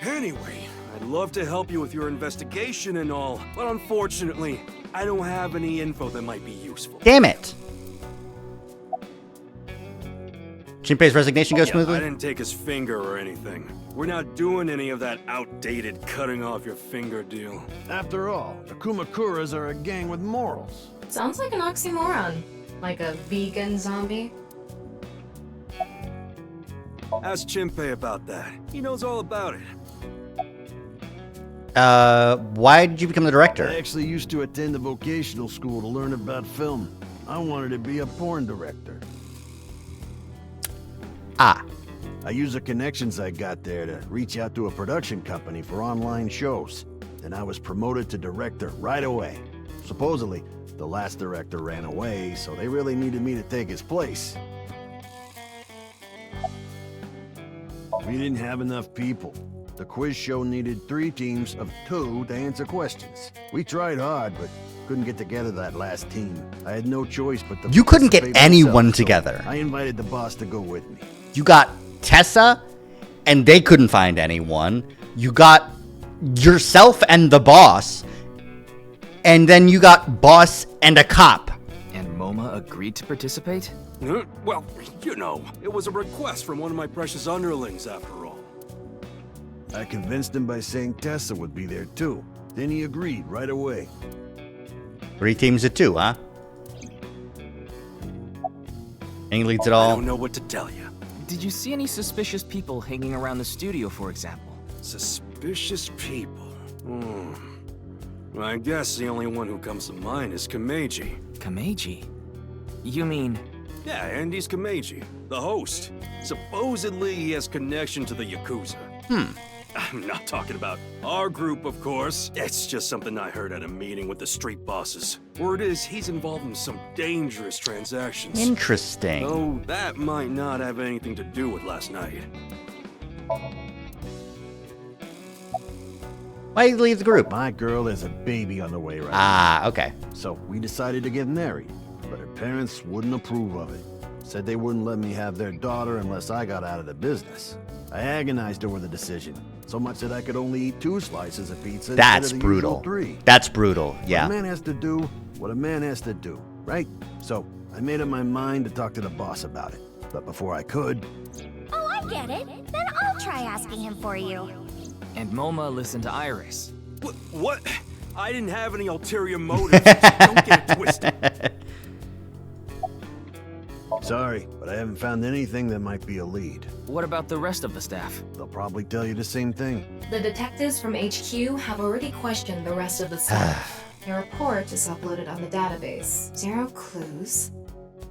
Anyway, I'd love to help you with your investigation and all, but unfortunately, I don't have any info that might be useful. Damn it! Shinpei's resignation goes smoothly? I didn't take his finger or anything. We're not doing any of that outdated cutting off your finger deal. After all, the Kumakuras are a gang with morals. Sounds like an oxymoron. Like a vegan zombie. Ask Chimpei about that. He knows all about it. Why did you become the director? I actually used to attend a vocational school to learn about film. I wanted to be a porn director. Ah. I used the connections I got there to reach out to a production company for online shows. Then I was promoted to director right away. Supposedly, the last director ran away, so they really needed me to take his place. We didn't have enough people. The quiz show needed 3 teams of 2 to answer questions. We tried hard, but couldn't get together that last team. I had no choice but to... You couldn't get participate anyone myself, so together. I invited the boss to go with me. You got Tessa and they couldn't find anyone. You got yourself and the boss, and then you got boss and a cop. And MoMA agreed to participate? Well, you know, it was a request from one of my precious underlings, after all. I convinced him by saying Tessa would be there too. Then he agreed right away. 3 teams of 2, huh? Any leads at all? I don't know what to tell you. Did you see any suspicious people hanging around the studio, for example? Suspicious people? I guess the only one who comes to mind is Kameji. Kameji? You mean... Yeah, Andy's Kameji, the host. Supposedly he has connection to the Yakuza. I'm not talking about our group, of course. It's just something I heard at a meeting with the street bosses. Word is, he's involved in some dangerous transactions. Interesting. Though that might not have anything to do with last night. Why did you leave the group? My girl has a baby on the way right now. Okay. So we decided to get married, but her parents wouldn't approve of it. Said they wouldn't let me have their daughter unless I got out of the business. I agonized over the decision, so much that I could only eat 2 slices of pizza That's instead of the brutal. usual 3. That's brutal, yeah. What a man has to do what a man has to do, right? So I made up my mind to talk to the boss about it. But before I could... Oh, I get it. Then I'll try asking him for you. And MoMA listened to Iris. What? I didn't have any ulterior motives. Don't get it twisted. Sorry, but I haven't found anything that might be a lead. What about the rest of the staff? They'll probably tell you the same thing. The detectives from HQ have already questioned the rest of the staff. Their report is uploaded on the database. 0 clues.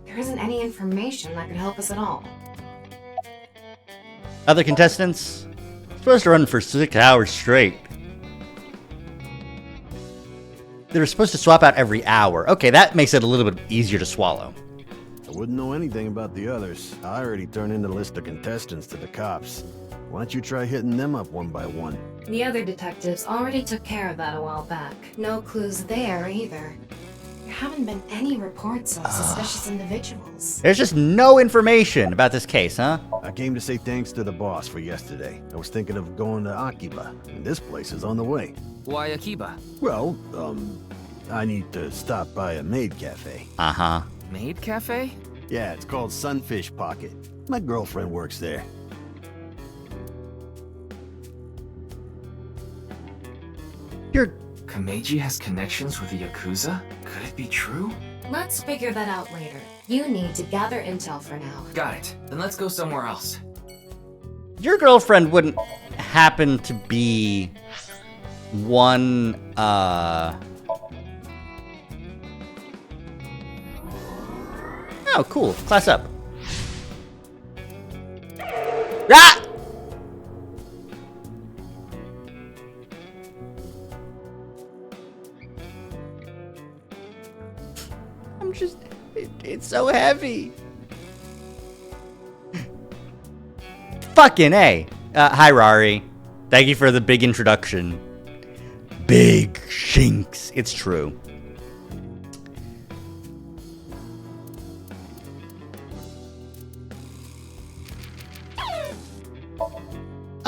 There isn't any information that could help us at all. Other contestants? Supposed to run for 6 hours straight. They were supposed to swap out every hour. Okay, that makes it a little bit easier to swallow. I wouldn't know anything about the others. I already turned in the list of contestants to the cops. Why don't you try hitting them up one by one? The other detectives already took care of that a while back. No clues there either. There haven't been any reports of suspicious individuals. There's just no information about this case, huh? I came to say thanks to the boss for yesterday. I was thinking of going to Akiba, and this place is on the way. Why Akiba? Well, I need to stop by a maid cafe. Uh-huh. Maid cafe? Yeah, it's called Sunfish Pocket. My girlfriend works there. Kameji has connections with the Yakuza? Could it be true? Let's figure that out later. You need to gather intel for now. Got it. Then let's go somewhere else. Your girlfriend wouldn't happen to be one, Oh, cool. Class up. Ah! I'm just... It's so heavy. Fucking A. Hi, Rari. Thank you for the big introduction. Big shinks. It's true.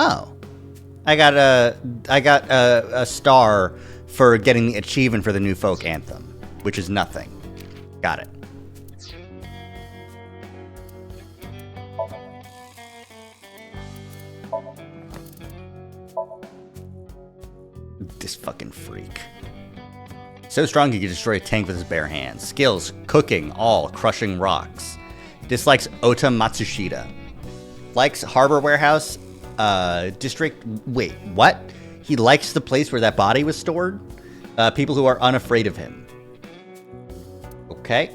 Oh. I got a star for getting the achievement for the new folk anthem, which is nothing. Got it. This fucking freak. So strong he could destroy a tank with his bare hands. Skills, cooking, all, crushing rocks. Dislikes Ota Matsushita. Likes Harbor Warehouse, district, wait, what? He likes the place where that body was stored? People who are unafraid of him. Okay.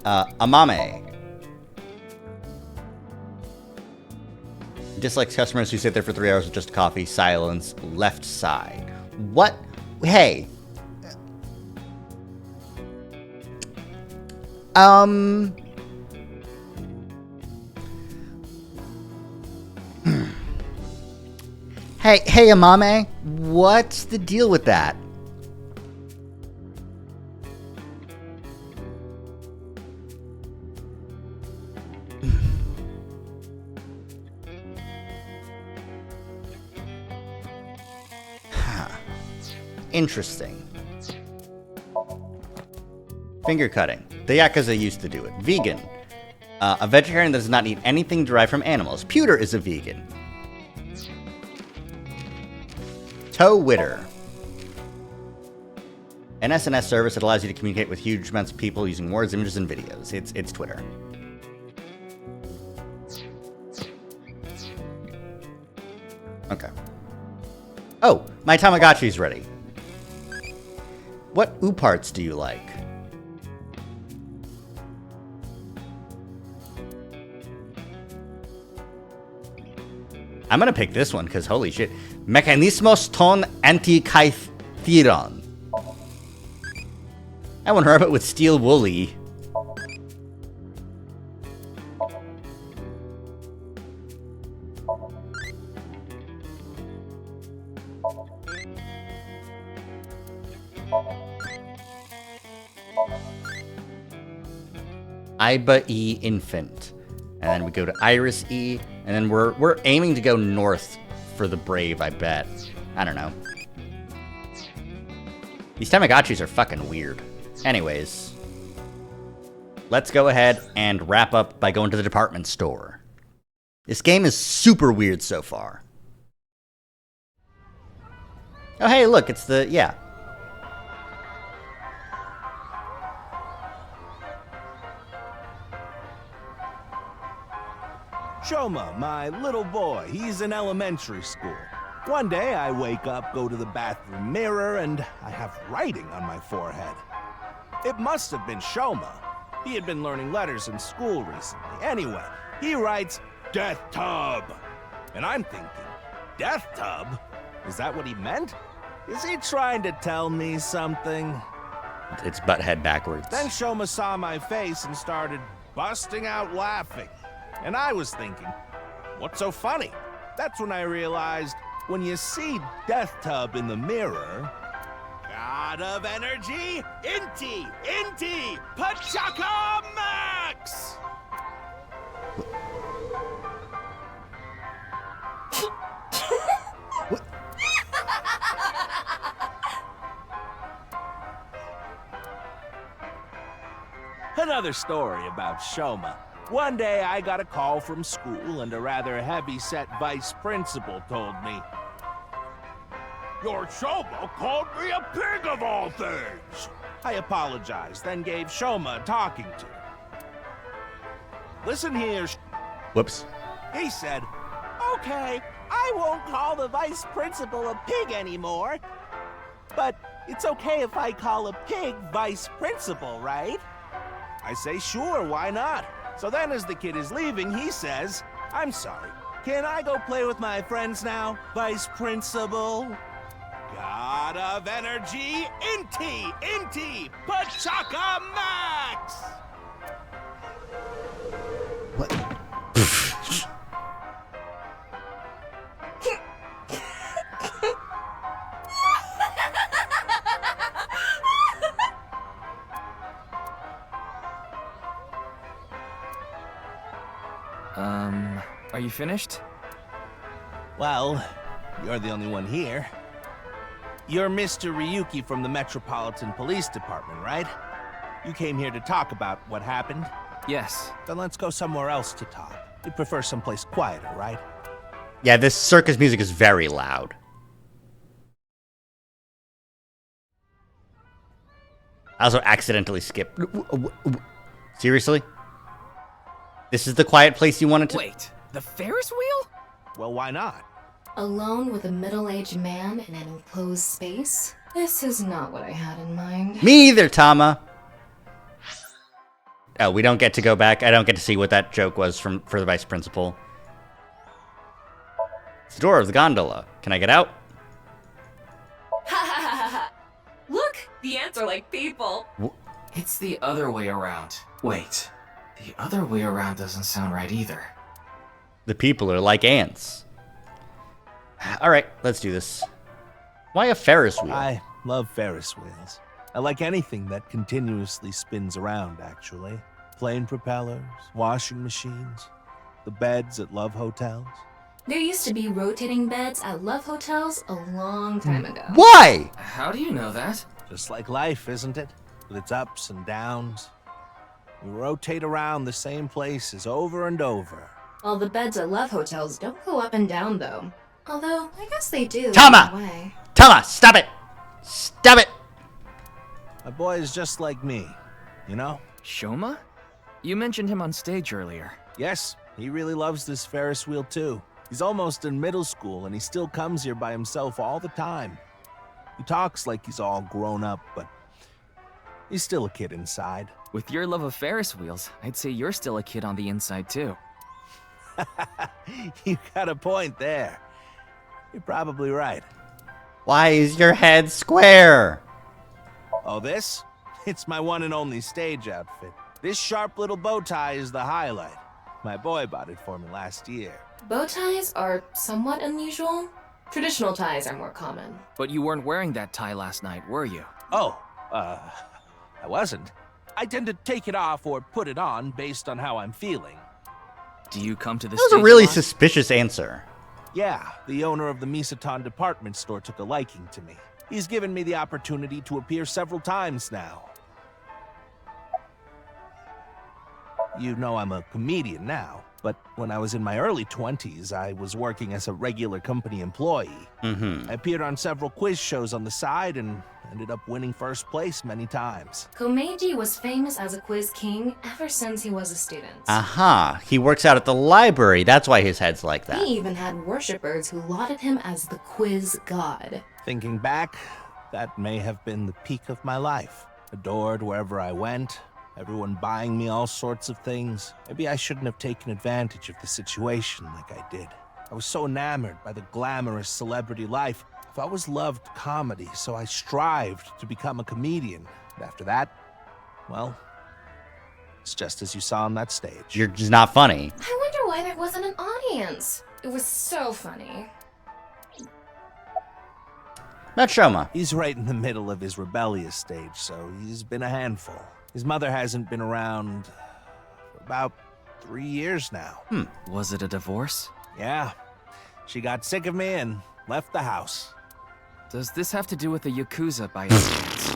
Amame. Dislikes customers who sit there for 3 hours with just coffee. Silence. Left side. What? Hey. Hey, Amame. What's the deal with that? Interesting. Finger cutting. The Yakuza used to do it. Vegan. A vegetarian that does not eat anything derived from animals. Pewter is a vegan. Toe Witter. An SNS service that allows you to communicate with huge amounts of people using words, images, and videos. It's Twitter. Okay. Oh, my Tamagotchi's ready. What parts do you like? I'm gonna pick this one, because holy shit. Mecanismos ton anti-Kytheron. I want to rub it with steel woolly. Iba E infant. And then we go to Iris E, and then we're aiming to go north for the Brave, I bet. I don't know. These Tamagotchis are fucking weird. Anyways, let's go ahead and wrap up by going to the department store. This game is super weird so far. Oh hey, look, it's the, yeah. Shoma, my little boy, he's in elementary school. One day I wake up, go to the bathroom mirror, and I have writing on my forehead. It must have been Shoma. He had been learning letters in school recently. Anyway, he writes, Death Tub. And I'm thinking, Death Tub? Is that what he meant? Is he trying to tell me something? It's butthead backwards. Then Shoma saw my face and started busting out laughing. And I was thinking, what's so funny? That's when I realized, when you see Death Tub in the mirror, God of Energy, Inti, Pachaka Max! Another story about Shoma. One day I got a call from school and a rather heavy-set vice principal told me, Your Shoma called me a pig of all things! I apologized, then gave Shoma a talking to. Listen here, Whoops. He said, Okay, I won't call the vice principal a pig anymore. But it's okay if I call a pig vice principal, right? I say, sure, why not? So then as the kid is leaving, he says, I'm sorry, can I go play with my friends now, Vice Principal? God of Energy, Inti, Pachaka Max! Are you finished? Well, you're the only one here. You're Mr. Ryuki from the Metropolitan Police Department, right? You came here to talk about what happened? Yes. Then let's go somewhere else to talk. You prefer someplace quieter, right? Yeah, this circus music is very loud. I also accidentally skipped. Seriously? This is the quiet place you wanted to— Wait, the Ferris wheel? Well, why not? Alone with a middle-aged man in an enclosed space? This is not what I had in mind. Me neither, Tama. Oh, we don't get to go back. I don't get to see what that joke was for the vice principal. It's the door of the gondola. Can I get out? Look, the ants are like people. It's the other way around. Wait, the other way around doesn't sound right either. The people are like ants. All right, let's do this. Why a Ferris wheel? I love Ferris wheels. I like anything that continuously spins around, actually. Plane propellers, washing machines, the beds at love hotels. There used to be rotating beds at love hotels a long time ago. Why? How do you know that? Just like life, isn't it? With its ups and downs. We rotate around the same places over and over. All the beds at love hotels don't go up and down, though. Although, I guess they do. Tama! in a way. Tama, stop it! Stop it! My boy is just like me, you know? Shoma? You mentioned him on stage earlier. Yes, he really loves this Ferris wheel too. He's almost in middle school and he still comes here by himself all the time. He talks like he's all grown up, but he's still a kid inside. With your love of Ferris wheels, I'd say you're still a kid on the inside too. You got a point there. You're probably right. Why is your head square? Oh, this? It's my one and only stage outfit. This sharp little bow tie is the highlight. My boy bought it for me last year. Bow ties are somewhat unusual. Traditional ties are more common. But you weren't wearing that tie last night, were you? Oh, I wasn't. I tend to take it off or put it on based on how I'm feeling. Do you come to the That was stage a really lot? suspicious answer. Yeah, the owner of the Misaton department store took a liking to me. He's given me the opportunity to appear several times now. You know I'm a comedian now, but when I was in my early 20s, I was working as a regular company employee. Mm-hmm. I appeared on several quiz shows on the side and ended up winning first place many times. Komeiji was famous as a quiz king ever since he was a student. Aha, he works out at the library. That's why his head's like that. He even had worshippers who lauded him as the quiz god. Thinking back, that may have been the peak of my life. Adored wherever I went, everyone buying me all sorts of things. Maybe I shouldn't have taken advantage of the situation like I did. I was so enamored by the glamorous celebrity life. I've always loved comedy, so I strived to become a comedian. And after that, well, it's just as you saw on that stage. You're just not funny. I wonder why there wasn't an audience. It was so funny. Not Shoma. He's right in the middle of his rebellious stage, so he's been a handful. His mother hasn't been around for about 3 years now. Was it a divorce? Yeah. She got sick of me and left the house. Does this have to do with the Yakuza by any chance?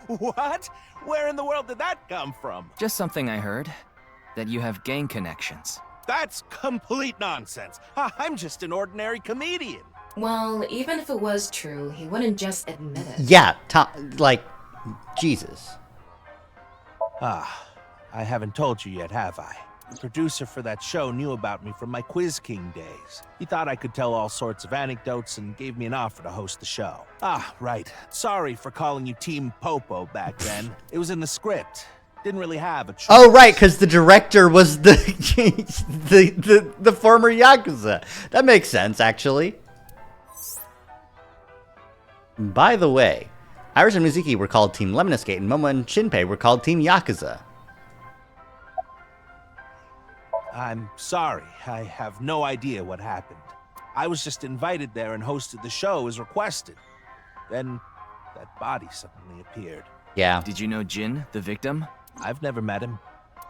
What? Where in the world did that come from? Just something I heard. That you have gang connections. That's complete nonsense. I'm just an ordinary comedian. Well, even if it was true, he wouldn't just admit it. Yeah, Jesus. I haven't told you yet, have I? The producer for that show knew about me from my Quiz King days. He thought I could tell all sorts of anecdotes and gave me an offer to host the show. Right. Sorry for calling you Team Popo back then. It was in the script. Didn't really have a choice. Oh, right, because the director was the the former Yakuza. That makes sense, actually. By the way, Iris and Mizuki were called Team Lemon Escape, and Momo and Shinpei were called Team Yakuza. I'm sorry. I have no idea what happened. I was just invited there and hosted the show as requested. Then that body suddenly appeared. Yeah. Did you know Jin, the victim? I've never met him.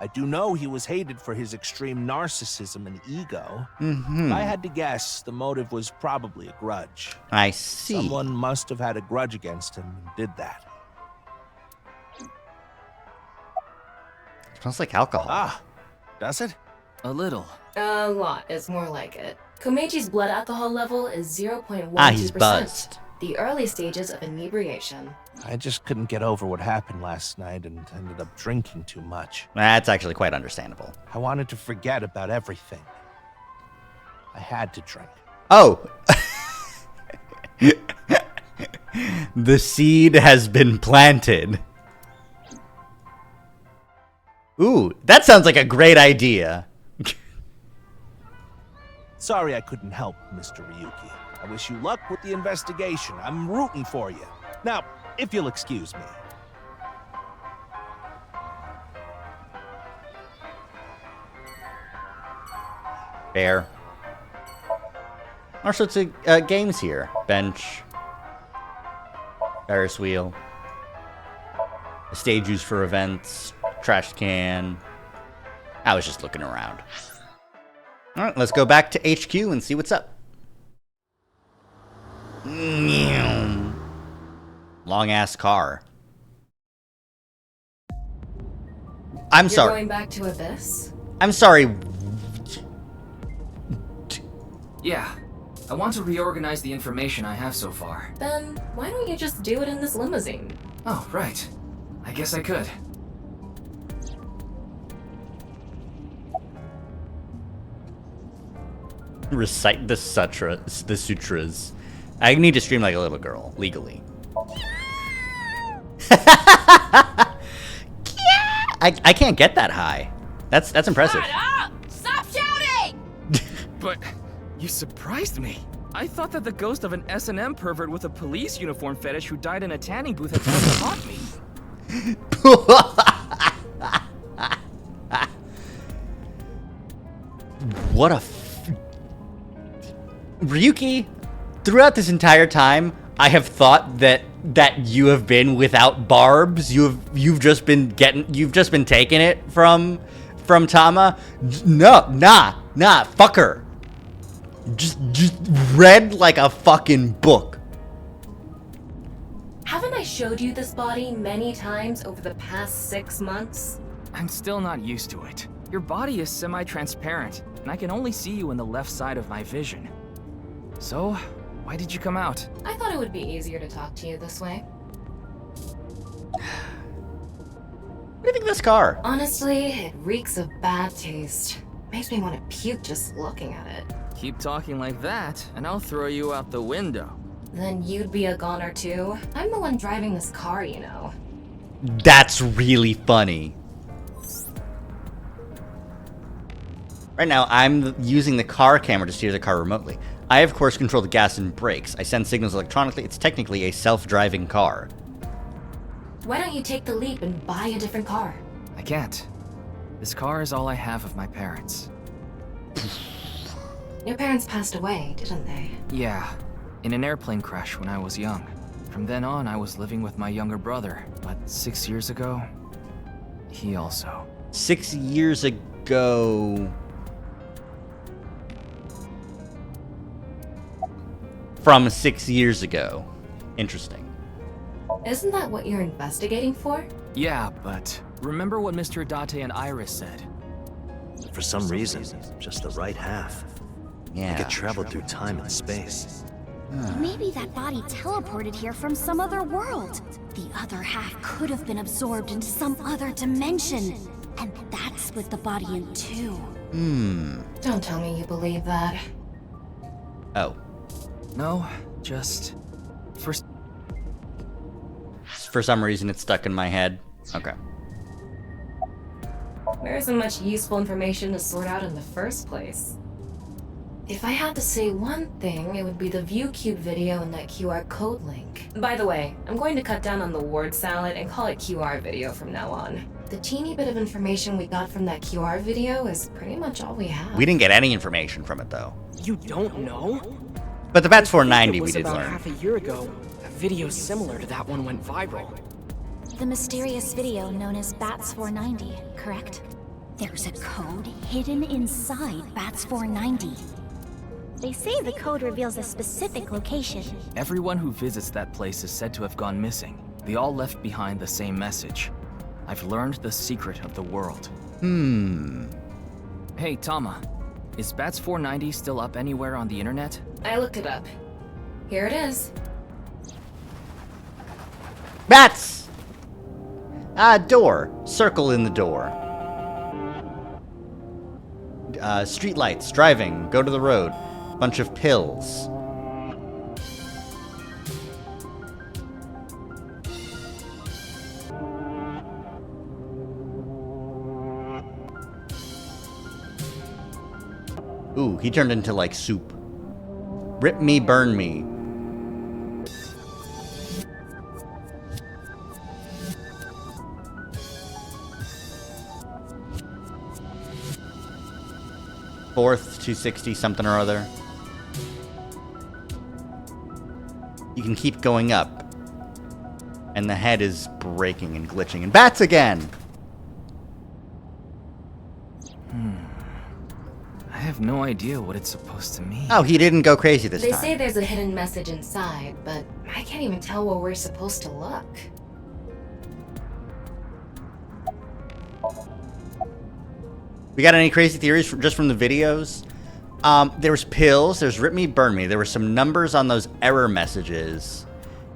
I do know he was hated for his extreme narcissism and ego. Mm-hmm. If I had to guess, the motive was probably a grudge. I see. Someone must have had a grudge against him and did that. Smells like alcohol. Does it? A little. A lot is more like it. Komeiji's blood alcohol level is 0.12%. He's buzzed. The early stages of inebriation. I just couldn't get over what happened last night and ended up drinking too much. That's actually quite understandable. I wanted to forget about everything. I had to drink. Oh! The seed has been planted. Ooh, that sounds like a great idea. Sorry I couldn't help, Mr. Ryuki. I wish you luck with the investigation. I'm rooting for you. Now, if you'll excuse me. Fair. All sorts of games here. Bench. Ferris wheel. A stage used for events. Trash can. I was just looking around. All right, let's go back to HQ and see what's up. Long ass car. I'm sorry. You're going back to Abyss? I'm sorry. Yeah. I want to reorganize the information I have so far. Then why don't you just do it in this limousine? Oh, right. I guess I could. Recite the sutras. I need to stream like a little girl, legally. I can't get that high. That's impressive. Shut up! Stop shouting! But you surprised me. I thought that the ghost of an S&M pervert with a police uniform fetish who died in a tanning booth had come to haunt me. What a Ryuki, throughout this entire time, I have thought that you have been without barbs. You've just been taking it from Tama. Nah, fuck her. Just read like a fucking book. Haven't I showed you this body many times over the past 6 months? I'm still not used to it. Your body is semi-transparent, and I can only see you in the left side of my vision. So, why did you come out? I thought it would be easier to talk to you this way. What do you think of this car? Honestly, it reeks of bad taste. Makes me want to puke just looking at it. Keep talking like that, and I'll throw you out the window. Then you'd be a goner too. I'm the one driving this car, you know. That's really funny. Right now, I'm using the car camera to steer the car remotely. I, of course, control the gas and brakes. I send signals electronically. It's technically a self-driving car. Why don't you take the leap and buy a different car? I can't. This car is all I have of my parents. Your parents passed away, didn't they? Yeah, in an airplane crash when I was young. From then on, I was living with my younger brother, but 6 years ago, he also. 6 years ago... From 6 years ago. Interesting. Isn't that what you're investigating for? Yeah, but remember what Mr. Date and Iris said? For some reason, just the right half. Yeah. Like it traveled through time and space. Maybe that body teleported here from some other world. The other half could have been absorbed into some other dimension. And that split the body in two. Don't tell me you believe that. Oh. No, just... For some reason, it's stuck in my head. Okay. There isn't much useful information to sort out in the first place. If I had to say one thing, it would be the Vtuber video and that QR code link. By the way, I'm going to cut down on the word salad and call it QR video from now on. The teeny bit of information we got from that QR video is pretty much all we have. We didn't get any information from it, though. You don't know? But the Bats 490 we did about learn. half a year ago, a video similar to that one went viral. The mysterious video known as Bats 490, correct? There's a code hidden inside Bats 490. They say the code reveals a specific location. Everyone who visits that place is said to have gone missing. They all left behind the same message. I've learned the secret of the world. Hey, Tama. Is Bats 490 still up anywhere on the internet? I looked it up. Here it is. Bats! Door. Circle in the door. Street lights. Driving. Go to the road. Bunch of pills. Ooh, he turned into like soup. Rip me, burn me. Fourth, 260, something or other. You can keep going up. And the head is breaking and glitching. And bats again! I have no idea what it's supposed to mean. Oh, he didn't go crazy this They time. say there's a hidden message inside, but I can't even tell where we're supposed to look. We got any crazy theories just from the videos? There's pills, there's rip me, burn me. There were some numbers on those error messages.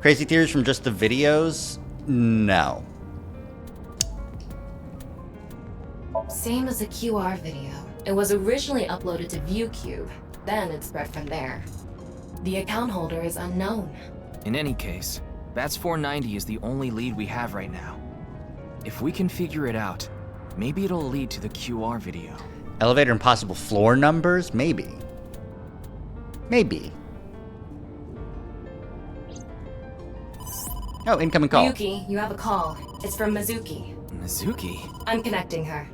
Crazy theories from just the videos? No. Same as the QR video. It was originally uploaded to ViewCube, then it spread from there. The account holder is unknown. In any case, Bats 490 is the only lead we have right now. If we can figure it out, maybe it'll lead to the QR video. Elevator and possible floor numbers? Maybe. Maybe. Oh, incoming call. Yuki, you have a call. It's from Mizuki. Mizuki? I'm connecting her.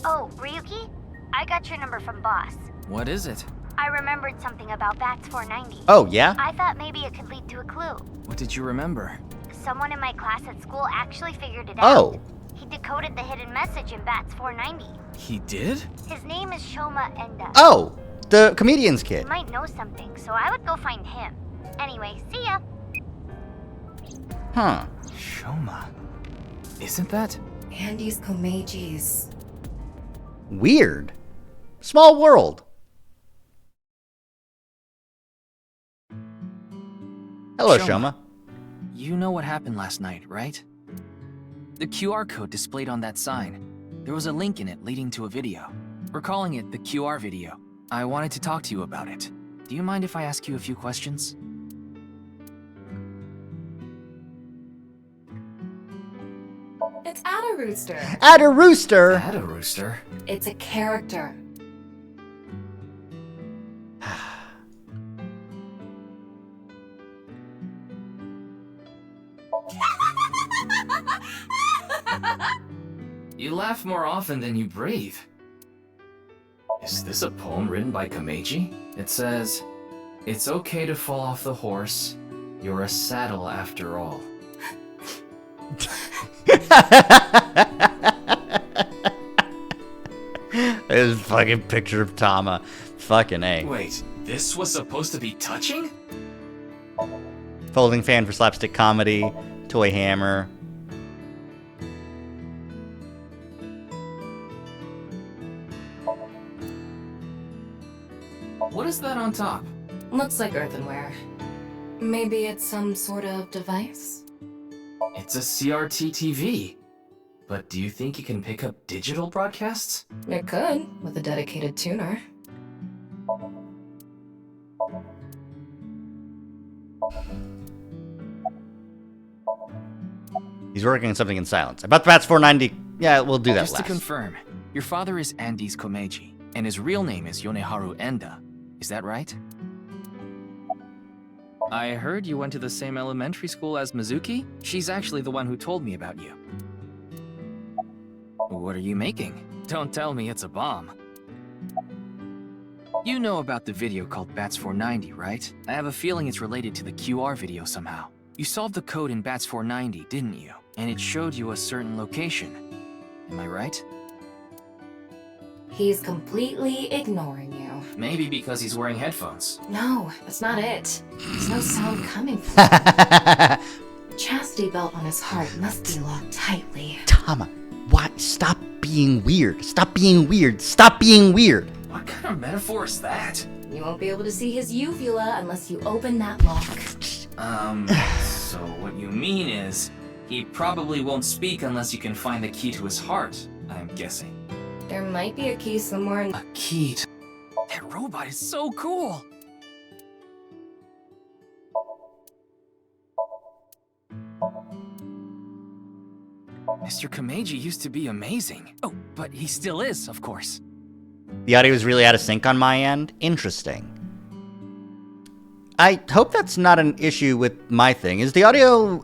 Oh, Ryuki? I got your number from Boss. What is it? I remembered something about Bats 490. Oh, yeah? I thought maybe it could lead to a clue. What did you remember? Someone in my class at school actually figured it Oh. out. He decoded the hidden message in Bats 490. He did? His name is Shoma Enda. Oh, the comedian's kid. He might know something, so I would go find him. Anyway, see ya. Huh. Shoma. Isn't that? Andy's Komeji's. Weird. Small world. Hello, Shoma. You know what happened last night, right? The QR code displayed on that sign. There was a link in it leading to a video. We're calling it the QR video. I wanted to talk to you about it. Do you mind if I ask you a few questions? It's Ada Rooster. Ada Rooster? Ada Rooster? It's a character. You laugh more often than you breathe. Is this a poem written by Komeji? It says, "It's okay to fall off the horse. You're a saddle after all." There's a fucking picture of Tama. Fucking A. Wait, this was supposed to be touching? Folding fan for slapstick comedy. Toy hammer. What is that on top? Looks like earthenware. Maybe it's some sort of device? It's a CRT TV. But do you think it can pick up digital broadcasts? It could, with a dedicated tuner. He's working on something in silence. About the Bats 490. Yeah, we'll do that Just last. to confirm, your father is Andy's Komeji, and his real name is Yoneharu Enda. Is that right? I heard you went to the same elementary school as Mizuki? She's actually the one who told me about you. What are you making? Don't tell me it's a bomb. You know about the video called Bats 490, right? I have a feeling it's related to the QR video somehow. You solved the code in Bats 490, didn't you? And it showed you a certain location. Am I right? He's completely ignoring you. Maybe because he's wearing headphones. No, that's not it. There's no sound coming from him. Chastity belt on his heart must be locked tightly. Tama, what? Stop being weird. Stop being weird. Stop being weird. What kind of metaphor is that? You won't be able to see his uvula unless you open that lock. So what you mean is, he probably won't speak unless you can find the key to his heart, I'm guessing. There might be a key somewhere in— A key to— That robot is so cool! Mr. Komeji used to be amazing. Oh, but he still is, of course. The audio is really out of sync on my end. Interesting. I hope that's not an issue with my thing. Is the audio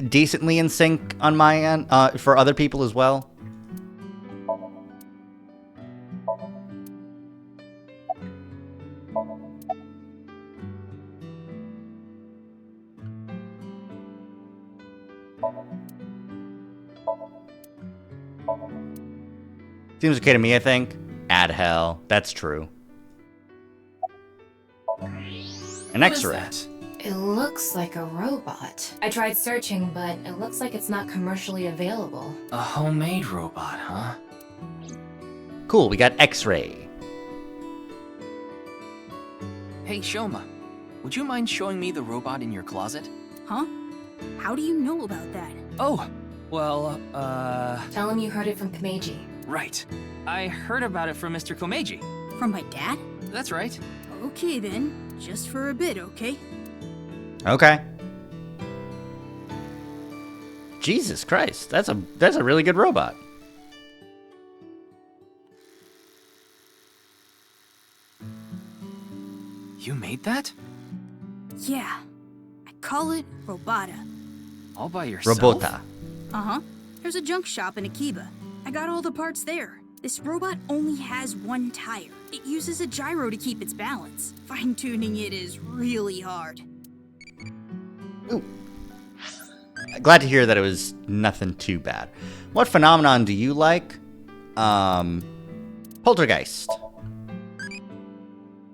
decently in sync on my end for other people as well? Seems okay to me, I think. Add hell. That's true. An X-ray. It looks like a robot. I tried searching, but it looks like it's not commercially available. A homemade robot, huh? Cool, we got X-ray. Hey, Shoma, would you mind showing me the robot in your closet? Huh? How do you know about that? Oh, well, Tell him you heard it from Komeiji. Right. I heard about it from Mr. Komeiji. From my dad? That's right. Okay then, just for a bit, okay? Okay. Jesus Christ, that's a really good robot. You made that? Yeah. I call it Robota. All by yourself? Robota. Uh-huh. There's a junk shop in Akiba. I got all the parts there. This robot only has one tire. It uses a gyro to keep its balance. Fine-tuning it is really hard. Ooh. Glad to hear that it was nothing too bad. What phenomenon do you like? Poltergeist.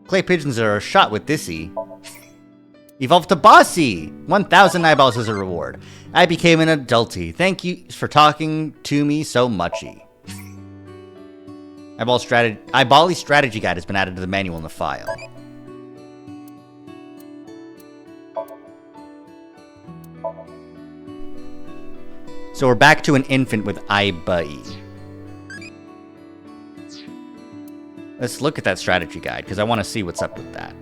Clay pigeons are shot with this E. Evolved to Bossy! 1,000 eyeballs as a reward. I became an adulty. Thank you for talking to me so muchy. Eyebally strategy guide has been added to the manual in the file. So we're back to an infant with Eyebye. Let's look at that strategy guide, because I want to see what's up with that.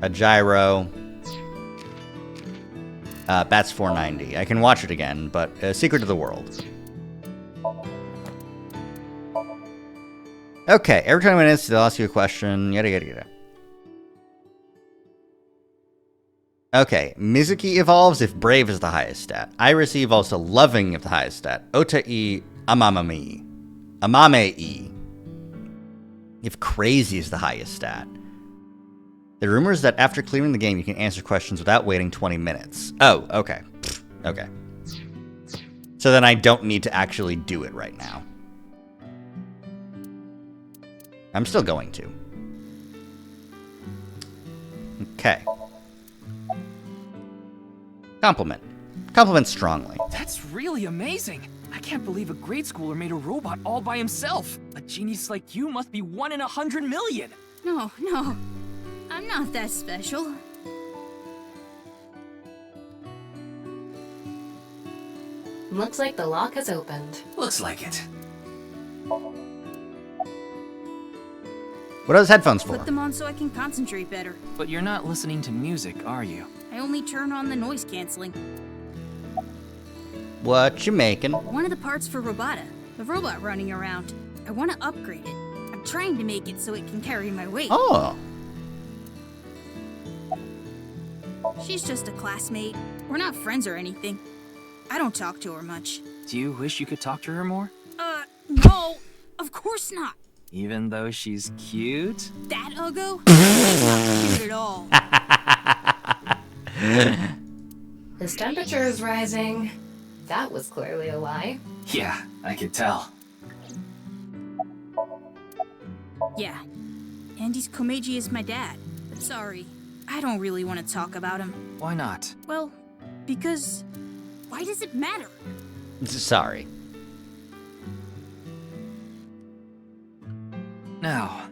A gyro. Bats 490. I can watch it again, but Secret of the World. Okay, every 20 minutes they'll ask you a question, yada yada yada. Okay, Mizuki evolves if Brave is the highest stat. Iris evolves to Loving if the highest stat. Ota-e Amame-e if Crazy is the highest stat. The rumor is that after clearing the game, you can answer questions without waiting 20 minutes. Oh, okay. Okay. So then I don't need to actually do it right now. I'm still going to. Okay. Compliment. Compliment strongly. That's really amazing. I can't believe a grade schooler made a robot all by himself. A genius like you must be 1 in 100 million. No. I'm not that special. Looks like the lock has opened. Looks like it. What are those headphones for? Put them on so I can concentrate better. But you're not listening to music, are you? I only turn on the noise canceling. What you making? One of the parts for Robota, the robot running around. I want to upgrade it. I'm trying to make it so it can carry my weight. Oh. She's just a classmate. We're not friends or anything. I don't talk to her much. Do you wish you could talk to her more? No, of course not. Even though she's cute? That Uggo? Not cute at all. His temperature is rising. That was clearly a lie. Yeah, I could tell. Yeah. Andy's Komeiji is my dad. But sorry, I don't really want to talk about him. Why not? Well, because... why does it matter? Sorry. Now,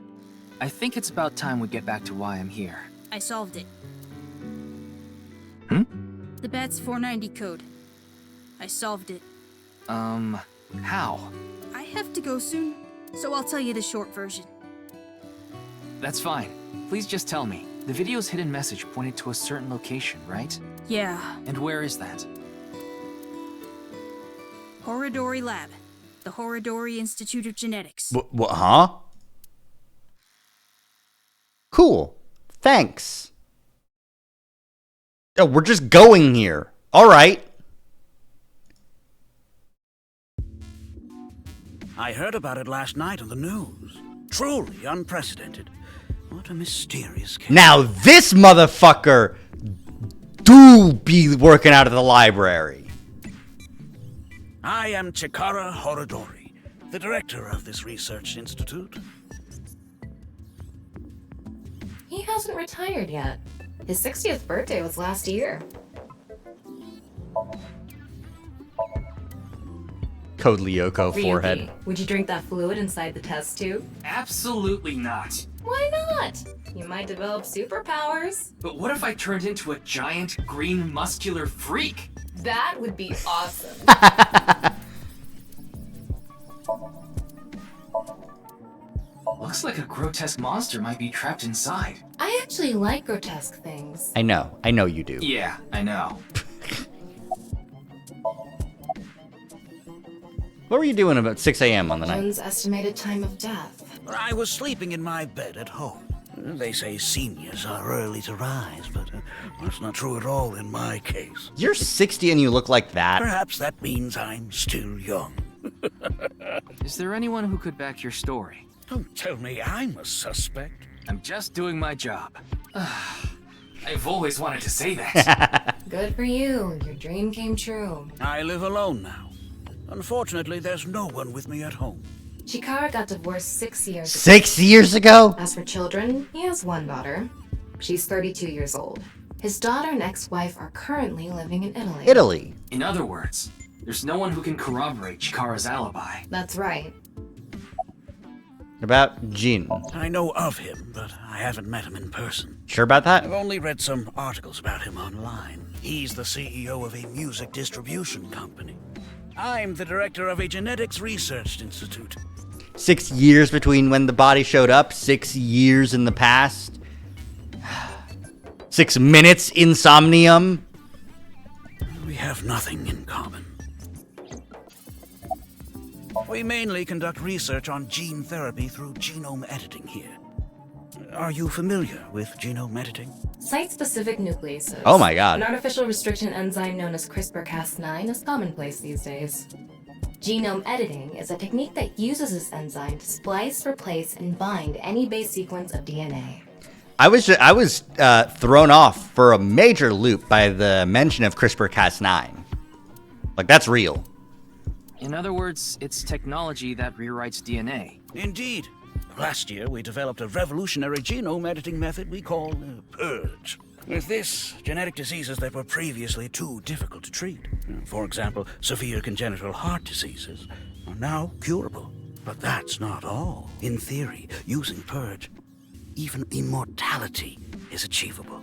I think it's about time we get back to why I'm here. I solved it. Hmm? The BATS 490 code. I solved it. How? I have to go soon, so I'll tell you the short version. That's fine. Please just tell me. The video's hidden message pointed to a certain location, right? Yeah. And where is that? Horodori Lab. The Horodori Institute of Genetics. What, huh? Cool. Thanks. Oh, we're just going here. All right. I heard about it last night on the news. Truly unprecedented. What a mysterious case. Now this motherfucker do be working out of the library. I am Chikara Horodori, the director of this research institute. He hasn't retired yet. His 60th birthday was last year. Code Lyoko Ryuki, forehead. would you drink that fluid inside the test tube? Absolutely not. Why not? You might develop superpowers. But what if I turned into a giant, green, muscular freak? That would be awesome. Looks like a grotesque monster might be trapped inside. I actually like grotesque things. I know you do. Yeah, I know. What were you doing about 6 a.m. on the night? One's estimated time of death. I was sleeping in my bed at home. They say seniors are early to rise, but that's not true at all in my case. You're 60 and you look like that. Perhaps that means I'm still young. Is there anyone who could back your story? Don't tell me I'm a suspect. I'm just doing my job. I've always wanted to say that. Good for you. Your dream came true. I live alone now. Unfortunately, there's no one with me at home. Chikara got divorced 6 years ago. 6 years ago? As for children, he has one daughter. She's 32 years old. His daughter and ex-wife are currently living in Italy. Italy. In other words, there's no one who can corroborate Chikara's alibi. That's right. About Jin. I know of him, but I haven't met him in person. Sure about that? I've only read some articles about him online. He's the CEO of a music distribution company. I'm the director of a genetics research institute. 6 years between when the body showed up, 6 years in the past. 6 minutes insomnium. We have nothing in common. We mainly conduct research on gene therapy through genome editing here. Are you familiar with genome editing? Site-specific nucleases. Oh my god. An artificial restriction enzyme known as CRISPR-Cas9 is commonplace these days. Genome editing is a technique that uses this enzyme to splice, replace, and bind any base sequence of DNA. I was thrown off for a major loop by the mention of CRISPR-Cas9. Like, that's real. In other words, it's technology that rewrites DNA. Indeed. Last year, we developed a revolutionary genome editing method we call Purge. With this, genetic diseases that were previously too difficult to treat, for example, severe congenital heart diseases, are now curable. But that's not all. In theory, using Purge, even immortality is achievable.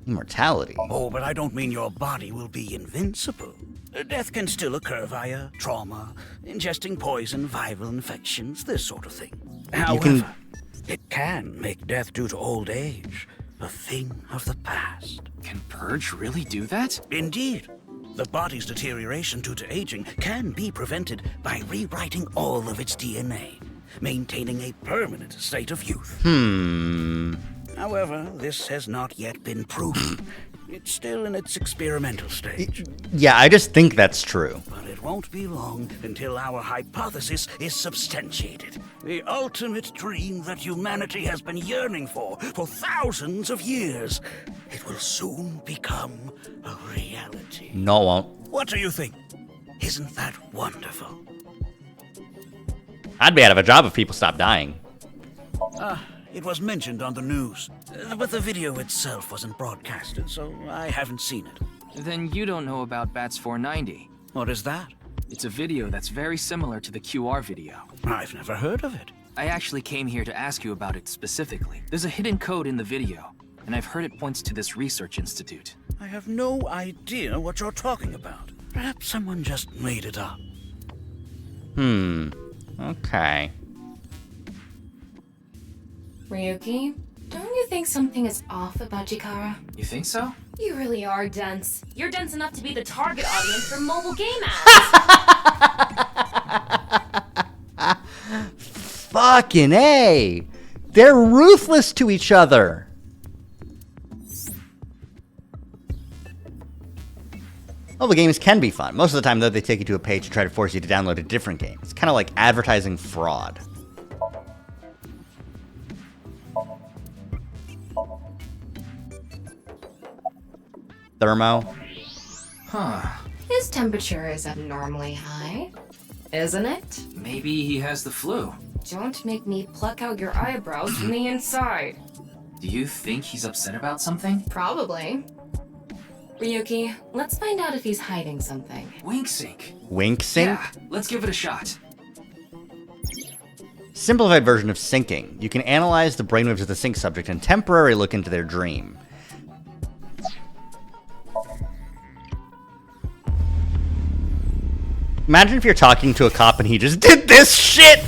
Immortality? Oh, but I don't mean your body will be invincible. Death can still occur via trauma, ingesting poison, viral infections, this sort of thing. However, it can make death due to old age a thing of the past. Can Purge really do that? Indeed. The body's deterioration due to aging can be prevented by rewriting all of its DNA, maintaining a permanent state of youth. However, this has not yet been proven. It's still in its experimental stage. Yeah, I just think that's true. But it won't be long until our hypothesis is substantiated. The ultimate dream that humanity has been yearning for thousands of years. It will soon become a reality. No, it won't. What do you think? Isn't that wonderful? I'd be out of a job if people stopped dying. It was mentioned on the news, but the video itself wasn't broadcasted, so I haven't seen it. Then you don't know about Bats 490. What is that? It's a video that's very similar to the QR video. I've never heard of it. I actually came here to ask you about it specifically. There's a hidden code in the video, and I've heard it points to this research institute. I have no idea what you're talking about. Perhaps someone just made it up. Okay. Ryuki, don't you think something is off about Chikara? You think so? You really are dense. You're dense enough to be the target audience for mobile game ads. Fucking A! They're ruthless to each other! Mobile games can be fun. Most of the time, though, they take you to a page to try to force you to download a different game. It's kind of like advertising fraud. Thermo. Huh. His temperature is abnormally high, isn't it? Maybe he has the flu. Don't make me pluck out your eyebrows from the inside. Do you think he's upset about something? Probably. Ryuki, let's find out if he's hiding something. Wink sync. Wink sync? Yeah, let's give it a shot. Simplified version of syncing. You can analyze the brainwaves of the sync subject and temporarily look into their dream. Imagine if you're talking to a cop and he just did this shit!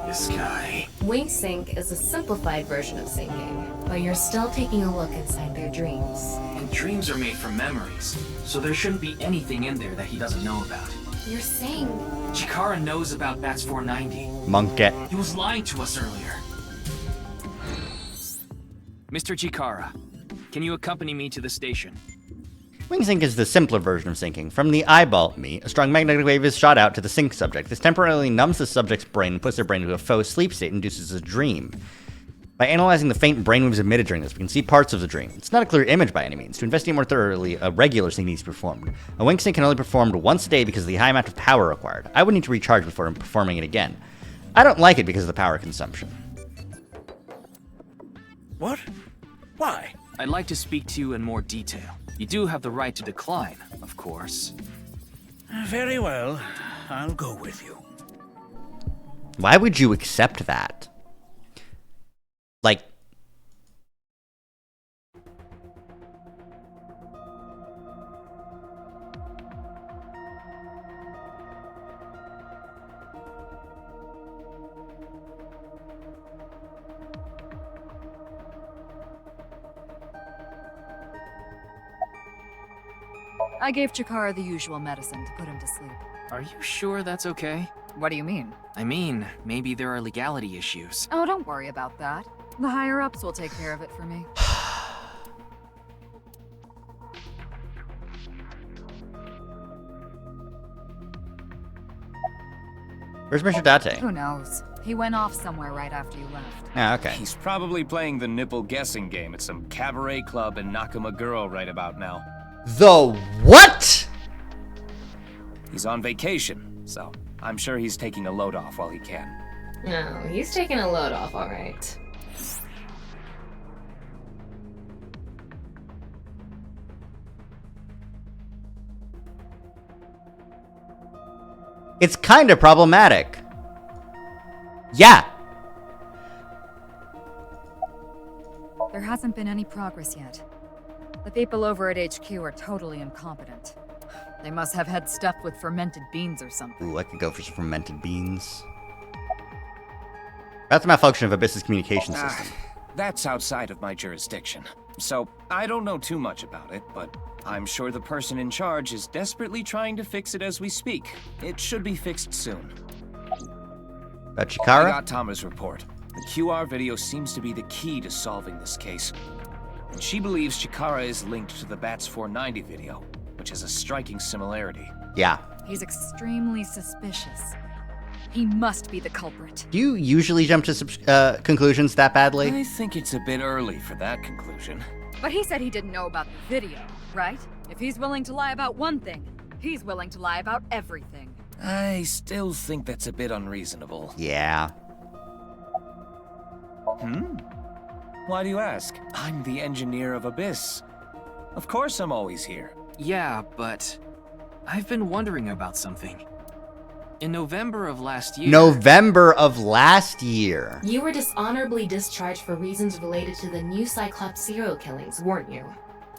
This guy. Wink sync is a simplified version of syncing, but you're still taking a look inside their dreams. And dreams are made from memories, so there shouldn't be anything in there that he doesn't know about. You're saying... Chikara knows about Bats 490. Monkey. He was lying to us earlier. Mr. Chikara, can you accompany me to the station? Wing sync is the simpler version of syncing. From the eyeball me, a strong magnetic wave is shot out to the sync subject. This temporarily numbs the subject's brain and puts their brain into a faux sleep state and induces a dream. By analyzing the faint brainwaves emitted during this, we can see parts of the dream. It's not a clear image by any means. To investigate more thoroughly, a regular sync needs to be performed. A wink sync can only be performed once a day because of the high amount of power required. I would need to recharge before performing it again. I don't like it because of the power consumption. What? Why? I'd like to speak to you in more detail. You do have the right to decline, of course. Very well. I'll go with you. Why would you accept that? Like... I gave Chikara the usual medicine to put him to sleep. Are you sure that's okay? What do you mean? I mean, maybe there are legality issues. Oh, don't worry about that. The higher-ups will take care of it for me. Where's Mr. Date? Who knows? He went off somewhere right after you left. Ah, okay. He's probably playing the nipple guessing game at some cabaret club in Nakamaguro right about now. The what? He's on vacation, so I'm sure he's taking a load off while he can. No, he's taking a load off, all right. It's kind of problematic. Yeah. There hasn't been any progress yet. The people over at HQ are totally incompetent. They must have had stuff with fermented beans or something. Ooh, I could go for some fermented beans. That's the malfunction of Abyss's communication system. That's outside of my jurisdiction, so I don't know too much about it, but I'm sure the person in charge is desperately trying to fix it as we speak. It should be fixed soon. About Chikara? I got Tama's report. The QR video seems to be the key to solving this case. And she believes Chikara is linked to the Bats 490 video, which has a striking similarity. Yeah. He's extremely suspicious. He must be the culprit. Do you usually jump to conclusions that badly? I think it's a bit early for that conclusion. But he said he didn't know about the video, right? If he's willing to lie about one thing, he's willing to lie about everything. I still think that's a bit unreasonable. Yeah. Why do you ask? I'm the engineer of Abyss. Of course I'm always here. Yeah, but I've been wondering about something. In November of last year... November of last year. You were dishonorably discharged for reasons related to the new Cyclops serial killings, weren't you?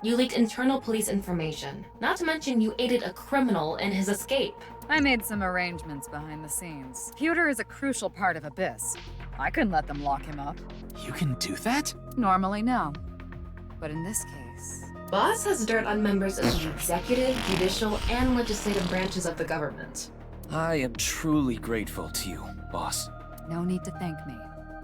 You leaked internal police information. Not to mention you aided a criminal in his escape. I made some arrangements behind the scenes. Pewter is a crucial part of Abyss. I couldn't let them lock him up. You can do that? Normally, no. But in this case... Boss has dirt on members of the executive, judicial, and legislative branches of the government. I am truly grateful to you, boss. No need to thank me.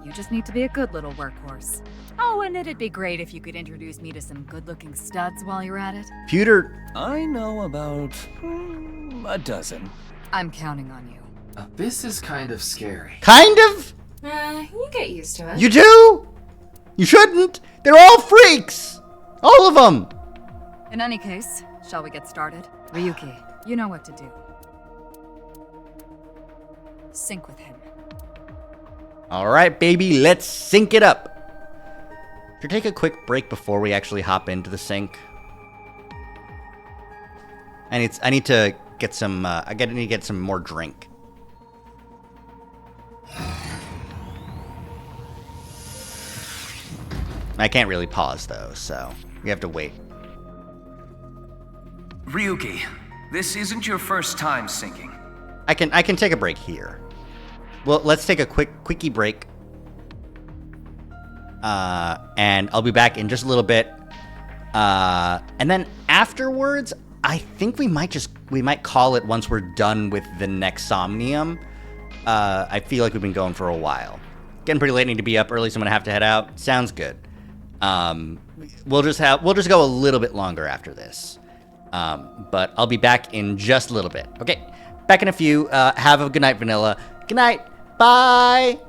You just need to be a good little workhorse. Oh, and it'd be great if you could introduce me to some good-looking studs while you're at it. Pewter... I know about... a dozen. I'm counting on you. Abyss is kind of scary. Kind of? You get used to it. You do? You shouldn't! They're all freaks! All of them! In any case, shall we get started? Ryuki, you know what to do. Sync with him. Alright, baby, let's sync it up. Should take a quick break before we actually hop into the sync. I need to get some I need to get some more drink. I can't really pause though, so we have to wait. Ryuki, this isn't your first time syncing. I can take a break here. Well, let's take a quickie break. And I'll be back in just a little bit. And then afterwards, I think we might call it once we're done with the next Somnium. I feel like we've been going for a while. Getting pretty late, need to be up early, so I'm gonna have to head out. Sounds good. We'll just go a little bit longer after this. But I'll be back in just a little bit. Okay, back in a few. Have a good night, Vanilla. Good night. Bye.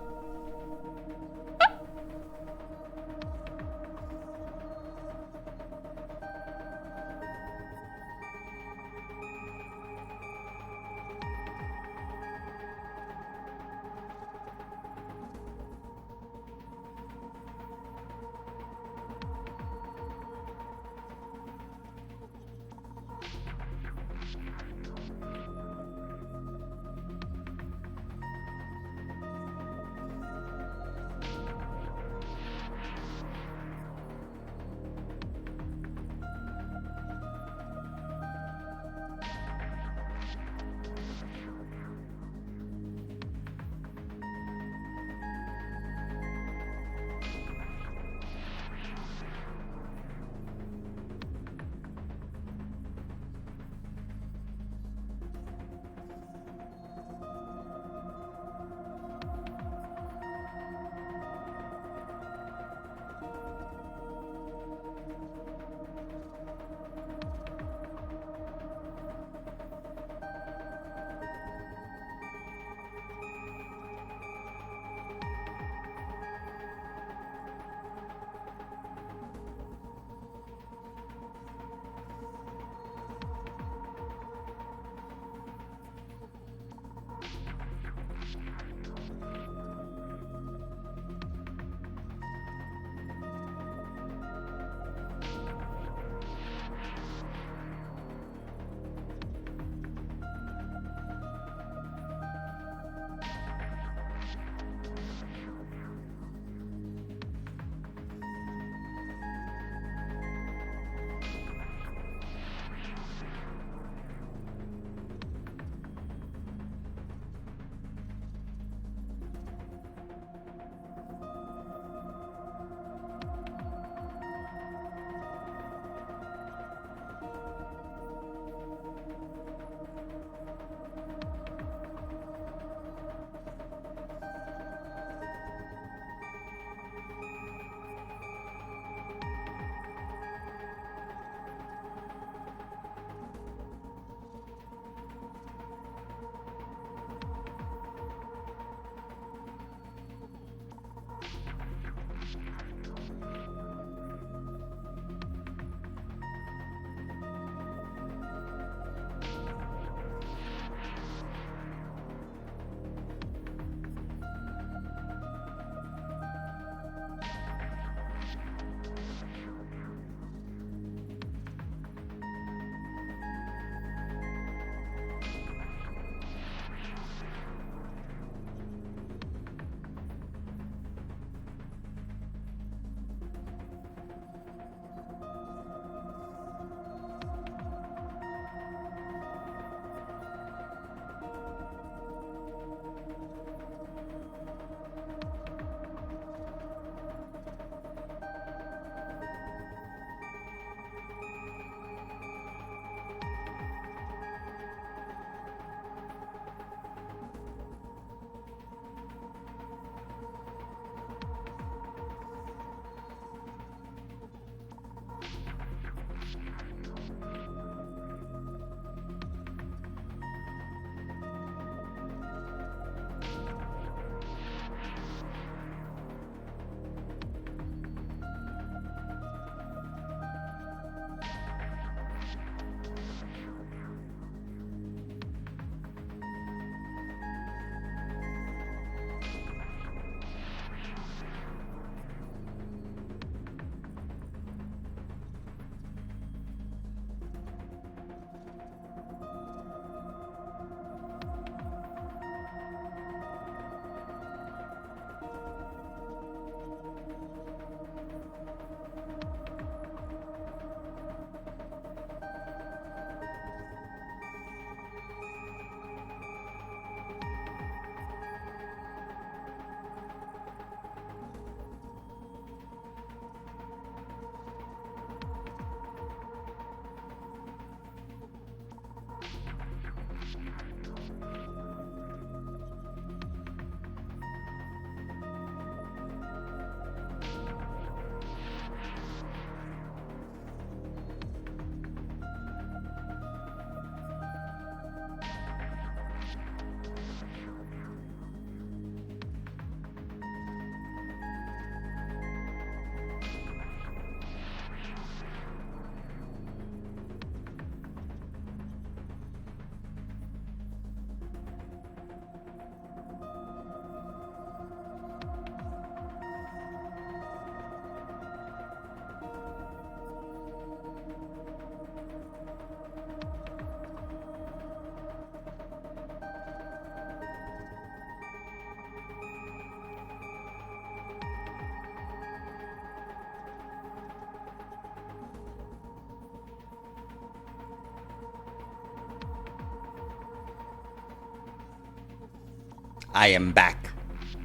I am back.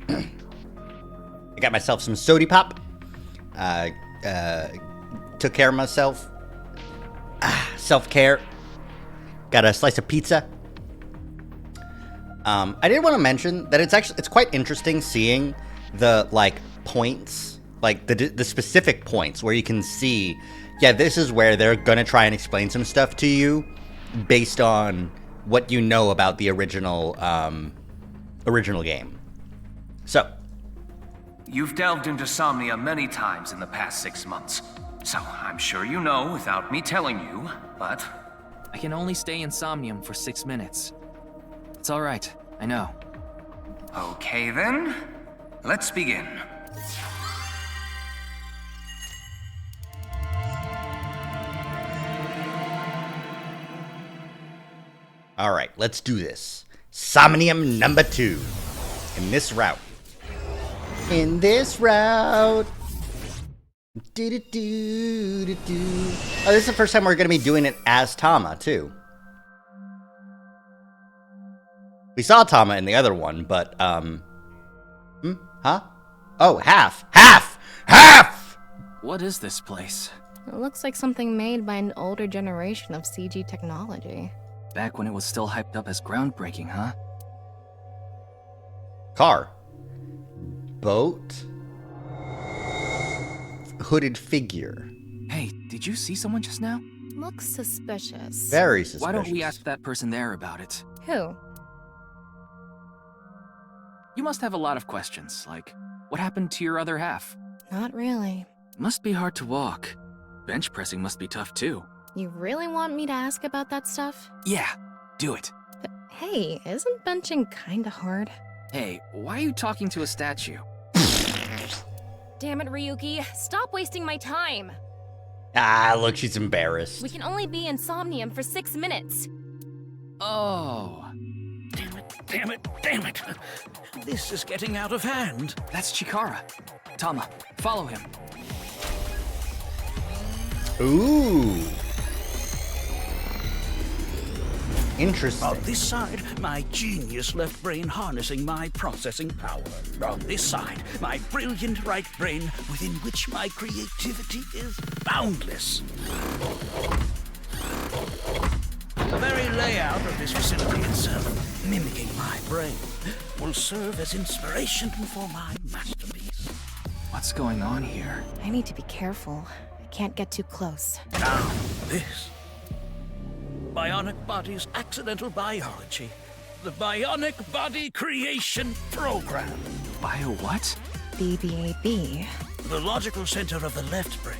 I got myself some sody pop. Took care of myself. Self-care. Got a slice of pizza. I did want to mention that it's quite interesting seeing the like points, like the specific points where you can see, yeah, this is where they're gonna try and explain some stuff to you based on what you know about the original game. So, you've delved into Somnia many times in the past 6 months, so I'm sure you know without me telling you, but I can only stay in Somnium for 6 minutes. It's all right, I know. Okay then, let's begin. all right, let's do this. Somnium number 2. In this route. In this route. Do-do-do-do-do. Oh, this is the first time we're going to be doing it as Tama, too. We saw Tama in the other one, but, Huh? Oh, half! Half! Half! What is this place? It looks like something made by an older generation of CG technology. Back when it was still hyped up as groundbreaking, huh? Car. Boat. Hooded figure. Hey, did you see someone just now? Looks suspicious. Very suspicious. Why don't we ask that person there about it? Who? You must have a lot of questions, like, what happened to your other half? Not really. Must be hard to walk. Bench pressing must be tough too. You really want me to ask about that stuff? Yeah, do it. But hey, isn't benching kinda hard? Hey, why are you talking to a statue? Damn it, Ryuki. Stop wasting my time. Ah, look, she's embarrassed. We can only be in Somnium for 6 minutes. Oh. Damn it. This is getting out of hand. That's Chikara. Tama, follow him. Ooh. Interesting. On this side, my genius left brain harnessing my processing power. On this side, my brilliant right brain within which my creativity is boundless. The very layout of this facility itself, mimicking my brain, will serve as inspiration for my masterpiece. What's going on here? I need to be careful. I can't get too close. Now, this. Bionic Body's accidental biology. The Bionic Body Creation Program. Bio what? BBAB. The logical center of the left brain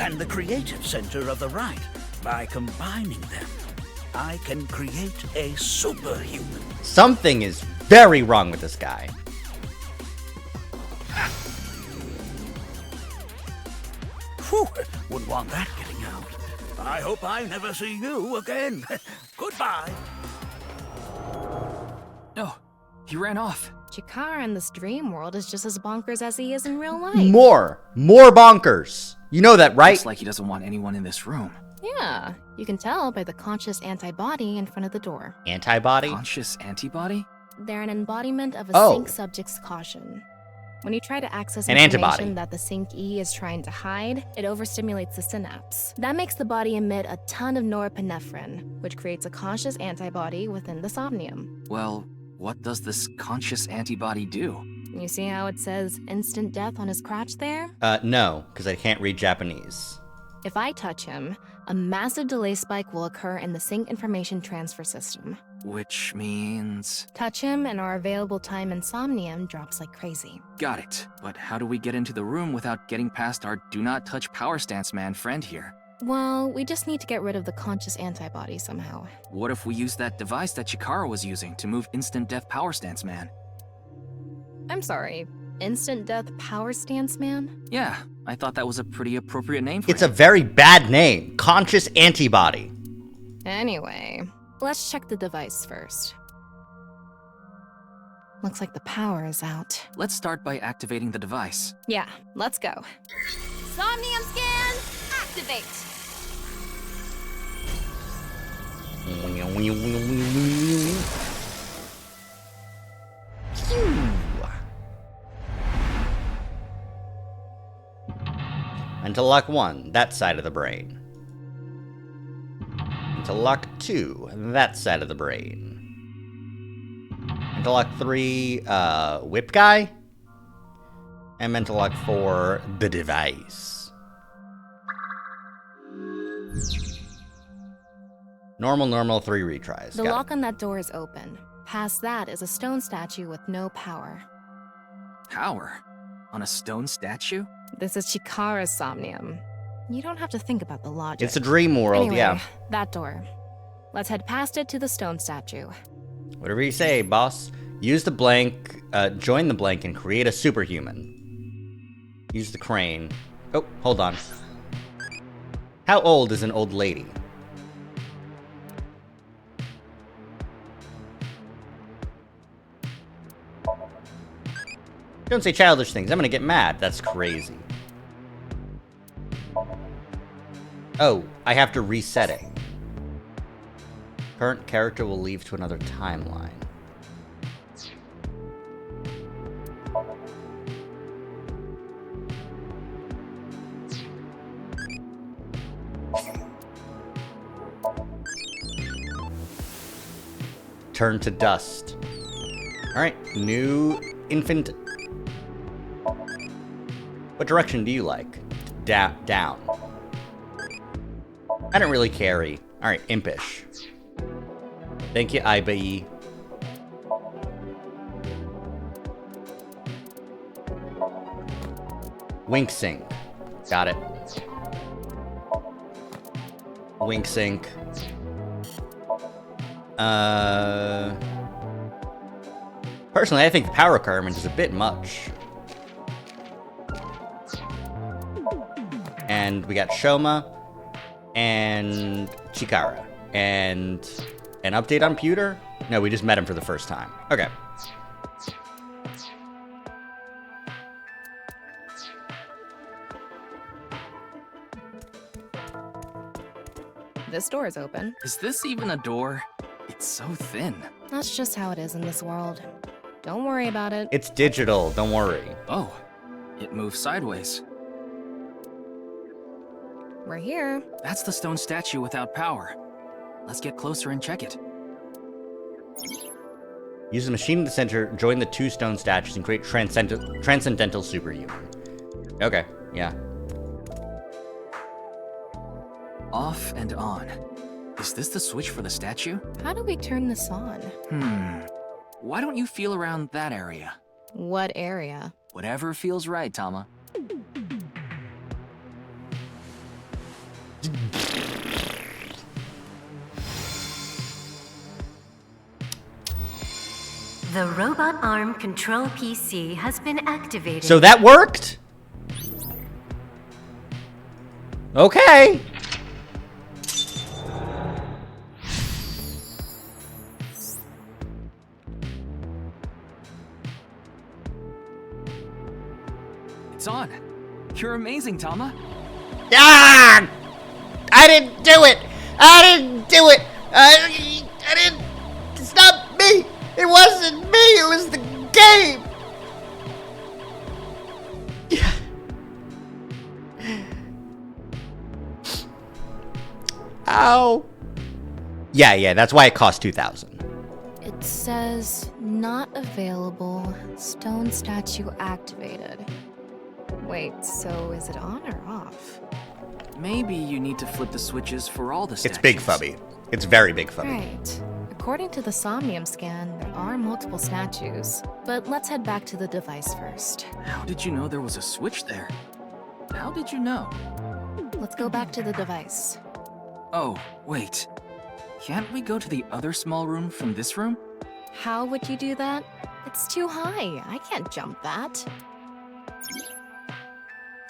and the creative center of the right. By combining them, I can create a superhuman. Something is very wrong with this guy. Whew, wouldn't want that getting out. I hope I never see you again. Goodbye. No, he ran off. Chikara in this dream world is just as bonkers as he is in real life. More bonkers. You know that, right? Looks like he doesn't want anyone in this room. Yeah, you can tell by the conscious antibody in front of the door. Antibody? Conscious antibody? They're an embodiment of a Oh. sync subject's caution. When you try to access An information antibody. that the sync E is trying to hide, it overstimulates the synapse. That makes the body emit a ton of norepinephrine, which creates a conscious antibody within the somnium. Well, what does this conscious antibody do? You see how it says instant death on his crotch there? No, because I can't read Japanese. If I touch him, a massive delay spike will occur in the sync information transfer system. Which means... Touch him and our available time in Somnium drops like crazy. Got it. But how do we get into the room without getting past our do not touch power stance man friend here? Well, we just need to get rid of the conscious antibody somehow. What if we use that device that Chikara was using to move instant death power stance man? I'm sorry, instant death power stance man? Yeah, I thought that was a pretty appropriate name for It's a very bad name. Conscious antibody. Anyway, let's check the device first. Looks like the power is out. Let's start by activating the device. Yeah, let's go. Somnium scan, activate. Mental lock 1, that side of the brain. Mental lock 2, that side of the brain. Mental lock 3, whip guy. And mental lock 4, the device. Normal, 3 retries. The Got lock on that door is open. Past that is a stone statue with no power. Power? On a stone statue? This is Chikara's somnium. You don't have to think about the logic. It's a dream world, Anyway, yeah. That door. Let's head past it to the stone statue. Whatever you say, boss. Use the blank, join the blank and create a superhuman. Use the crane. Oh, hold on. How old is an old lady? Don't say childish things. I'm gonna get mad. That's crazy. Oh, I have to reset it. Current character will leave to another timeline. Turn to dust. Alright, new infant. What direction do you like? Down. I don't really carry. Alright, impish. Thank you, Ibai. Wink sync. Got it. Wink sync. Personally, I think the power requirement is a bit much. And we got Shoma and Chikara. And an update on Pewter? No, we just met him for the first time. Okay. This door is open. Is this even a door? It's so thin. That's just how it is in this world. Don't worry about it. It's digital, don't worry. Oh, it moves sideways. We're here. That's the stone statue without power. Let's get closer and check it. Use the machine in the center, join the 2 stone statues, and create transcendental superhuman. Okay, yeah. Off and on. Is this the switch for the statue? How do we turn this on? Why don't you feel around that area? What area? Whatever feels right, Tama. The robot arm control PC has been activated. So that worked? Okay. It's on. You're amazing, Tama. Ah! I didn't do it! I didn't do it! I didn't... It's not me! It wasn't me! It was the game! Ow. Yeah, that's why it cost 2,000. It says, not available, stone statue activated. Wait, so is it on or off? Maybe you need to flip the switches for all the statues. It's big fubby. It's very big fubby. Right. According to the Somnium scan, there are multiple statues. But let's head back to the device first. How did you know there was a switch there? How did you know? Let's go back to the device. Oh, wait. Can't we go to the other small room from this room? How would you do that? It's too high. I can't jump that.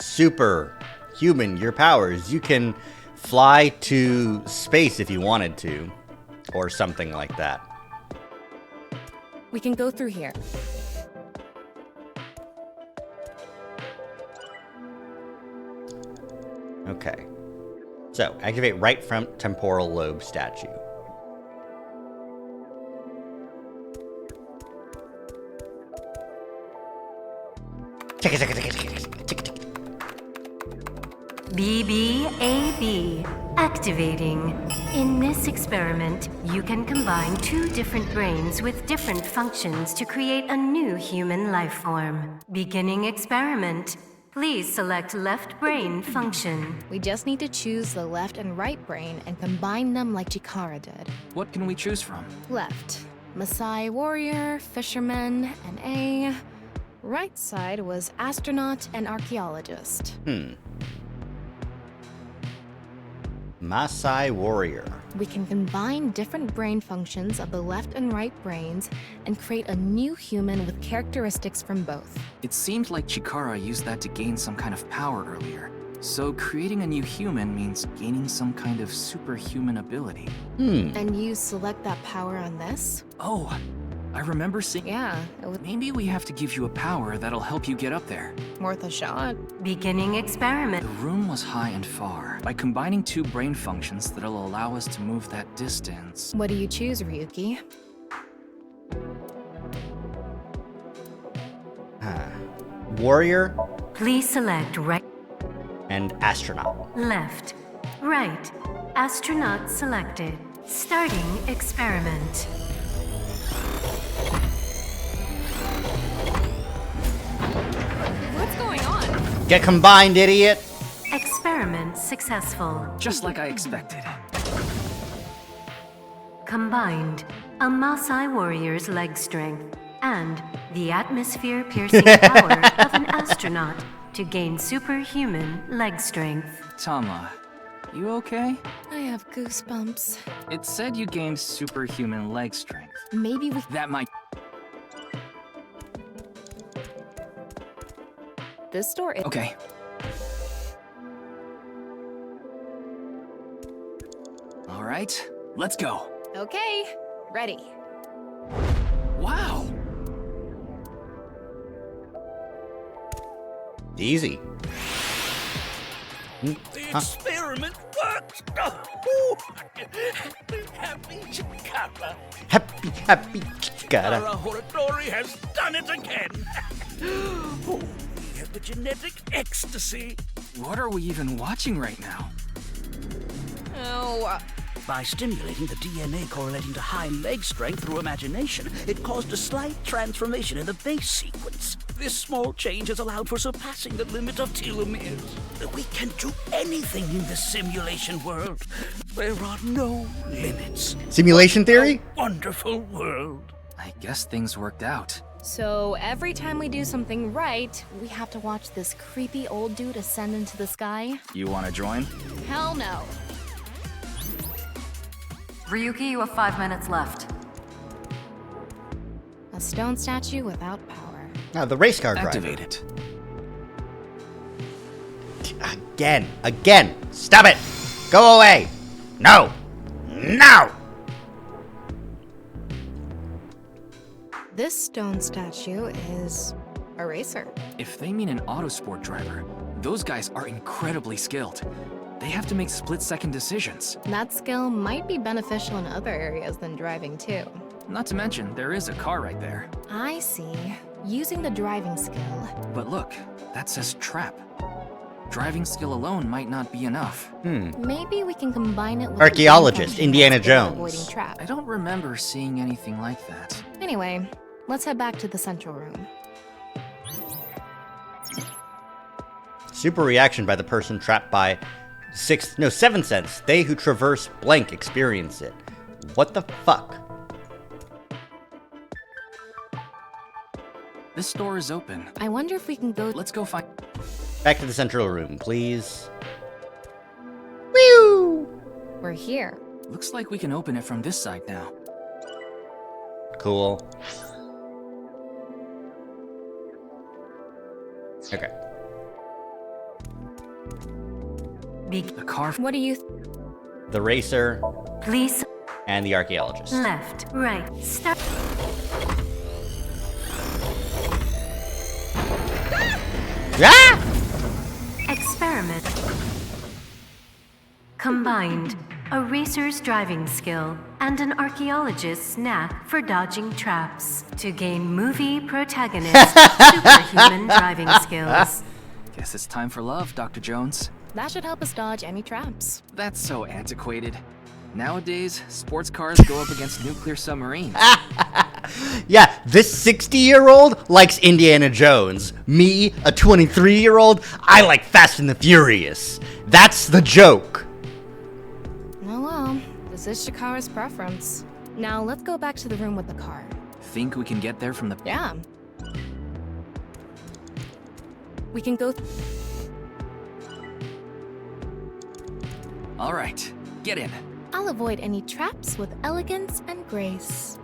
Super human, your powers. You can fly to space if you wanted to. Or something like that. We can go through here. Okay. So, activate right front temporal lobe statue. BBAB. Activating. In this experiment, you can combine two different brains with different functions to create a new human life form. Beginning experiment. Please select left brain function. We just need to choose the left and right brain and combine them like Chikara did. What can we choose from? Left, Maasai warrior, fisherman, and A. Right side was astronaut and archaeologist. Maasai warrior. We can combine different brain functions of the left and right brains and create a new human with characteristics from both. It seemed like Chikara used that to gain some kind of power earlier. So creating a new human means gaining some kind of superhuman ability. And you select that power on this? Oh, I remember seeing... Yeah. Maybe we have to give you a power that'll help you get up there. Worth a shot. Beginning experiment. The room was high and far. By combining two brain functions that'll allow us to move that distance... What do you choose, Ryuki? Warrior. Please select right and astronaut. Left. Right. Astronaut selected. Starting experiment. What's going on? Get combined, idiot! Experiment successful. Just like I expected. Combined. A Maasai warrior's leg strength and the atmosphere-piercing power of an astronaut to gain superhuman leg strength. Tama, you okay? I have goosebumps. It said you gained superhuman leg strength. Maybe we... That might... This door is... Okay. All right, let's go. Okay, ready. Wow! Easy. The experiment works! Oh, happy Chikara. Happy Chikara. Our Horadori has done it again! Oh, we have the genetic ecstasy! What are we even watching right now? Oh, By stimulating the DNA correlating to high leg strength through imagination, it caused a slight transformation in the base sequence. This small change has allowed for surpassing the limit of telomeres. We can do anything in this simulation world. There are no limits. Simulation theory? A wonderful world. I guess things worked out. so every time we do something right, we have to watch this creepy old dude ascend into the sky? You want to join? Hell no. Ryuki, you have 5 minutes left. A stone statue without power. Now the race car driver. Activate it. Again. Stop it. Go away. No. This stone statue is a racer. If they mean an autosport driver, those guys are incredibly skilled. They have to make split-second decisions. That skill might be beneficial in other areas than driving too. Not to mention, there is a car right there. I see. Using the driving skill. But look, that says trap. Driving skill alone might not be enough. Maybe we can combine it with Archaeologist, the Indiana avoiding Jones. trap. I don't remember seeing anything like that. Anyway, let's head back to the central room. Super reaction by the person trapped by 7 cents. They who traverse blank experience it. What the fuck? This door is open. I wonder if we can go... Let's go find... Back to the central room, please. Woo! We're here. Looks like we can open it from this side now. Cool. Okay. The car... What do you... The racer. Please. And the archaeologist. Left, right, start. Ah! Experiment. Combined. A racer's driving skill and an archaeologist's knack for dodging traps to gain movie protagonist superhuman driving skills. Guess it's time for love, Dr. Jones. That should help us dodge any traps. That's so antiquated. Nowadays, sports cars go up against nuclear submarines. Yeah, this 60-year-old likes Indiana Jones. Me, a 23-year-old, I like Fast and the Furious. That's the joke. Oh well, this is Shikara's preference. Now let's go back to the room with the car. Think we can get there from the... Yeah. We can go... All right, get in. I'll avoid any traps with elegance and grace.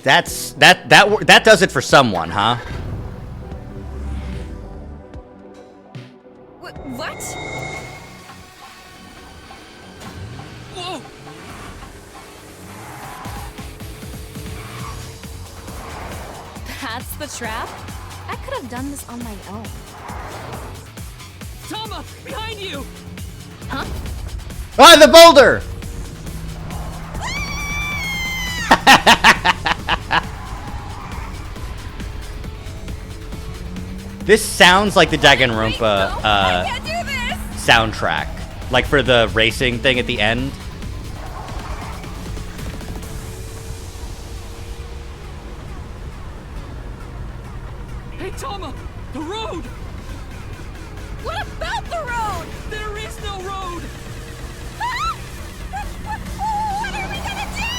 That does it for someone, huh? What? Whoa! That's the trap? I could have done this on my own. Tama, behind you! Huh? Ah, the boulder! This sounds like the Danganronpa soundtrack, like for the racing thing at the end. Hey, Tama! The road! What about the road? There is no road! Huh? What are we gonna do?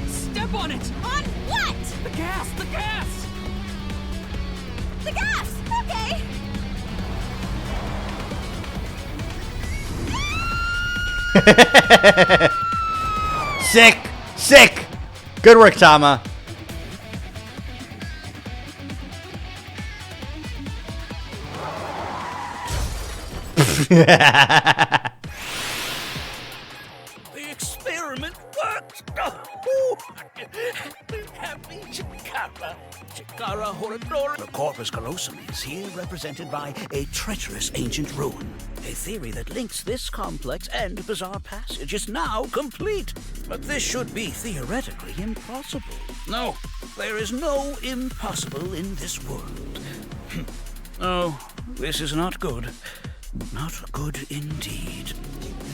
Step on it! On what? The gas! The gas! The gas! Okay. Sick! Sick! Good work, Tama. The experiment worked! Happy Chikara. Chikara Horadora. The corpus callosum is here represented by a treacherous ancient ruin. A theory that links this complex and bizarre passage is now complete. But this should be theoretically impossible. No, there is no impossible in this world. Oh, this is not good. Not good indeed.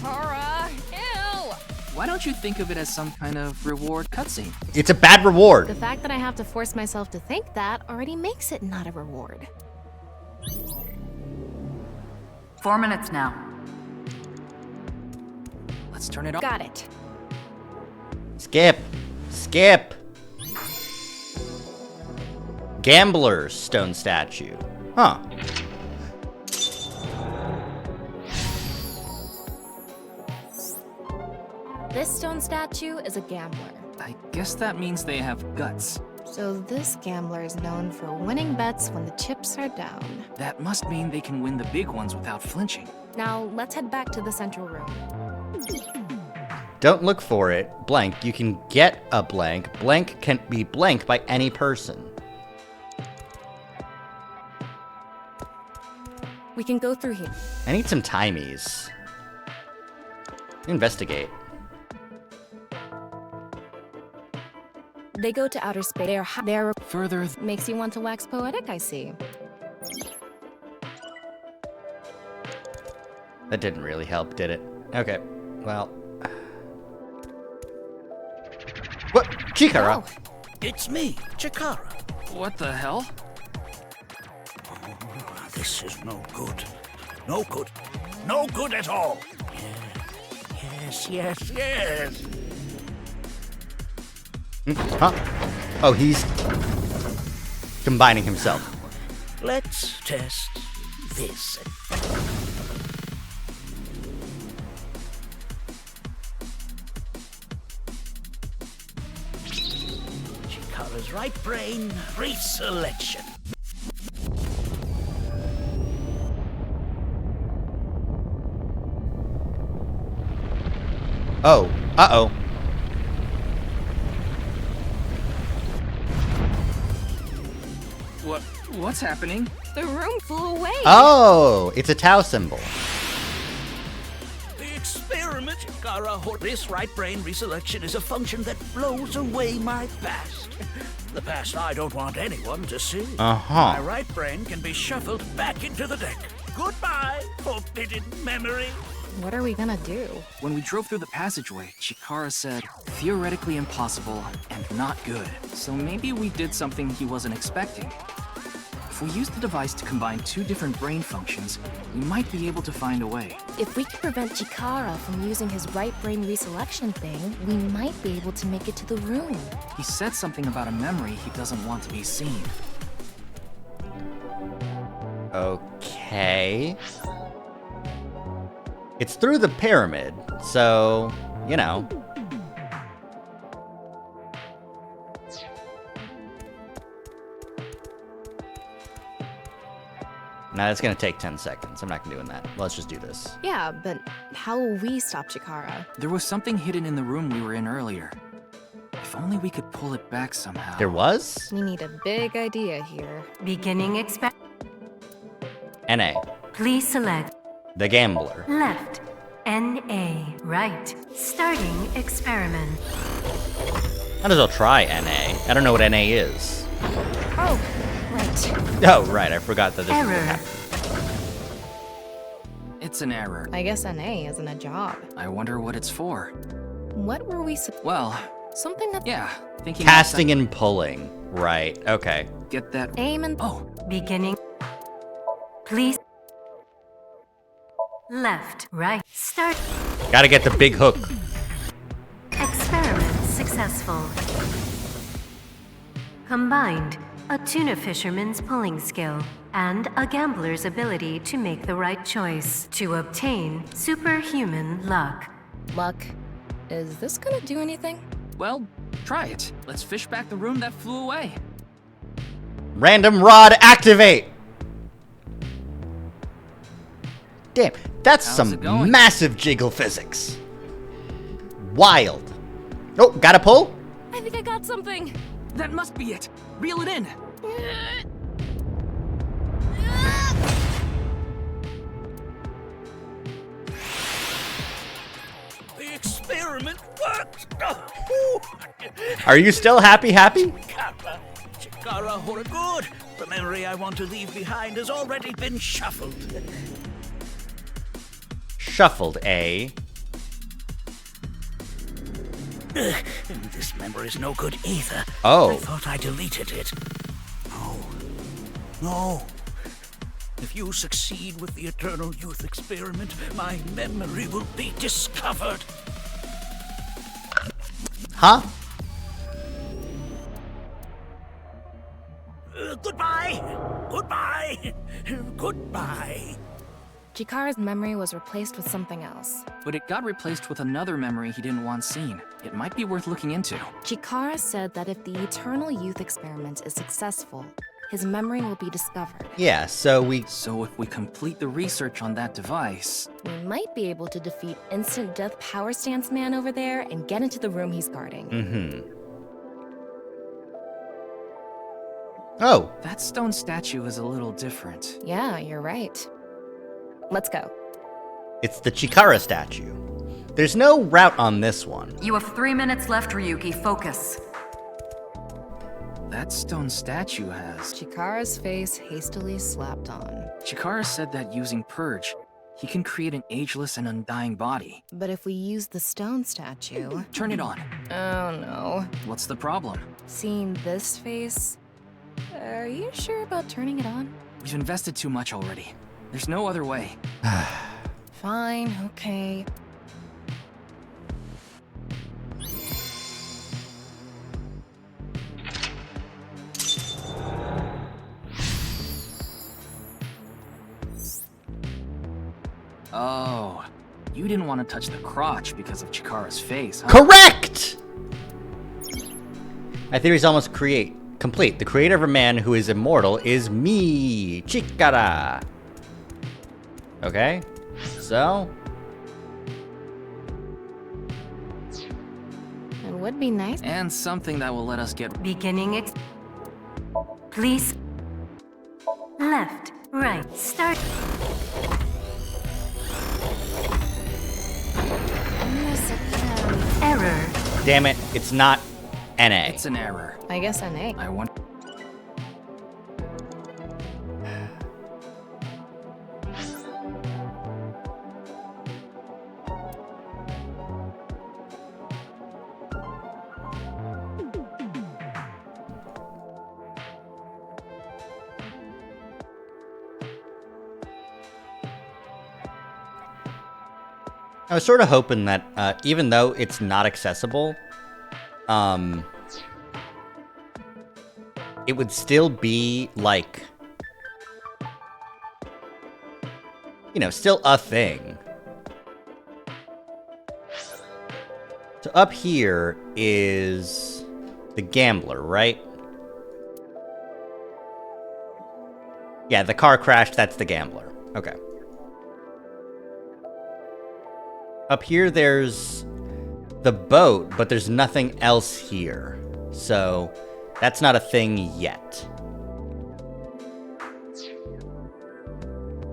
Kara, ew! Why don't you think of it as some kind of reward cutscene? It's a bad reward. The fact that I have to force myself to think that already makes it not a reward. 4 minutes now. Let's turn it off. Got it. Skip. Skip. Gambler's stone statue. Huh. This stone statue is a gambler. I guess that means they have guts. So this gambler is known for winning bets when the chips are down. That must mean they can win the big ones without flinching. Now, let's head back to the central room. Don't look for it. Blank. You can get a blank. Blank can be blanked by any person. We can go through here. I need some timies. Investigate. They go to outer space. They're further. Makes you want to wax poetic, I see. That didn't really help, did it? Okay, well. What? Chikara? Oh, it's me, Chikara. What the hell? Oh, this is no good. No good. No good at all. Yes. Huh? Oh, he's combining himself. Let's test this. Chikara's right brain reselection. Oh, uh-oh. What's happening? The room flew away. Oh, it's a Tau symbol. The experiment, Chikara. This right brain reselection is a function that blows away my past. The past I don't want anyone to see. Uh-huh. My right brain can be shuffled back into the deck. Goodbye, forbidden memory. What are we gonna do? When we drove through the passageway, Chikara said, theoretically impossible and not good. So maybe we did something he wasn't expecting. If we use the device to combine two different brain functions, we might be able to find a way. If we can prevent Chikara from using his right brain reselection thing, we might be able to make it to the room. He said something about a memory he doesn't want to be seen. Okay. It's through the pyramid, so, you know. Now that's gonna take 10 seconds. I'm not doing that. Let's just do this. Yeah, but how will we stop Chikara? There was something hidden in the room we were in earlier. If only we could pull it back somehow. There was? We need a big idea here. Beginning experiment. NA. Please select The Gambler. left. NA. Right. Starting experiment. Might as well try NA. I don't know what NA is. Oh, right. Oh, right. I forgot that this is what Error. happened. It's an error. I guess NA isn't a job. I wonder what it's for. What were we Well, something that yeah, thinking Casting and pulling. Right. Okay. Get that. aim and Beginning. Please. Left. Right. Start. Gotta get the big hook. Experiment successful. Combined, a tuna fisherman's pulling skill and a gambler's ability to make the right choice to obtain superhuman luck. Luck. Is this gonna do anything? Well, try it. Let's fish back the room that flew away. Random rod activate. Damn, that's How's some it going? massive jiggle physics. Wild. Oh, gotta pull? I think I got something. That must be it. Reel it in. The experiment worked. Are you still happy? Chikara, for good. The memory I want to leave behind has already been shuffled. Shuffled, eh? This memory's no good either. Oh. I thought I deleted it. No. If you succeed with the Eternal Youth experiment, my memory will be discovered. Huh? Goodbye. Chikara's memory was replaced with something else. But it got replaced with another memory he didn't want seen. It might be worth looking into. Chikara said that if the Eternal Youth experiment is successful, his memory will be discovered. Yeah, so if we complete the research on that device... We might be able to defeat Instant Death Power Stance Man over there and get into the room he's guarding. Mm-hmm. Oh. That stone statue is a little different. Yeah, you're right. Let's go. It's the Chikara statue. There's no route on this one. You have 3 minutes left, Ryuki. Focus. That stone statue has... Chikara's face hastily slapped on. Chikara said that using Purge, he can create an ageless and undying body. But if we use the stone statue... Turn it on. Oh no. What's the problem? Seeing this face... Are you sure about turning it on? We've invested too much already. There's no other way. Fine, okay. Oh, you didn't want to touch the crotch because of Chikara's face, huh? Correct! My theory's almost complete. The creator of a man who is immortal is me, Chikara. Okay, so... It would be nice. And something that will let us get... Beginning Please. Left, right, start. Error. Damn it, it's not NA. It's an error. I guess NA. I want. I was sort of hoping that even though it's not accessible, it would still be like, you know, still a thing. So up here is the gambler, right? Yeah, the car crashed, that's the gambler. Okay. Up here, there's the boat, but there's nothing else here. So, that's not a thing yet.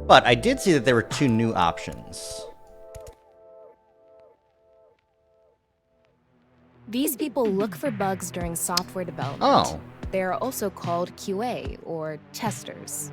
But I did see that there were 2 new options. These people look for bugs during software development. Oh. They are also called QA, or testers.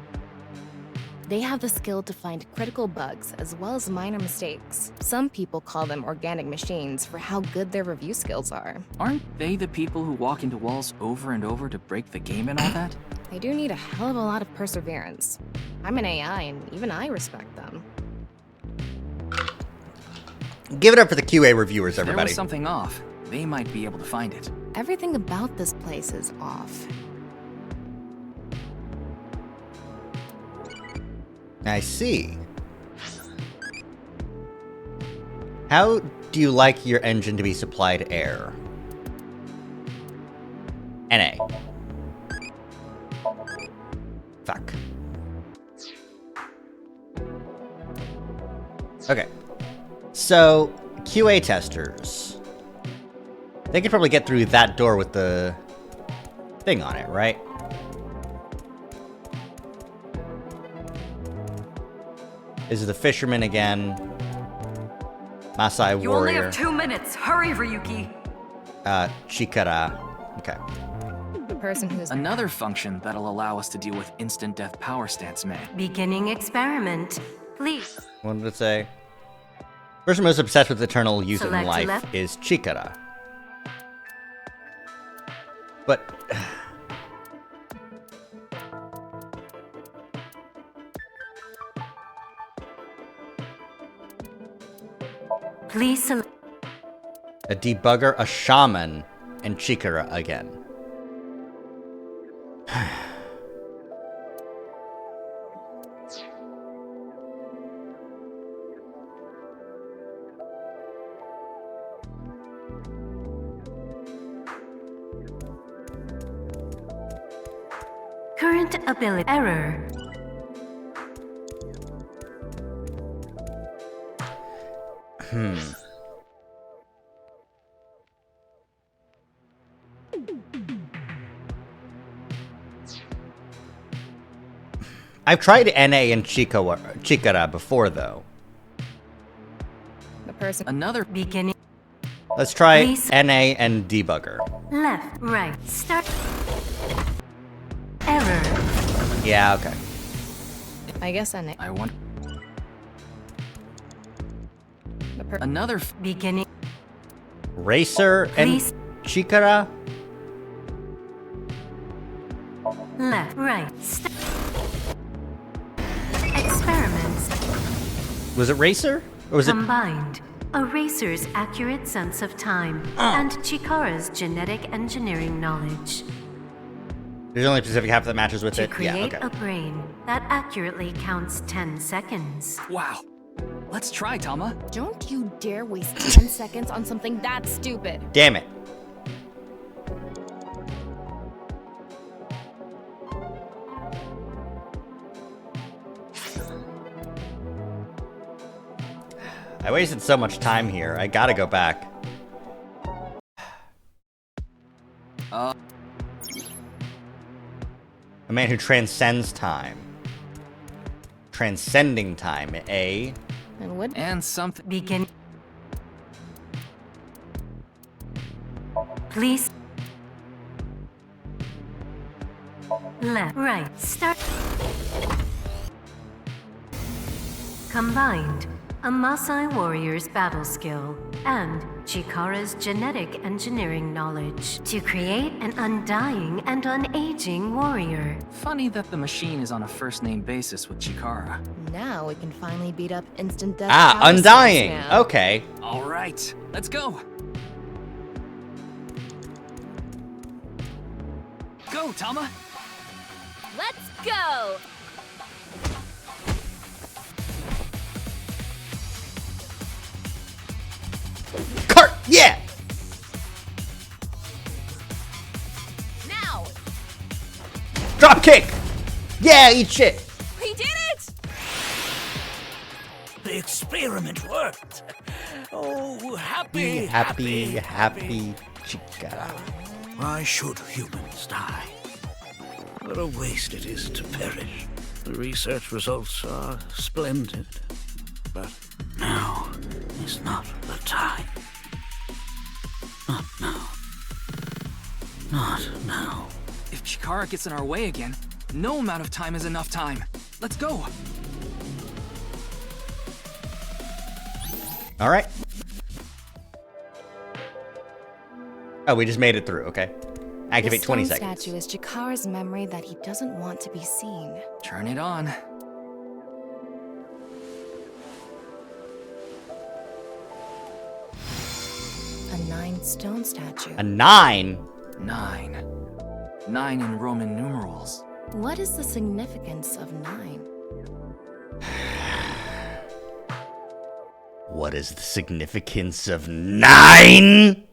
They have the skill to find critical bugs as well as minor mistakes. Some people call them organic machines for how good their review skills are. Aren't they the people who walk into walls over and over to break the game and all that? They do need a hell of a lot of perseverance. I'm an AI, and even I respect them. Give it up for the QA reviewers, If there everybody. was something off, they might be able to find it. Everything about this place is off. I see. How do you like your engine to be supplied air? NA. Fuck. Okay. So, QA testers. They could probably get through that door with the thing on it, right? This is the fisherman again. Maasai warrior. You only have 2 minutes. Hurry, Ryuki. Chikara. Okay. The person who's Another function that'll allow us to deal with instant death power stance man. Beginning experiment. Please. What did it say? Person most obsessed with eternal youth in Select life left. is Chikara. But... Please select. a debugger, a shaman, and Chikara again. Current ability error. I've tried NA and Chikara before, though. the person. Another beginning. Let's try Please. NA and debugger. Left, right, start. Error. Yeah, okay. I guess NA. I want The another beginning. Racer and Please. Chikara? Left, right, start. Experiments Was it Racer? Or was it... combined. A racer's accurate sense of time and Chikara's genetic engineering knowledge There's only a specific half that matches with to it? Yeah, create okay. a brain that accurately counts 10 seconds. Wow. Let's try, Tama. Don't you dare waste 10 seconds on something that stupid. Damn it. I wasted so much time here. I gotta go back. A man who transcends time. Transcending time, eh? And something. Begin. Please. Left, right, start. Combined, a Maasai warrior's battle skill and Chikara's genetic engineering knowledge to create an undying and unaging warrior. Funny that the machine is on a first-name basis with Chikara. Now we can finally beat up instant death. Ah, power undying. stars now. Okay. All right, let's go. Go, Tama. Let's go! Cart, yeah! Now! Drop kick! Yeah, eat shit! We did it! The experiment worked. Oh, happy, Happy Chikara. Why should humans die? What a waste it is to perish. The research results are splendid. But now is not the time. Not now. Not now. If Chikara gets in our way again, no amount of time is enough time. Let's go. All right. Oh, we just made it through. Okay. Activate This 20 stone seconds. statue is Chikara's memory that he doesn't want to be seen. Turn it on. A 9-stone statue. A 9? 9. 9 in Roman numerals. What is the significance of 9? What is the significance of 9?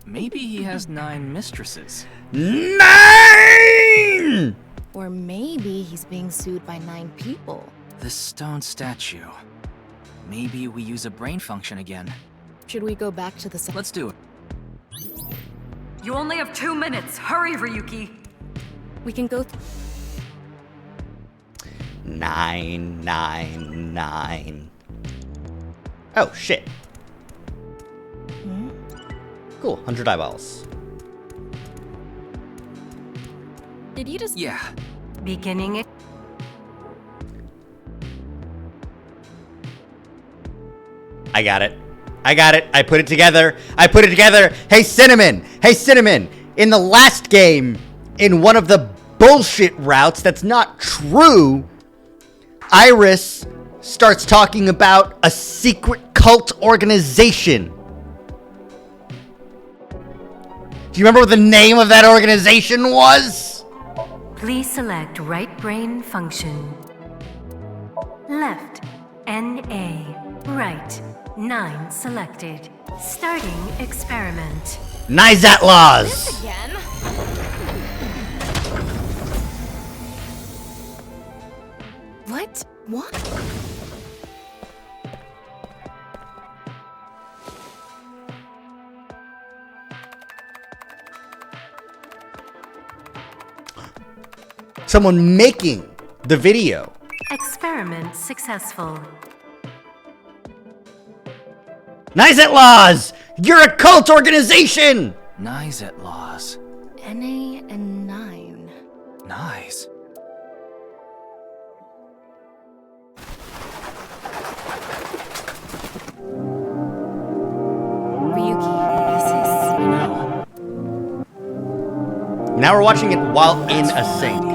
Maybe he has 9 mistresses. 9! Or maybe he's being sued by 9 people. This stone statue. Maybe we use a brain function again. Should we go back to the... Let's do it. You only have 2 minutes. Hurry, Ryuki. We can go... 9, 9, 9. Oh, shit. Cool, 100 eyeballs. Did you just... Yeah. Beginning it. I got it. I got it. I put it together. I put it together. Hey, Cinnamon. Hey, Cinnamon. In the last game, in one of the bullshit routes that's not true, Iris starts talking about a secret cult organization. Do you remember what the name of that organization was? Please select right brain function. Left, NA. Right, 9 selected. Starting experiment. Nizat laws. Again? What? What? Someone making the video. Experiment successful. Nizat laws. You're a cult organization. Nizat laws. NA and 9. Nice. Ryuki, this is... Now we're watching it while in a sink.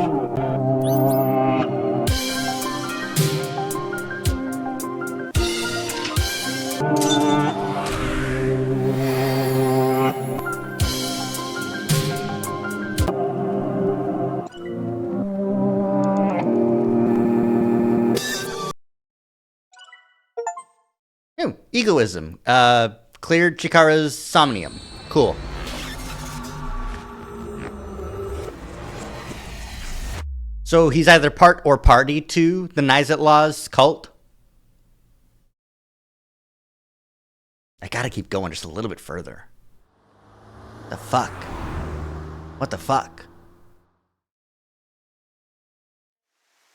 Ooh, egoism. Cleared Chikara's somnium. Cool. So he's either part or party to the Nizat Laws cult? I gotta keep going just a little bit further. The fuck? What the fuck?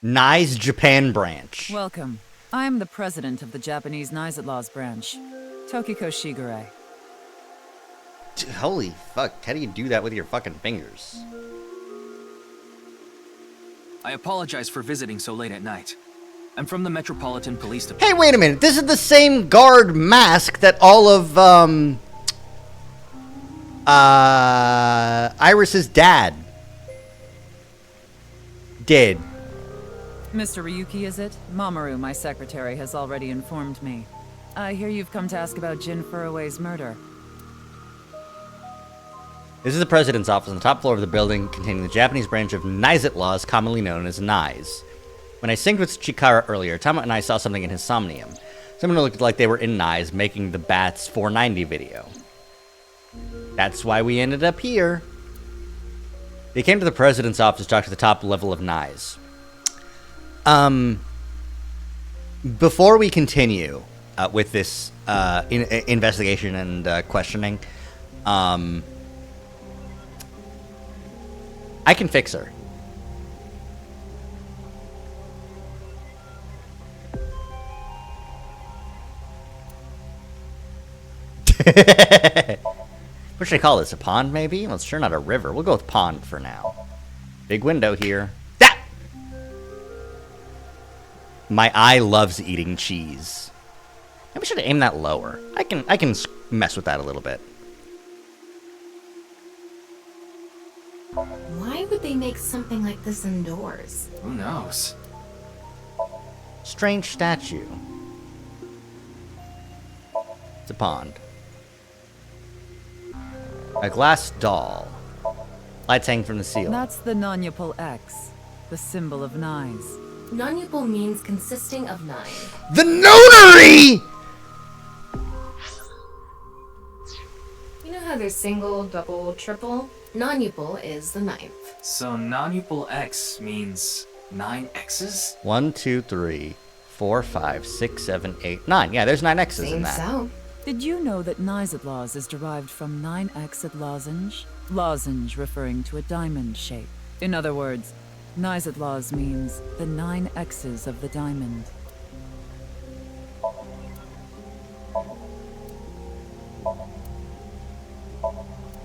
Nye's Japan branch. Welcome. I'm the president of the Japanese Knives Outlaws branch, Tokiko Shigure. Holy fuck, how do you do that with your fucking fingers? I apologize for visiting so late at night. I'm from the Metropolitan Police Department. Hey, wait a minute. This is the same guard mask that all of, Iris's dad did. Mr. Ryuki, is it? Mamoru, my secretary, has already informed me. I hear you've come to ask about Jin Furue's murder. This is the president's office on the top floor of the building containing the Japanese branch of Knives Outlaws, commonly known as Knives. When I synced with Chikara earlier, Tama and I saw something in his somnium. Someone who looked like they were in Knives making the Bats 490 video. That's why we ended up here. They came to the president's office to talk to the top level of Knives. Before we continue with this investigation and questioning, I can fix her. What should I call this? A pond, maybe? Well, it's sure not a river. We'll go with pond for now. Big window here. Ah! My eye loves eating cheese. Maybe I should aim that lower. I can mess with that a little bit. Why would they make something like this indoors? Who knows? Strange statue. It's a pond. A glass doll. Lights hang from the ceiling. That's the Nonupal X, the symbol of Knives. Nonupal means consisting of 9. The notary! You know how there's single, double, triple? Nonupal is the 9th. So Nonupal X means 9 X's? 1, 2, 3, 4, 5, 6, 7, 8, 9. Yeah, there's 9 X's in that. So. Did you know that Knives Outlaws is derived from 9-exed lozenge? Lozenge referring to a diamond shape. In other words, Knives Outlaws means the 9 X's of the diamond.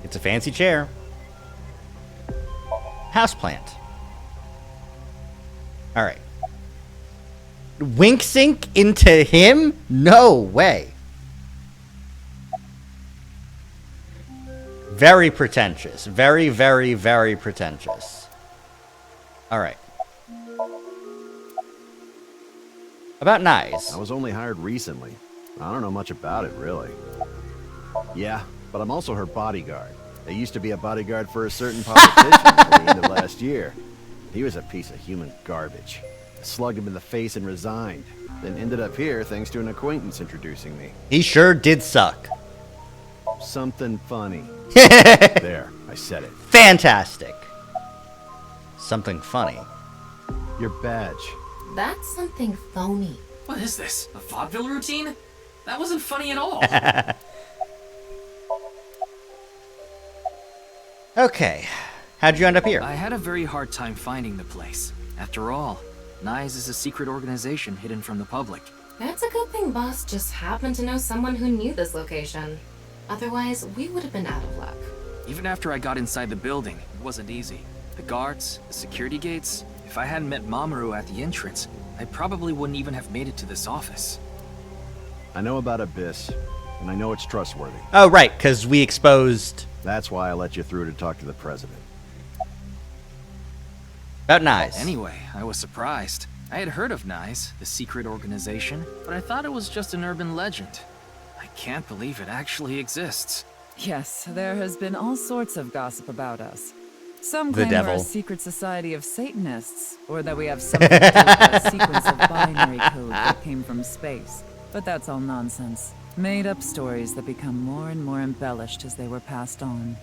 It's a fancy chair. Houseplant. Alright. Wink sync into him? No way. Very pretentious. Very, very, very pretentious. Alright. About Knives. I was only hired recently. I don't know much about it, really. Yeah, but I'm also her bodyguard. I used to be a bodyguard for a certain politician at the end of last year. He was a piece of human garbage. I slugged him in the face and resigned. Then ended up here thanks to an acquaintance introducing me. He sure did suck. Something funny. There, I said it. Fantastic. Something funny. Your badge. That's something phony. What is this? A vaudeville routine? That wasn't funny at all. Okay. How'd you end up here? I had a very hard time finding the place. After all, Knives is a secret organization hidden from the public. That's a good thing Boss just happened to know someone who knew this location. Otherwise, we would have been out of luck. Even after I got inside the building, it wasn't easy. The guards, the security gates. If I hadn't met Mamoru at the entrance, I probably wouldn't even have made it to this office. I know about Abyss, and I know it's trustworthy. Oh, right, because we exposed... That's why I let you through to talk to the president. About Knives. Anyway, I was surprised. I had heard of Knives, the secret organization, but I thought it was just an urban legend. I can't believe it actually exists. Yes, there has been all sorts of gossip about us. Some claim we're a secret society of Satanists, or that we have something to do with a sequence of binary code that came from space. But that's all nonsense. Made-up stories that become more and more embellished as they were passed on.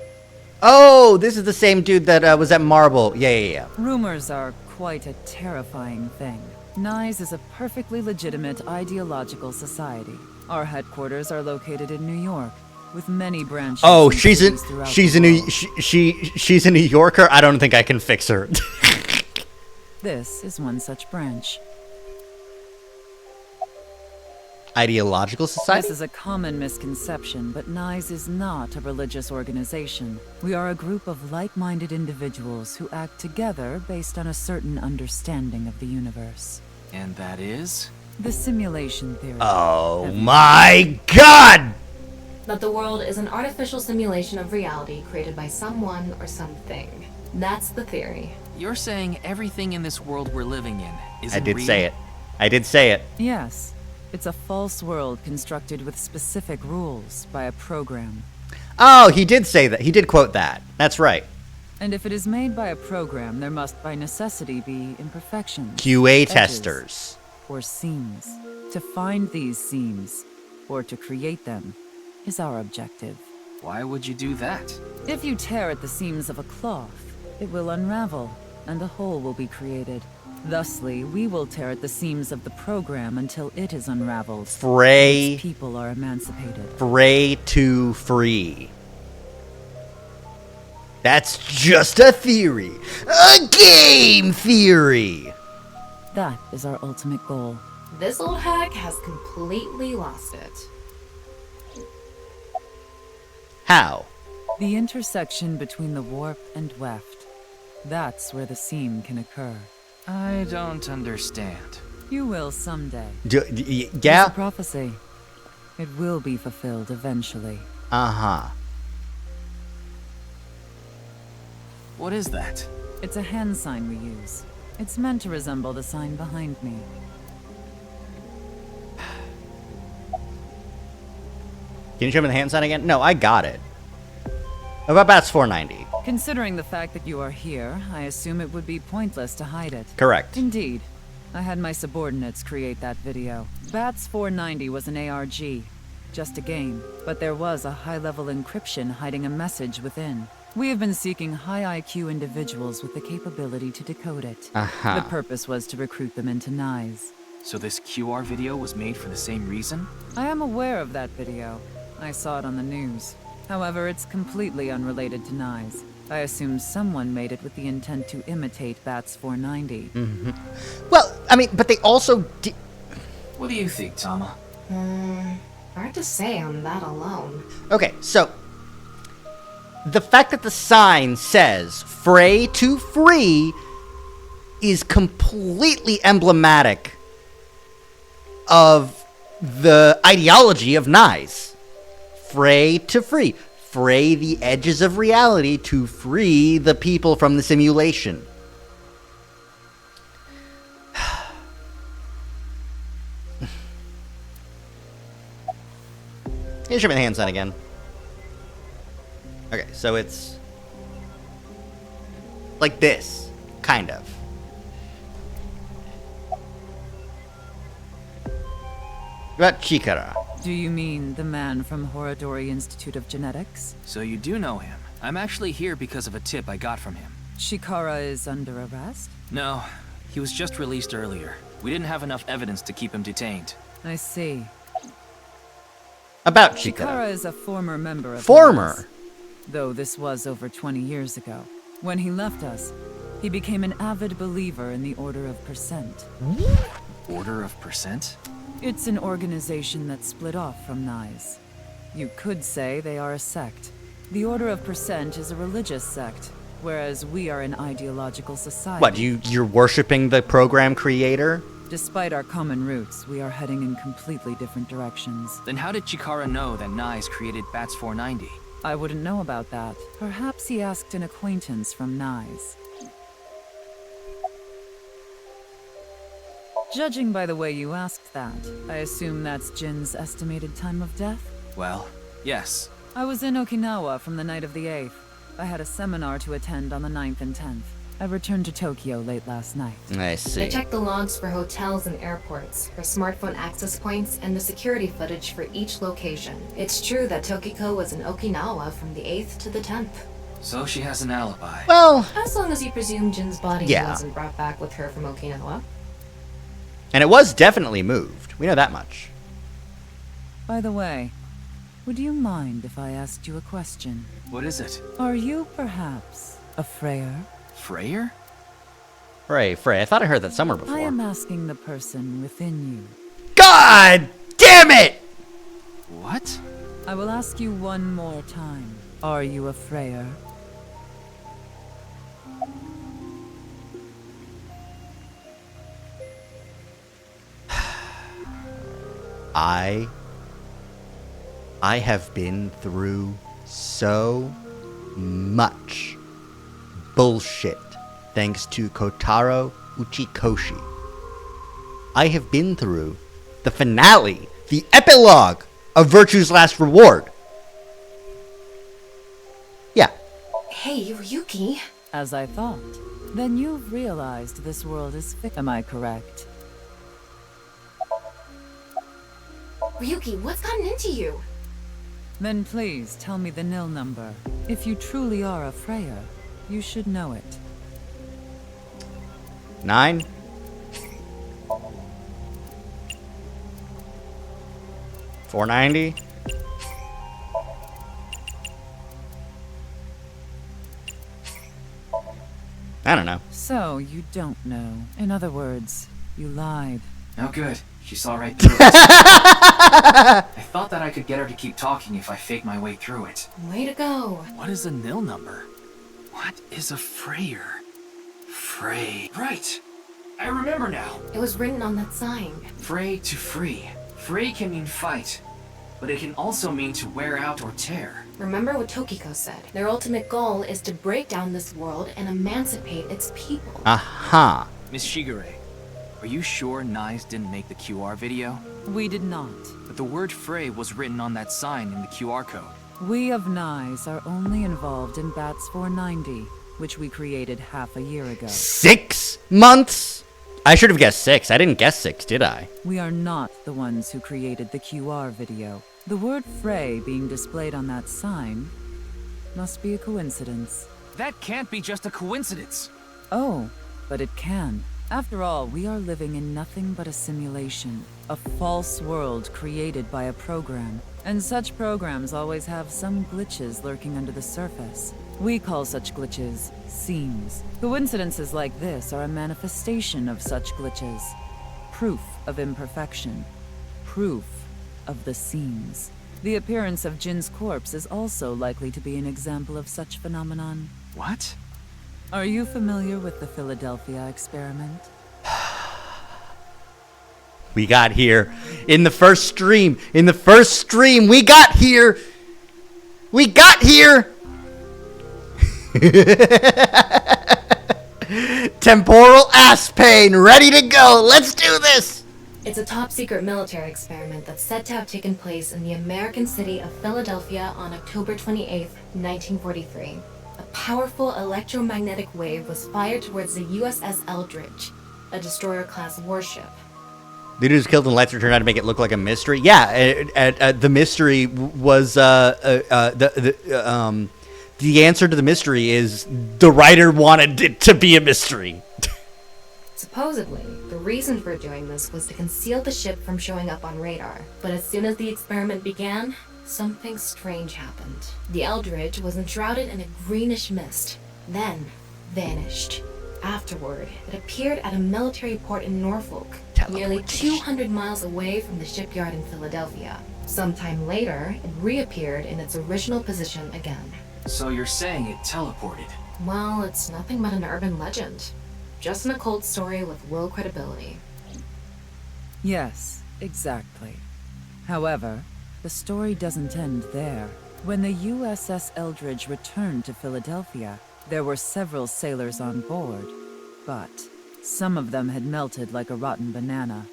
Oh, this is the same dude that was at Marble. Yeah. Rumors are quite a terrifying thing. Knives is a perfectly legitimate ideological society. Our headquarters are located in New York, with many branches. Oh, she's a New Yorker. I don't think I can fix her. This is one such branch. Ideological society? This is a common misconception, but NICE is not a religious organization. We are a group of like-minded individuals who act together based on a certain understanding of the universe. And that is? The simulation theory. Oh my god! That the world is an artificial simulation of reality created by someone or something. That's the theory. You're saying everything in this world we're living in isn't I did real? say it. I did say it. Yes. It's a false world constructed with specific rules by a program. Oh, he did say that. He did quote that. That's right. And if it is made by a program, there must by necessity be imperfections. QA edges, testers. Or seams. To find these seams, or to create them, is our objective. Why would you do that? If you tear at the seams of a cloth, it will unravel, and a hole will be created. Thusly, we will tear at the seams of the program until it is unraveled. Fray. People are emancipated. Fray to free. That's just a theory. A game theory. That is our ultimate goal. This old hack has completely lost it. How? The intersection between the warp and weft. That's where the seam can occur. I don't understand. You will someday. Yeah? It's a prophecy. It will be fulfilled eventually. Uh-huh. What is that? It's a hand sign we use. It's meant to resemble the sign behind me. Can you show me the hand sign again? No, I got it. About Bats 490. Considering the fact that you are here, I assume it would be pointless to hide it. Correct. Indeed. I had my subordinates create that video. Bats 490 was an ARG. Just a game. But there was a high-level encryption hiding a message within. We have been seeking high IQ individuals with the capability to decode it. Uh-huh. The purpose was to recruit them into NICE. So this QR video was made for the same reason? I am aware of that video. I saw it on the news. However, it's completely unrelated to NICE. I assume someone made it with the intent to imitate Bats 490. Mm-hmm. Well, I mean, but they also did... What do you think, Tama? Hard to say on that alone. Okay, so... the fact that the sign says Fray to free is completely emblematic of the ideology of NICE. Fray to free. Fray the edges of reality to free the people from the simulation. Here's your hand sign again. Okay, so it's like this, kind of. About Chikara. Do you mean the man from Horodori Institute of Genetics? So you do know him. I'm actually here because of a tip I got from him. Chikara is under arrest? No, he was just released earlier. We didn't have enough evidence to keep him detained. I see. About Chikara. Chikara is a former member of Former? NICE, though this was over 20 years ago. When he left us, he became an avid believer in the Order of Percent. Order of Percent? It's an organization that split off from NICE. You could say they are a sect. The Order of Percent is a religious sect, whereas we are an ideological society. What, you're worshipping the program creator? Despite our common roots, we are heading in completely different directions. Then how did Chikara know that NICE created Bats 490? I wouldn't know about that. Perhaps he asked an acquaintance from NICE. Judging by the way you asked that, I assume that's Jin's estimated time of death? Well, yes. I was in Okinawa from the night of the 8th. I had a seminar to attend on the 9th and 10th. I returned to Tokyo late last night. I see. They checked the logs for hotels and airports, for smartphone access points, and the security footage for each location. It's true that Tokiko was in Okinawa from the 8th to the 10th. So she has an alibi. Well... as long as you presume Jin's body yeah. wasn't brought back with her from Okinawa. And it was definitely moved. We know that much. By the way, would you mind if I asked you a question? What is it? Are you perhaps a Freyer? Freyer? Frey. I thought I heard that somewhere before. I am asking the person within you. God damn it! What? I will ask you one more time. Are you a Freyer? I have been through so much bullshit thanks to Kotaro Uchikoshi. I have been through the finale, the epilogue of Virtue's Last Reward. Yeah. Hey, Ryuki. As I thought. Then you've realized this world is am I correct? Ryuki, what's gotten into you? Then please tell me the nil number. If you truly are a Freya, you should know it. 9. $4.90. I don't know. So you don't know. In other words, you lied. Oh good. She saw right through it. I thought that I could get her to keep talking if I faked my way through it. Way to go. What is a nil number? What is a Freyer? Frey. Right. I remember now. It was written on that sign. Frey to free. Frey can mean fight, but it can also mean to wear out or tear. Remember what Tokiko said. Their ultimate goal is to break down this world and emancipate its people. Aha. Miss Shigure, are you sure Nyes didn't make the QR video? We did not. But the word Frey was written on that sign in the QR code. We of Nyes are only involved in Bats 490, which we created half a year ago. 6 months? I should have guessed 6. I didn't guess 6, did I? We are not the ones who created the QR video. The word Frey being displayed on that sign must be a coincidence. That can't be just a coincidence. Oh, but it can. After all, we are living in nothing but a simulation, a false world created by a program. And such programs always have some glitches lurking under the surface. We call such glitches seams. Coincidences like this are a manifestation of such glitches. Proof of imperfection. Proof of the seams. The appearance of Jin's corpse is also likely to be an example of such phenomenon. What? Are you familiar with the Philadelphia experiment? We got here in the first stream. In the first stream, we got here. We got here. Temporal ass pain, ready to go. Let's do this. It's a top-secret military experiment that's said to have taken place in the American city of Philadelphia on October 28, 1943. A powerful electromagnetic wave was fired towards the USS Eldridge, a destroyer-class warship. The dude who's killed in the lights turned out to make it look like a mystery. Yeah, the mystery was the answer to the mystery is the writer wanted it to be a mystery. Supposedly, the reason for doing this was to conceal the ship from showing up on radar. But as soon as the experiment began, something strange happened. The Eldridge was enshrouded in a greenish mist, then vanished. Afterward, it appeared at a military port in Norfolk, nearly 200 miles away from the shipyard in Philadelphia. Sometime later, it reappeared in its original position again. So you're saying it teleported? Well, it's nothing but an urban legend. Just an occult story with low credibility. Yes, exactly. However, the story doesn't end there. When the USS Eldridge returned to Philadelphia, there were several sailors on board, but some of them had melted like a rotten banana,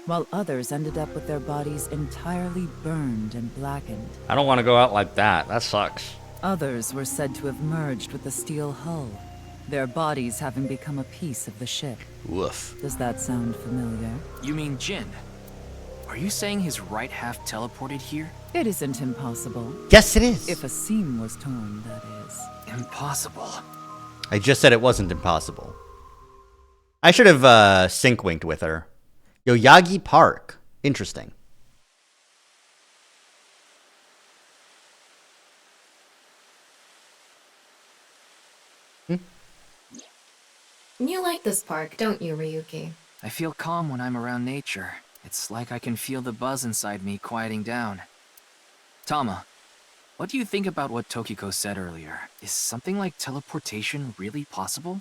while others ended up with their bodies entirely burned and blackened. I don't want to go out like that. That sucks. Others were said to have merged with the steel hull, their bodies having become a piece of the ship. Woof. Does that sound familiar? You mean Jin? Are you saying his right half teleported here? It isn't impossible. Yes, it is. If a seam was torn, that is. Impossible. I just said it wasn't impossible. I should have sync winked with her. Yoyagi Park. Interesting. You like this park, don't you, Ryuki? I feel calm when I'm around nature. It's like I can feel the buzz inside me quieting down. Tama, what do you think about what Tokiko said earlier? Is something like teleportation really possible?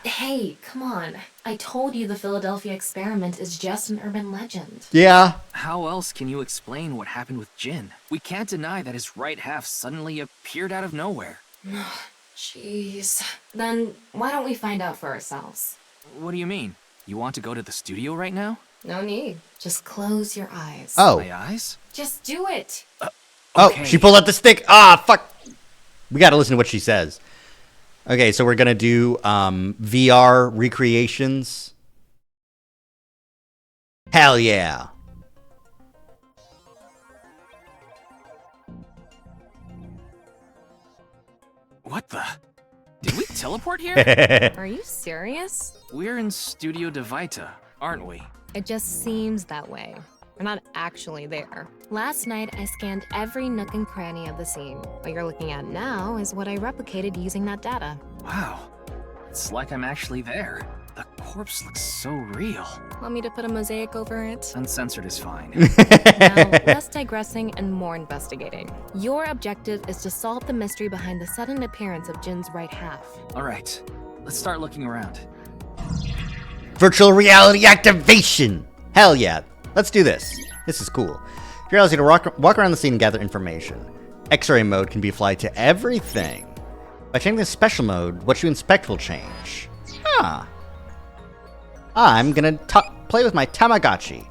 Hey, come on. I told you the Philadelphia experiment is just an urban legend. Yeah. How else can you explain what happened with Jin? We can't deny that his right half suddenly appeared out of nowhere. Jeez. Then why don't we find out for ourselves? What do you mean? You want to go to the studio right now? No need. Just close your eyes. Oh. My eyes? Just do it. Oh, she pulled out the stick. Ah, fuck. We gotta listen to what she says. Okay, so we're gonna do VR recreations. Hell yeah. What the? Did we teleport here? Are you serious? We're in Studio DeVita, aren't we? It just seems that way. We're not actually there. Last night, I scanned every nook and cranny of the scene. What you're looking at now is what I replicated using that data. Wow. It's like I'm actually there. The corpse looks so real. Want me to put a mosaic over it? Uncensored is fine. Now, less digressing and more investigating. Your objective is to solve the mystery behind the sudden appearance of Jin's right half. All right, let's start looking around. Virtual reality activation. Hell yeah. Let's do this. This is cool. If you're able to walk around the scene and gather information. X-ray mode can be applied to everything. By changing the special mode, what you inspect will change. Huh. I'm gonna play with my Tamagotchi.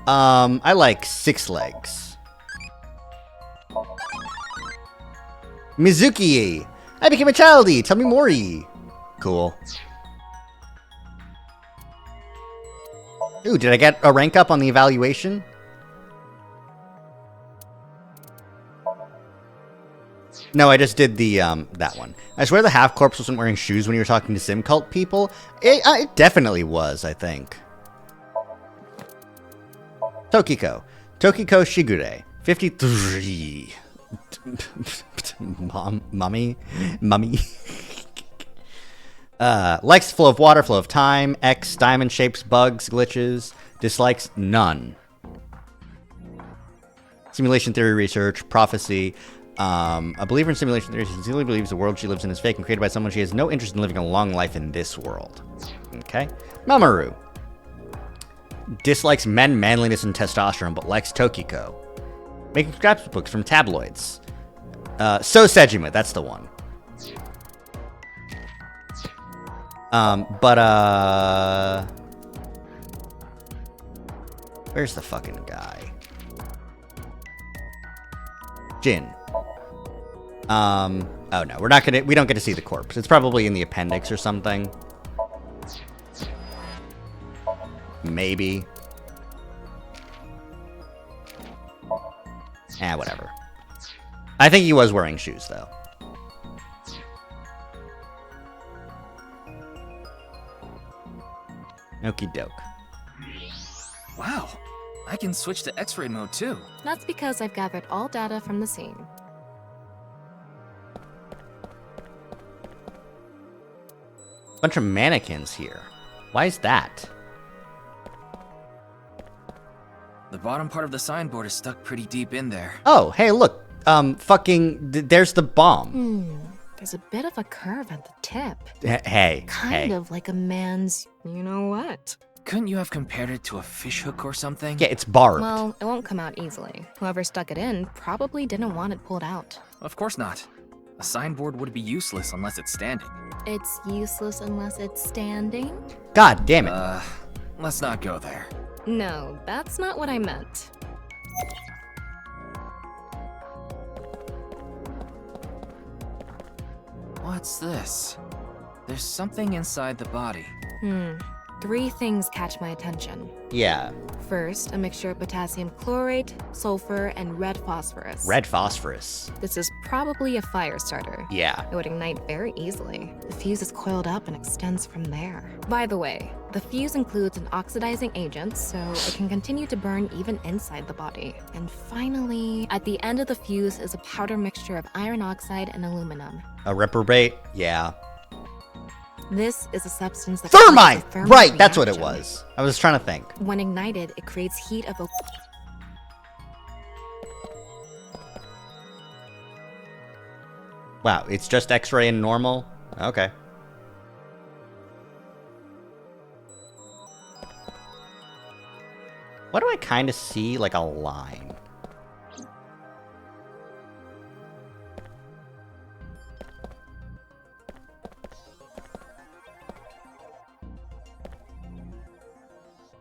I like 6 legs. Mizuki! I became a childie! Tell me more. Cool. Ooh, did I get a rank up on the evaluation? No, I just did the, that one. I swear the half-corpse wasn't wearing shoes when you were talking to sim cult people. It definitely was, I think. Tokiko. Tokiko Shigure. 53. Mummy? Likes flow of water, flow of time. X, diamond shapes, bugs, glitches. Dislikes none. Simulation theory research, prophecy. A believer in simulation theory, she sincerely believes the world she lives in is fake and created by someone she has no interest in living a long life in this world. Okay. Mamoru. Dislikes men, manliness, and testosterone, but likes Tokiko. Making scrapbooks from tabloids. So Sejima, that's the one. Where's the fucking guy? Jin. Oh no, we don't get to see the corpse. It's probably in the appendix or something. Maybe. Whatever. I think he was wearing shoes though. Okie doke. Wow, I can switch to X-ray mode too. That's because I've gathered all data from the scene. Bunch of mannequins here. Why is that? The bottom part of the signboard is stuck pretty deep in there. Oh, hey, look. There's the bomb. There's a bit of a curve at the tip. Hey. Kind of like a man's, you know what? Couldn't you have compared it to a fishhook or something? Yeah, it's barbed. Well, it won't come out easily. Whoever stuck it in probably didn't want it pulled out. Of course not. A signboard would be useless unless it's standing. It's useless unless it's standing? God damn it. Let's not go there. No, that's not what I meant. What's this? There's something inside the body. 3 things catch my attention. Yeah. First, a mixture of potassium chlorate, sulfur, and red phosphorus. Red phosphorus. This is probably a fire starter. Yeah. It would ignite very easily. The fuse is coiled up and extends from there. By the way, the fuse includes an oxidizing agent, so it can continue to burn even inside the body. And finally, at the end of the fuse is a powder mixture of iron oxide and aluminum. A reprobate? Yeah. This is a substance that Thermite! causes a thermal Right, that's what it reaction. was. I was trying to think. When ignited, it creates heat of a... Wow, it's just X-ray and normal? Okay. What do I kind of see? Like a line.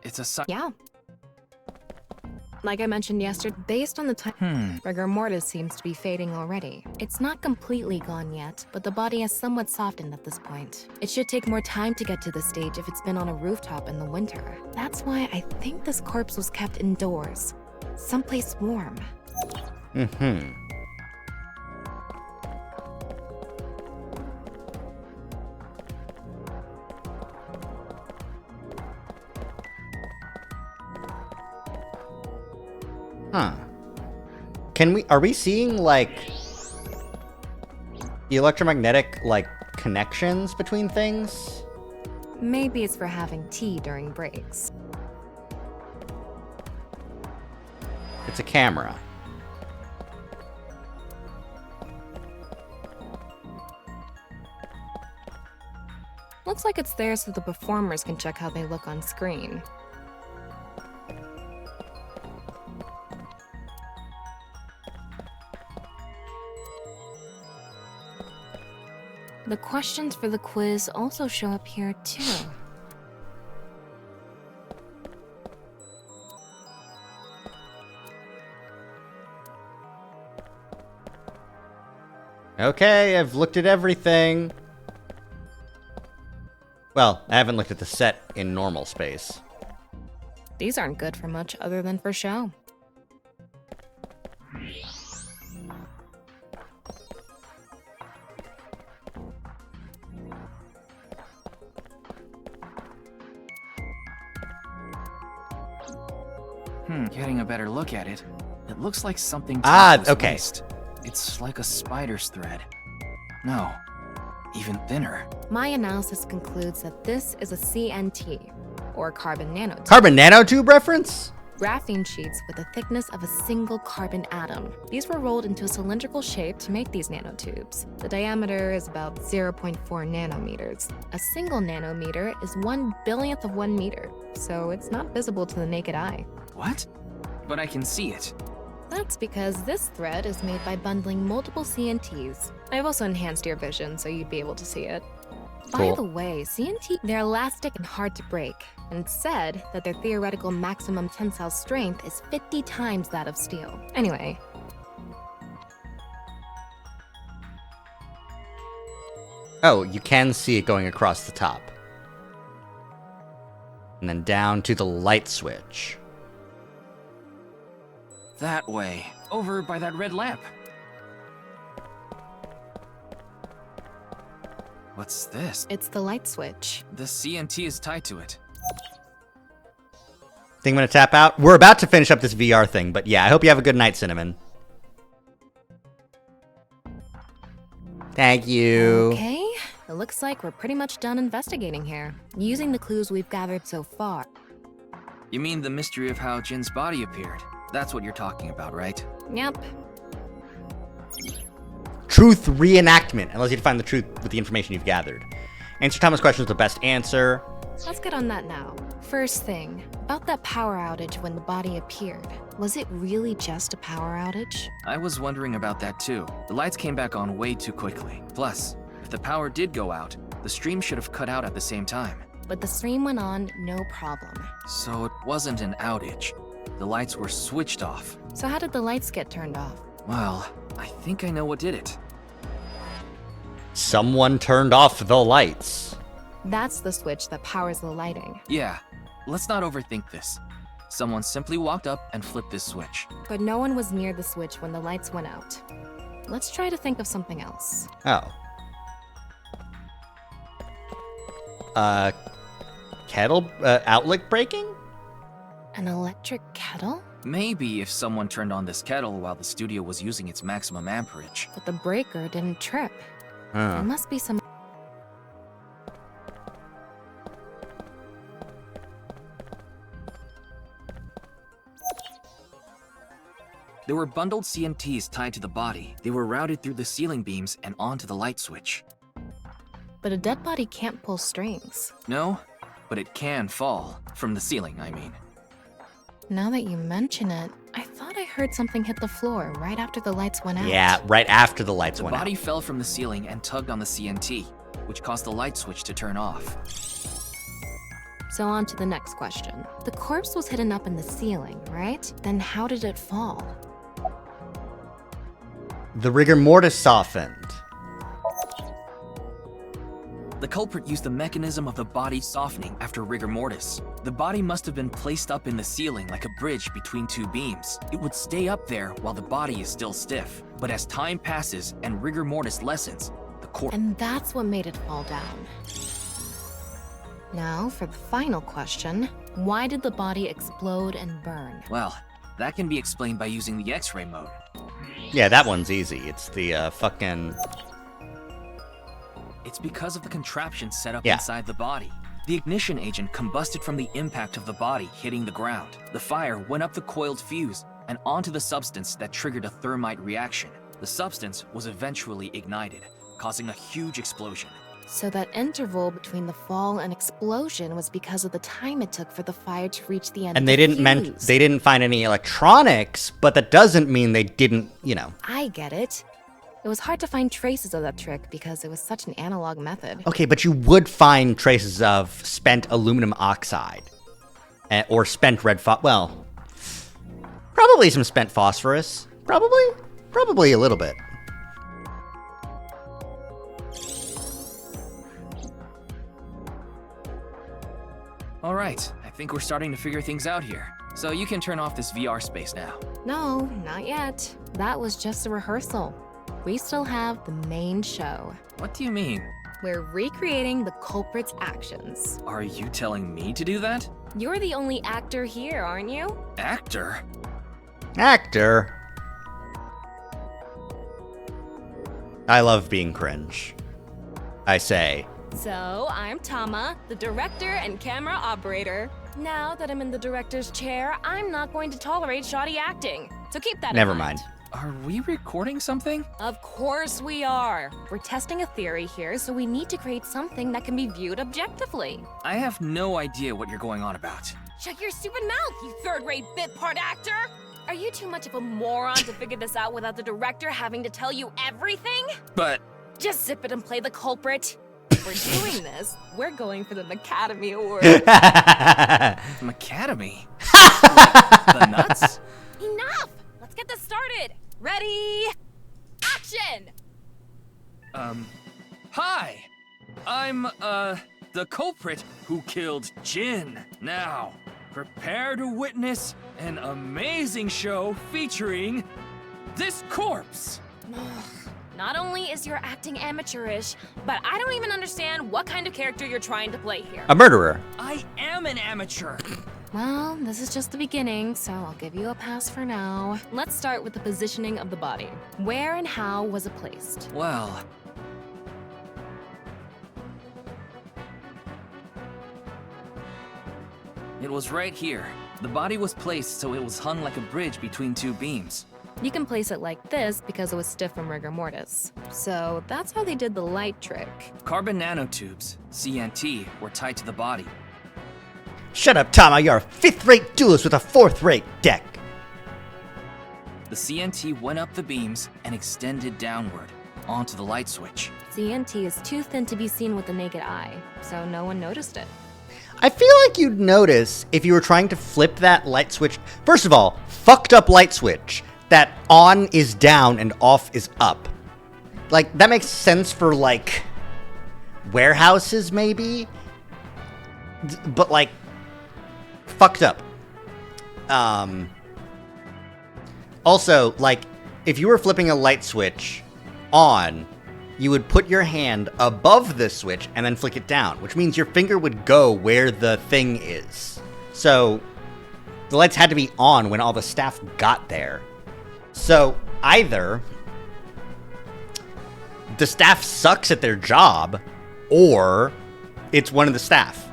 It's a Yeah. Like I mentioned yesterday, based on the time, rigor mortis seems to be fading already. It's not completely gone yet, but the body has somewhat softened at this point. It should take more time to get to this stage if it's been on a rooftop in the winter. That's why I think this corpse was kept indoors, someplace warm. Mm-hmm. Huh. Are we seeing, like, the electromagnetic, like, connections between things? Maybe it's for having tea during breaks. It's a camera. Looks like it's there so the performers can check how they look on screen. The questions for the quiz also show up here, too. Okay, I've looked at everything. Well, I haven't looked at the set in normal space. These aren't good for much other than for show. Getting a better look at it, it looks like something okay. Waist. It's like a spider's thread. No, even thinner. My analysis concludes that this is a CNT, or carbon nanotube. Carbon nanotube reference? Graphene sheets with a thickness of a single carbon atom. These were rolled into a cylindrical shape to make these nanotubes. The diameter is about 0.4 nanometers. A single nanometer is 1/1000th of 1 meter, so it's not visible to the naked eye. What? But I can see it. That's because this thread is made by bundling multiple CNTs. I've also enhanced your vision so you'd be able to see it. Cool. By the way, they're elastic and hard to break, and it's said that their theoretical maximum tensile strength is 50 times that of steel. Anyway. Oh, you can see it going across the top. And then down to the light switch. That way, over by that red lamp. What's this? It's the light switch. The CNT is tied to it. Think I'm gonna tap out? We're about to finish up this VR thing, but yeah, I hope you have a good night, Cinnamon. Thank you. Okay, it looks like we're pretty much done investigating here, using the clues we've gathered so far. You mean the mystery of how Jin's body appeared? That's what you're talking about, right? Yep. Truth reenactment, unless you find the truth with the information you've gathered. Answer Thomas' question with the best answer. Let's get on that now. First thing, about that power outage when the body appeared. Was it really just a power outage? I was wondering about that too. The lights came back on way too quickly. Plus, if the power did go out, the stream should have cut out at the same time. But the stream went on, no problem. So it wasn't an outage. The lights were switched off. So how did the lights get turned off? Well, I think I know what did it. Someone turned off the lights. That's the switch that powers the lighting. Yeah, let's not overthink this. Someone simply walked up and flipped this switch. But no one was near the switch when the lights went out. Let's try to think of something else. Oh. Kettle outlet breaking? An electric kettle? Maybe if someone turned on this kettle while the studio was using its maximum amperage. But the breaker didn't trip. There must be some... There were bundled CNTs tied to the body. They were routed through the ceiling beams and onto the light switch. But a dead body can't pull strings. No, but it can fall. From the ceiling, I mean. Now that you mention it, I thought I heard something hit the floor right after the lights went out. Yeah, right after the lights went out. The body fell from the ceiling and tugged on the CNT, which caused the light switch to turn off. So on to the next question. The corpse was hidden up in the ceiling, right? Then how did it fall? The rigor mortis softened. The culprit used the mechanism of the body softening after rigor mortis. The body must have been placed up in the ceiling like a bridge between two beams. It would stay up there while the body is still stiff. But as time passes and rigor mortis lessens, the corpse... And that's what made it fall down. Now, for the final question, why did the body explode and burn? Well, that can be explained by using the X-ray mode. Yeah, that one's easy. It's the fucking... It's because of the contraption set up inside the body. The ignition agent combusted from the impact of the body hitting the ground. The fire went up the coiled fuse and onto the substance that triggered a thermite reaction. The substance was eventually ignited, causing a huge explosion. So that interval between the fall and explosion was because of the time it took for the fire to reach the end And of they the didn't fuse. they didn't find any electronics, but that doesn't mean they didn't, you know. I get it. It was hard to find traces of that trick because it was such an analog method. Okay, but you would find traces of spent aluminum oxide. Or spent red well, probably some spent phosphorus. Probably a little bit. All right, I think we're starting to figure things out here. So you can turn off this VR space now. No, not yet. That was just a rehearsal. We still have the main show. What do you mean? We're recreating the culprit's actions. Are you telling me to do that? You're the only actor here, aren't you? Actor? Actor. I love being cringe. I say. So, I'm Tama, the director and camera operator. Now that I'm in the director's chair, I'm not going to tolerate shoddy acting. So keep that in Never mind. mind. Are we recording something? Of course we are. We're testing a theory here, so we need to create something that can be viewed objectively. I have no idea what you're going on about. Shut your stupid mouth, you third-rate bit part actor! Are you too much of a moron to figure this out without the director having to tell you everything? But... Just zip it and play the culprit. If we're doing this, we're going for the Macademy Award. Macademy? The nuts? Enough! Let's get this started! Ready? Action! Hi! I'm, the culprit who killed Jin. Now, prepare to witness an amazing show featuring this corpse. Not only is your acting amateurish, but I don't even understand what kind of character you're trying to play here. A murderer. I am an amateur. Well, this is just the beginning, so I'll give you a pass for now. Let's start with the positioning of the body. Where and how was it placed? Well... It was right here. The body was placed so it was hung like a bridge between two beams. You can place it like this because it was stiff from rigor mortis. So that's how they did the light trick. Carbon nanotubes, CNT, were tied to the body. Shut up, Tama. You're a fifth-rate duelist with a fourth-rate deck. The CNT went up the beams and extended downward, onto the light switch. CNT is too thin to be seen with the naked eye, so no one noticed it. I feel like you'd notice if you were trying to flip that light switch. First of all, fucked up light switch. That on is down and off is up. Like, that makes sense for, like, warehouses, maybe? But, like, fucked up. Also, like, if you were flipping a light switch on, you would put your hand above the switch and then flick it down, which means your finger would go where the thing is. So, the lights had to be on when all the staff got there. So, either the staff sucks at their job, or it's one of the staff.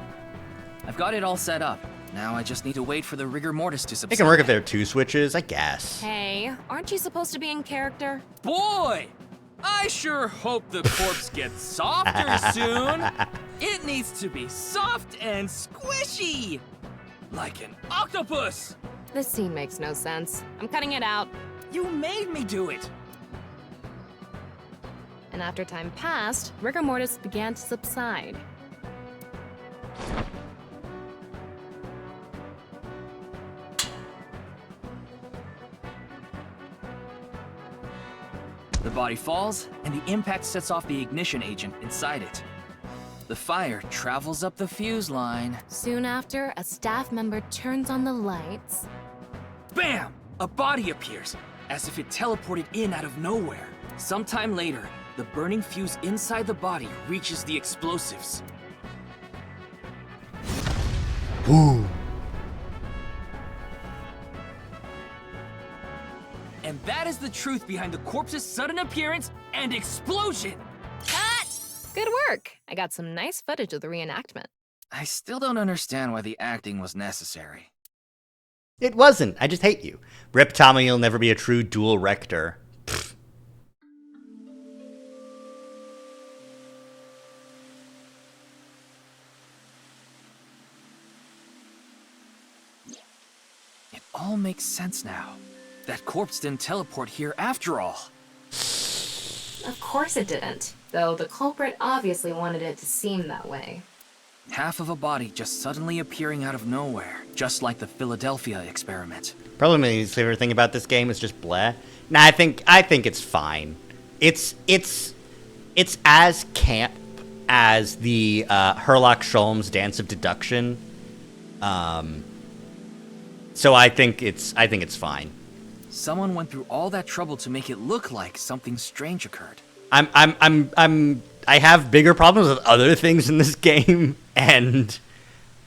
I've got it all set up. Now I just need to wait for the rigor mortis to subside. It can work if there are 2 switches, I guess. Hey, aren't you supposed to be in character? Boy! I sure hope the corpse gets softer soon. It needs to be soft and squishy. Like an octopus. This scene makes no sense. I'm cutting it out. You made me do it. And after time passed, rigor mortis began to subside. The body falls, and the impact sets off the ignition agent inside it. The fire travels up the fuse line. Soon after, a staff member turns on the lights. Bam! A body appears, as if it teleported in out of nowhere. Sometime later, the burning fuse inside the body reaches the explosives. Woo! And that is the truth behind the corpse's sudden appearance and explosion! Cut! Good work. I got some nice footage of the reenactment. I still don't understand why the acting was necessary. It wasn't. I just hate you. Rip Tommy, you'll never be a true dual rector. Pfft. It all makes sense now. That corpse didn't teleport here after all. Of course it didn't, though the culprit obviously wanted it to seem that way. Half of a body just suddenly appearing out of nowhere, just like the Philadelphia experiment. Probably my least favorite thing about this game is just bleh. Nah, I think it's fine. It's as camp as the Herlock Sholmes Dance of Deduction. So I think it's fine. Someone went through all that trouble to make it look like something strange occurred. I have bigger problems with other things in this game, and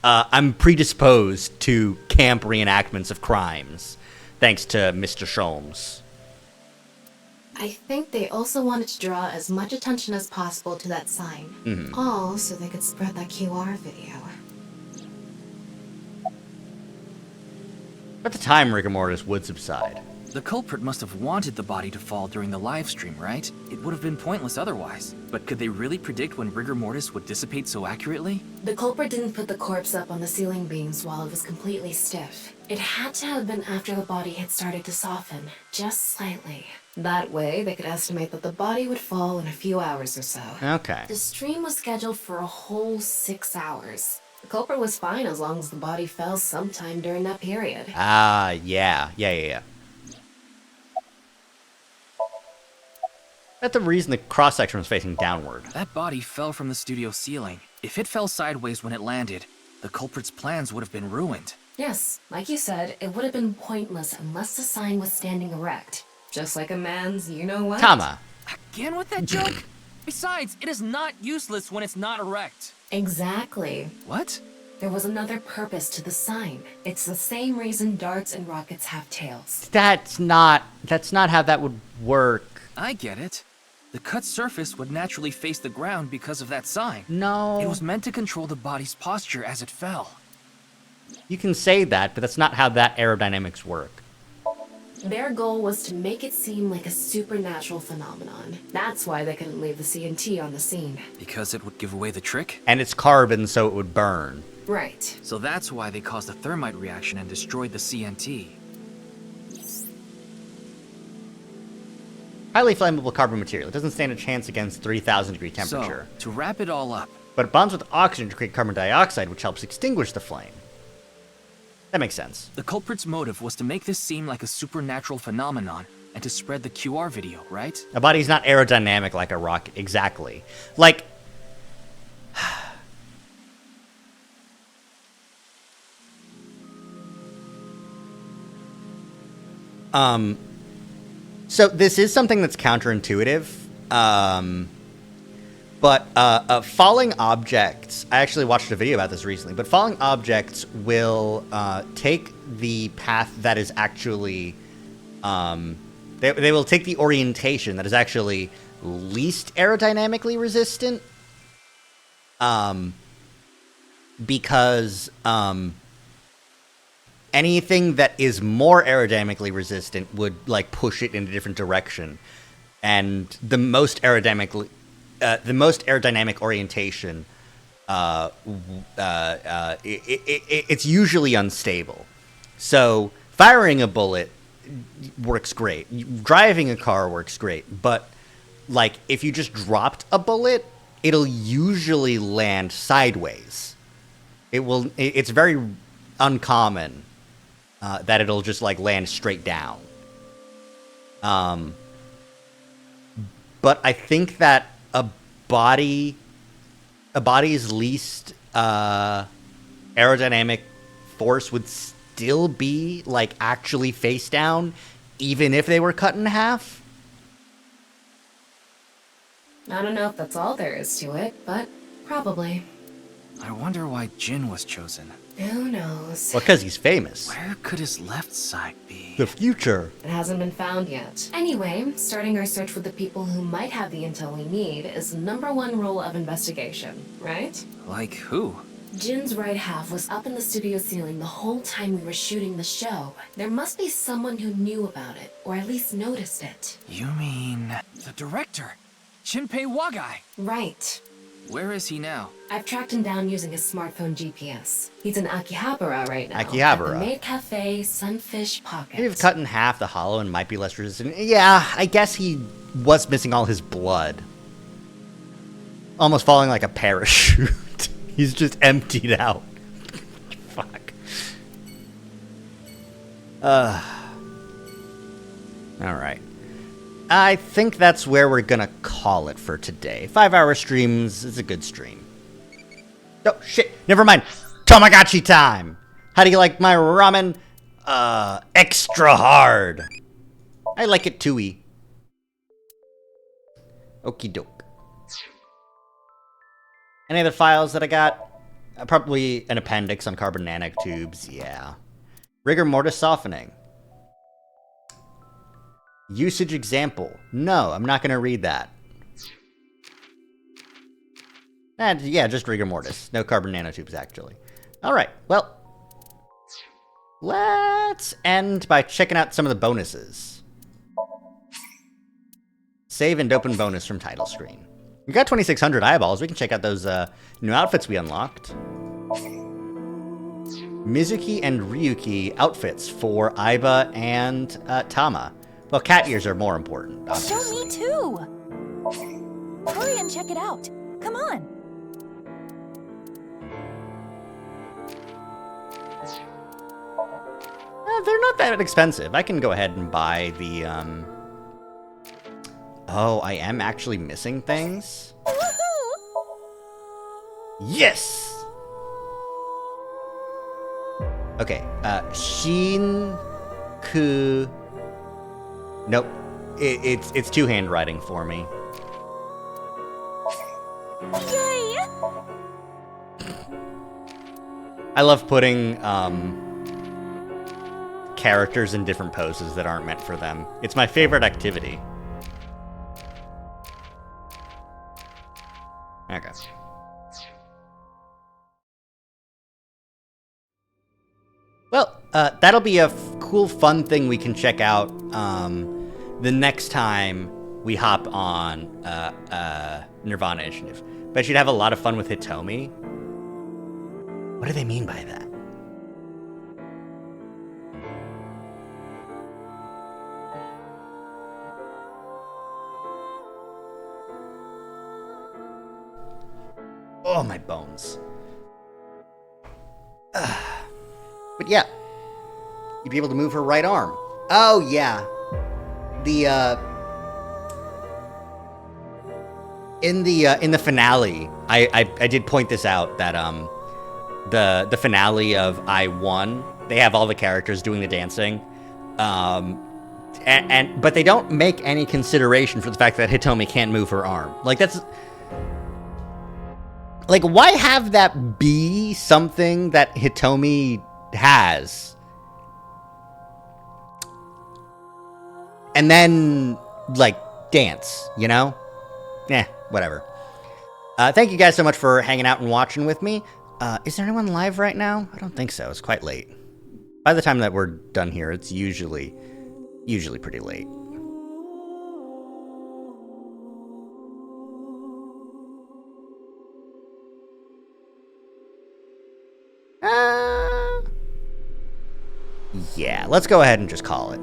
I'm predisposed to camp reenactments of crimes, thanks to Mr. Sholmes. I think they also wanted to draw as much attention as possible to that sign. Mm-hmm. All so they could spread that QR video. At the time, rigor mortis would subside. The culprit must have wanted the body to fall during the live stream, right? It would have been pointless otherwise. But could they really predict when rigor mortis would dissipate so accurately? The culprit didn't put the corpse up on the ceiling beams while it was completely stiff. It had to have been after the body had started to soften, just slightly. That way, they could estimate that the body would fall in a few hours or so. Okay. The stream was scheduled for a whole 6 hours. The culprit was fine as long as the body fell sometime during that period. Yeah. That's the reason the cross-section was facing downward. That body fell from the studio ceiling. If it fell sideways when it landed, the culprit's plans would have been ruined. Yes, like you said, it would have been pointless unless the sign was standing erect. Just like a man's you-know-what? Tama. Again with that joke? Besides, it is not useless when it's not erect. Exactly. What? There was another purpose to the sign. It's the same reason darts and rockets have tails. That's not how that would work. I get it. The cut surface would naturally face the ground because of that sign. No. It was meant to control the body's posture as it fell. You can say that, but that's not how that aerodynamics work. Their goal was to make it seem like a supernatural phenomenon. That's why they couldn't leave the CNT on the scene. Because it would give away the trick? And it's carbon, so it would burn. Right. So that's why they caused a thermite reaction and destroyed the CNT. Highly flammable carbon material. It doesn't stand a chance against 3,000 degree temperature. So, to wrap it all up. But it bonds with oxygen to create carbon dioxide, which helps extinguish the flame. That makes sense. The culprit's motive was to make this seem like a supernatural phenomenon and to spread the QR video, right? A body's not aerodynamic like a rocket. Exactly. Like... So this is something that's counterintuitive, but falling objects, I actually watched a video about this recently, but falling objects will take the path that is actually, they will take the orientation that is actually least aerodynamically resistant, because anything that is more aerodynamically resistant would like push it in a different direction, and the most aerodynamic orientation, it's usually unstable. So firing a bullet works great. Driving a car works great, but like if you just dropped a bullet, it'll usually land sideways. It's very uncommon that it'll just like land straight down. But I think that a body's least aerodynamic force would still be like actually face down, even if they were cut in half. I don't know if that's all there is to it, but probably. I wonder why Jin was chosen. Who knows? Well, because he's famous. Where could his left side be? The future. It hasn't been found yet. Anyway, starting our search with the people who might have the intel we need is the #1 rule of investigation, right? Like who? Jin's right half was up in the studio ceiling the whole time we were shooting the show. There must be someone who knew about it, or at least noticed it. You mean the director, Shinpei Wagai? Right. Where is he now? I've tracked him down using his smartphone GPS. He's in Akihabara right now. Akihabara. At the Maid Cafe Sunfish Pocket. Maybe if cut in half, the hollow and might be less resistant. Yeah, I guess he was missing all his blood. Almost falling like a parachute. He's just emptied out. Fuck. Alright. I think that's where we're gonna call it for today. 5-hour streams is a good stream. Oh, shit. Never mind. Tamagotchi time. How do you like my ramen? Extra hard. I like it too-y. Okie doke. Any other files that I got? Probably an appendix on carbon nanotubes. Yeah. Rigor mortis softening. Usage example. No, I'm not going to read that. Yeah, just rigor mortis. No carbon nanotubes, actually. Alright, well. Let's end by checking out some of the bonuses. Save and open bonus from title screen. We got 2,600 eyeballs. We can check out those new outfits we unlocked. Mizuki and Ryuki outfits for Aiba and Tama. Well, cat ears are more important, obviously. Show me too! Hurry and check it out. Come on. They're not that expensive. I can go ahead and buy the, Oh, I am actually missing things? Yes! Okay, Shinku... Nope. It's two handwriting for me. Yay! I love putting, characters in different poses that aren't meant for them. It's my favorite activity. Okay. Well, that'll be a cool, fun thing we can check out the next time we hop on nirvanA Initiative. Bet you'd have a lot of fun with Hitomi. What do they mean by that? Oh, my bones. But yeah, you'd be able to move her right arm. Oh yeah, in the finale, I did point this out that the finale of I-1, they have all the characters doing the dancing, but they don't make any consideration for the fact that Hitomi can't move her arm. Like that's. Like, why have that be something that Hitomi has? And then, like, dance, you know? Whatever. Thank you guys so much for hanging out and watching with me. Is there anyone live right now? I don't think so. It's quite late. By the time that we're done here, it's usually pretty late. Yeah, let's go ahead and just call it.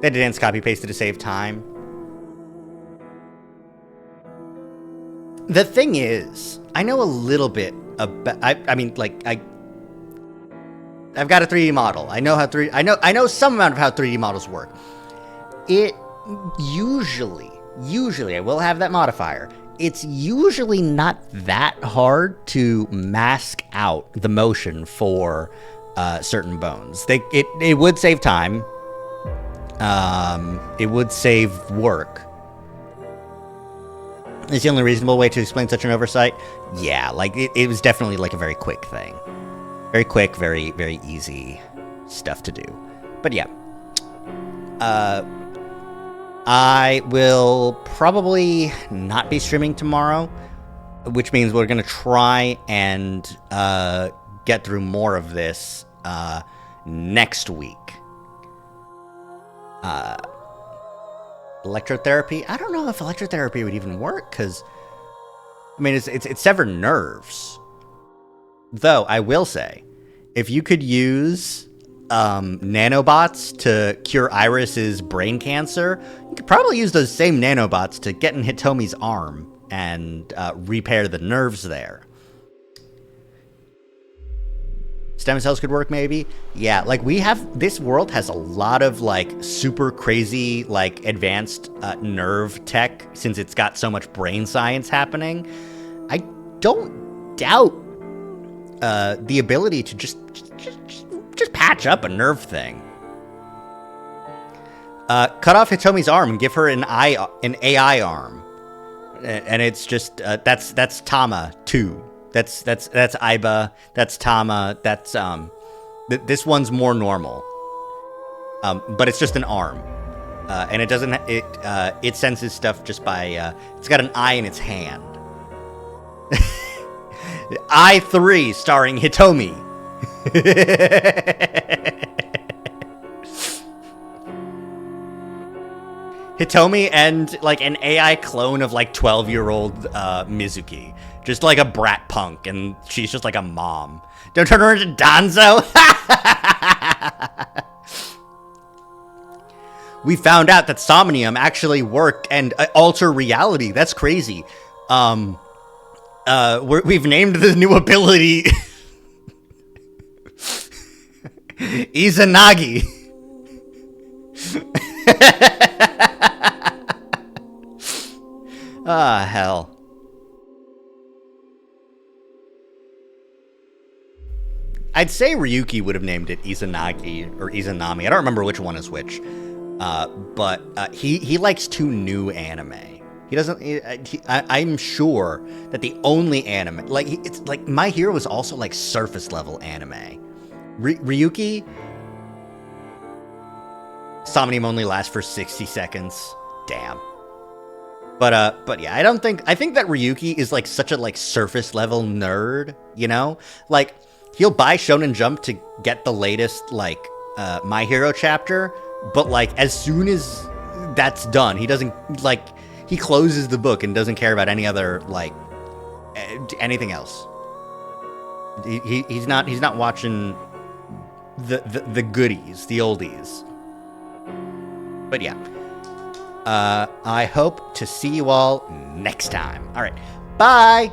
They didn't copy pasted to save time. The thing is, I know a little bit about. I mean, like I've got a 3D model. I know how I know some amount of how 3D models work. It usually I will have that modifier. It's usually not that hard to mask out the motion for certain bones. It would save time. It would save work. Is the only reasonable way to explain such an oversight? Yeah, like it was definitely like a very quick thing. Very quick, very, very easy stuff to do. But yeah. I will probably not be streaming tomorrow, which means we're going to try and get through more of this next week. Electrotherapy? I don't know if electrotherapy would even work, because, I mean, it's severed nerves. Though, I will say, if you could use nanobots to cure Iris's brain cancer, you could probably use those same nanobots to get in Hitomi's arm and repair the nerves there. Stem cells could work, maybe? Yeah, like this world has a lot of like super crazy, like advanced nerve tech since it's got so much brain science happening. I don't doubt the ability to just patch up a nerve thing. Cut off Hitomi's arm and give her an AI arm. And it's just, that's Tama too. That's Aiba, that's Tama, that's, this one's more normal. But it's just an arm. And it doesn't, it senses stuff just by, it's got an eye in its hand. I3 starring Hitomi. Hitomi and like an AI clone of like 12-year-old Mizuki. Just like a brat punk, and she's just like a mom. Don't turn her into Danzo. We found out that somnium actually work and alter reality. That's crazy. We've named the new ability Izanagi. Ah, hell. I'd say Ryuki would have named it Izanagi or Izanami. I don't remember which one is which. But he likes two new anime. He doesn't. I'm sure that the only anime, like it's like My Hero was also like surface level anime. Ryuki, Somnium only lasts for 60 seconds. Damn. But yeah, I think that Ryuki is like such a like surface level nerd. You know, like he'll buy Shonen Jump to get the latest like My Hero chapter, but like as soon as that's done, he doesn't like. He closes the book and doesn't care about any other, like, anything else. He's not watching the goodies, the oldies. But yeah. I hope to see you all next time. All right. Bye!